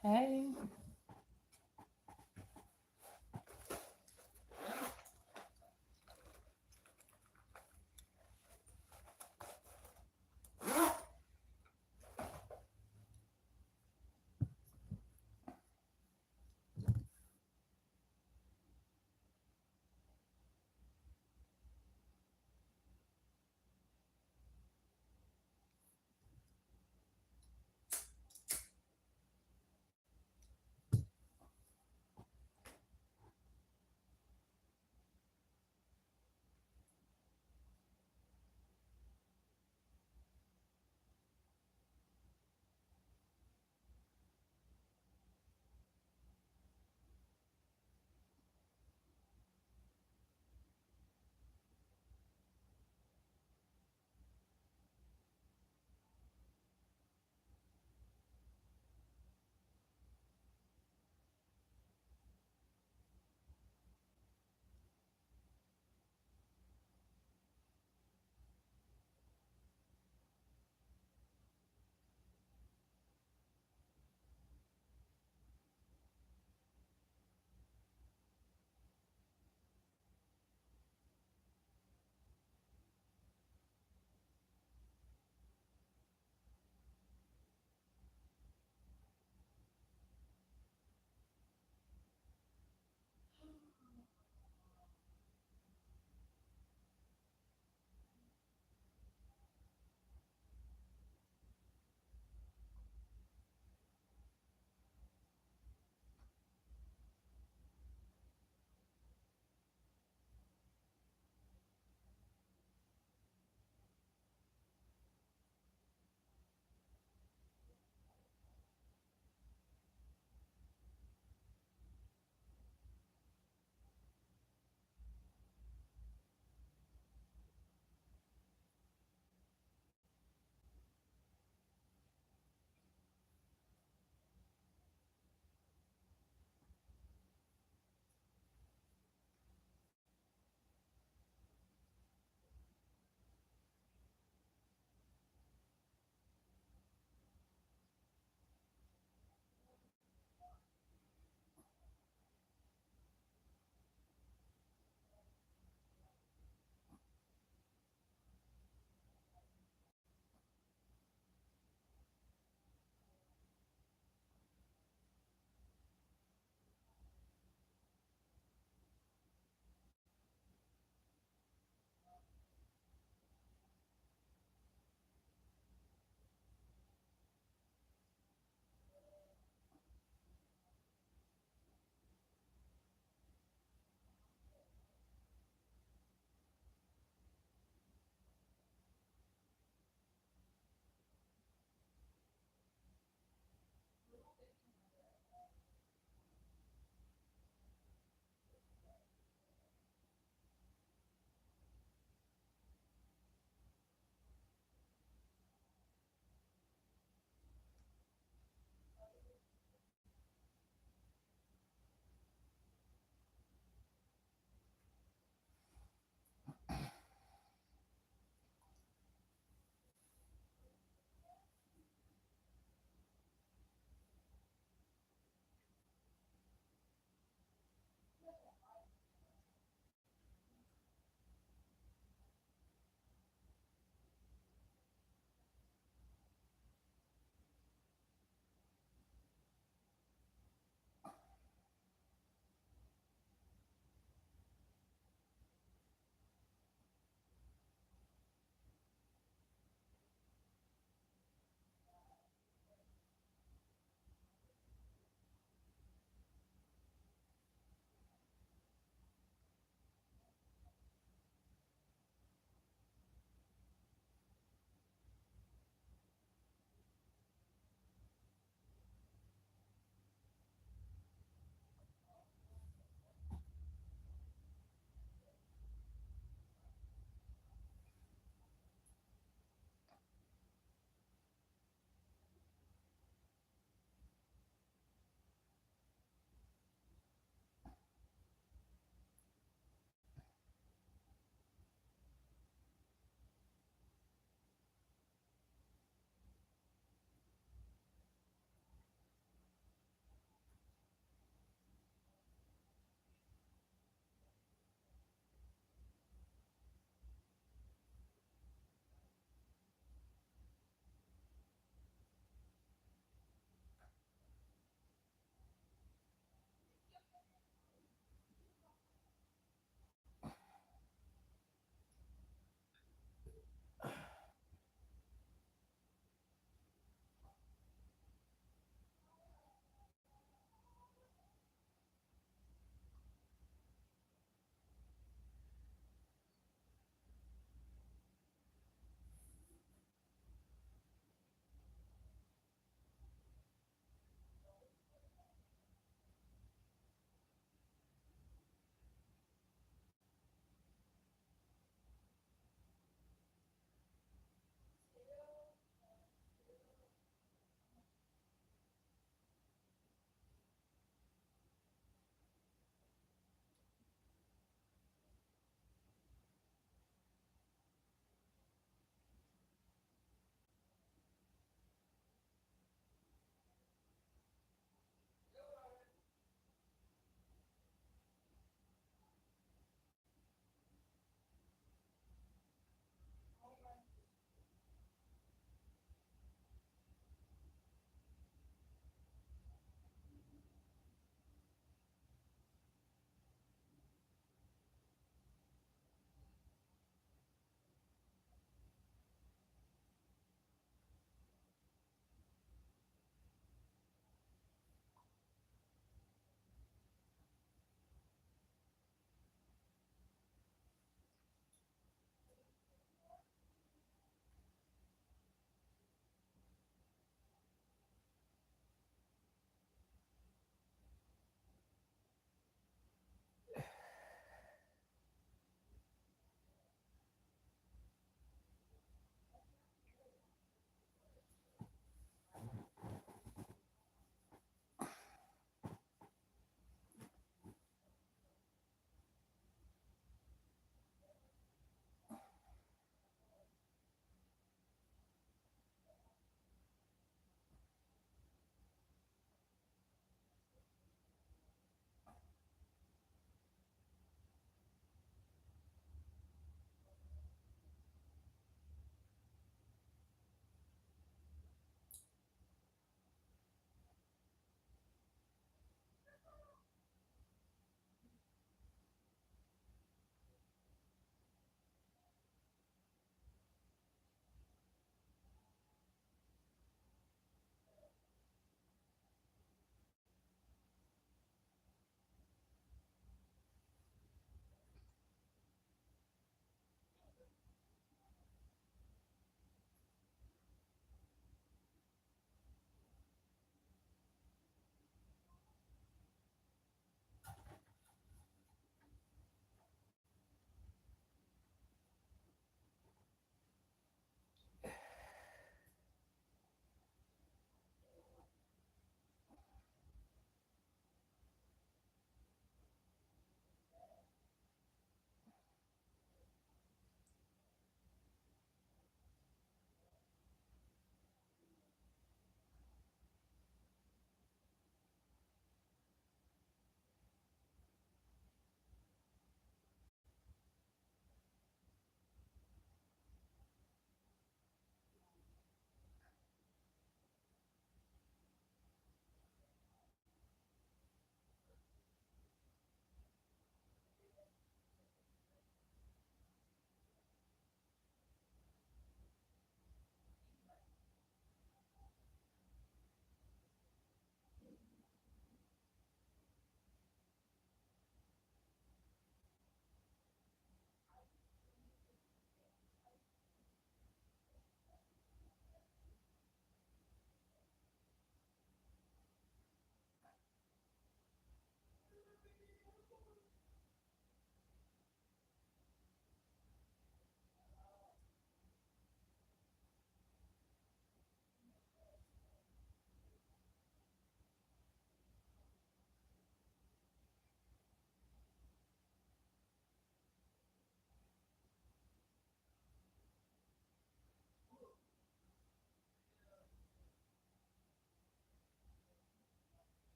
Hey.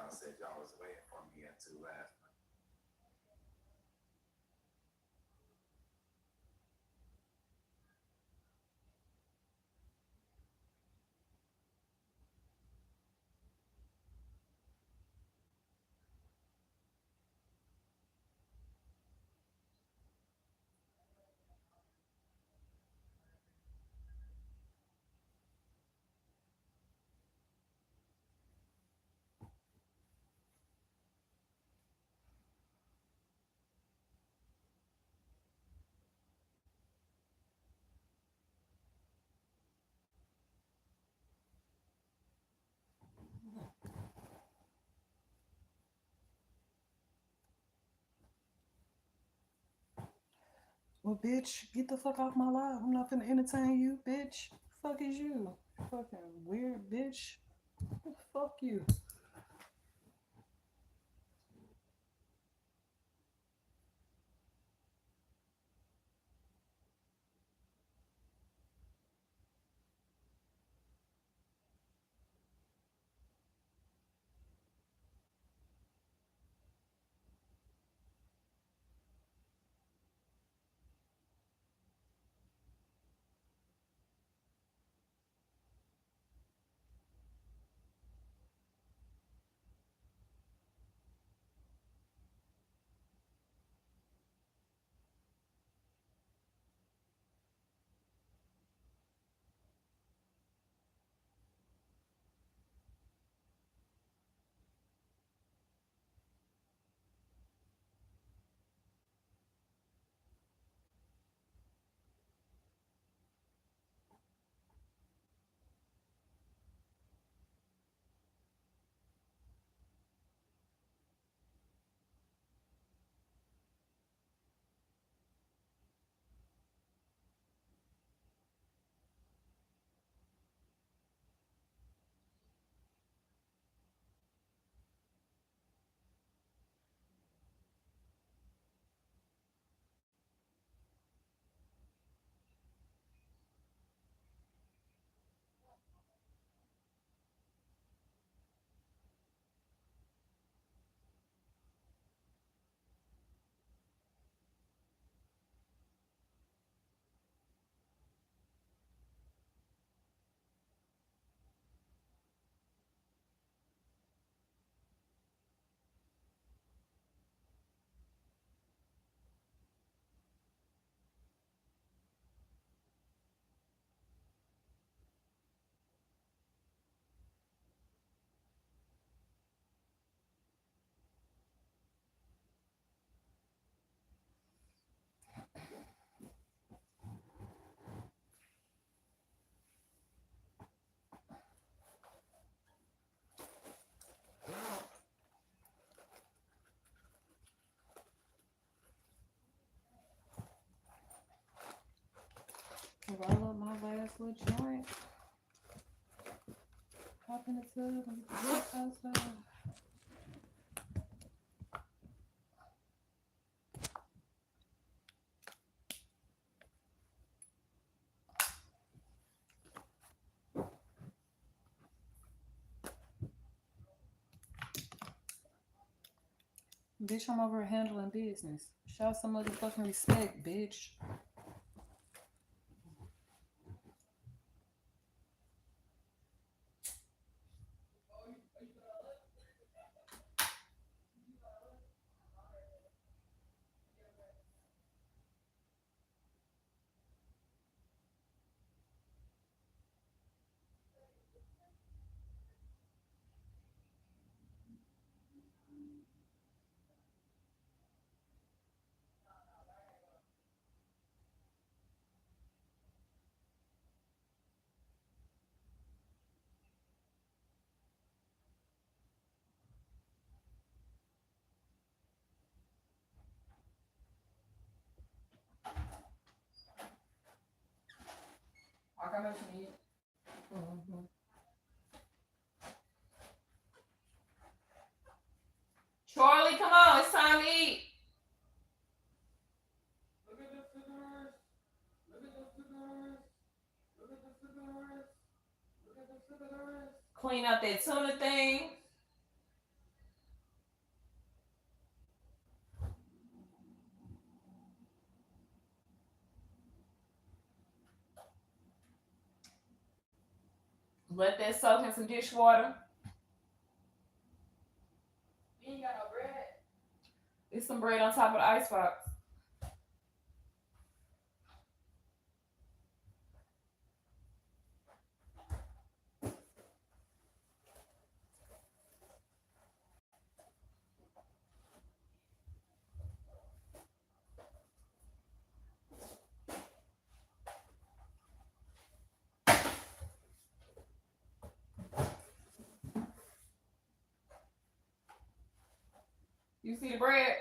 y'all said y'all was waiting for me at 2 last night. Well, bitch, get the fuck off my live. I'm not gonna entertain you, bitch. Fuck is you? Fucking weird bitch. Fuck you. Roll up my last little joint. Hop in the tub and get the fuck outside. Bitch, I'm over here handling business. Show some motherfucking respect, bitch. I got what you need. Mm-hmm. Charlie, come on, it's time to eat. Look at the figures. Look at the figures. Look at the figures. Look at the figures. Clean up that tuna thing. Let that soak in some dishwater. You ain't got no bread. There's some bread on top of the icebox. You see the bread?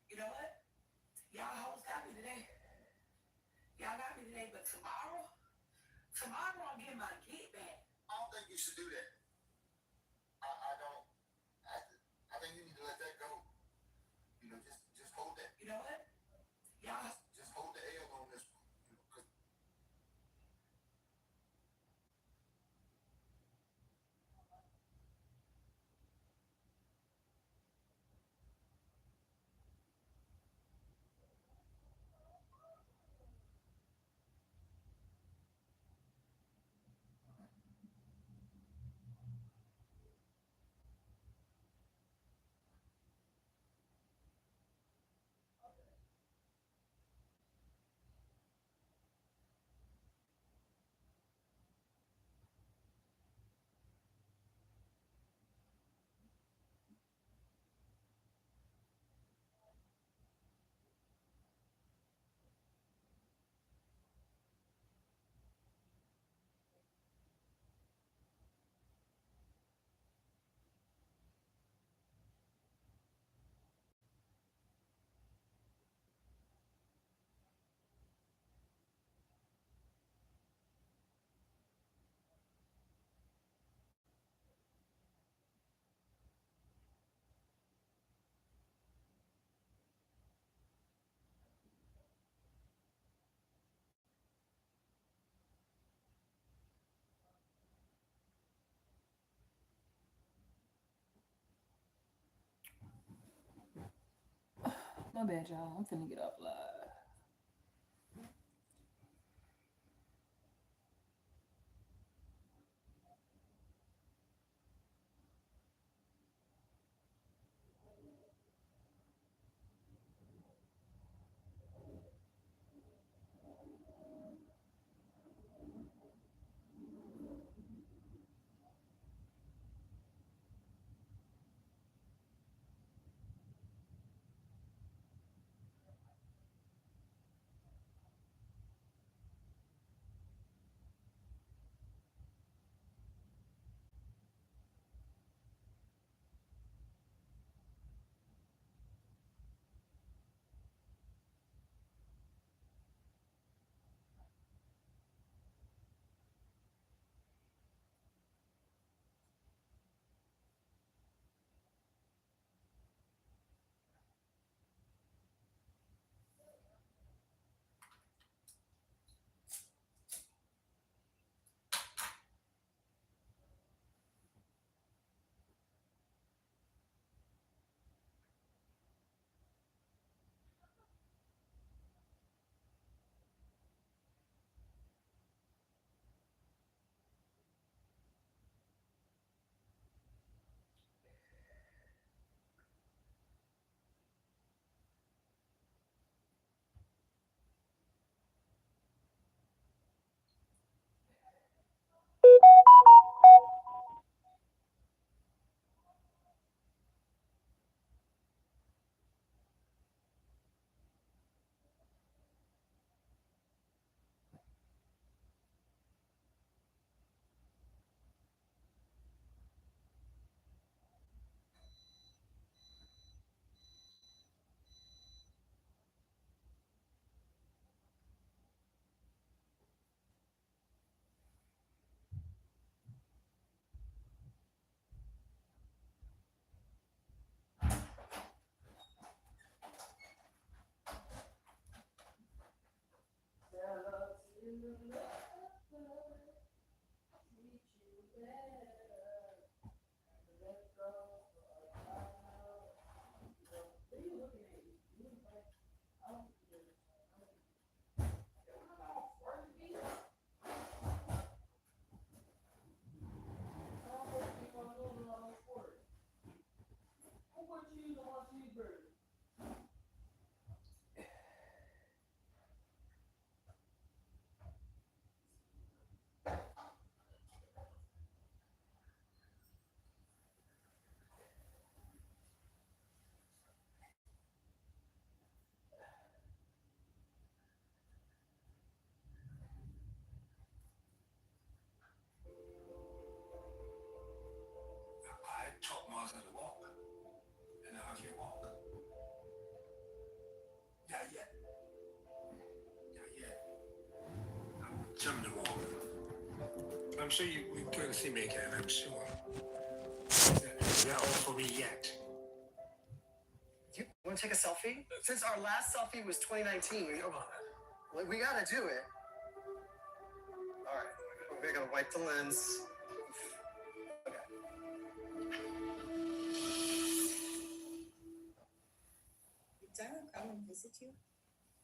You know what? Y'all hoes got me today. Y'all got me today, but tomorrow I'll get my get back. I don't think you should do that. I don't. I think you need to let that go. You know, just hold that. You know what? Y'all Just hold the L on this one. You know, 'cause My bad, y'all. I'm finna get up live. I taught Martha to walk, and now I can walk. Not yet. Not yet. I'm determined to walk. I'm sure you can see me again, I'm sure. Not all for me yet. You want to take a selfie? Since our last selfie was 2019, Come on. we gotta do it. All right, we're gonna wipe the lens. Okay. Did Tyler come and visit you?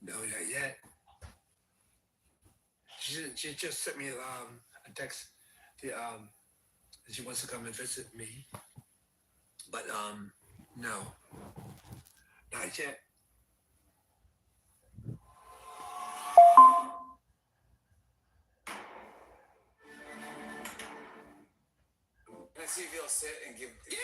No, not yet. She just sent me a text. She wants to come and visit me, but no, not yet. Let's see if he'll sit and give. Yeah.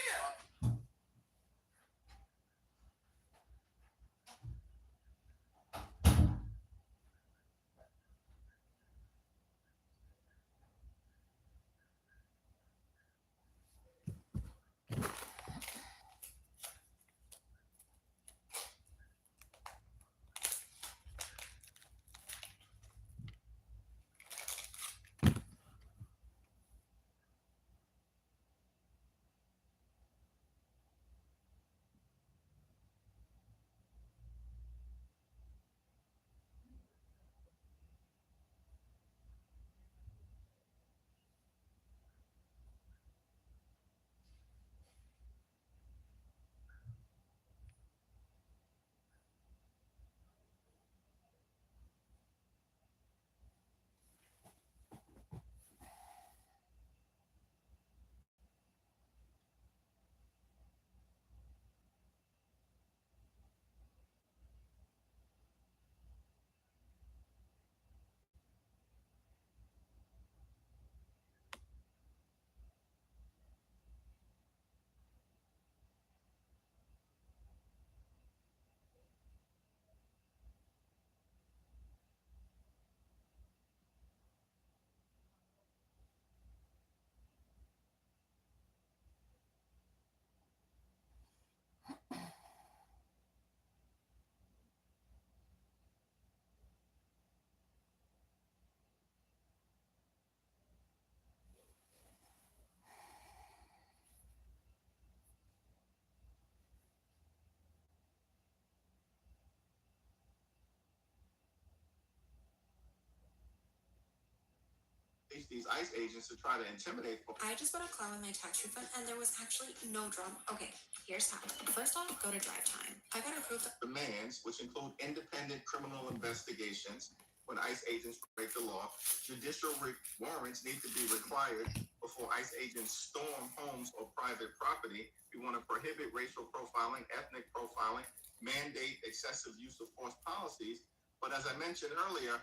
these ICE agents to try to intimidate folks. I just bought a car with my tax refund and there was actually no drama. Okay, here's how. First off, go to drive time. I got approved. Demands, which include independent criminal investigations when ICE agents break the law. Judicial warrants need to be required before ICE agents storm homes or private property. We want to prohibit racial profiling, ethnic profiling, mandate excessive use of force policies. But as I mentioned earlier,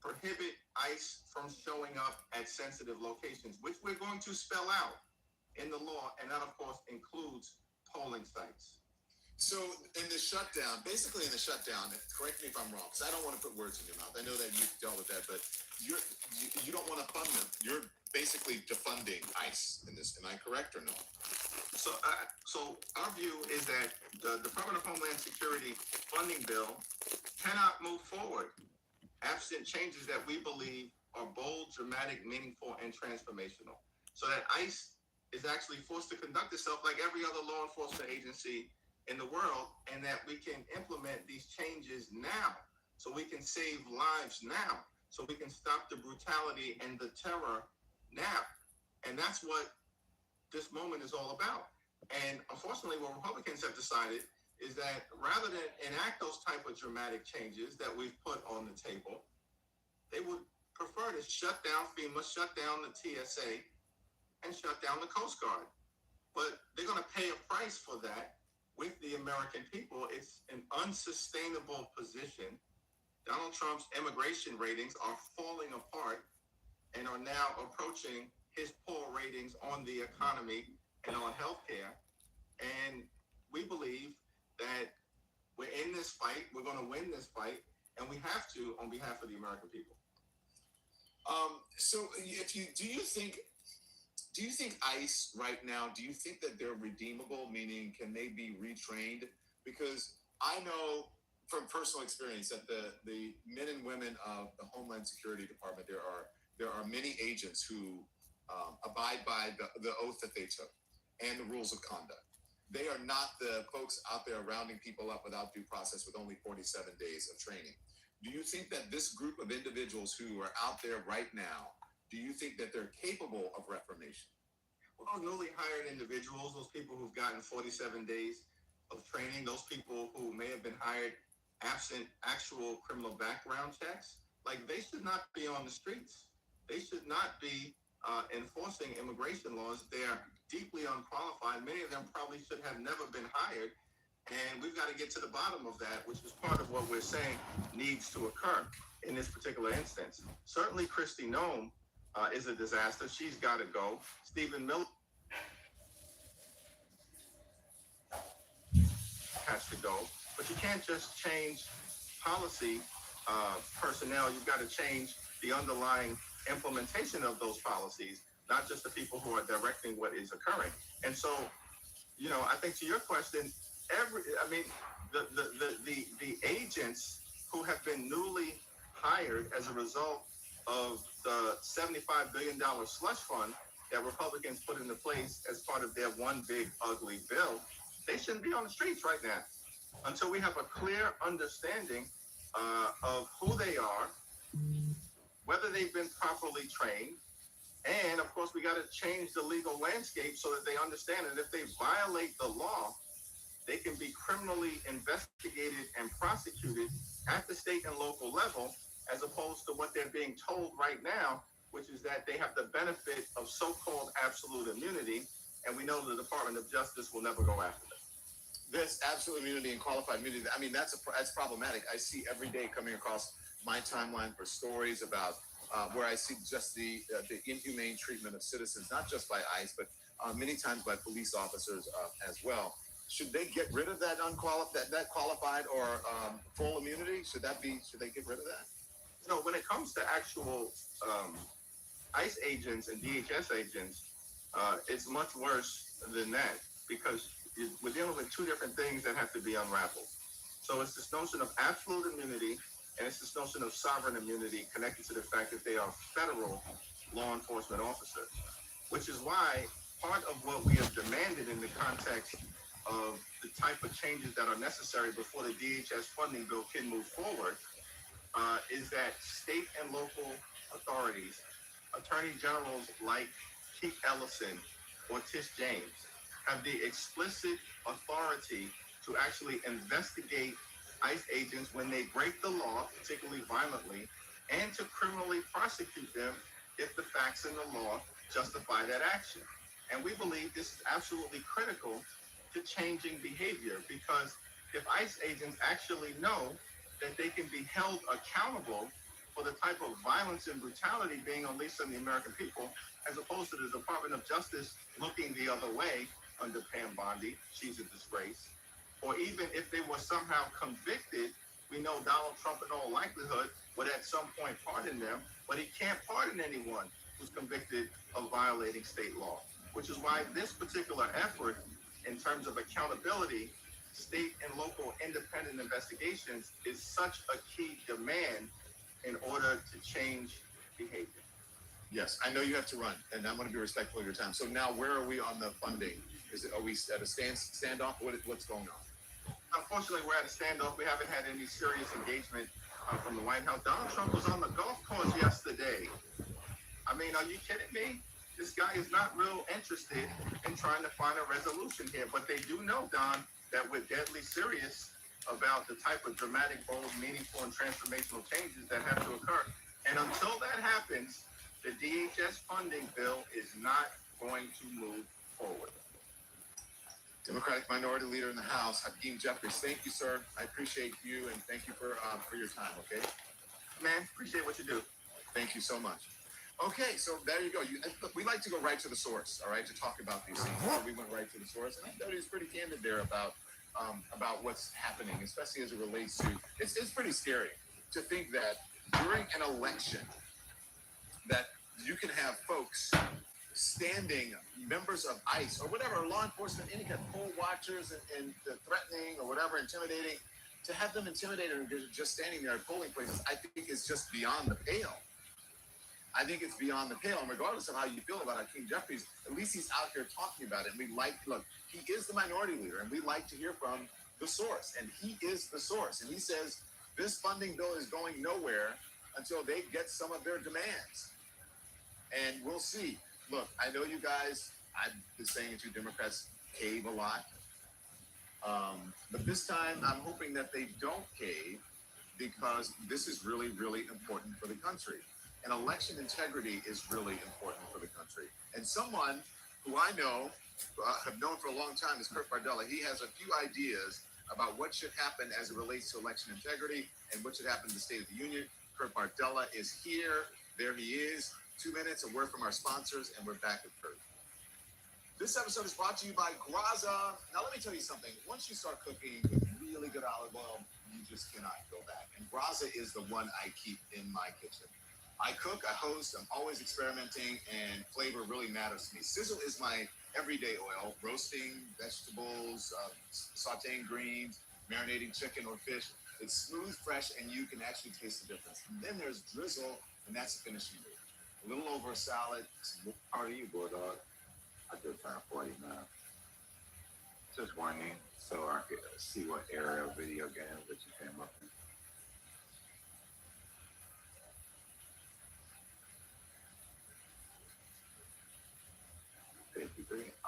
prohibit ICE from showing up at sensitive locations, which we're going to spell out in the law. And that, of course, includes polling sites. So in the shutdown, basically in the shutdown, correct me if I'm wrong, because I don't want to put words in your mouth. I know that you've dealt with that, but you don't want to fund them. You're basically defunding ICE in this. Am I correct or no? So our view is that the Department of Homeland Security funding bill cannot move forward absent changes that we believe are bold, dramatic, meaningful, and transformational. So that ICE is actually forced to conduct itself like every other law enforcement agency in the world, and that we can implement these changes now, so we can save lives now, so we can stop the brutality and the terror now. And that's what this moment is all about. And unfortunately, what Republicans have decided is that rather than enact those type of dramatic changes that we've put on the table, they would prefer to shut down FEMA, shut down the TSA, and shut down the Coast Guard. But they're going to pay a price for that with the American people. It's an unsustainable position. Donald Trump's immigration ratings are falling apart and are now approaching his poor ratings on the economy and on healthcare. And we believe that we're in this fight, we're going to win this fight, and we have to on behalf of the American people. So do you think ICE right now, do you think that they're redeemable, meaning can they be retrained? Because I know from personal experience that the men and women of the Homeland Security Department, there are many agents who abide by the oath that they took and the rules of conduct. They are not the folks out there rounding people up without due process with only 47 days of training. Do you think that this group of individuals who are out there right now, do you think that they're capable of reformation? Well, those newly hired individuals, those people who've gotten 47 days of training, those people who may have been hired absent actual criminal background checks, like they should not be on the streets. They should not be enforcing immigration laws. They are deeply unqualified. Many of them probably should have never been hired. And we've got to get to the bottom of that, which is part of what we're saying needs to occur in this particular instance. Certainly, Kristi Noem is a disaster. She's got to go. Stephen Miller has to go. But you can't just change policy personnel. You've got to change the underlying implementation of those policies, not just the people who are directing what is occurring. And so, I think to your question, the agents who have been newly hired as a result of the $75 billion slush fund that Republicans put into place as part of their one big ugly bill, they shouldn't be on the streets right now until we have a clear understanding of who they are, whether they've been properly trained, and of course we got to change the legal landscape so that they understand that if they violate the law, they can be criminally investigated and prosecuted at the state and local level, as opposed to what they're being told right now, which is that they have the benefit of so-called absolute immunity, and we know the Department of Justice will never go after them. This absolute immunity and qualified immunity, I mean, that's problematic. I see every day coming across my timeline for stories about where I see just the inhumane treatment of citizens, not just by ICE, but many times by police officers as well. Should they get rid of that qualified or full immunity? Should they get rid of that? When it comes to actual ICE agents and DHS agents, it's much worse than that, because we're dealing with two different things that have to be unraveled. So it's this notion of absolute immunity, and it's this notion of sovereign immunity connected to the fact that they are federal law enforcement officers, which is why part of what we have demanded in the context of the type of changes that are necessary before the DHS funding bill can move forward is that state and local authorities Attorney generals like Keith Ellison or Tish James have the explicit authority to actually investigate ICE agents when they break the law, particularly violently, and to criminally prosecute them if the facts in the law justify that action. And we believe this is absolutely critical to changing behavior, because if ICE agents actually know that they can be held accountable for the type of violence and brutality being unleashed on the American people, as opposed to the Department of Justice looking the other way under Pam Bondi, she's a disgrace. Or even if they were somehow convicted, we know Donald Trump in all likelihood would at some point pardon them, but he can't pardon anyone who's convicted of violating state law, which is why this particular effort in terms of accountability, state and local independent investigations is such a key demand in order to change behavior. Yes, I know you have to run, and I'm going to be respectful of your time. So now, where are we on the funding? Are we at a standoff? What's going on? Unfortunately, we're at a standoff. We haven't had any serious engagement from the White House. Donald Trump was on the golf course yesterday. I mean, are you kidding me? This guy is not real interested in trying to find a resolution here. But they do know, Don, that we're deadly serious about the type of dramatic, bold, meaningful, and transformational changes that have to occur. And until that happens, the DHS funding bill is not going to move forward. Democratic Minority Leader in the House, Hakeem Jeffries. Thank you, sir. I appreciate you, and thank you for your time, okay? Man, appreciate what you do. Thank you so much. Okay, so there you go. Look, we like to go right to the source, all right, to talk about these things. So we went right to the source, and I thought he was pretty candid there about what's happening, especially as it relates to, it's pretty scary to think that during an election that you can have folks standing, members of ICE or whatever, law enforcement, any kind of poll watchers and threatening or whatever, intimidating, to have them intimidated and just standing there at polling places, I think is just beyond the pale. I think it's beyond the pale. And regardless of how you feel about Hakeem Jeffries, at least he's out here talking about it. And look, he is the minority leader, and we like to hear from the source. And he is the source. And he says this funding bill is going nowhere until they get some of their demands. And we'll see. Look, I know you guys, I've been saying it, you Democrats cave a lot. But this time, I'm hoping that they don't cave, because this is really, really important for the country. And election integrity is really important for the country. And someone who I know, have known for a long time, is Kurt Bardella. He has a few ideas about what should happen as it relates to election integrity and what should happen in the State of the Union. Kurt Bardella is here. There he is. 2 minutes, a word from our sponsors, and we're back with Kurt. This episode is brought to you by Graza. Now, let me tell you something. Once you start cooking with really good olive oil, you just cannot go back. And Graza is the one I keep in my kitchen. I cook, I host, I'm always experimenting, and flavor really matters to me. Sizzle is my everyday oil, roasting vegetables, sauteing greens, marinating chicken or fish. It's smooth, fresh, and you can actually taste the difference. And then there's Drizzle, and that's the finishing move. A little over a salad. How old are you, Bulldog? I just turned 40 now. Just wondering so I could see what era of video games that you came up in.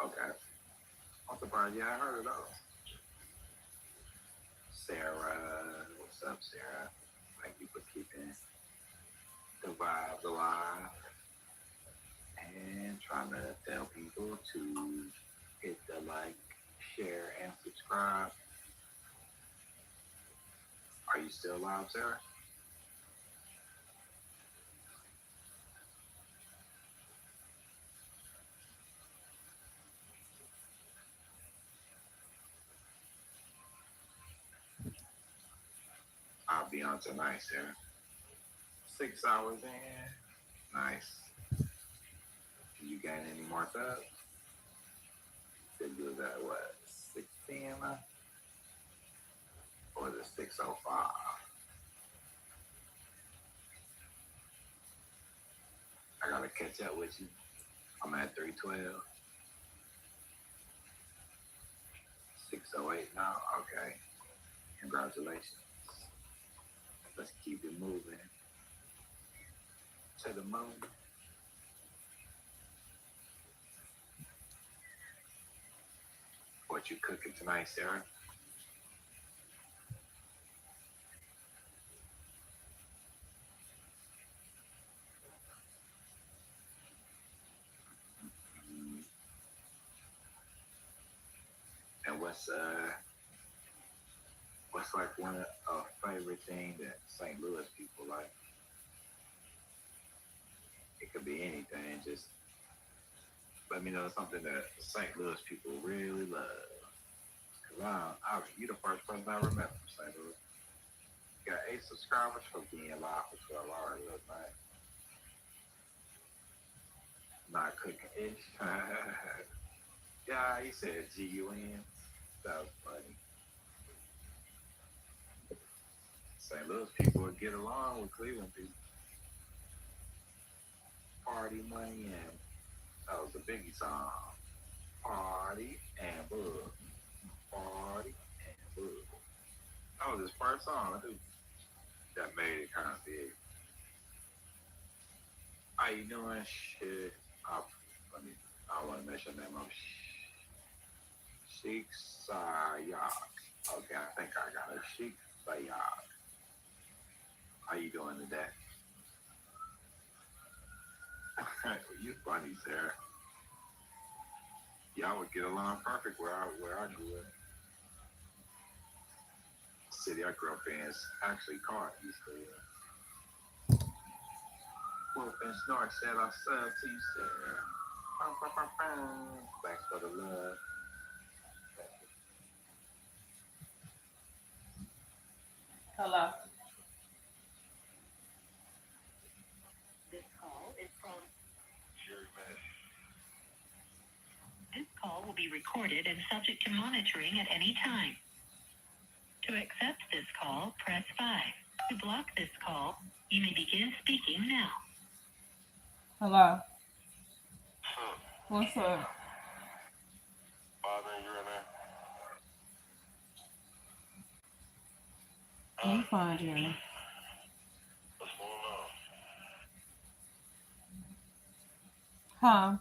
Okay. I'm surprised you haven't heard of those. Sarah, what's up, Sarah? Thank you for keeping the vibes alive and trying to tell people to hit the like, share, and subscribe. Are you still live, Sarah? I'll be on tonight, Sarah. 6 hours in. Nice. Can you gain any more subs? Said you was at what? 16 now? Or is it 605? I gotta catch up with you. I'm at 312. 608 now? Okay. Congratulations. Let's keep it moving to the moon. What you cooking tonight, Sarah? And what's like one of favorite thing that St. Louis people like? It could be anything. Just let me know something that St. Louis people really love. Cause you the first person I remember from St. Louis. Got 8 subscribers for being live for 12 hours last night. Not cooking ish. Yeah, he said GUN. That was funny. St. Louis people would get along with Cleveland people. Party money and that was the Biggie song. Party and bug. Party and bug. That was his first song, too. That made it kind of big. How you doing? Shit. I want to mess your name up. Sheik Sayak. Okay, I think I got it. Sheik Sayak. How you doing today? You funny, Sarah. Y'all would get along perfect where I grew up. The city I grew up in is actually called East Cleveland. Wolf and Snark said I sub to you, Sarah. Thanks for the love. Hello. This call is from This call will be recorded and subject to monitoring at any time. To accept this call, press 5. To block this call, you may begin speaking now. Hello. What's up? Bothering you in there? I'm fine, Jerry. What's going on? Huh?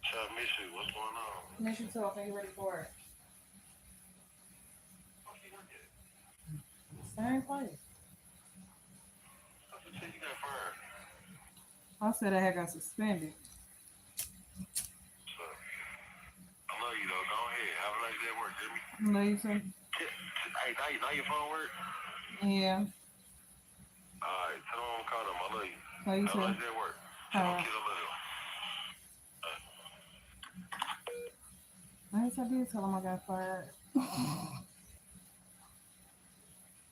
Child, miss you. What's going on? Miss you talking. You ready for it? Same place. I said, you got fired. I said I had got suspended. So, I love you, though. Go ahead. Have a nice day at work, Jimmy. Love you too. Hey, now your phone work? Yeah. All right. Tell them I'm calling them. I love you. Love you Have a too. nice day at work. Tell them kids I love you. I guess I did tell him I got fired.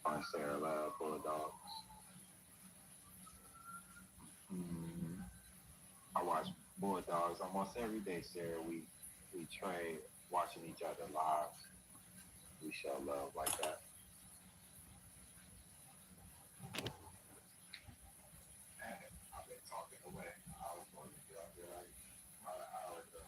On Sarah Love Bulldogs. I watch Bulldogs almost every day, Sarah. We trade watching each other live. We show love like that. I've been talking away. I was going to get up here like about an hour ago.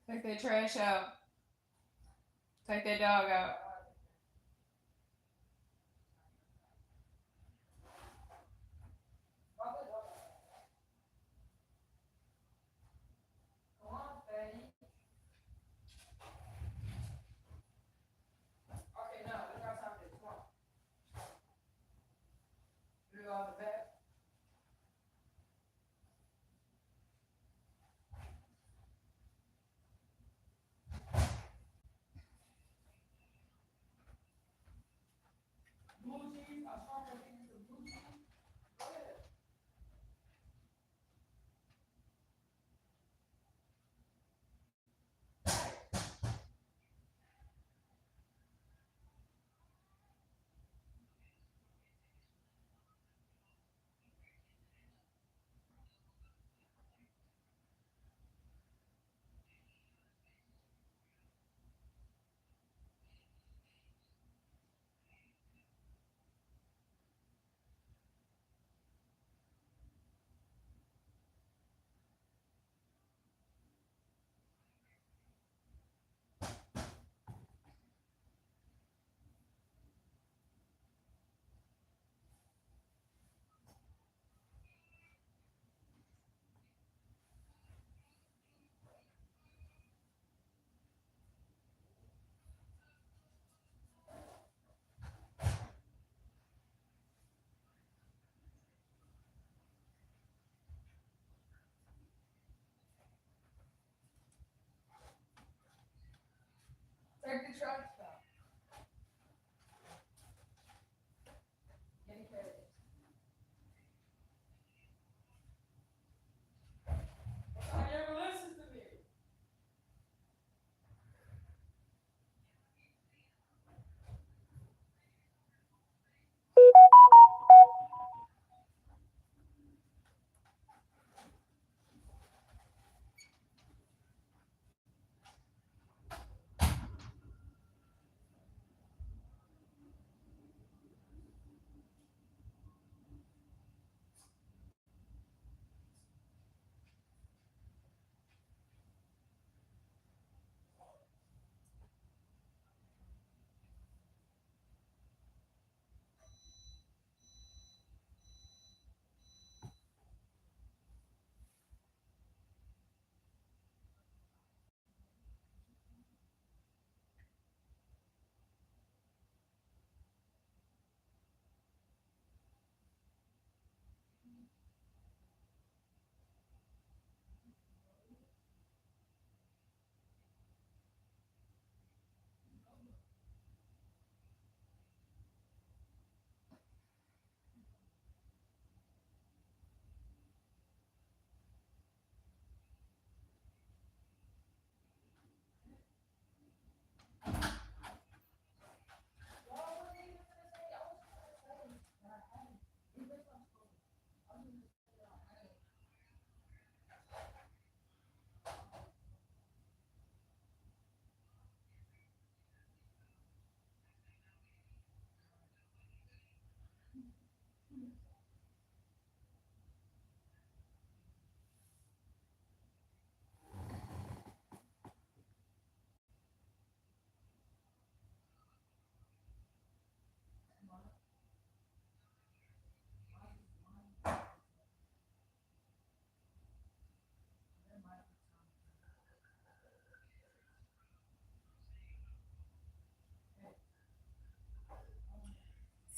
Take that trash out. Take that dog out. Take the trash out.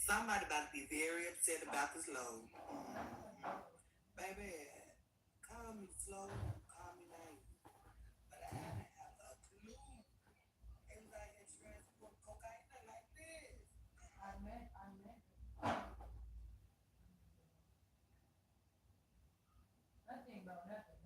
Somebody about to be very upset about this load. Baby, call me slow, call me name. But I didn't have a clue. It was like insurance for cocaine like this. I met. Nothing about nothing.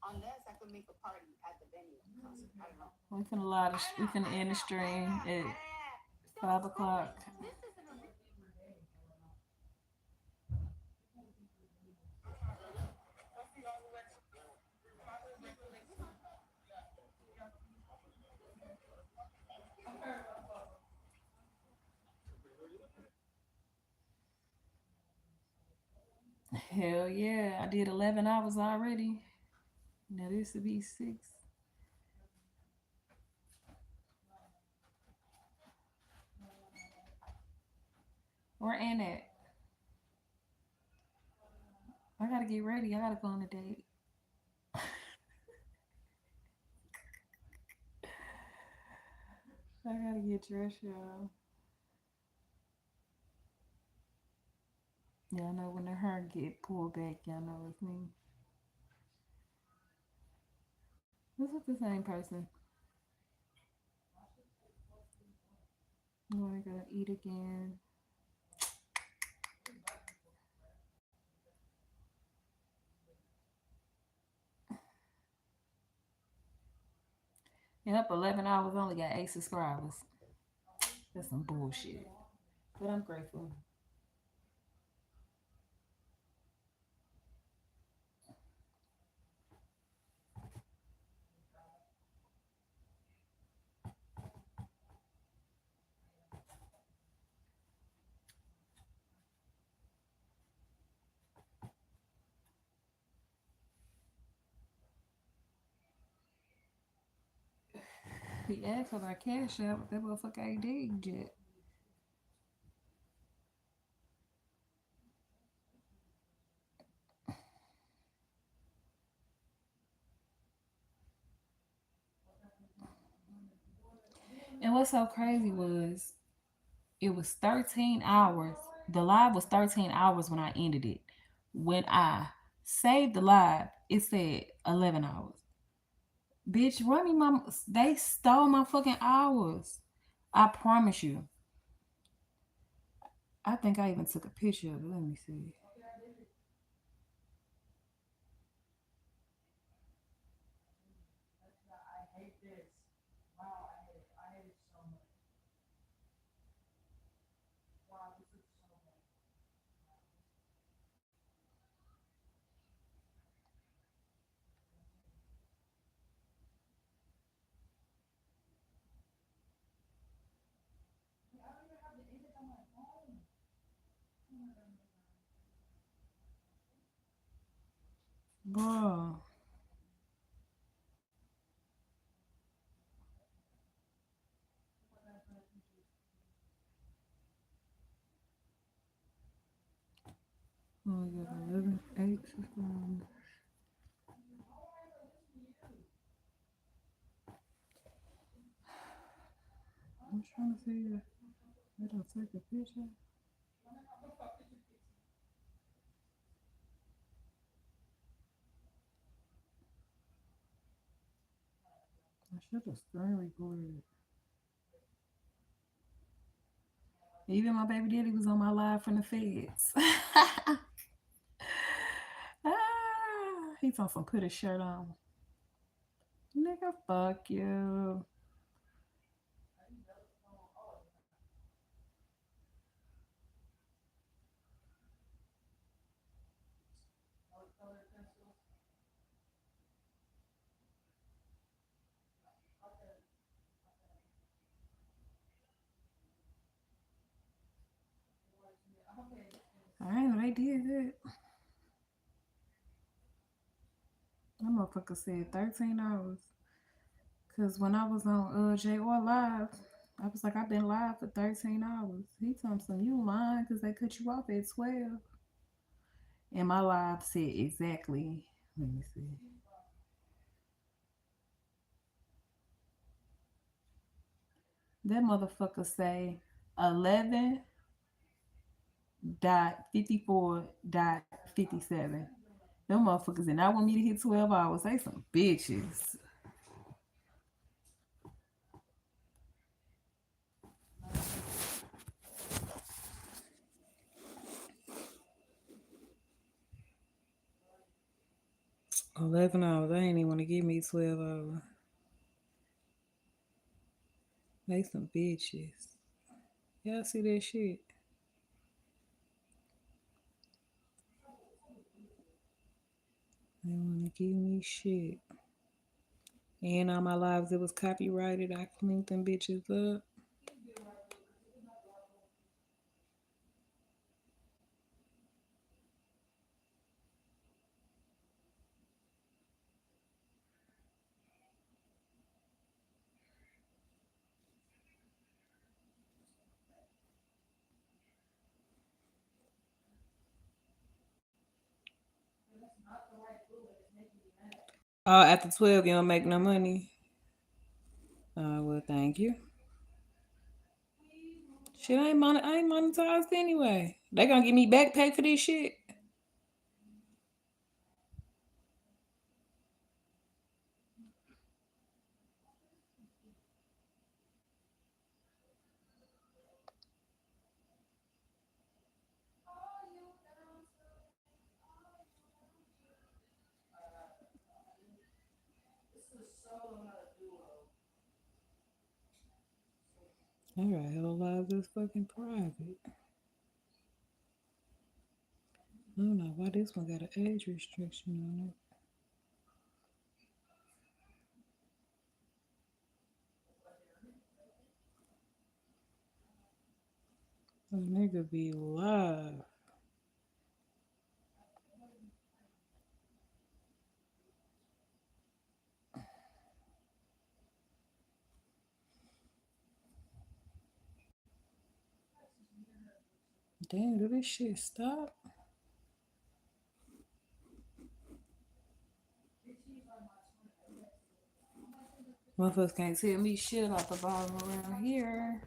Unless I could make a party at the venue concert. I don't know. We finna end the stream at 5 o'clock. Hell yeah, I did 11 hours already. Now this would be 6. Where Ann at? I gotta get ready. I gotta go on a date. I gotta get dressed, y'all. Y'all know when the hair get pulled back, y'all know it's me. This is the same person. I'm gonna eat again. Yep, 11 hours, only got 8 subscribers. That's some bullshit. But I'm grateful. He asked for my cash out, but that motherfucker ain't digged yet. And what's so crazy was it was 13 hours. The live was 13 hours when I ended it. When I saved the live, it said 11 hours. Bitch, run me they stole my fucking hours. I promise you. I think I even took a picture of it. Let me see. Bro. Oh, you got 11, 8, 16. I'm trying to see if I don't take a picture. I should have screen recorded. Even my baby daddy was on my live from the feds. He told some put his shirt on. Nigga, fuck you. I ain't know they did that. That motherfucker said 13 hours. Cause when I was on JR Live, I was like, I've been live for 13 hours. He told me some you lying because they cut you off at 12. And my live said exactly. Let me see. That motherfucker say 11.54.57. Them motherfuckers did not want me to hit 12 hours. They some bitches. $11. I ain't even want to give me 12 hours. They some bitches. Y'all see that shit? They want to give me shit. And all my lives it was copyrighted. I cleaned them bitches up. After 12, you don't make no money. Well, thank you. Shit, I ain't monetized anyway. They gonna give me back pay for this shit. Alright, Hello Lives is fucking private. I don't know why this one got an age restriction on it. A nigga be live. Damn, did this shit stop? Motherfuckers can't tell me shit about the bottom around here.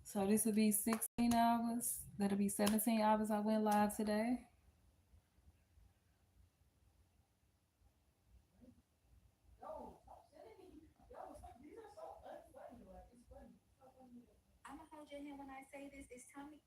So this will be 16 hours. That'll be 17 hours I went live today. I'm gonna hold your hand when I say this. It's time to.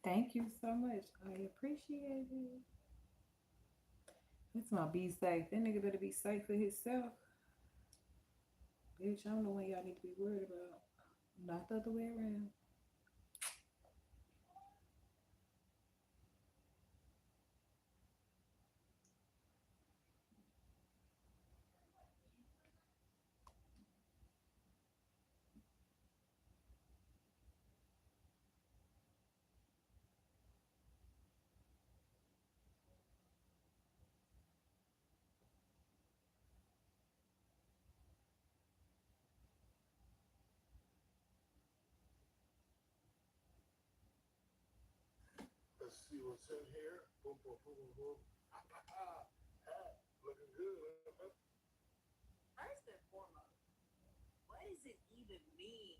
Thank you so much. I appreciate it. It's gonna be safe. That nigga better be safe for himself. Bitch, I'm the one y'all need to be worried about. Not the other way around. Let's see what's in here. Boom, boom, boom, boom, boom. Looking good. First and foremost, what does it even mean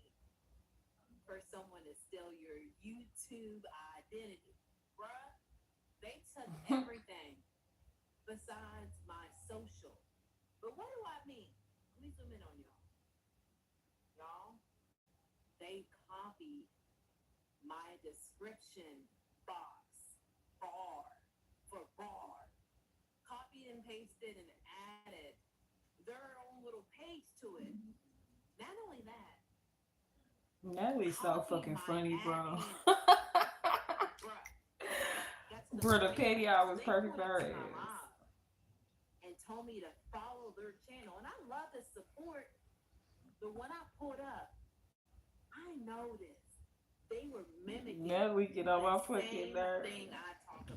for someone to steal your YouTube identity? Bruh, they took everything besides my social. But what do I mean? Let me zoom in on y'all. Y'all, they copied my description box, bar for bar. Copied and pasted and added their own little page to it. Not only that, That is so fucking funny, bro. bruh, Bro, the petty hour was perfect for her ass. and told me to follow their channel. And I love the support. But when I pulled up, I noticed they were mimicking Now we get on my the fucking same nerves. thing I talk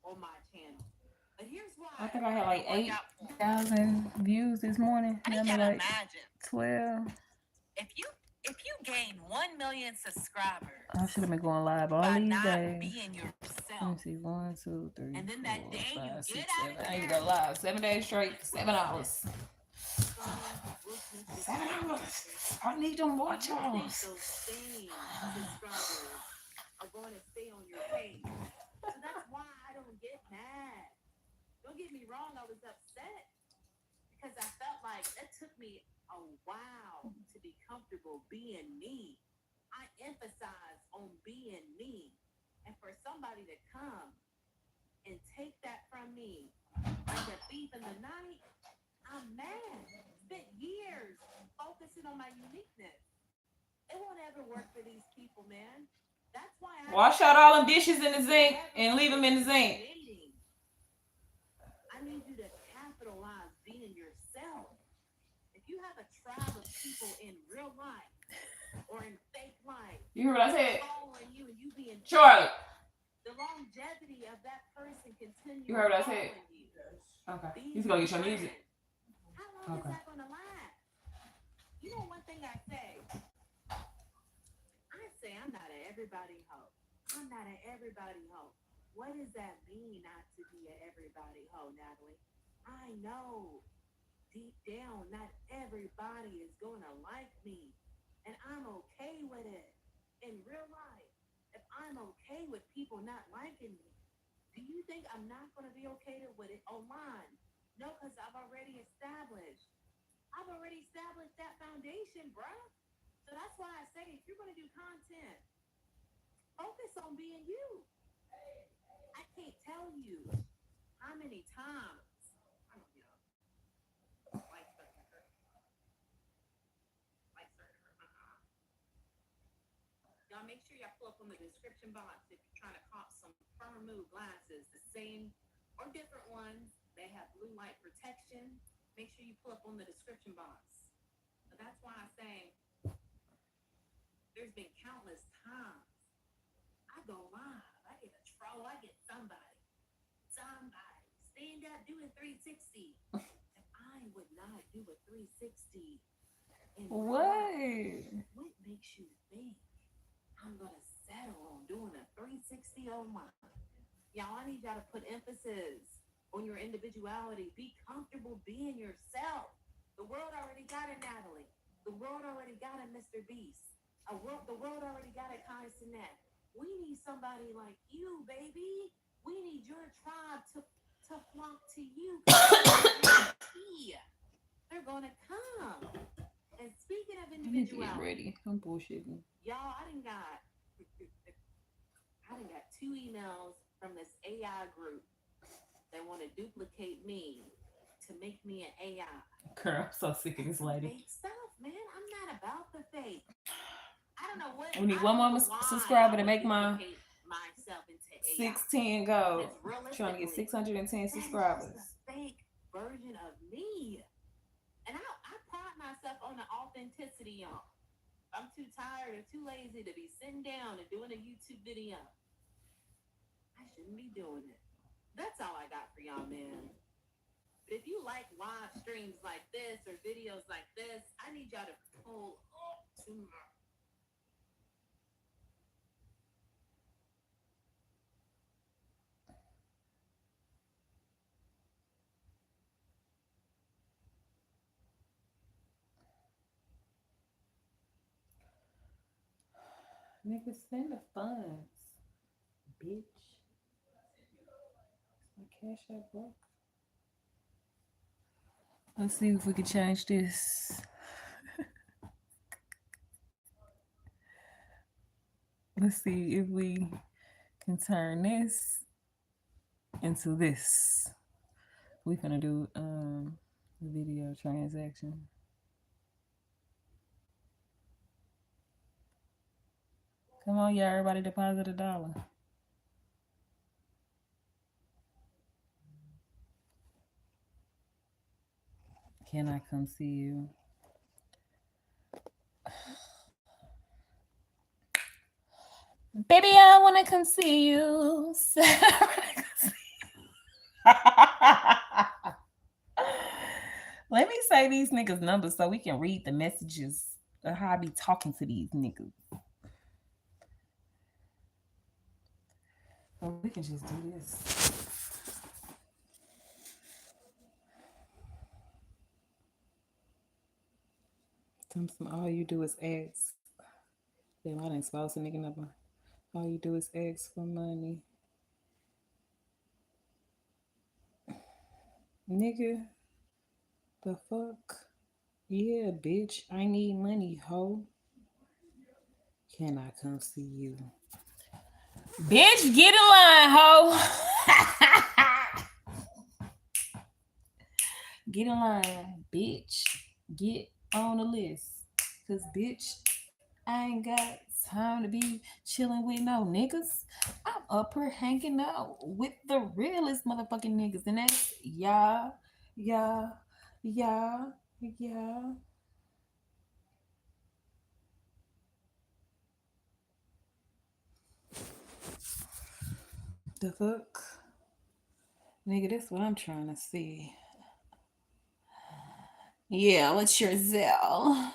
on my channel. But here's why. I think I had like 8,000 views this morning. I Now I'm can like imagine 12. if you gain 1 million subscribers I should have been going live all by these not days. being Let me yourself, see. 1, 2, 3, and then 4, that day 5, you 6, get 7. out of I need to there, go live 7 days straight, $7. $7. I need them watch you think offs. those same subscribers are going to stay on your page. So that's why I don't get mad. Don't get me wrong, I was upset because I felt like it took me a while to be comfortable being me. I emphasize on being me. And for somebody to come and take that from me like a thief in the night, I'm mad. Spent years focusing on my uniqueness. It won't ever work for these people, man. That's why Wash out all them dishes in the sink and leave them in the sink. I need you to capitalize being yourself. If you have a tribe of people in real life or in fake life, You hear what I said? following you and you being Charlie. the longevity of that person continues. You heard what I said? You. Okay. He's going to get your music. How long is that going to last? You know one thing I say? I say I'm not an everybody hoe. I'm not an everybody hoe. What does that mean, not to be an everybody hoe, Natalie? I know deep down not everybody is going to like me, and I'm okay with it. In real life, if I'm okay with people not liking me, do you think I'm not going to be okay with it online? No, because I've already established that foundation, bruh. So that's why I say, if you're going to do content, focus on being you. I can't tell you how many times, y'all make sure y'all pull up on the description box if you're trying to cop some firm move glasses, the same or different ones. They have blue light protection. Make sure you pull up on the description box. So that's why I say there's been countless times I go live, I get a troll, I get somebody stand up doing 360. If I would not do a 360 in What? What makes you think I'm gonna settle on doing a 360 online? Y'all, I need y'all to put emphasis on your individuality. Be comfortable being yourself. The world already got a Natalie. The world already got a Mr. Beast. The world already got a Kai Cenat. We need somebody like you, baby. We need your tribe to flock to you. They're gonna come. And speaking of I need to get individuality, ready. I'm bullshitting. y'all, I done got 2 emails from this AI group that want to duplicate me to make me an AI. Girl, I'm so sick of this lady. Fake stuff, man. I'm not about the fake. I don't know what. We need one more subscriber to make my myself into AI. 610 go. Trying to get 610 subscribers. That is just a fake version of me. And I pride myself on the authenticity, y'all. I'm too tired or too lazy to be sitting down and doing a YouTube video. I shouldn't be doing it. That's all I got for y'all, man. But if you like live streams like this or videos like this, I need y'all to pull up to my... Nigga, send the funds, bitch. My cash app broke. Let's see if we can change this. Let's see if we can turn this into this. We're gonna do the video transaction. Come on, y'all, everybody deposit $1. Can I come see you? Baby, I wanna come see you. Let me say these niggas' numbers so we can read the messages of how I be talking to these niggas. Or we can just do this. All you do is ask. Damn, I didn't spouse a nigga number. All you do is ask for money. Nigga, the fuck? Yeah, bitch, I need money, ho. Can I come see you? Bitch, get in line, ho. Get in line, bitch. Get on the list. Cause bitch, I ain't got time to be chilling with no niggas. I'm up here hanging out with the realest motherfucking niggas. And that's yeah. The fuck? Nigga, that's what I'm trying to see. Yeah, what's your Zell?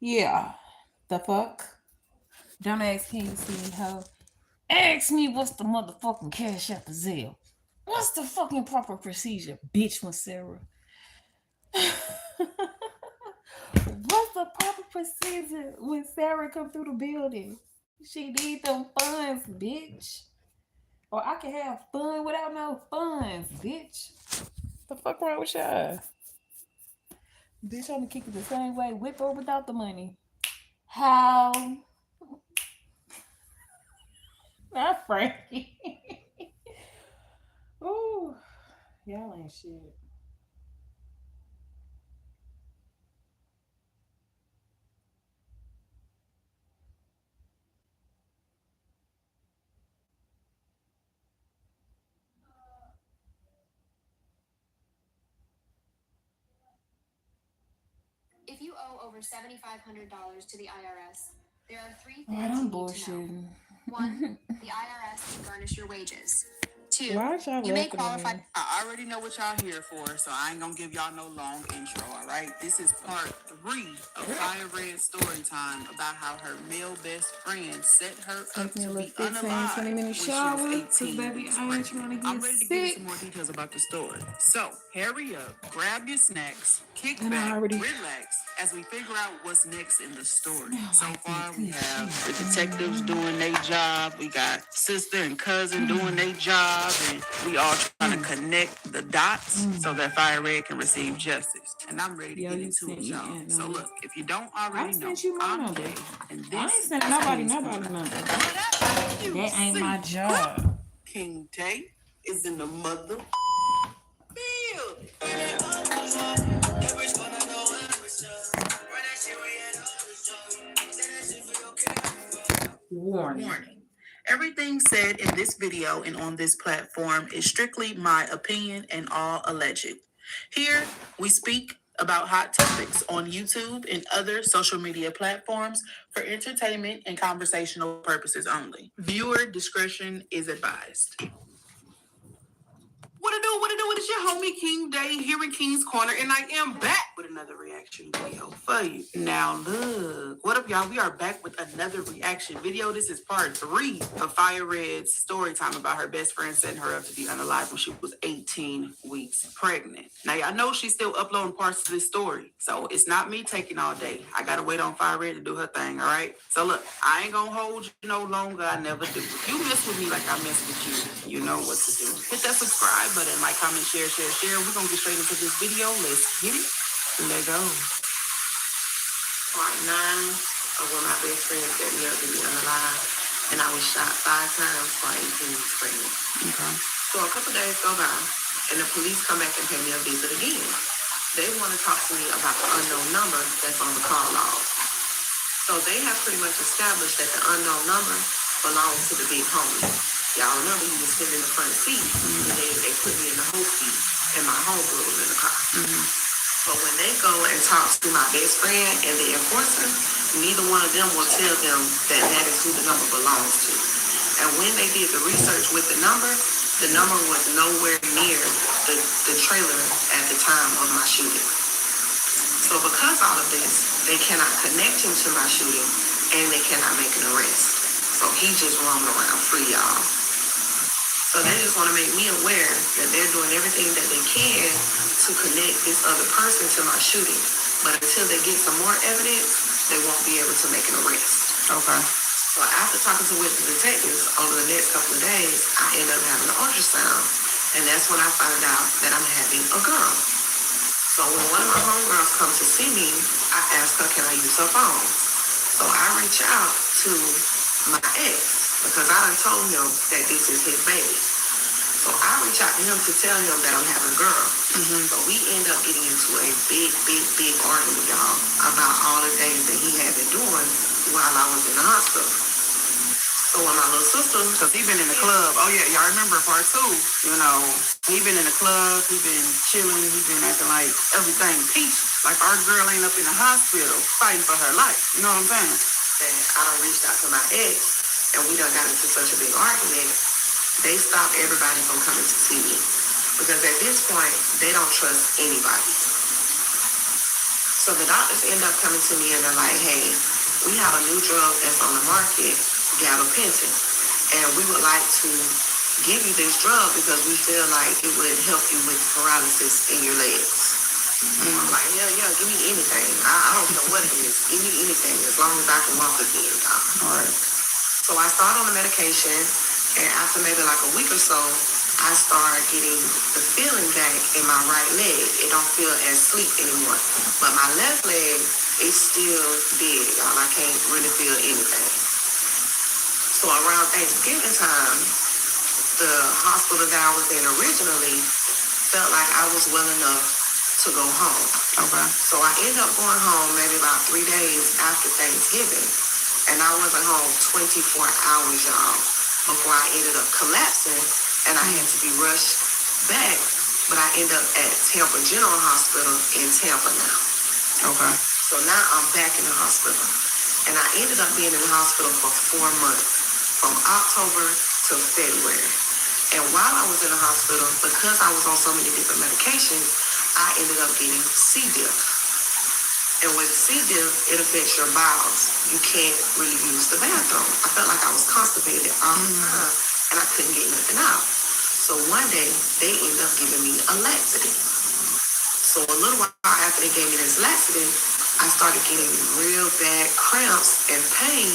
Yeah. The fuck? Don't ask, can you see me, ho? Ask me what's the motherfucking cash app of Zell. What's the fucking proper procedure, bitch, when Sarah? What's the proper procedure when Sarah come through the building? She need them funds, bitch. Or I can have fun without no funds, bitch. The fuck wrong with y'all? Bitch, I'm gonna kick it the same way, with or without the money. How? Not Frankie. Ooh, y'all ain't shit. If you owe over $7,500 to the IRS, there are three Oh, things I'm you need bullshitting. to know. One, the IRS can garnish your wages. Two, Why is y'all you may laughing at qualify. me? I already know what y'all here for, so I ain't gonna give y'all no long intro, all right? This is part 3 of Fire Red's story time about how her male best friend set her up Take me a to little be 15, 20 unalive minute when she shower. was Cause 18 baby, weeks I ain't pregnant. trying to get I'm ready to give you sick. some more details about the story. So, hurry up, grab your snacks, kick And I back, already- relax, as we figure out what's next in the story. Smell So like far, that we good have shit. the detectives doing their job. We got sister and cousin doing their job, and we all trying to connect the dots so that Fire Red can receive justice. And I'm ready to Yo, get you into sent it, me y'all. in, So look, if you don't I already know, sent you my I'm number. Kay, and I ain't this sent is nobody King's number. Corner. That ain't my job. King Tay is in the mother field. Warning. Everything said in this video and on this platform is strictly my opinion and all alleged. Here, we speak about hot topics on YouTube and other social media platforms for entertainment and conversational purposes only. Viewer discretion is advised. What it do? It's your homie King Day here in King's Corner, and I am back with another reaction video for you. Now look, what up, y'all? We are back with another reaction video. This is part 3 of Fire Red's story time about her best friend setting her up to be unalive when she was 18 weeks pregnant. Now, y'all know she's still uploading parts of this story, so it's not me taking all day. I gotta wait on Fire Red to do her thing, all right? So look, I ain't gonna hold you no longer. I never do. If you mess with me like I mess with you, you know what to do. Hit that subscribe button, like, comment, share. We're gonna get straight into this video. Let's get it. Let go. Part 9 of when my best friend set me up to be unalive, and I was shot 5 times for 18 weeks pregnant. Okay. So a couple days go by, and the police come back and pay me a visit again. They want to talk to me about the unknown number that's on the call log. So they have pretty much established that the unknown number belongs to the big homie. Y'all remember he was sitting in the front seat, and they put me in the whole seat, and my homegirl was in the car. But when they go and talk to my best friend and the enforcer, neither one of them will tell them that that is who the number belongs to. And when they did the research with the number was nowhere near the trailer at the time of my shooting. So because all of this, they cannot connect him to my shooting and they cannot make an arrest. So he just roaming around free, y'all. So they just want to make me aware that they're doing everything that they can to connect this other person to my shooting. But until they get some more evidence, they won't be able to make an arrest. Okay. So after talking to with the detectives over the next couple of days, I end up having an ultrasound. And that's when I find out that I'm having a girl. So when one of my homegirls comes to see me, I ask her, can I use her phone? So I reach out to my ex because I done told him that this is his baby. So I reach out to him to tell him that I'm having a girl. So we end up getting into a big argument, y'all, about all the things that he had been doing while I was in the hospital. So when my little sister, because he been in the club. Oh yeah, y'all remember part 2? You know, he been in the club. He been chilling. He been acting like everything peachy. Like our girl ain't up in the hospital fighting for her life. You know what I'm saying? And I done reached out to my ex, and we done got into such a big argument. They stopped everybody from coming to see me because at this point they don't trust anybody. So the doctors end up coming to me and they're like, hey, we have a new drug that's on the market, gabapentin, and we would like to give you this drug because we feel like it would help you with paralysis in your legs. I'm like, yeah, give me anything. I don't know what it is. Give me anything as long as I can walk again, dog. All right. So I start on the medication, and after maybe like a week or so, I start getting the feeling back in my right leg. It don't feel as sleep anymore. But my left leg is still dead, y'all. I can't really feel anything. So around Thanksgiving time, the hospital that I was in originally felt like I was well enough to go home. Okay. So I ended up going home maybe about 3 days after Thanksgiving. And I wasn't home 24 hours, y'all, before I ended up collapsing and I had to be rushed back. But I ended up at Tampa General Hospital in Tampa now. Okay. So now I'm back in the hospital. And I ended up being in the hospital for 4 months, from October to February. And while I was in the hospital, because I was on so many different medications, I ended up getting C. diff. And with C. diff, it affects your bowels. You can't really use the bathroom. I felt like I was constipated all the time, and I couldn't get nothing out. So one day, they ended up giving me a laxative. So a little while after they gave me this laxative, I started getting real bad cramps and pain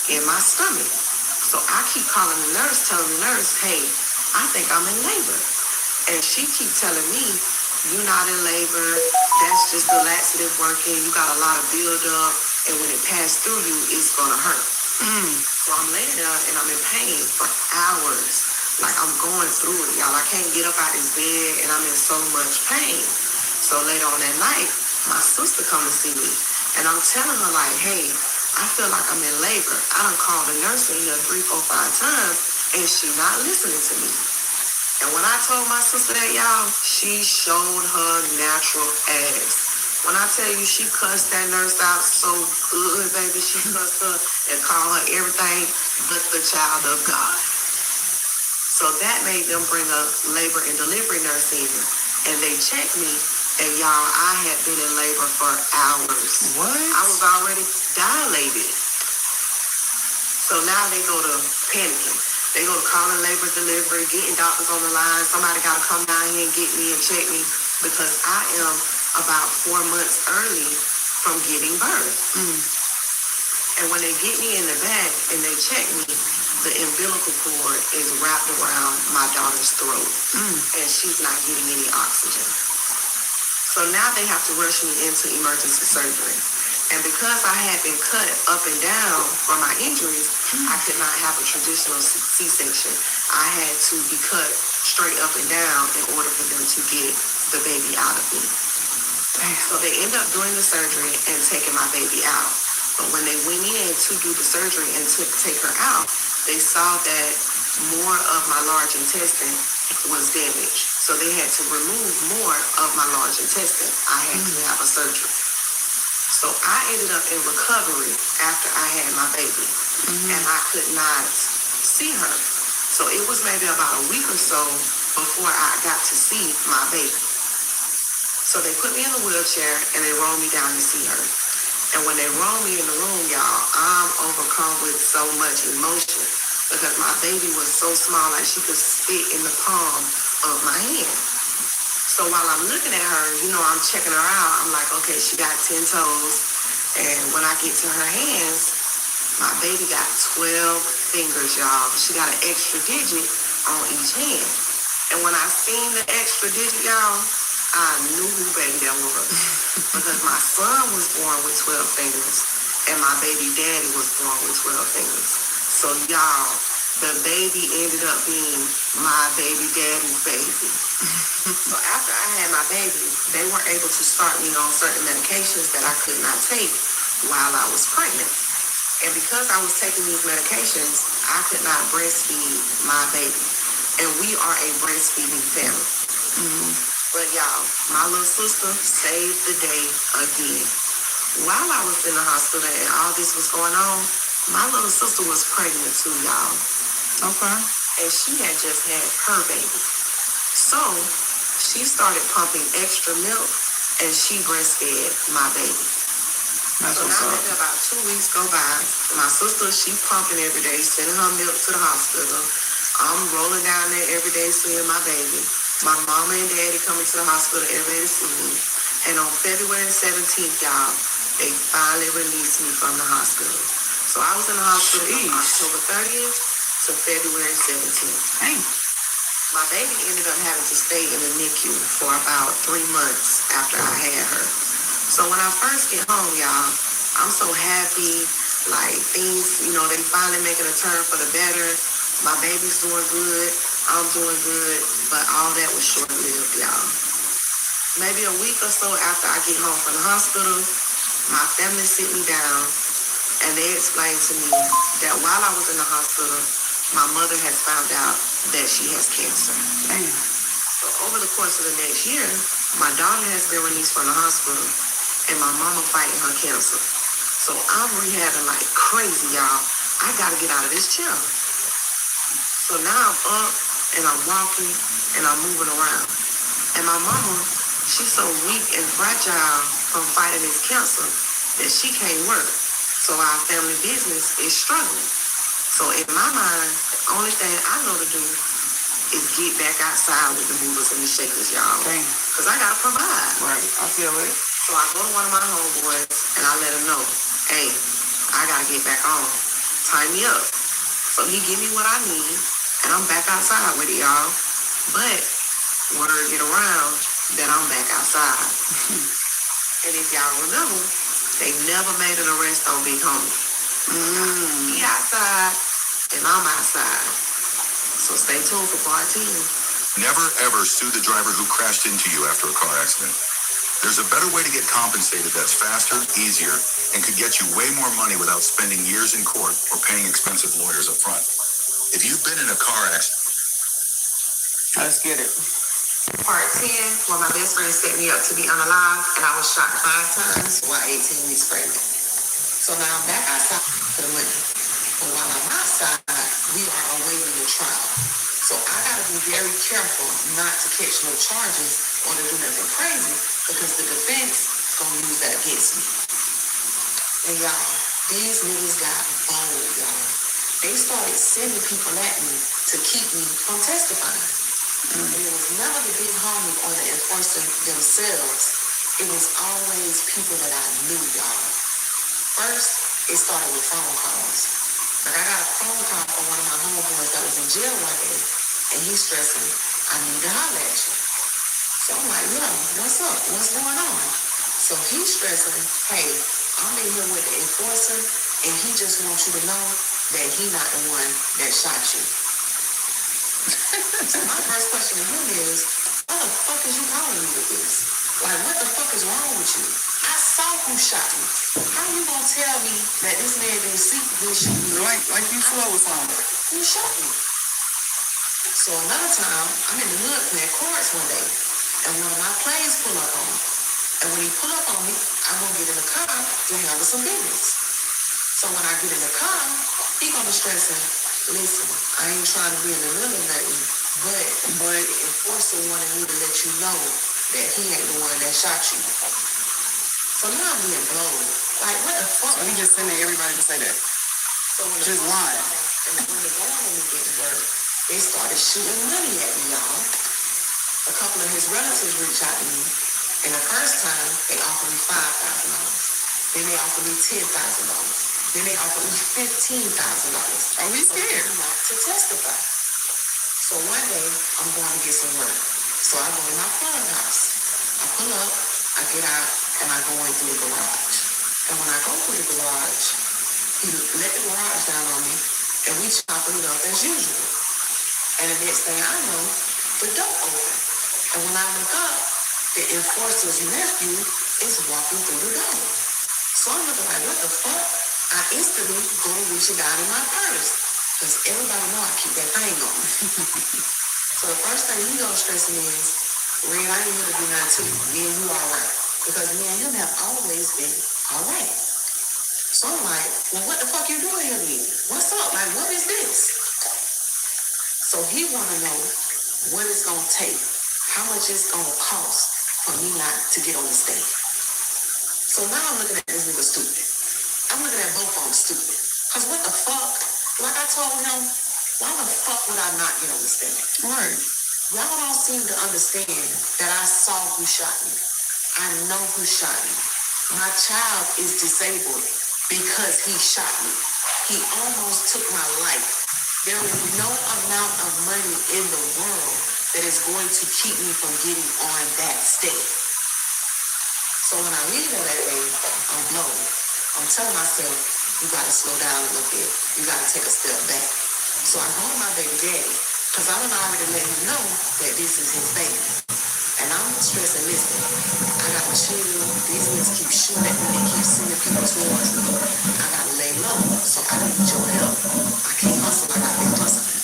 in my stomach. So I keep calling the nurse, telling the nurse, hey, I think I'm in labor. And she keep telling me, you're not in labor, that's just the laxative working, you got a lot of buildup, and when it passed through you, it's gonna hurt. So I'm laying there and I'm in pain for hours. Like I'm going through it, y'all. I can't get up out this bed and I'm in so much pain. So later on that night, my sister come to see me and I'm telling her like, hey, I feel like I'm in labor. I done called the nurse in here 3, 4, 5 times and she not listening to me. And when I told my sister that, y'all, she showed her natural ass. When I tell you she cussed that nurse out so good, baby, she cussed her and called her everything but the child of God. So that made them bring a labor and delivery nurse in, and they checked me, and y'all, I had been in labor for hours. What? I was already dilated. So now they go to panicking. They go to calling labor delivery, getting doctors on the line. Somebody got to come down here and get me and check me because I am about 4 months early from giving birth. And when they get me in the back and they check me, the umbilical cord is wrapped around my daughter's throat and she's not getting any oxygen. So now they have to rush me into emergency surgery. And because I had been cut up and down from my injuries, I could not have a traditional C-section. I had to be cut straight up and down in order for them to get the baby out of me. So they end up doing the surgery and taking my baby out. But when they went in to do the surgery and to take her out, they saw that more of my large intestine was damaged. So they had to remove more of my large intestine. I had to have a surgery. So I ended up in recovery after I had my baby. And I could not see her. So it was maybe about a week or so before I got to see my baby. So they put me in a wheelchair and they rolled me down to see her. And when they rolled me in the room, y'all, I'm overcome with so much emotion because my baby was so small, like she could fit in the palm of my hand. So while I'm looking at her, you know, I'm checking her out. I'm like, okay, she got 10 toes. And when I get to her hands, my baby got 12 fingers, y'all. She got an extra digit on each hand. And when I seen the extra digit, y'all, I knew who baby that was. Because my son was born with 12 fingers. And my baby daddy was born with 12 fingers. So y'all, the baby ended up being my baby daddy's baby. So after I had my baby, they were able to start me on certain medications that I could not take while I was pregnant. And because I was taking these medications, I could not breastfeed my baby. And we are a breastfeeding family. But y'all, my little sister saved the day again. While I was in the hospital and all this was going on, my little sister was pregnant too, y'all. Okay. And she had just had her baby. So she started pumping extra milk and she breastfed my baby. So now maybe about 2 weeks go by. My sister, she pumping every day, sending her milk to the hospital. I'm rolling down there every day seeing my baby. My mama and daddy coming to the hospital every day to see me. And on February 17th, y'all, they finally released me from the hospital. So I was in the hospital from October 30th to February 17th. Dang. My baby ended up having to stay in the NICU for about 3 months after I had her. So when I first get home, y'all, I'm so happy. Like things, you know, they finally making a turn for the better. My baby's doing good. I'm doing good. But all that was short-lived, y'all. Maybe a week or so after I get home from the hospital, my family sit me down and they explained to me that while I was in the hospital, my mother has found out that she has cancer. Damn. So over the course of the next year, my daughter has been released from the hospital and my mama fighting her cancer. So I'm rehabbing like crazy, y'all. I gotta get out of this chair. So now I'm up and I'm walking and I'm moving around. And my mama, she's so weak and fragile from fighting this cancer that she can't work. So our family business is struggling. So in my mind, the only thing I know to do is get back outside with the movers and the shakers, y'all. Because I gotta provide. Right, I feel it. So I go to one of my homeboys and I let him know, hey, I gotta get back on. Tie me up. So he give me what I need and I'm back outside with it, y'all. But word get around that I'm back outside. And if y'all remember, they never made an arrest on Big Homie. He outside and I'm outside. So stay tuned for part 10. Never ever sue the driver who crashed into you after a car accident. There's a better way to get compensated that's faster, easier, and could get you way more money without spending years in court or paying expensive lawyers up front. If you've been in a car accident... Let's get it. Part 10, where my best friend set me up to be unalive and I was shot 5 times while 18 weeks pregnant. So now I'm back outside for the money. But while I'm outside, we are awaiting the trial. So I gotta be very careful not to catch no charges or to do nothing crazy because the defense is gonna use that against me. And y'all, these niggas got bold, y'all. They started sending people at me to keep me from testifying. And it was never the big homie or the enforcer themselves. It was always people that I knew, y'all. First, it started with phone calls. Like I got a phone call from one of my homeboys that was in jail one day, and he's stressing, I need to holler at you. So I'm like, yo, what's up? What's going on? So he's stressing, hey, I'm in here with the enforcer, and he just wants you to know that he not the one that shot you. So my first question to him is, why the fuck is you calling me with this? Like, what the fuck is wrong with you? I saw who shot me. How you gonna tell me that this man didn't shoot me? Like you slow or something. Who shot me? So another time, I'm in the hood playing cards one day, and one of my plays pull up on me. And when he pull up on me, I'm gonna get in the car to handle some business. So when I get in the car, he gonna be stressing, Listen, I ain't trying to be in the middle of nothing, but the enforcer wanted me to let you know that he ain't the one that shot you. So now I'm being blown. Like, what the fuck? So he just sending everybody to say that. So when Just lying. And when the government didn't work, they started shooting money at me, y'all. A couple of his relatives reached out to me, and the first time they offered me $5,000. Then they offered me $10,000. Then they offered me $15,000. Oh, he's scared. To testify. So one day I'm going to get some work. So I go to my plug house. I pull up, I get out, and I go in through the garage. And when I go through the garage, he let the garage down on me, and we chopping it up as usual. And the next thing I know, the door open. And when I look up, the enforcer's nephew is walking through the door. So I'm looking like, what the fuck? I instantly go to reach it down in my purse. Because everybody know I keep that thing on me. So the first thing he gonna stress me is, Red, I ain't here to do nothing to you. Me and you all right. Because me and him have always been all right. So I'm like, well, what the fuck you doing here, me? What's up? Like, what is this? So he wanna know what it's gonna take, how much it's gonna cost for me not to get on the stage. So now I'm looking at this nigga stupid. I'm looking at both of them stupid. Cause what the fuck? Like I told him, why the fuck would I not get on the stand? Right. Y'all don't seem to understand that I saw who shot me. I know who shot me. My child is disabled because he shot me. He almost took my life. There is no amount of money in the world that is going to keep me from getting on that stage. So when I leave there that day, I'm blown. I'm telling myself, you gotta slow down a little bit. You gotta take a step back. So I go to my baby daddy, because I done already let him know that this is his baby. And I'm stressing, listen, I gotta chill. These niggas keep shooting at me. They keep sending people towards me. I gotta lay low. So I need your help. I can't hustle like I've been hustling.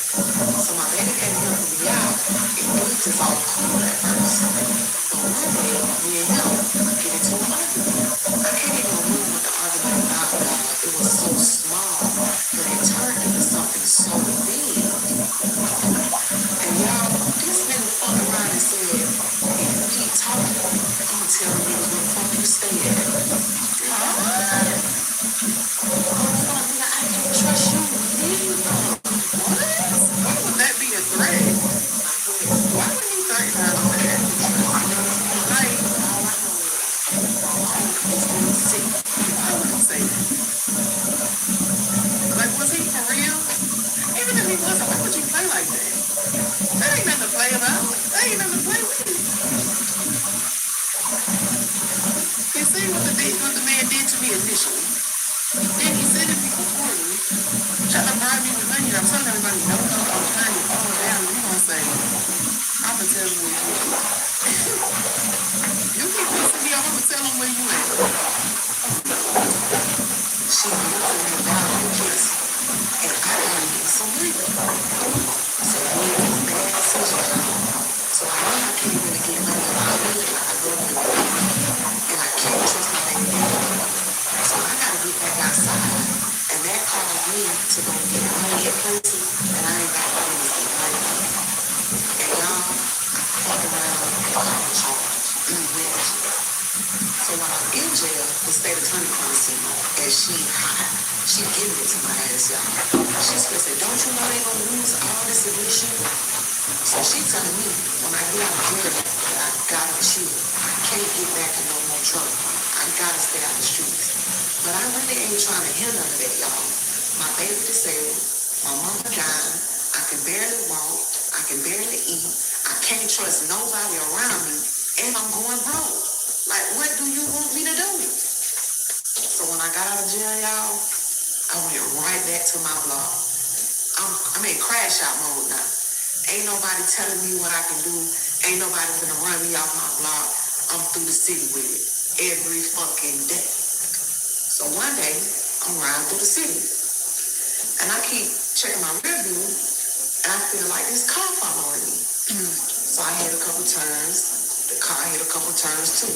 So my baby daddy helping me out. And things is all cool at first. But one day, me and him get into an argument. I can't even remember what the argument about, y'all. It was so small, but it turned into something so big. And y'all, this nigga fucked around and said, if you keep talking, I'm gonna tell the niggas where the fuck you stay at. Huh? Oh, fuck, nigga, I can't trust you neither. What? Why would that be a threat? Why would he threaten her like that? Like, all I know is being sick. Why would he say that? Like, was he for real? Even if he wasn't, why would you play like that? That ain't nothing to play about. That ain't nothing to play with. You see what the man did to me initially. Then he said it before me. Trying to bribe me with money. I'm telling everybody, no, I'm trying to calm down. And you gonna say, I'm gonna tell you where you at. You keep pissing me off, I'm gonna tell him where you at. She moved me down the kiss. And I gotta get some money. So we made this bad decision. So I know I can't really get money around me like I normally would. And I can't trust my baby daddy. So I gotta get back outside. And that caused me to go get money in places that I ain't got no business getting money from. And y'all, I fucked around and caught a charge. And went to jail. So while I'm in jail, the state attorney comes to see me. And she hot. She giving it to my ass, y'all. She's gonna say, don't you know they gonna lose all this against you? So she telling me, when I get out of jail, that I gotta chill. I can't get back in no more trouble. I gotta stay out the streets. But I really ain't trying to hear none of that, y'all. My baby disabled. My mama dying. I can barely walk. I can barely eat. I can't trust nobody around me. And I'm going broke. Like, what do you want me to do? So when I got out of jail, y'all, I went right back to my blog. I'm in crash out mode now. Ain't nobody telling me what I can do. Ain't nobody gonna run me off my block. I'm through the city with it every fucking day. So one day, I'm riding through the city. And I keep checking my rear view, and I feel like this car following me. So I hit a couple turns. The car hit a couple turns too.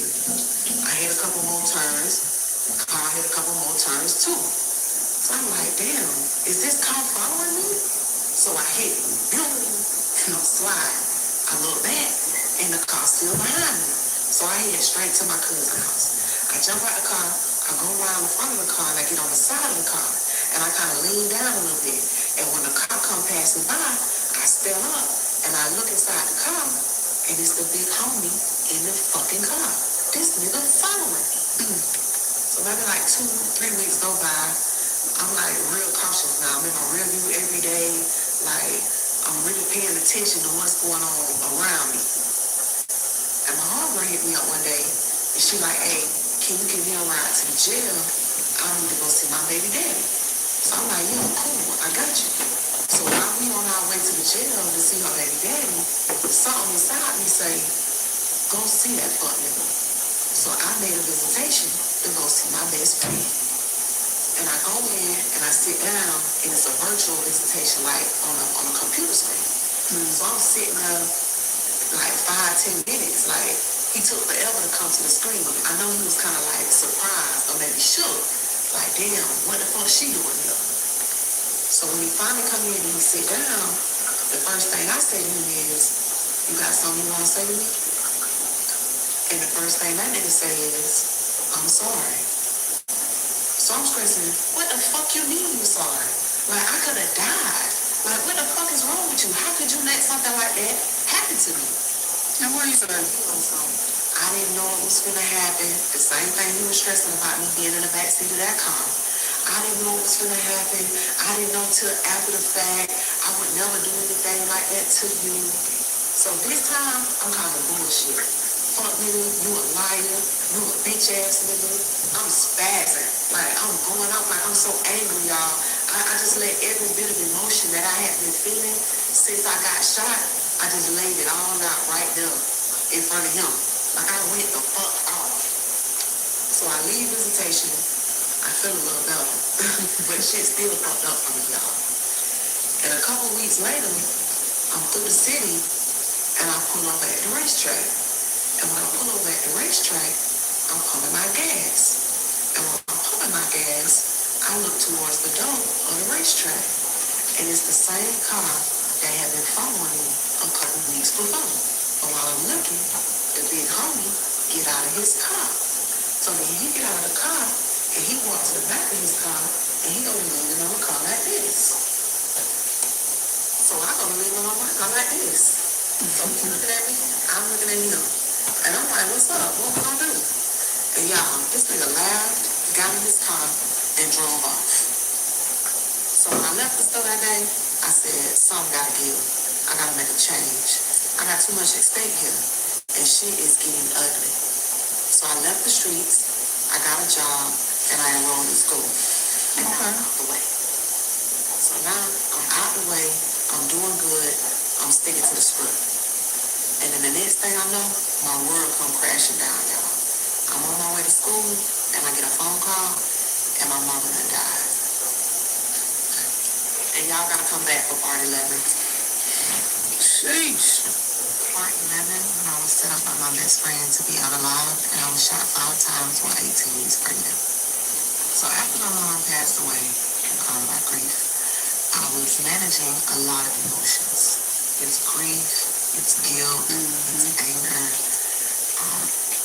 I hit a couple more turns. The car hit a couple more turns too. So So I'm like, damn, is this car following me? So I hit it, boom, and I'm sliding. I look back, and the car's still behind me. So I head straight to my cousin's house. I jump out the car, I go around the front of the car, and I get on the side of the car. And I kind of lean down a little bit. And when the car come passing by, I step up, and I look inside the car, and it's the big homie in the fucking car. This nigga following me. So maybe like 2-3 weeks go by. I'm like real cautious now. I'm in my rear view every day. Like I'm really paying attention to what's going on around me. And my homegirl hit me up one day, and she like, "Hey, can you give me a ride to the jail? I need to go see my baby daddy." So I'm like, "Yeah, cool, I got you." So while we on our way to the jail to see my baby daddy, something inside me say, "Go see that fuck nigga." So I made a visitation to go see my best friend. And I go in and I sit down, and it's a virtual visitation, like on a computer screen. So I'm sitting there like 5-10 minutes. Like he took forever to come to the screen. I know he was kind of like surprised or maybe shook. Like, damn, what the fuck is she doing here? So when he finally come in and he sit down, the first thing I say to him is, "You got something you want to say to me?" And the first thing that nigga say is, "I'm sorry." So I'm stressing, what the fuck you mean you sorry? Like, I could have died. Like, what the fuck is wrong with you? How could you let something like that happen to me? And what he said, I didn't know it was gonna happen. The same thing he was stressing about me being in the backseat of that car. I didn't know it was gonna happen. I didn't know till after the fact. I would never do anything like that to you. So this time, I'm calling bullshit. Fuck nigga, you a liar, you a bitch ass nigga. I'm spazzing. Like, I'm going out, like, I'm so angry, y'all. I just let every bit of emotion that I had been feeling since I got shot, I just laid it all out right there in front of him. Like, I went the fuck off. So I leave visitation. I feel a little better. But shit still fucked up for me, y'all. And a couple weeks later, I'm through the city, and I pull over at the racetrack. And when I pull over at the racetrack, I'm pumping my gas. And when I'm pumping my gas, I look towards the door of the racetrack. And it's the same car that had been following me a couple weeks before. But while I'm looking, the big homie get out of his car. So then he get out of the car, and he walks to the back of his car, and he go leaning on the car like this. So I go leaning on my car like this. So he looking at me, I'm looking at him. And I'm like, what's up? What we gonna do? And y'all, this nigga laughed, got in his car, and drove off. So when I left the store that day, I said, something gotta give. I gotta make a change. I got too much at stake here, and shit is getting ugly. So I left the streets, I got a job, and I enrolled in school. And now I'm out the way. So now I'm out the way, I'm doing good, I'm sticking to the script. And then the next thing I know, my world come crashing down, y'all. I'm on my way to school, and I get a phone call, and my mama done died. And y'all gotta come back for part 11. Sheesh. Part 11, when I was set up by my best friend to be out alive, and I was shot 5 times while 18 weeks pregnant. So after my mom passed away, caused by grief, I was managing a lot of emotions. It's grief, it's guilt, it's anger,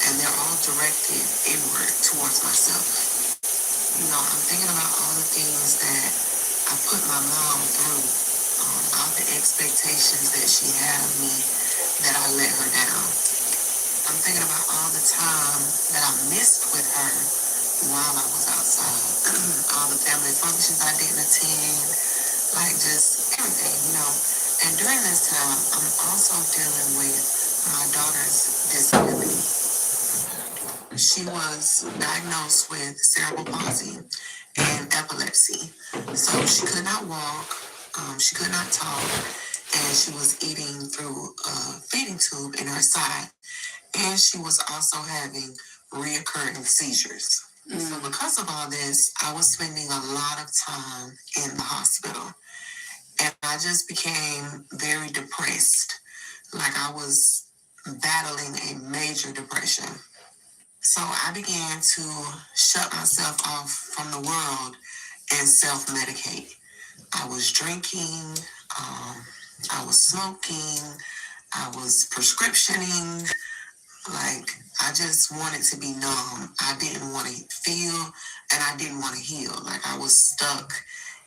and they're all directed inward towards myself. You know, I'm thinking about all the things that I put my mom through, all the expectations that she had of me, that I let her down. I'm thinking about all the time that I missed with her while I was outside. All the family functions I didn't attend, like just everything, you know. And during this time, I'm also dealing with my daughter's disability. She was diagnosed with cerebral palsy and epilepsy. So she could not walk, she could not talk, and she was eating through a feeding tube in her side. And she was also having reoccurring seizures. So because of all this, I was spending a lot of time in the hospital. And I just became very depressed. Like I was battling a major depression. So I began to shut myself off from the world and self-medicate. I was drinking, I was smoking, I was prescriptioning. Like, I just wanted to be numb. I didn't want to feel, and I didn't want to heal. Like, I was stuck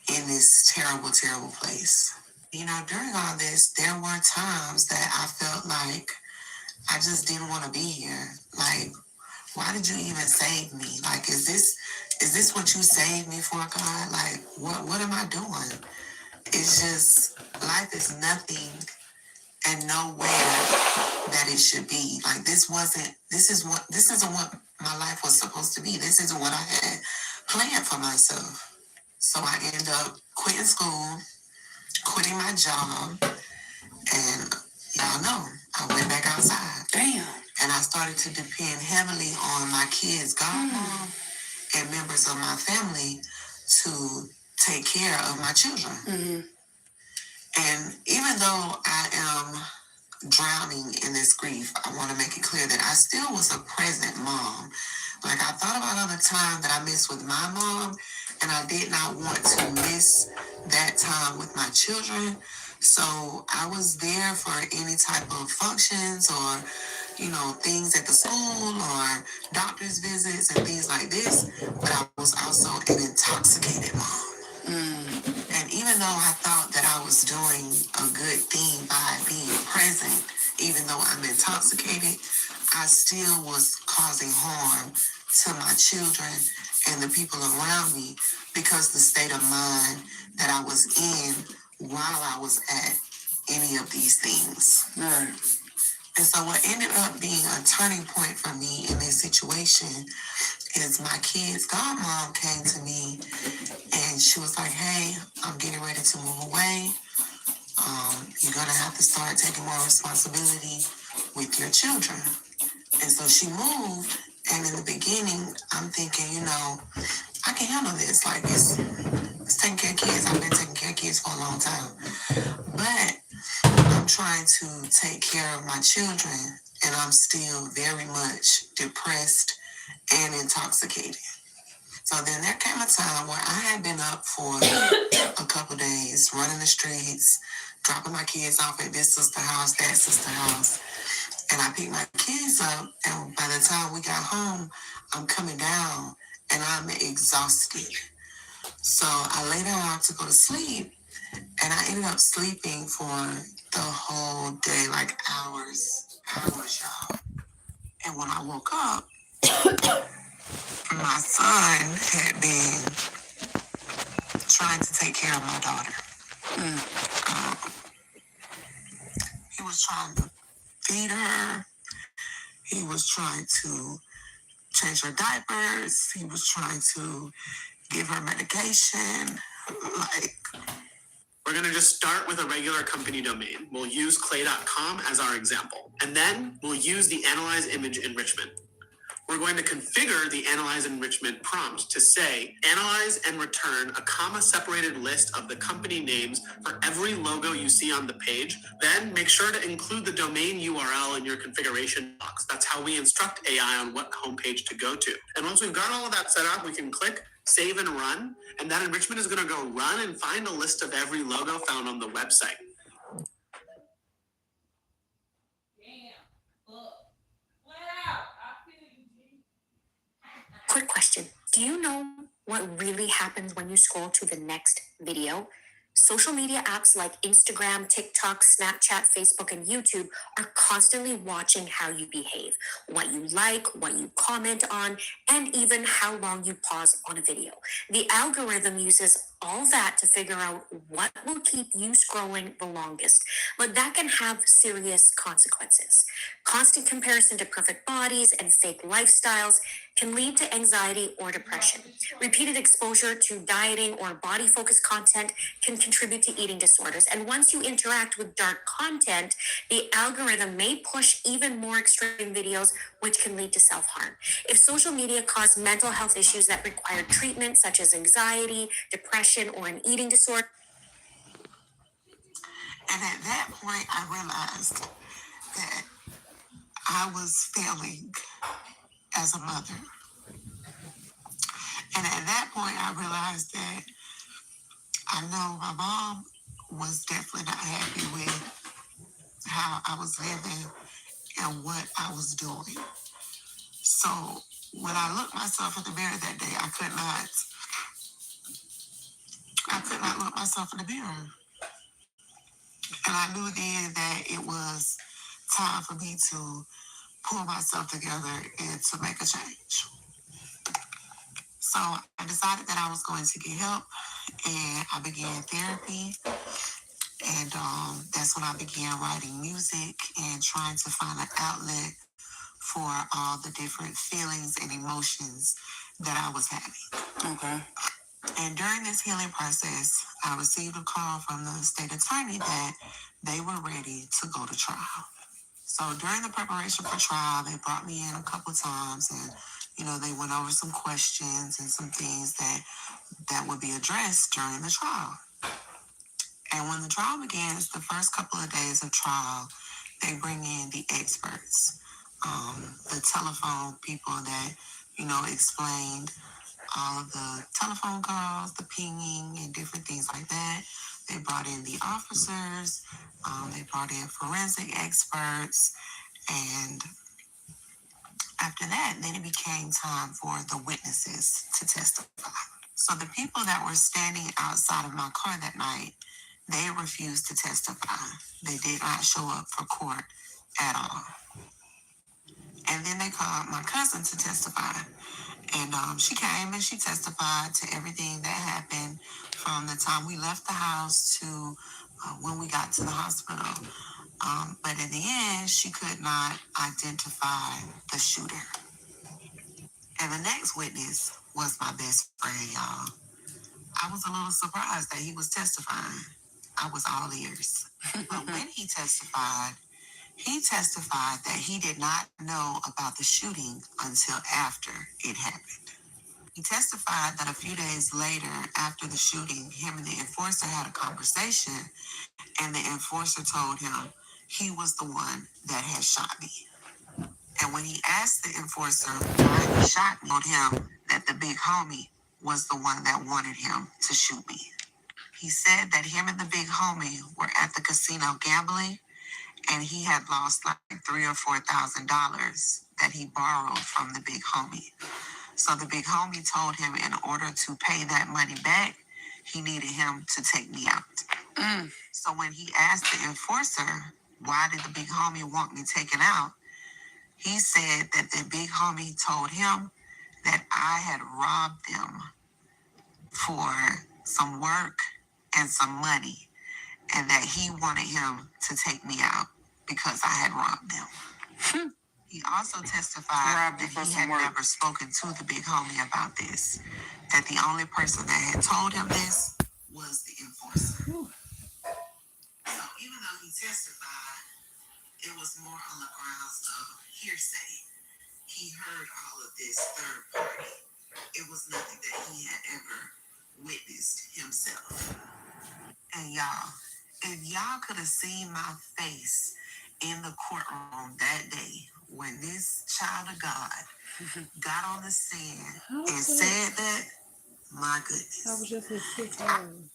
in this terrible, terrible place. You know, during all this, there were times that I felt like I just didn't want to be here. Like, why did you even save me? Like, is this what you saved me for, God? Like, what am I doing? It's just, life is nothing and nowhere that it should be. Like, this isn't what my life was supposed to be. This isn't what I had planned for myself. So I ended up quitting school, quitting my job, and y'all know, I went back outside. Damn. And I started to depend heavily on my kids' godmom and members of my family to take care of my children. Mm-hmm. And even though I am drowning in this grief, I want to make it clear that I still was a present mom. Like, I thought about all the time that I missed with my mom, and I did not want to miss that time with my children. So I was there for any type of functions or, you know, things at the school or doctor's visits and things like this. But I was also an intoxicated mom. And even though I thought that I was doing a good thing by being present, even though I'm intoxicated, I still was causing harm to my children and the people around me because the state of mind that I was in while I was at any of these things. Right. And so what ended up being a turning point for me in this situation is my kids' godmom came to me and she was like, hey, I'm getting ready to move away. You're going to have to start taking more responsibility with your children. And so she moved. And in the beginning, I'm thinking, you know, I can handle this. Like, it's taking care of kids. I've been taking care of kids for a long time. But I'm trying to take care of my children. And I'm still very much depressed and intoxicated. So then there came a time where I had been up for a couple days, running the streets, dropping my kids off at this sister house, that sister house. And I picked my kids up, and by the time we got home, I'm coming down, and I'm exhausted. So I lay down to go to sleep, and I ended up sleeping for the whole day, like hours, y'all. And when I woke up, my son had been trying to take care of my daughter. He was trying to feed her. He was trying to change her diapers. He was trying to give her medication. Like, we're going to just start with a regular company domain. We'll use clay.com as our example. And then we'll use the analyze image enrichment. We're going to configure the analyze enrichment prompt to say, analyze and return a comma-separated list of the company names for every logo you see on the page. Then make sure to include the domain URL in your configuration box. That's how we instruct AI on what homepage to go to. And once we've got all of that set up, we can click save and run. And that enrichment is going to go run and find a list of every logo found on the website. Quick question. Do you know what really happens when you scroll to the next video? Social media apps like Instagram, TikTok, Snapchat, Facebook, and YouTube are constantly watching how you behave, what you like, what you comment on, and even how long you pause on a video. The algorithm uses all that to figure out what will keep you scrolling the longest, but that can have serious consequences. Constant comparison to perfect bodies and fake lifestyles can lead to anxiety or depression. Repeated exposure to dieting or body-focused content can contribute to eating disorders. And once you interact with dark content, the algorithm may push even more extreme videos, which can lead to self-harm. If social media caused mental health issues that require treatment, such as anxiety, depression, or an eating disorder. And at that point, I realized that I was failing as a mother. And at that point, I realized that I know my mom was definitely not happy with how I was living and what I was doing. So when I looked myself in the mirror that day, I could not look myself in the mirror. And I knew then that it was time for me to pull myself together and to make a change. So I decided that I was going to get help, and I began therapy. And that's when I began writing music and trying to find an outlet for all the different feelings and emotions that I was having. Okay. And during this healing process, I received a call from the state attorney that they were ready to go to trial. So during the preparation for trial, they brought me in a couple of times, and they went over some questions and some things that would be addressed during the trial. And when the trial begins, the first couple of days of trial, they bring in the experts, the telephone people that explained all of the telephone calls, the pinging, and different things like that. They brought in the officers. They brought in forensic experts. And after that, then it became time for the witnesses to testify. So the people that were standing outside of my car that night, they refused to testify. They did not show up for court at all. And then they called my cousin to testify. And she came and she testified to everything that happened from the time we left the house to when we got to the hospital. But in the end, she could not identify the shooter. And the next witness was my best friend, y'all. I was a little surprised that he was testifying. I was all ears. But when he testified that he did not know about the shooting until after it happened. He testified that a few days later, after the shooting, him and the enforcer had a conversation, and the enforcer told him he was the one that had shot me. And when he asked the enforcer why he shot me, told him that the big homie was the one that wanted him to shoot me. He said that him and the big homie were at the casino gambling, and he had lost like $3,000 or $4,000 that he borrowed from the big homie. So the big homie told him in order to pay that money back, he needed him to take me out. So when he asked the enforcer, why did the big homie want me taken out? He said that the big homie told him that I had robbed them for some work and some money, and that he wanted him to take me out because I had robbed them. He also testified that he had never spoken to the big homie about this, that the only person that had told him this was the enforcer. So even though he testified, it was more on the grounds of hearsay. He heard all of this third party. It was nothing that he had ever witnessed himself. And y'all, if y'all could have seen my face in the courtroom that day when this child of God got on the stand and said that, my goodness. I was just at 6 hours.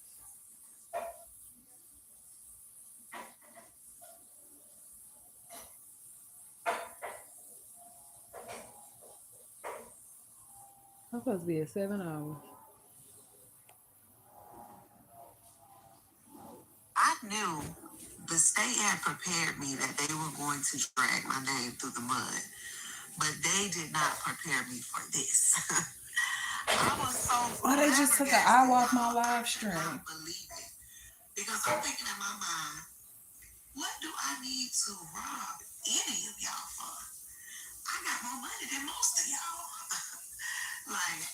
I'm supposed to be at 7 hours. I knew the state had prepared me that they were going to drag my name through the mud, but they did not prepare me for this. I was so Oh, they just took an hour off my live stream. I couldn't believe it. Because I'm thinking in my mind, what do I need to rob any of y'all for? I got more money than most of y'all. Like,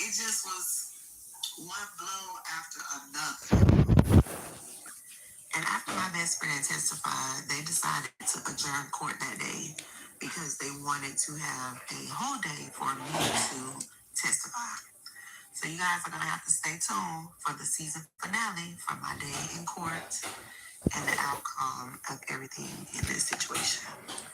it just was one blow after another. And after my best friend testified, they decided to adjourn court that day because they wanted to have a whole day for me to testify. So you guys are going to have to stay tuned for the season finale for my day in court. and the outcome of everything in this situation.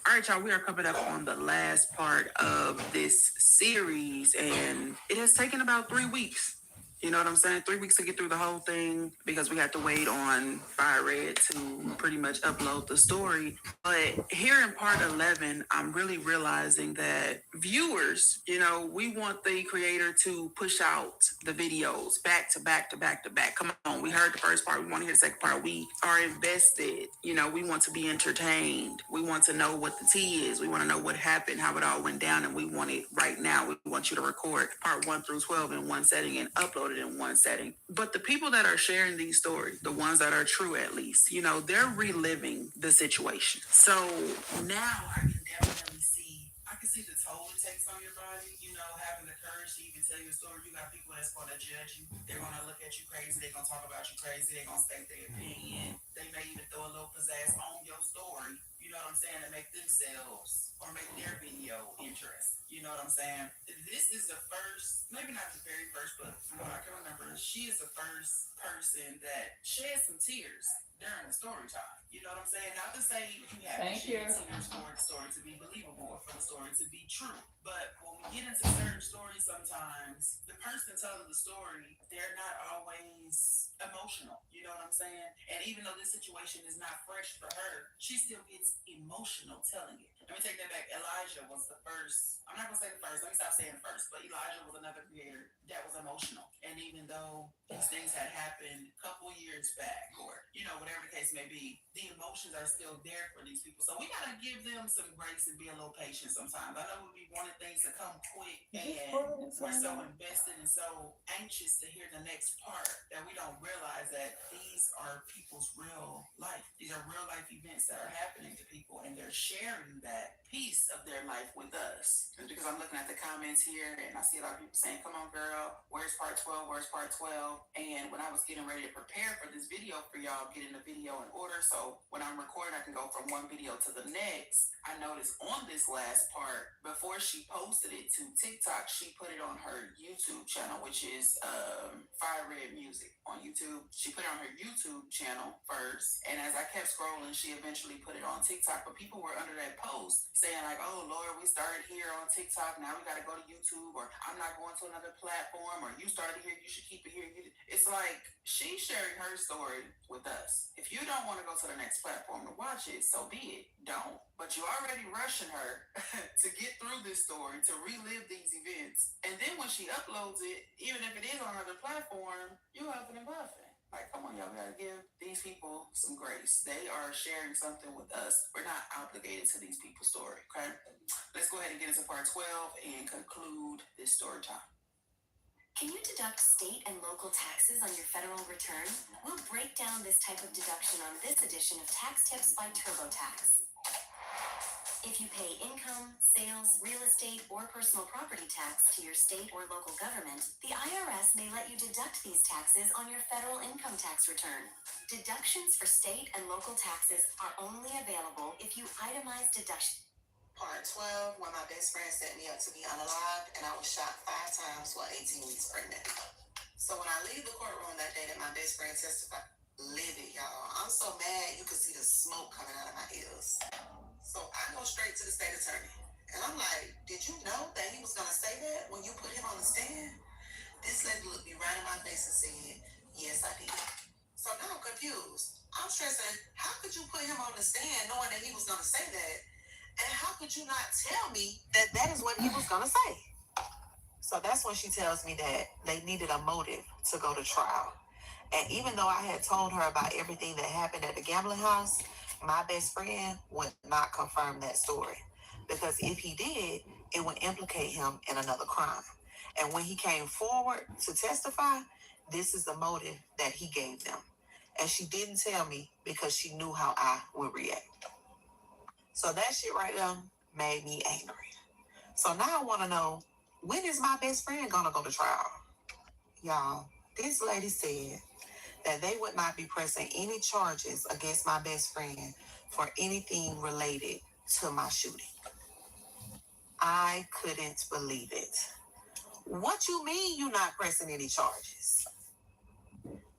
All right, y'all, we are coming up on the last part of this series, and it has taken about 3 weeks. You know what I'm saying? 3 weeks to get through the whole thing because we had to wait on Fire Red to pretty much upload the story. But here in part 11, I'm really realizing that viewers, you know, we want the creator to push out the videos back to back to back to back. Come on, we heard the first part. We want to hear the second part. We are invested. You know, we want to be entertained. We want to know what the tea is. We want to know what happened, how it all went down, and we want it right now. We want you to record part 1 through 12 in one setting and upload it in one setting. But the people that are sharing these stories, the ones that are true at least, you know, they're reliving the situation. So now I can definitely see, the toll it takes on your body, you know, having the courage to even tell your story. You got people that's going to judge you. They're going to look at you crazy. They're going to talk about you crazy. They're going to state their opinion. They may even throw a little pizzazz on your story, you know what I'm saying, to make themselves or make their video interesting. You know what I'm saying? This is the first, maybe not the very first, but from what I can remember, she is the first person that shed some tears during the story time. You know what I'm saying? Not to say you have to shed tears for the story to be believable or for the story to be true. But when we get into certain stories, sometimes the person telling the story, they're not always emotional. You know what I'm saying? And even though this situation is not fresh for her, she still gets emotional telling it. Let me take that back. Elijah was the first. I'm not going to say the first. Let me stop saying first. But Elijah was another creator that was emotional. And even though these things had happened a couple years back or, you know, whatever the case may be, the emotions are still there for these people. So we got to give them some grace and be a little patient sometimes. I know we wanted things to come quick and we're so invested and so anxious to hear the next part that we don't realize that these are people's real life. These are real life events that are happening to people and they're sharing that piece of their life with us. Just because I'm looking at the comments here and I see a lot of people saying, come on girl, where's part 12? Where's part 12? And when I was getting ready to prepare for this video for y'all, getting the video in order so when I'm recording I can go from one video to the next, I noticed on this last part, before she posted it to TikTok, she put it on her YouTube channel, which is Fire Red Music on YouTube. She put it on her YouTube channel first, and as I kept scrolling, she eventually put it on TikTok. But people were under that post saying like, "Oh Lord, we started here on TikTok. Now we got to go to YouTube, or I'm not going to another platform, or you started here, you should keep it here." It's like she's sharing her story with us. If you don't want to go to the next platform to watch it, so be it. Don't. But you're already rushing her to get through this story, to relive these events. And then when she uploads it, even if it is on another platform, you huffing and puffing. Like, come on, y'all, we gotta give these people some grace. They are sharing something with us. We're not obligated to these people's story, okay? Let's go ahead and get into part 12 and conclude this story time. Can you deduct state and local taxes on your federal return? We'll break down this type of deduction on this edition of Tax Tips by TurboTax. If you pay income, sales, real estate, or personal property tax to your state or local government, the IRS may let you deduct these taxes on your federal income tax return. Deductions for state and local taxes are only available if you itemize deduction. Part 12, where my best friend set me up to be unalived, and I was shot 5 times while 18 weeks pregnant. So when I leave the courtroom that day that my best friend testified, livid, y'all. I'm so mad you could see the smoke coming out of my ears. So I go straight to the state attorney. And I'm like, did you know that he was going to say that when you put him on the stand? This lady looked me right in my face and said, yes, I did. So now I'm confused. I'm stressing, how could you put him on the stand knowing that he was going to say that? And how could you not tell me that that is what he was going to say? So that's when she tells me that they needed a motive to go to trial. And even though I had told her about everything that happened at the gambling house, my best friend would not confirm that story. Because if he did, it would implicate him in another crime. And when he came forward to testify, this is the motive that he gave them. And she didn't tell me because she knew how I would react. So that shit right there made me angry. So now I want to know, when is my best friend going to go to trial? Y'all, this lady said that they would not be pressing any charges against my best friend for anything related to my shooting. I couldn't believe it. What you mean you not pressing any charges?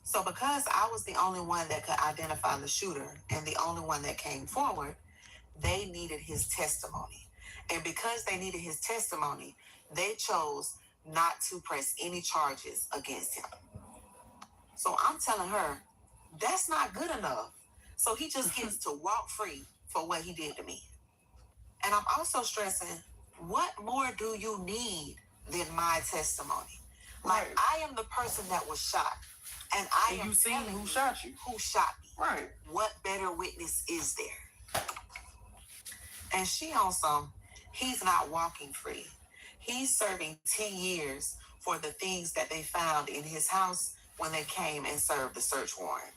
So So because I was the only one that could identify the shooter and the only one that came forward, they needed his testimony. And because they needed his testimony, they chose not to press any charges against him. So I'm telling her, that's not good enough. So he just gets to walk free for what he did to me. And I'm also stressing, what more do you need than my testimony? Like, I am the person that was shot. And I am telling you who shot you. Who shot me. Right. What better witness is there? And she on some, he's not walking free. He's serving 10 years for the things that they found in his house when they came and served the search warrant.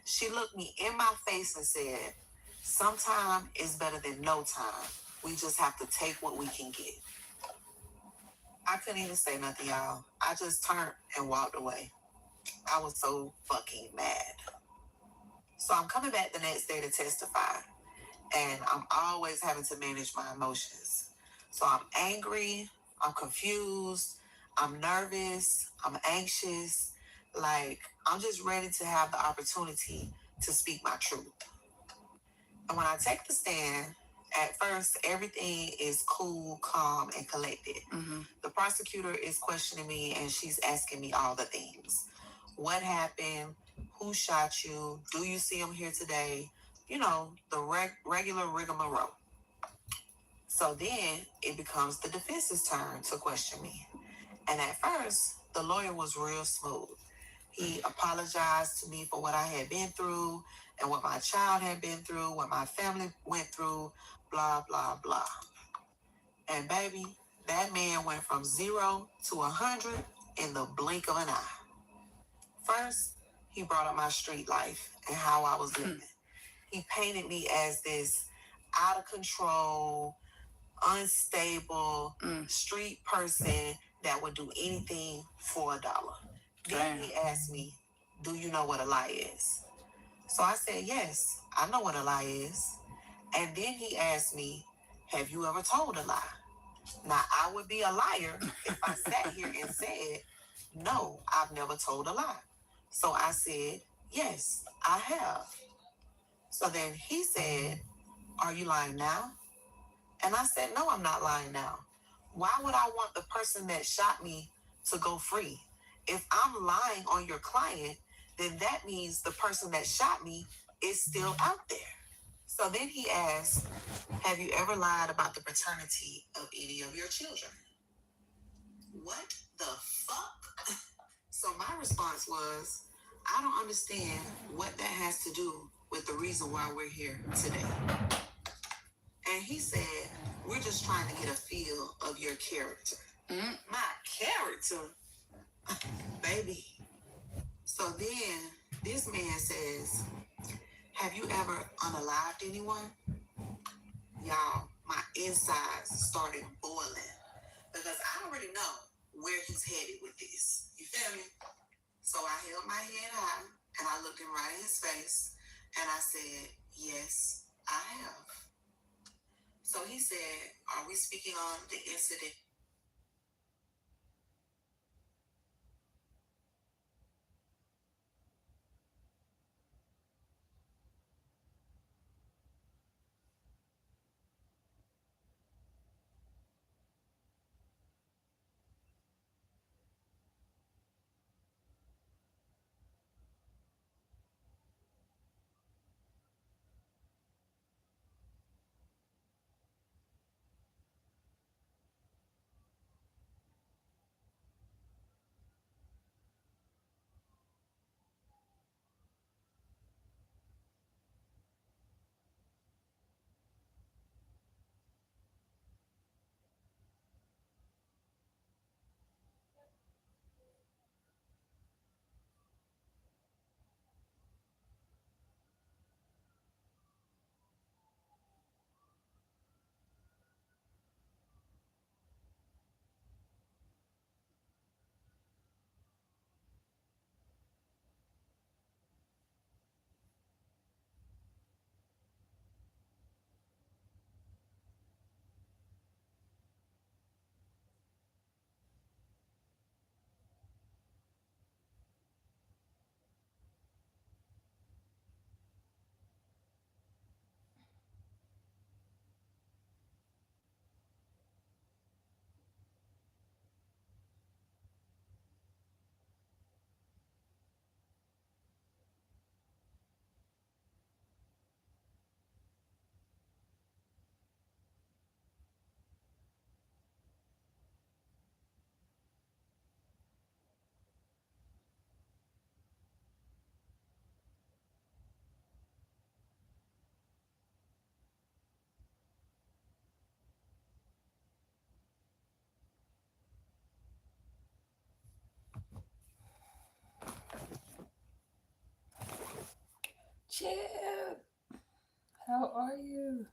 She looked me in my face and said, sometime is better than no time. We just have to take what we can get. I couldn't even say nothing, y'all. I just turned and walked away. I was so fucking mad. So I'm coming back the next day to testify, and I'm always having to manage my emotions. So I'm angry, I'm confused, I'm nervous, I'm anxious. Like, I'm just ready to have the opportunity to speak my truth. And when I take the stand, at first, everything is cool, calm, and collected. Mm-hmm. The prosecutor is questioning me, and she's asking me all the things. What happened? Who shot you? Do you see him here today? You know, the regular rigmarole. So then it becomes the defense's turn to question me. And at first, the lawyer was real smooth. He apologized to me for what I had been through and what my child had been through, what my family went through, blah, blah, blah. And baby, that man went from 0 to 100 in the blink of an eye. First, he brought up my street life and how I was living. He painted me as this out of control, unstable, street person that would do anything for $1. Then he asked me, do you know what a lie is? So I said, yes, I know what a lie is. And then he asked me, have you ever told a lie? Now, I would be a liar if I sat here and said, no, I've never told a lie. So I said, yes, I have. So then he said, are you lying now? And I said, no, I'm not lying now. Why would I want the person that shot me to go free? If I'm lying on your client, then that means the person that shot me is still out there. So then he asked, have you ever lied about the paternity of any of your children? What the fuck? So my response was, I don't understand what that has to do with the reason why we're here today. And he said, we're just trying to get a feel of your character. My character? Baby. So then this man says, have you ever unalived anyone? Y'all, my insides started boiling because I already know where he's headed with this. You feel me? So I held my head high and I looked him right in his face and I said, yes, I have. So he said, are we speaking on the incident? Chip, how are you?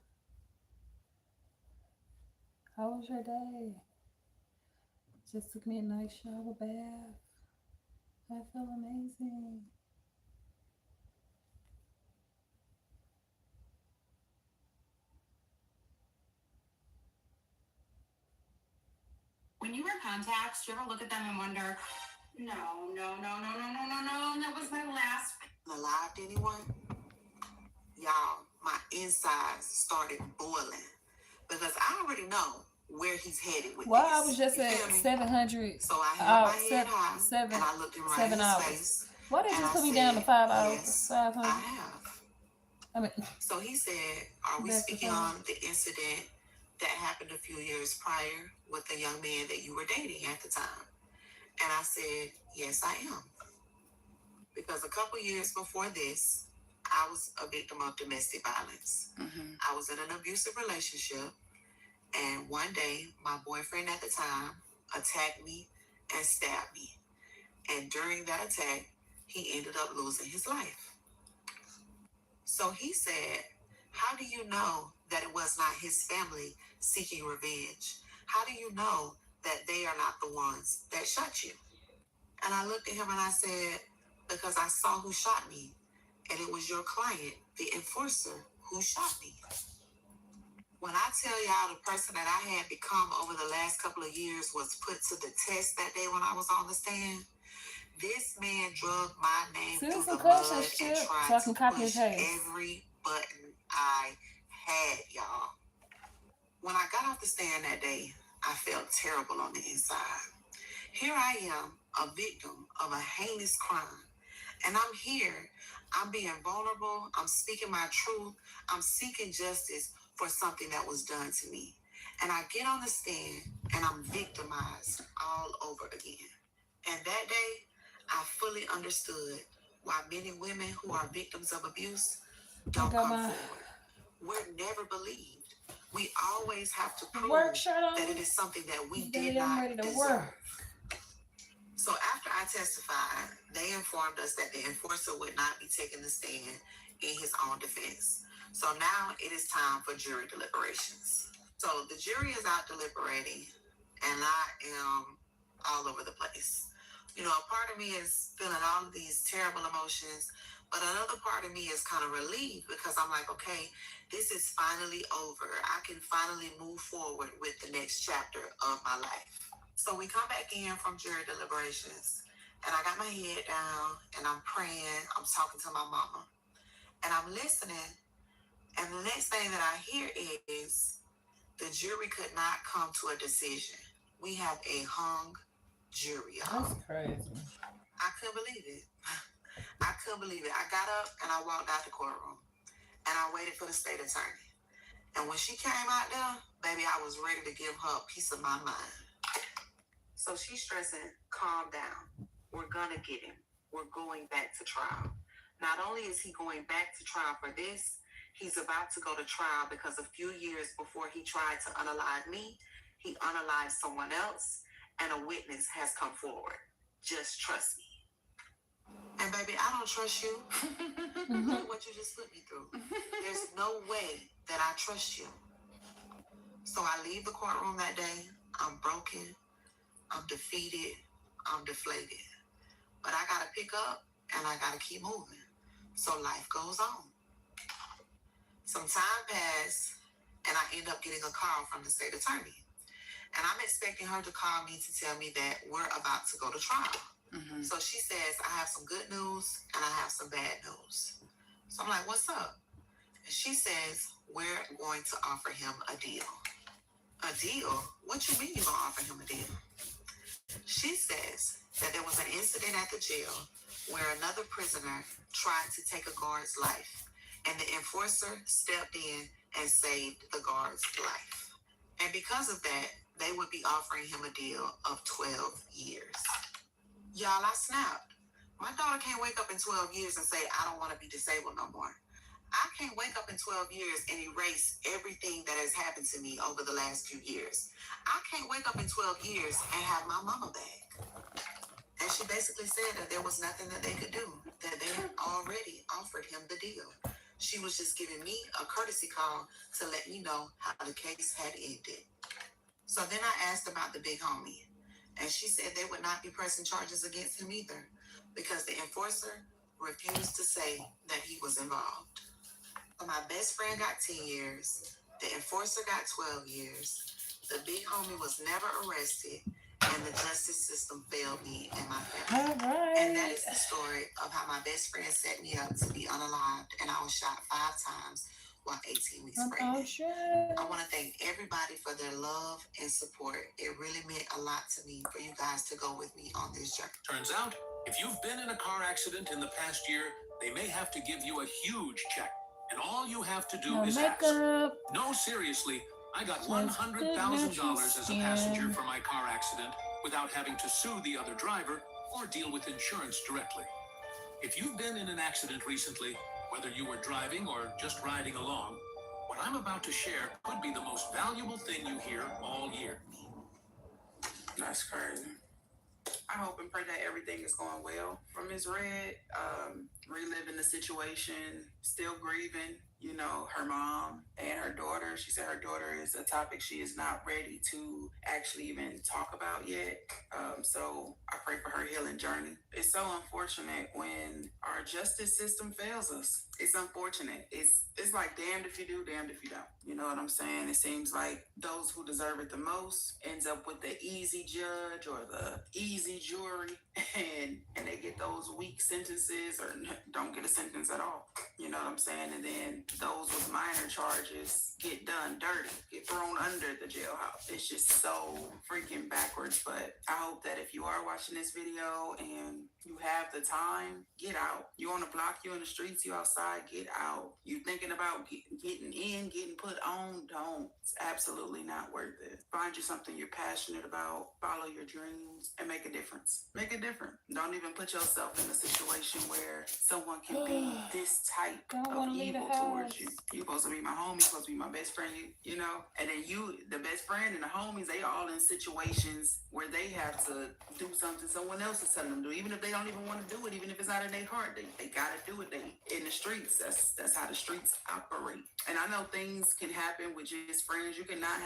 How was your day? Just took me a nice shower bath. I feel amazing. When you wear contacts, do you ever look at them and wonder, no, that was my last. Alive to anyone? Y'all, my insides started boiling because I already know where he's headed with Well, this. I was just You at feel me? 700. So I held my head high seven, and I looked him right 7 in his hours. face. Why did and you I put me said, down to 5 hours? Yes, 500. I have. I mean, So he said, are we back to speaking 5. on the incident that happened a few years prior with the young man that you were dating at the time? And I said, yes, I am. Because a couple years before this, I was a victim of domestic violence. I was in an abusive relationship, and one day, my boyfriend at the time attacked me and stabbed me. And during that attack, he ended up losing his life. So he said, how do you know that it was not his family seeking revenge? How do you know that they are not the ones that shot you? And I looked at him and I said, because I saw who shot me, and it was your client, the enforcer, who shot me. When I tell y'all the person that I had become over the last couple of years was put to the test that day when I was on the stand, this man drug my name Send through some the mud questions, and Chip, so I tried can to copy and push paste. every button I had, y'all. When I got off the stand that day, I felt terrible on the inside. Here I am, a victim of a heinous crime. And I'm here, I'm being vulnerable, I'm speaking my truth, I'm seeking justice for something that was done to me. And I get on the stand and I'm victimized all over again. And that day, I fully understood why many women who are victims of abuse don't come forward. We're never believed. We always have to prove that it is something that we did not deserve. So after I testified, they informed us that the enforcer would not be taking the stand in his own defense. So now it is time for jury deliberations. So the jury is out deliberating, and I am all over the place. You know, a part of me is feeling all of these terrible emotions, but another part of me is kind of relieved because I'm like, okay, this is finally over. I can finally move forward with the next chapter of my life. So we come back in from jury deliberations, and I got my head down, and I'm praying, I'm talking to my mama, and I'm listening, and the next thing that I hear is the jury could not come to a decision. We have a hung jury, y'all. That's crazy. I couldn't believe it. I couldn't believe it. I got up, and I walked out the courtroom, and I waited for the state attorney. And when she came out there, baby, I was ready to give her a piece of my mind. So she's stressing, calm down. We're gonna get him. We're going back to trial. Not only is he going back to trial for this, he's about to go to trial because a few years before he tried to unalive me, he unalived someone else, and a witness has come forward. Just trust me. And baby, I don't trust you. Look at what you just put me through. There's no way that I trust you. So I leave the courtroom that day. I'm broken. I'm defeated. I'm deflated. But I gotta pick up and I gotta keep moving. So life goes on. Some time passed and I end up getting a call from the state attorney. And I'm expecting her to call me to tell me that we're about to go to trial. So she says, I have some good news and I have some bad news. So I'm like, what's up? And she says, we're going to offer him a deal. A deal? What you mean you're going to offer him a deal? She says that there was an incident at the jail where another prisoner tried to take a guard's life, and the enforcer stepped in and saved the guard's life. And because of that, they would be offering him a deal of 12 years. Y'all, I snapped. My daughter can't wake up in 12 years and say, I don't want to be disabled no more. I can't wake up in 12 years and erase everything that has happened to me over the last few years. I can't wake up in 12 years and have my mama back. And she basically said that there was nothing that they could do, that they had already offered offered him the deal. She was just giving me a courtesy call to let me know how the case had ended. So then I asked about the big homie, and she said they would not be pressing charges against him either because the enforcer refused to say that he was involved. So my best friend got 10 years, the enforcer got 12 years, the big homie was never arrested, and the justice system failed me and my family. All right. And that is the story of how my best friend set me up to be unalived, and I was shot 5 times while 18 weeks pregnant. I want to thank everybody for their love and support. It really meant a lot to me for you guys to go with me on this journey. Turns out, if you've been in a car accident in the past year, they may have to give you a huge check. And all you have to do is ask. No, seriously, I got $100,000 as a passenger for my car accident without having to sue the other driver or deal with insurance directly. If you've been in an accident recently, whether you were driving or just riding along, what I'm about to share could be the most valuable thing you hear all year. That's crazy. I hope and pray that everything is going well for Ms. Red. Reliving the situation, still grieving, you know, her mom and her daughter. She said her daughter is a topic she is not ready to actually even talk about yet. So I pray for her healing journey. It's so unfortunate when our justice system fails us. It's unfortunate. It's like damned if you do, damned if you don't. You know what I'm saying? It seems like those who deserve it the most ends up with the easy judge or the easy jury, and they get those weak sentences or don't get a sentence at all. You know what I'm saying? And then those with minor charges get done dirty, get thrown under the jailhouse. It's just so freaking backwards. But I hope that if you are watching this video and you have the time, get out. You on the block, you in the streets, you outside, get out. You thinking about getting in, getting put on, don't. It's absolutely not worth it. Find you something you're passionate about, follow your dreams, and make a difference. Make a difference. Don't even put yourself in a situation where someone can be this type of evil towards you. You're supposed to be my homie, you're supposed to be my best friend, you know? And then the best friend and the homies, they all in situations where they have to do something someone else is telling them to do. Even if they don't even want to do it, even if it's out of their heart, they gotta do it. They in the streets. That's how the streets operate. And I know things can happen with just friends. You cannot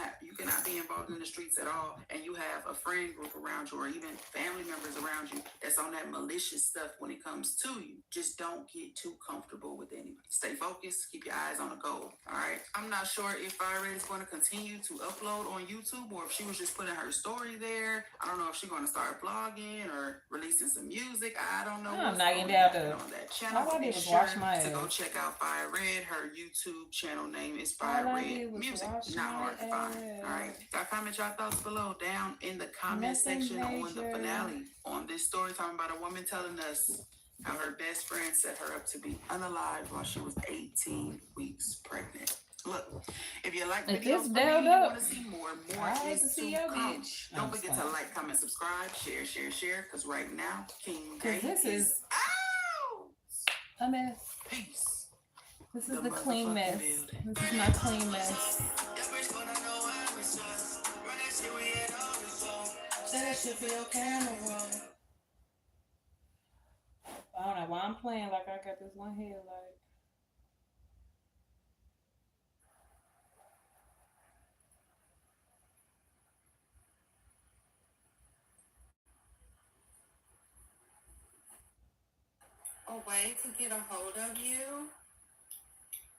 be involved in the streets at all, and you have a friend group around you or even family members around you that's on that malicious stuff when it comes to you. Just don't get too comfortable with anybody. Stay focused, keep your eyes on the goal. All right. I'm not sure if Irene is going to continue to upload on YouTube or if she was just putting her story there. I don't know if she's going to start blogging or releasing some music. I don't know. I'm not getting down to on that channel. All I did Be was sure wash my to go ass. check out Fire Red. Her YouTube channel name is All Fire I Red did was Music. wash Not my hard to find. ass. All right. Y'all comment y'all thoughts below down in the comment Nothing section on the major. finale on this story, talking about a woman telling us how her best friend set her up to be unalived while she was 18 weeks pregnant. Look, if you like If videos this from me, dialed you up, want to see more I hate is to see to your come. bitch. Don't I'm forget just to playing. like, comment, subscribe, share, because right now, King Because Day this is a mess. Peace. This is the clean mess. This is my clean mess. That should be okay on the road. I don't know why I'm playing like I got this one headlight. A way to get a hold of you,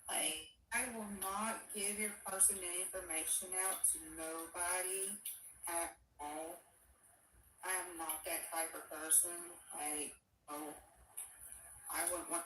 like, I will not give your personal information out to nobody at all. I am not that type of person. I wouldn't want.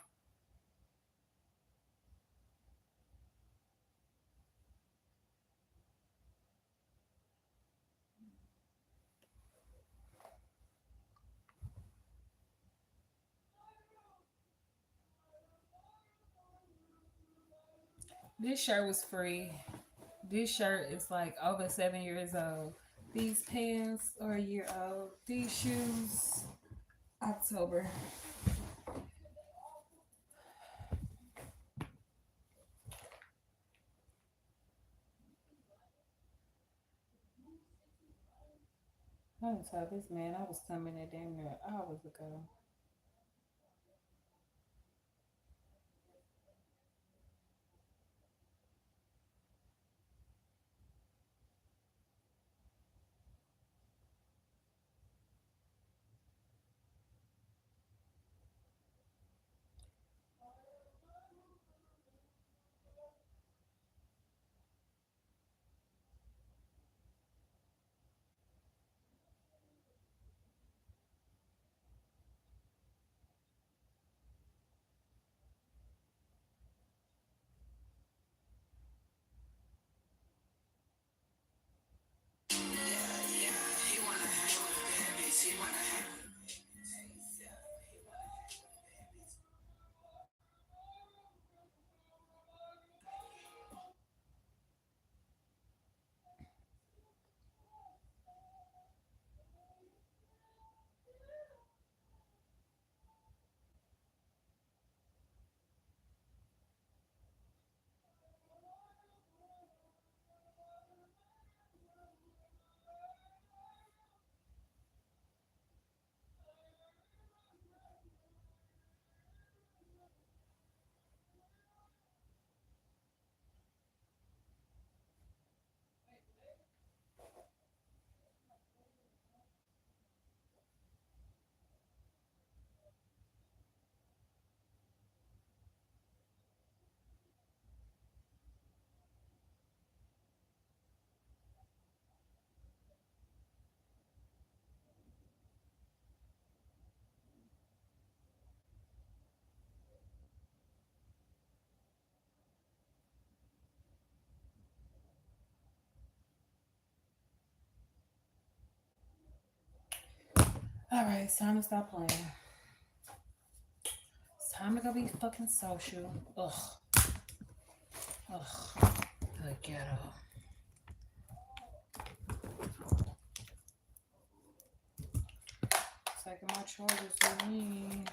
This shirt was free. This shirt is like over 7 years old. These pants are a year old. These shoes, October. I done told this man I was coming at damn near hours ago. All right, it's time to stop playing. It's time to go be fucking social. Ugh. The ghetto. Taking my chargers with me.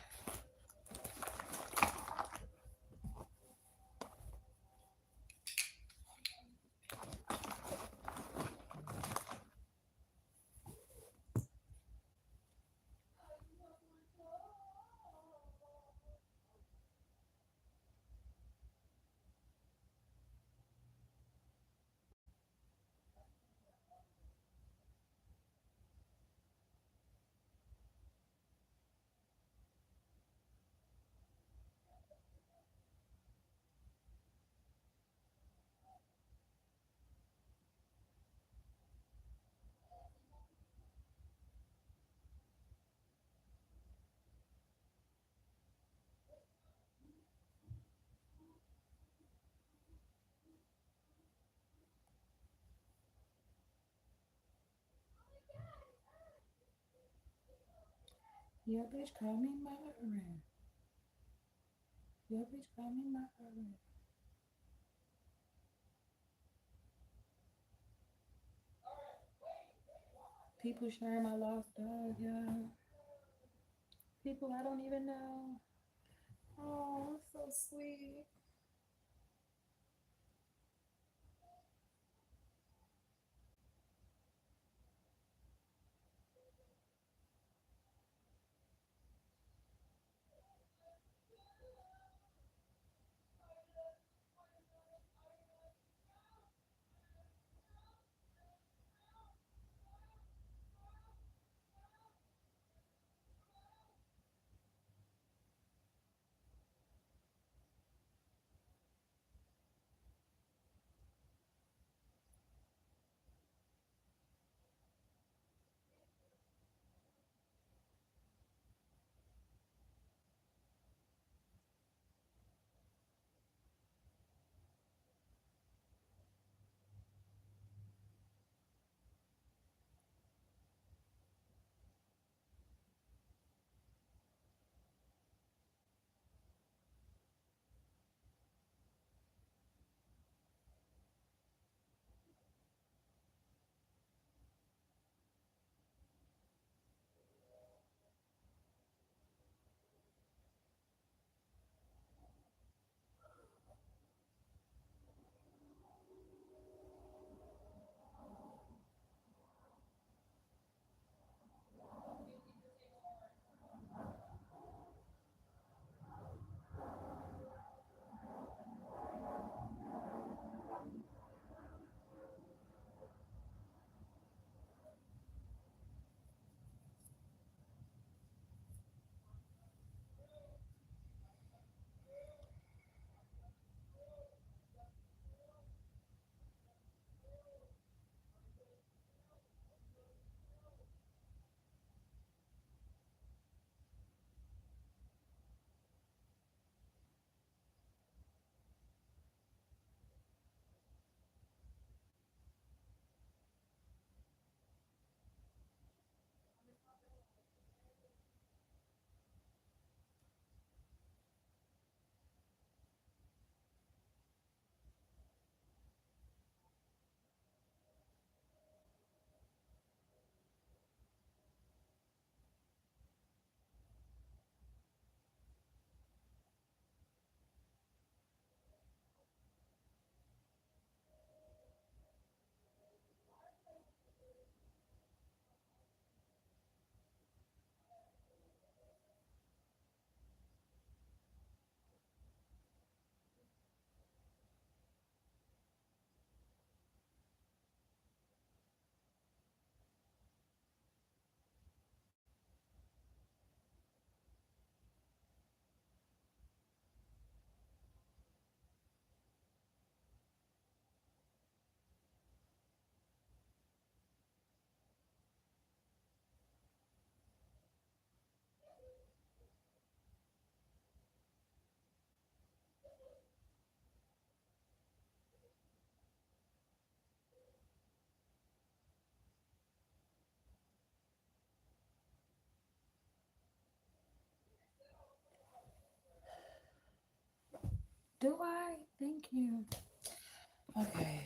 Yeah, bitch, call me Myron. Yeah, bitch, call me Myron. People sharing my lost dog, yeah. People I don't even know. Oh, so sweet. Do I? Thank you. Okay.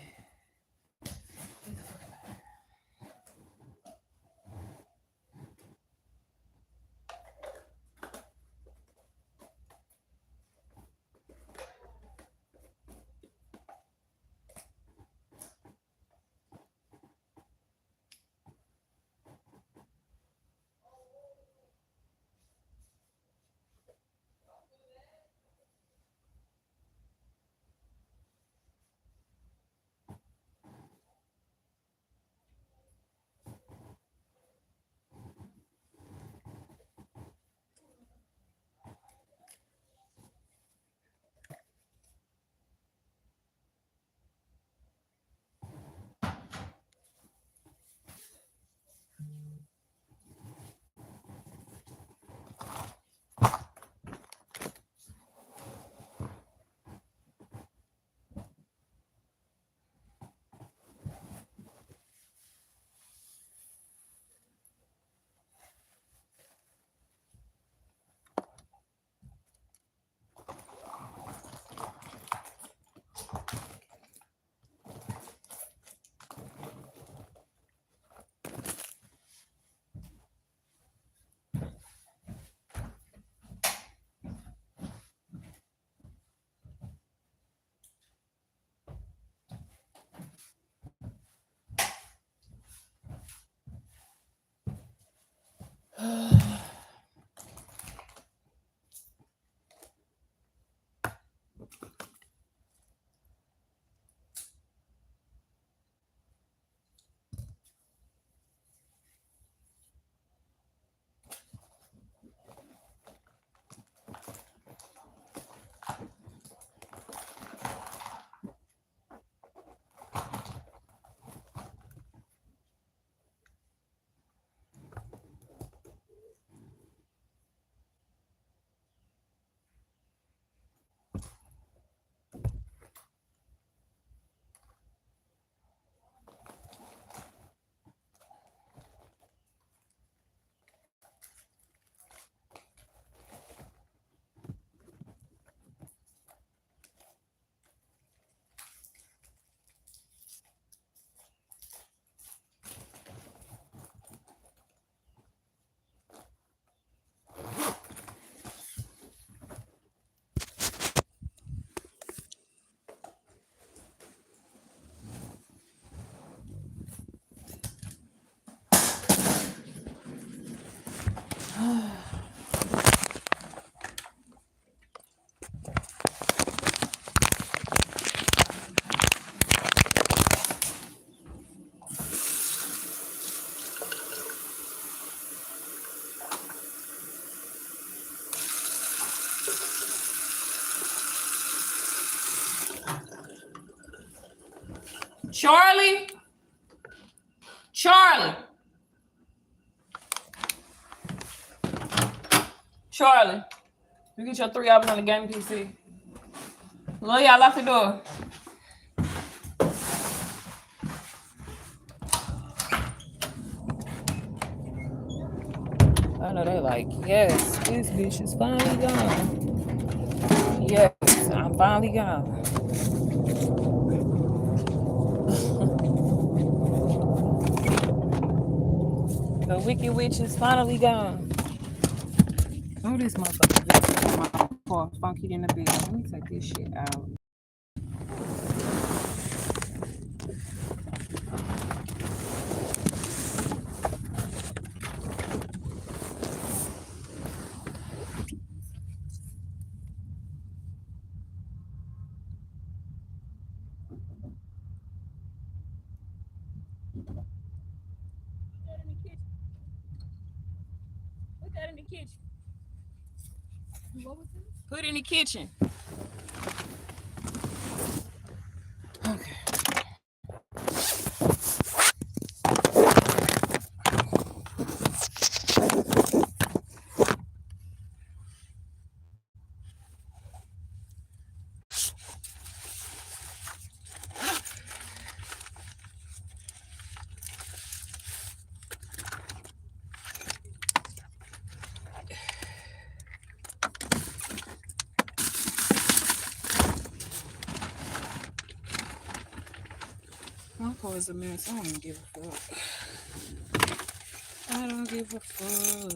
Charlie. Charlie. Charlie. You get your 3 hours on the game PC. Lil, y'all lock the door. I know they like, yes, this bitch is finally gone. Yes, I'm finally gone. The wicked witch is finally gone. Oh, this motherfucker. My car funky in the bed. Let me take this shit out. Put that in the kitchen. What was it? Put it in the kitchen. Okay. shampoo is a mess. I don't even give a fuck. I don't give a fuck.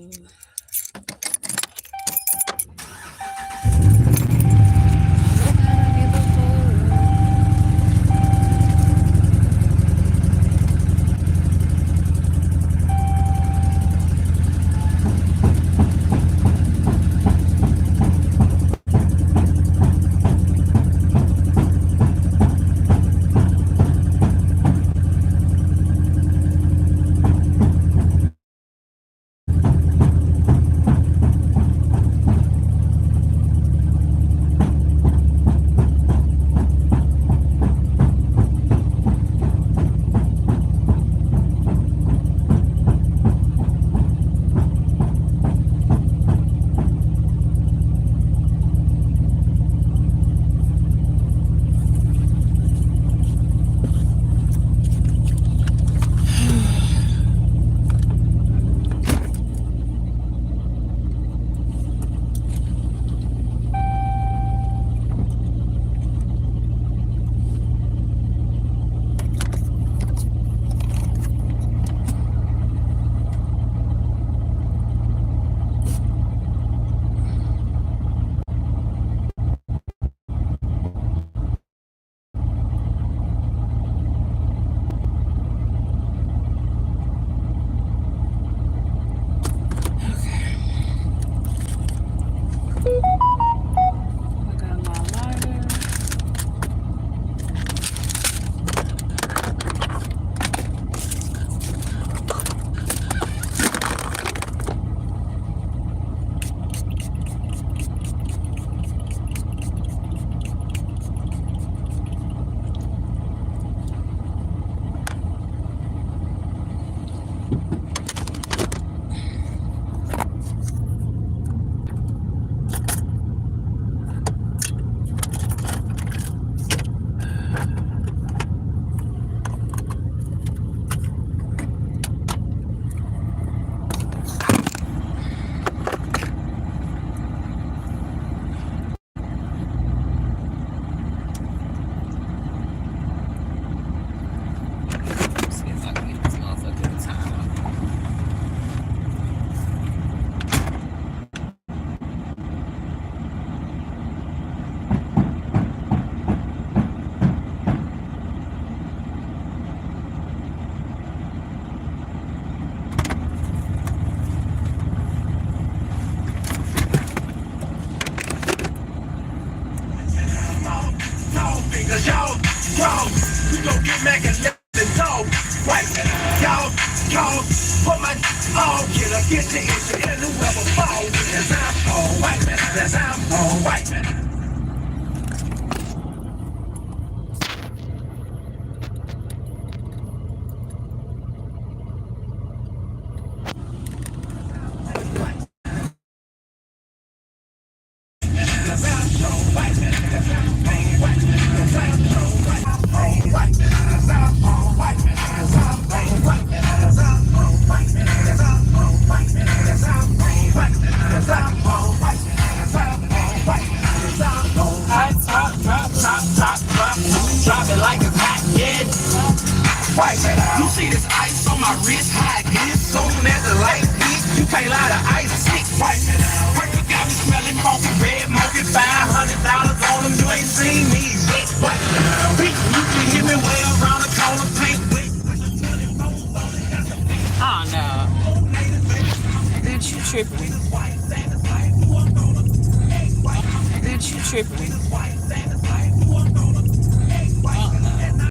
Drop it like a hot kid. You see this ice on my wrist, hot is soon as the light hits. You can't lie to ice stick. Work you got me smelling funky, red monkey, $500 on them. You ain't seen me yet. Bitch, you can hear me way around the corner, pink. Oh no. Bitch, you tripping. Bitch, you tripping.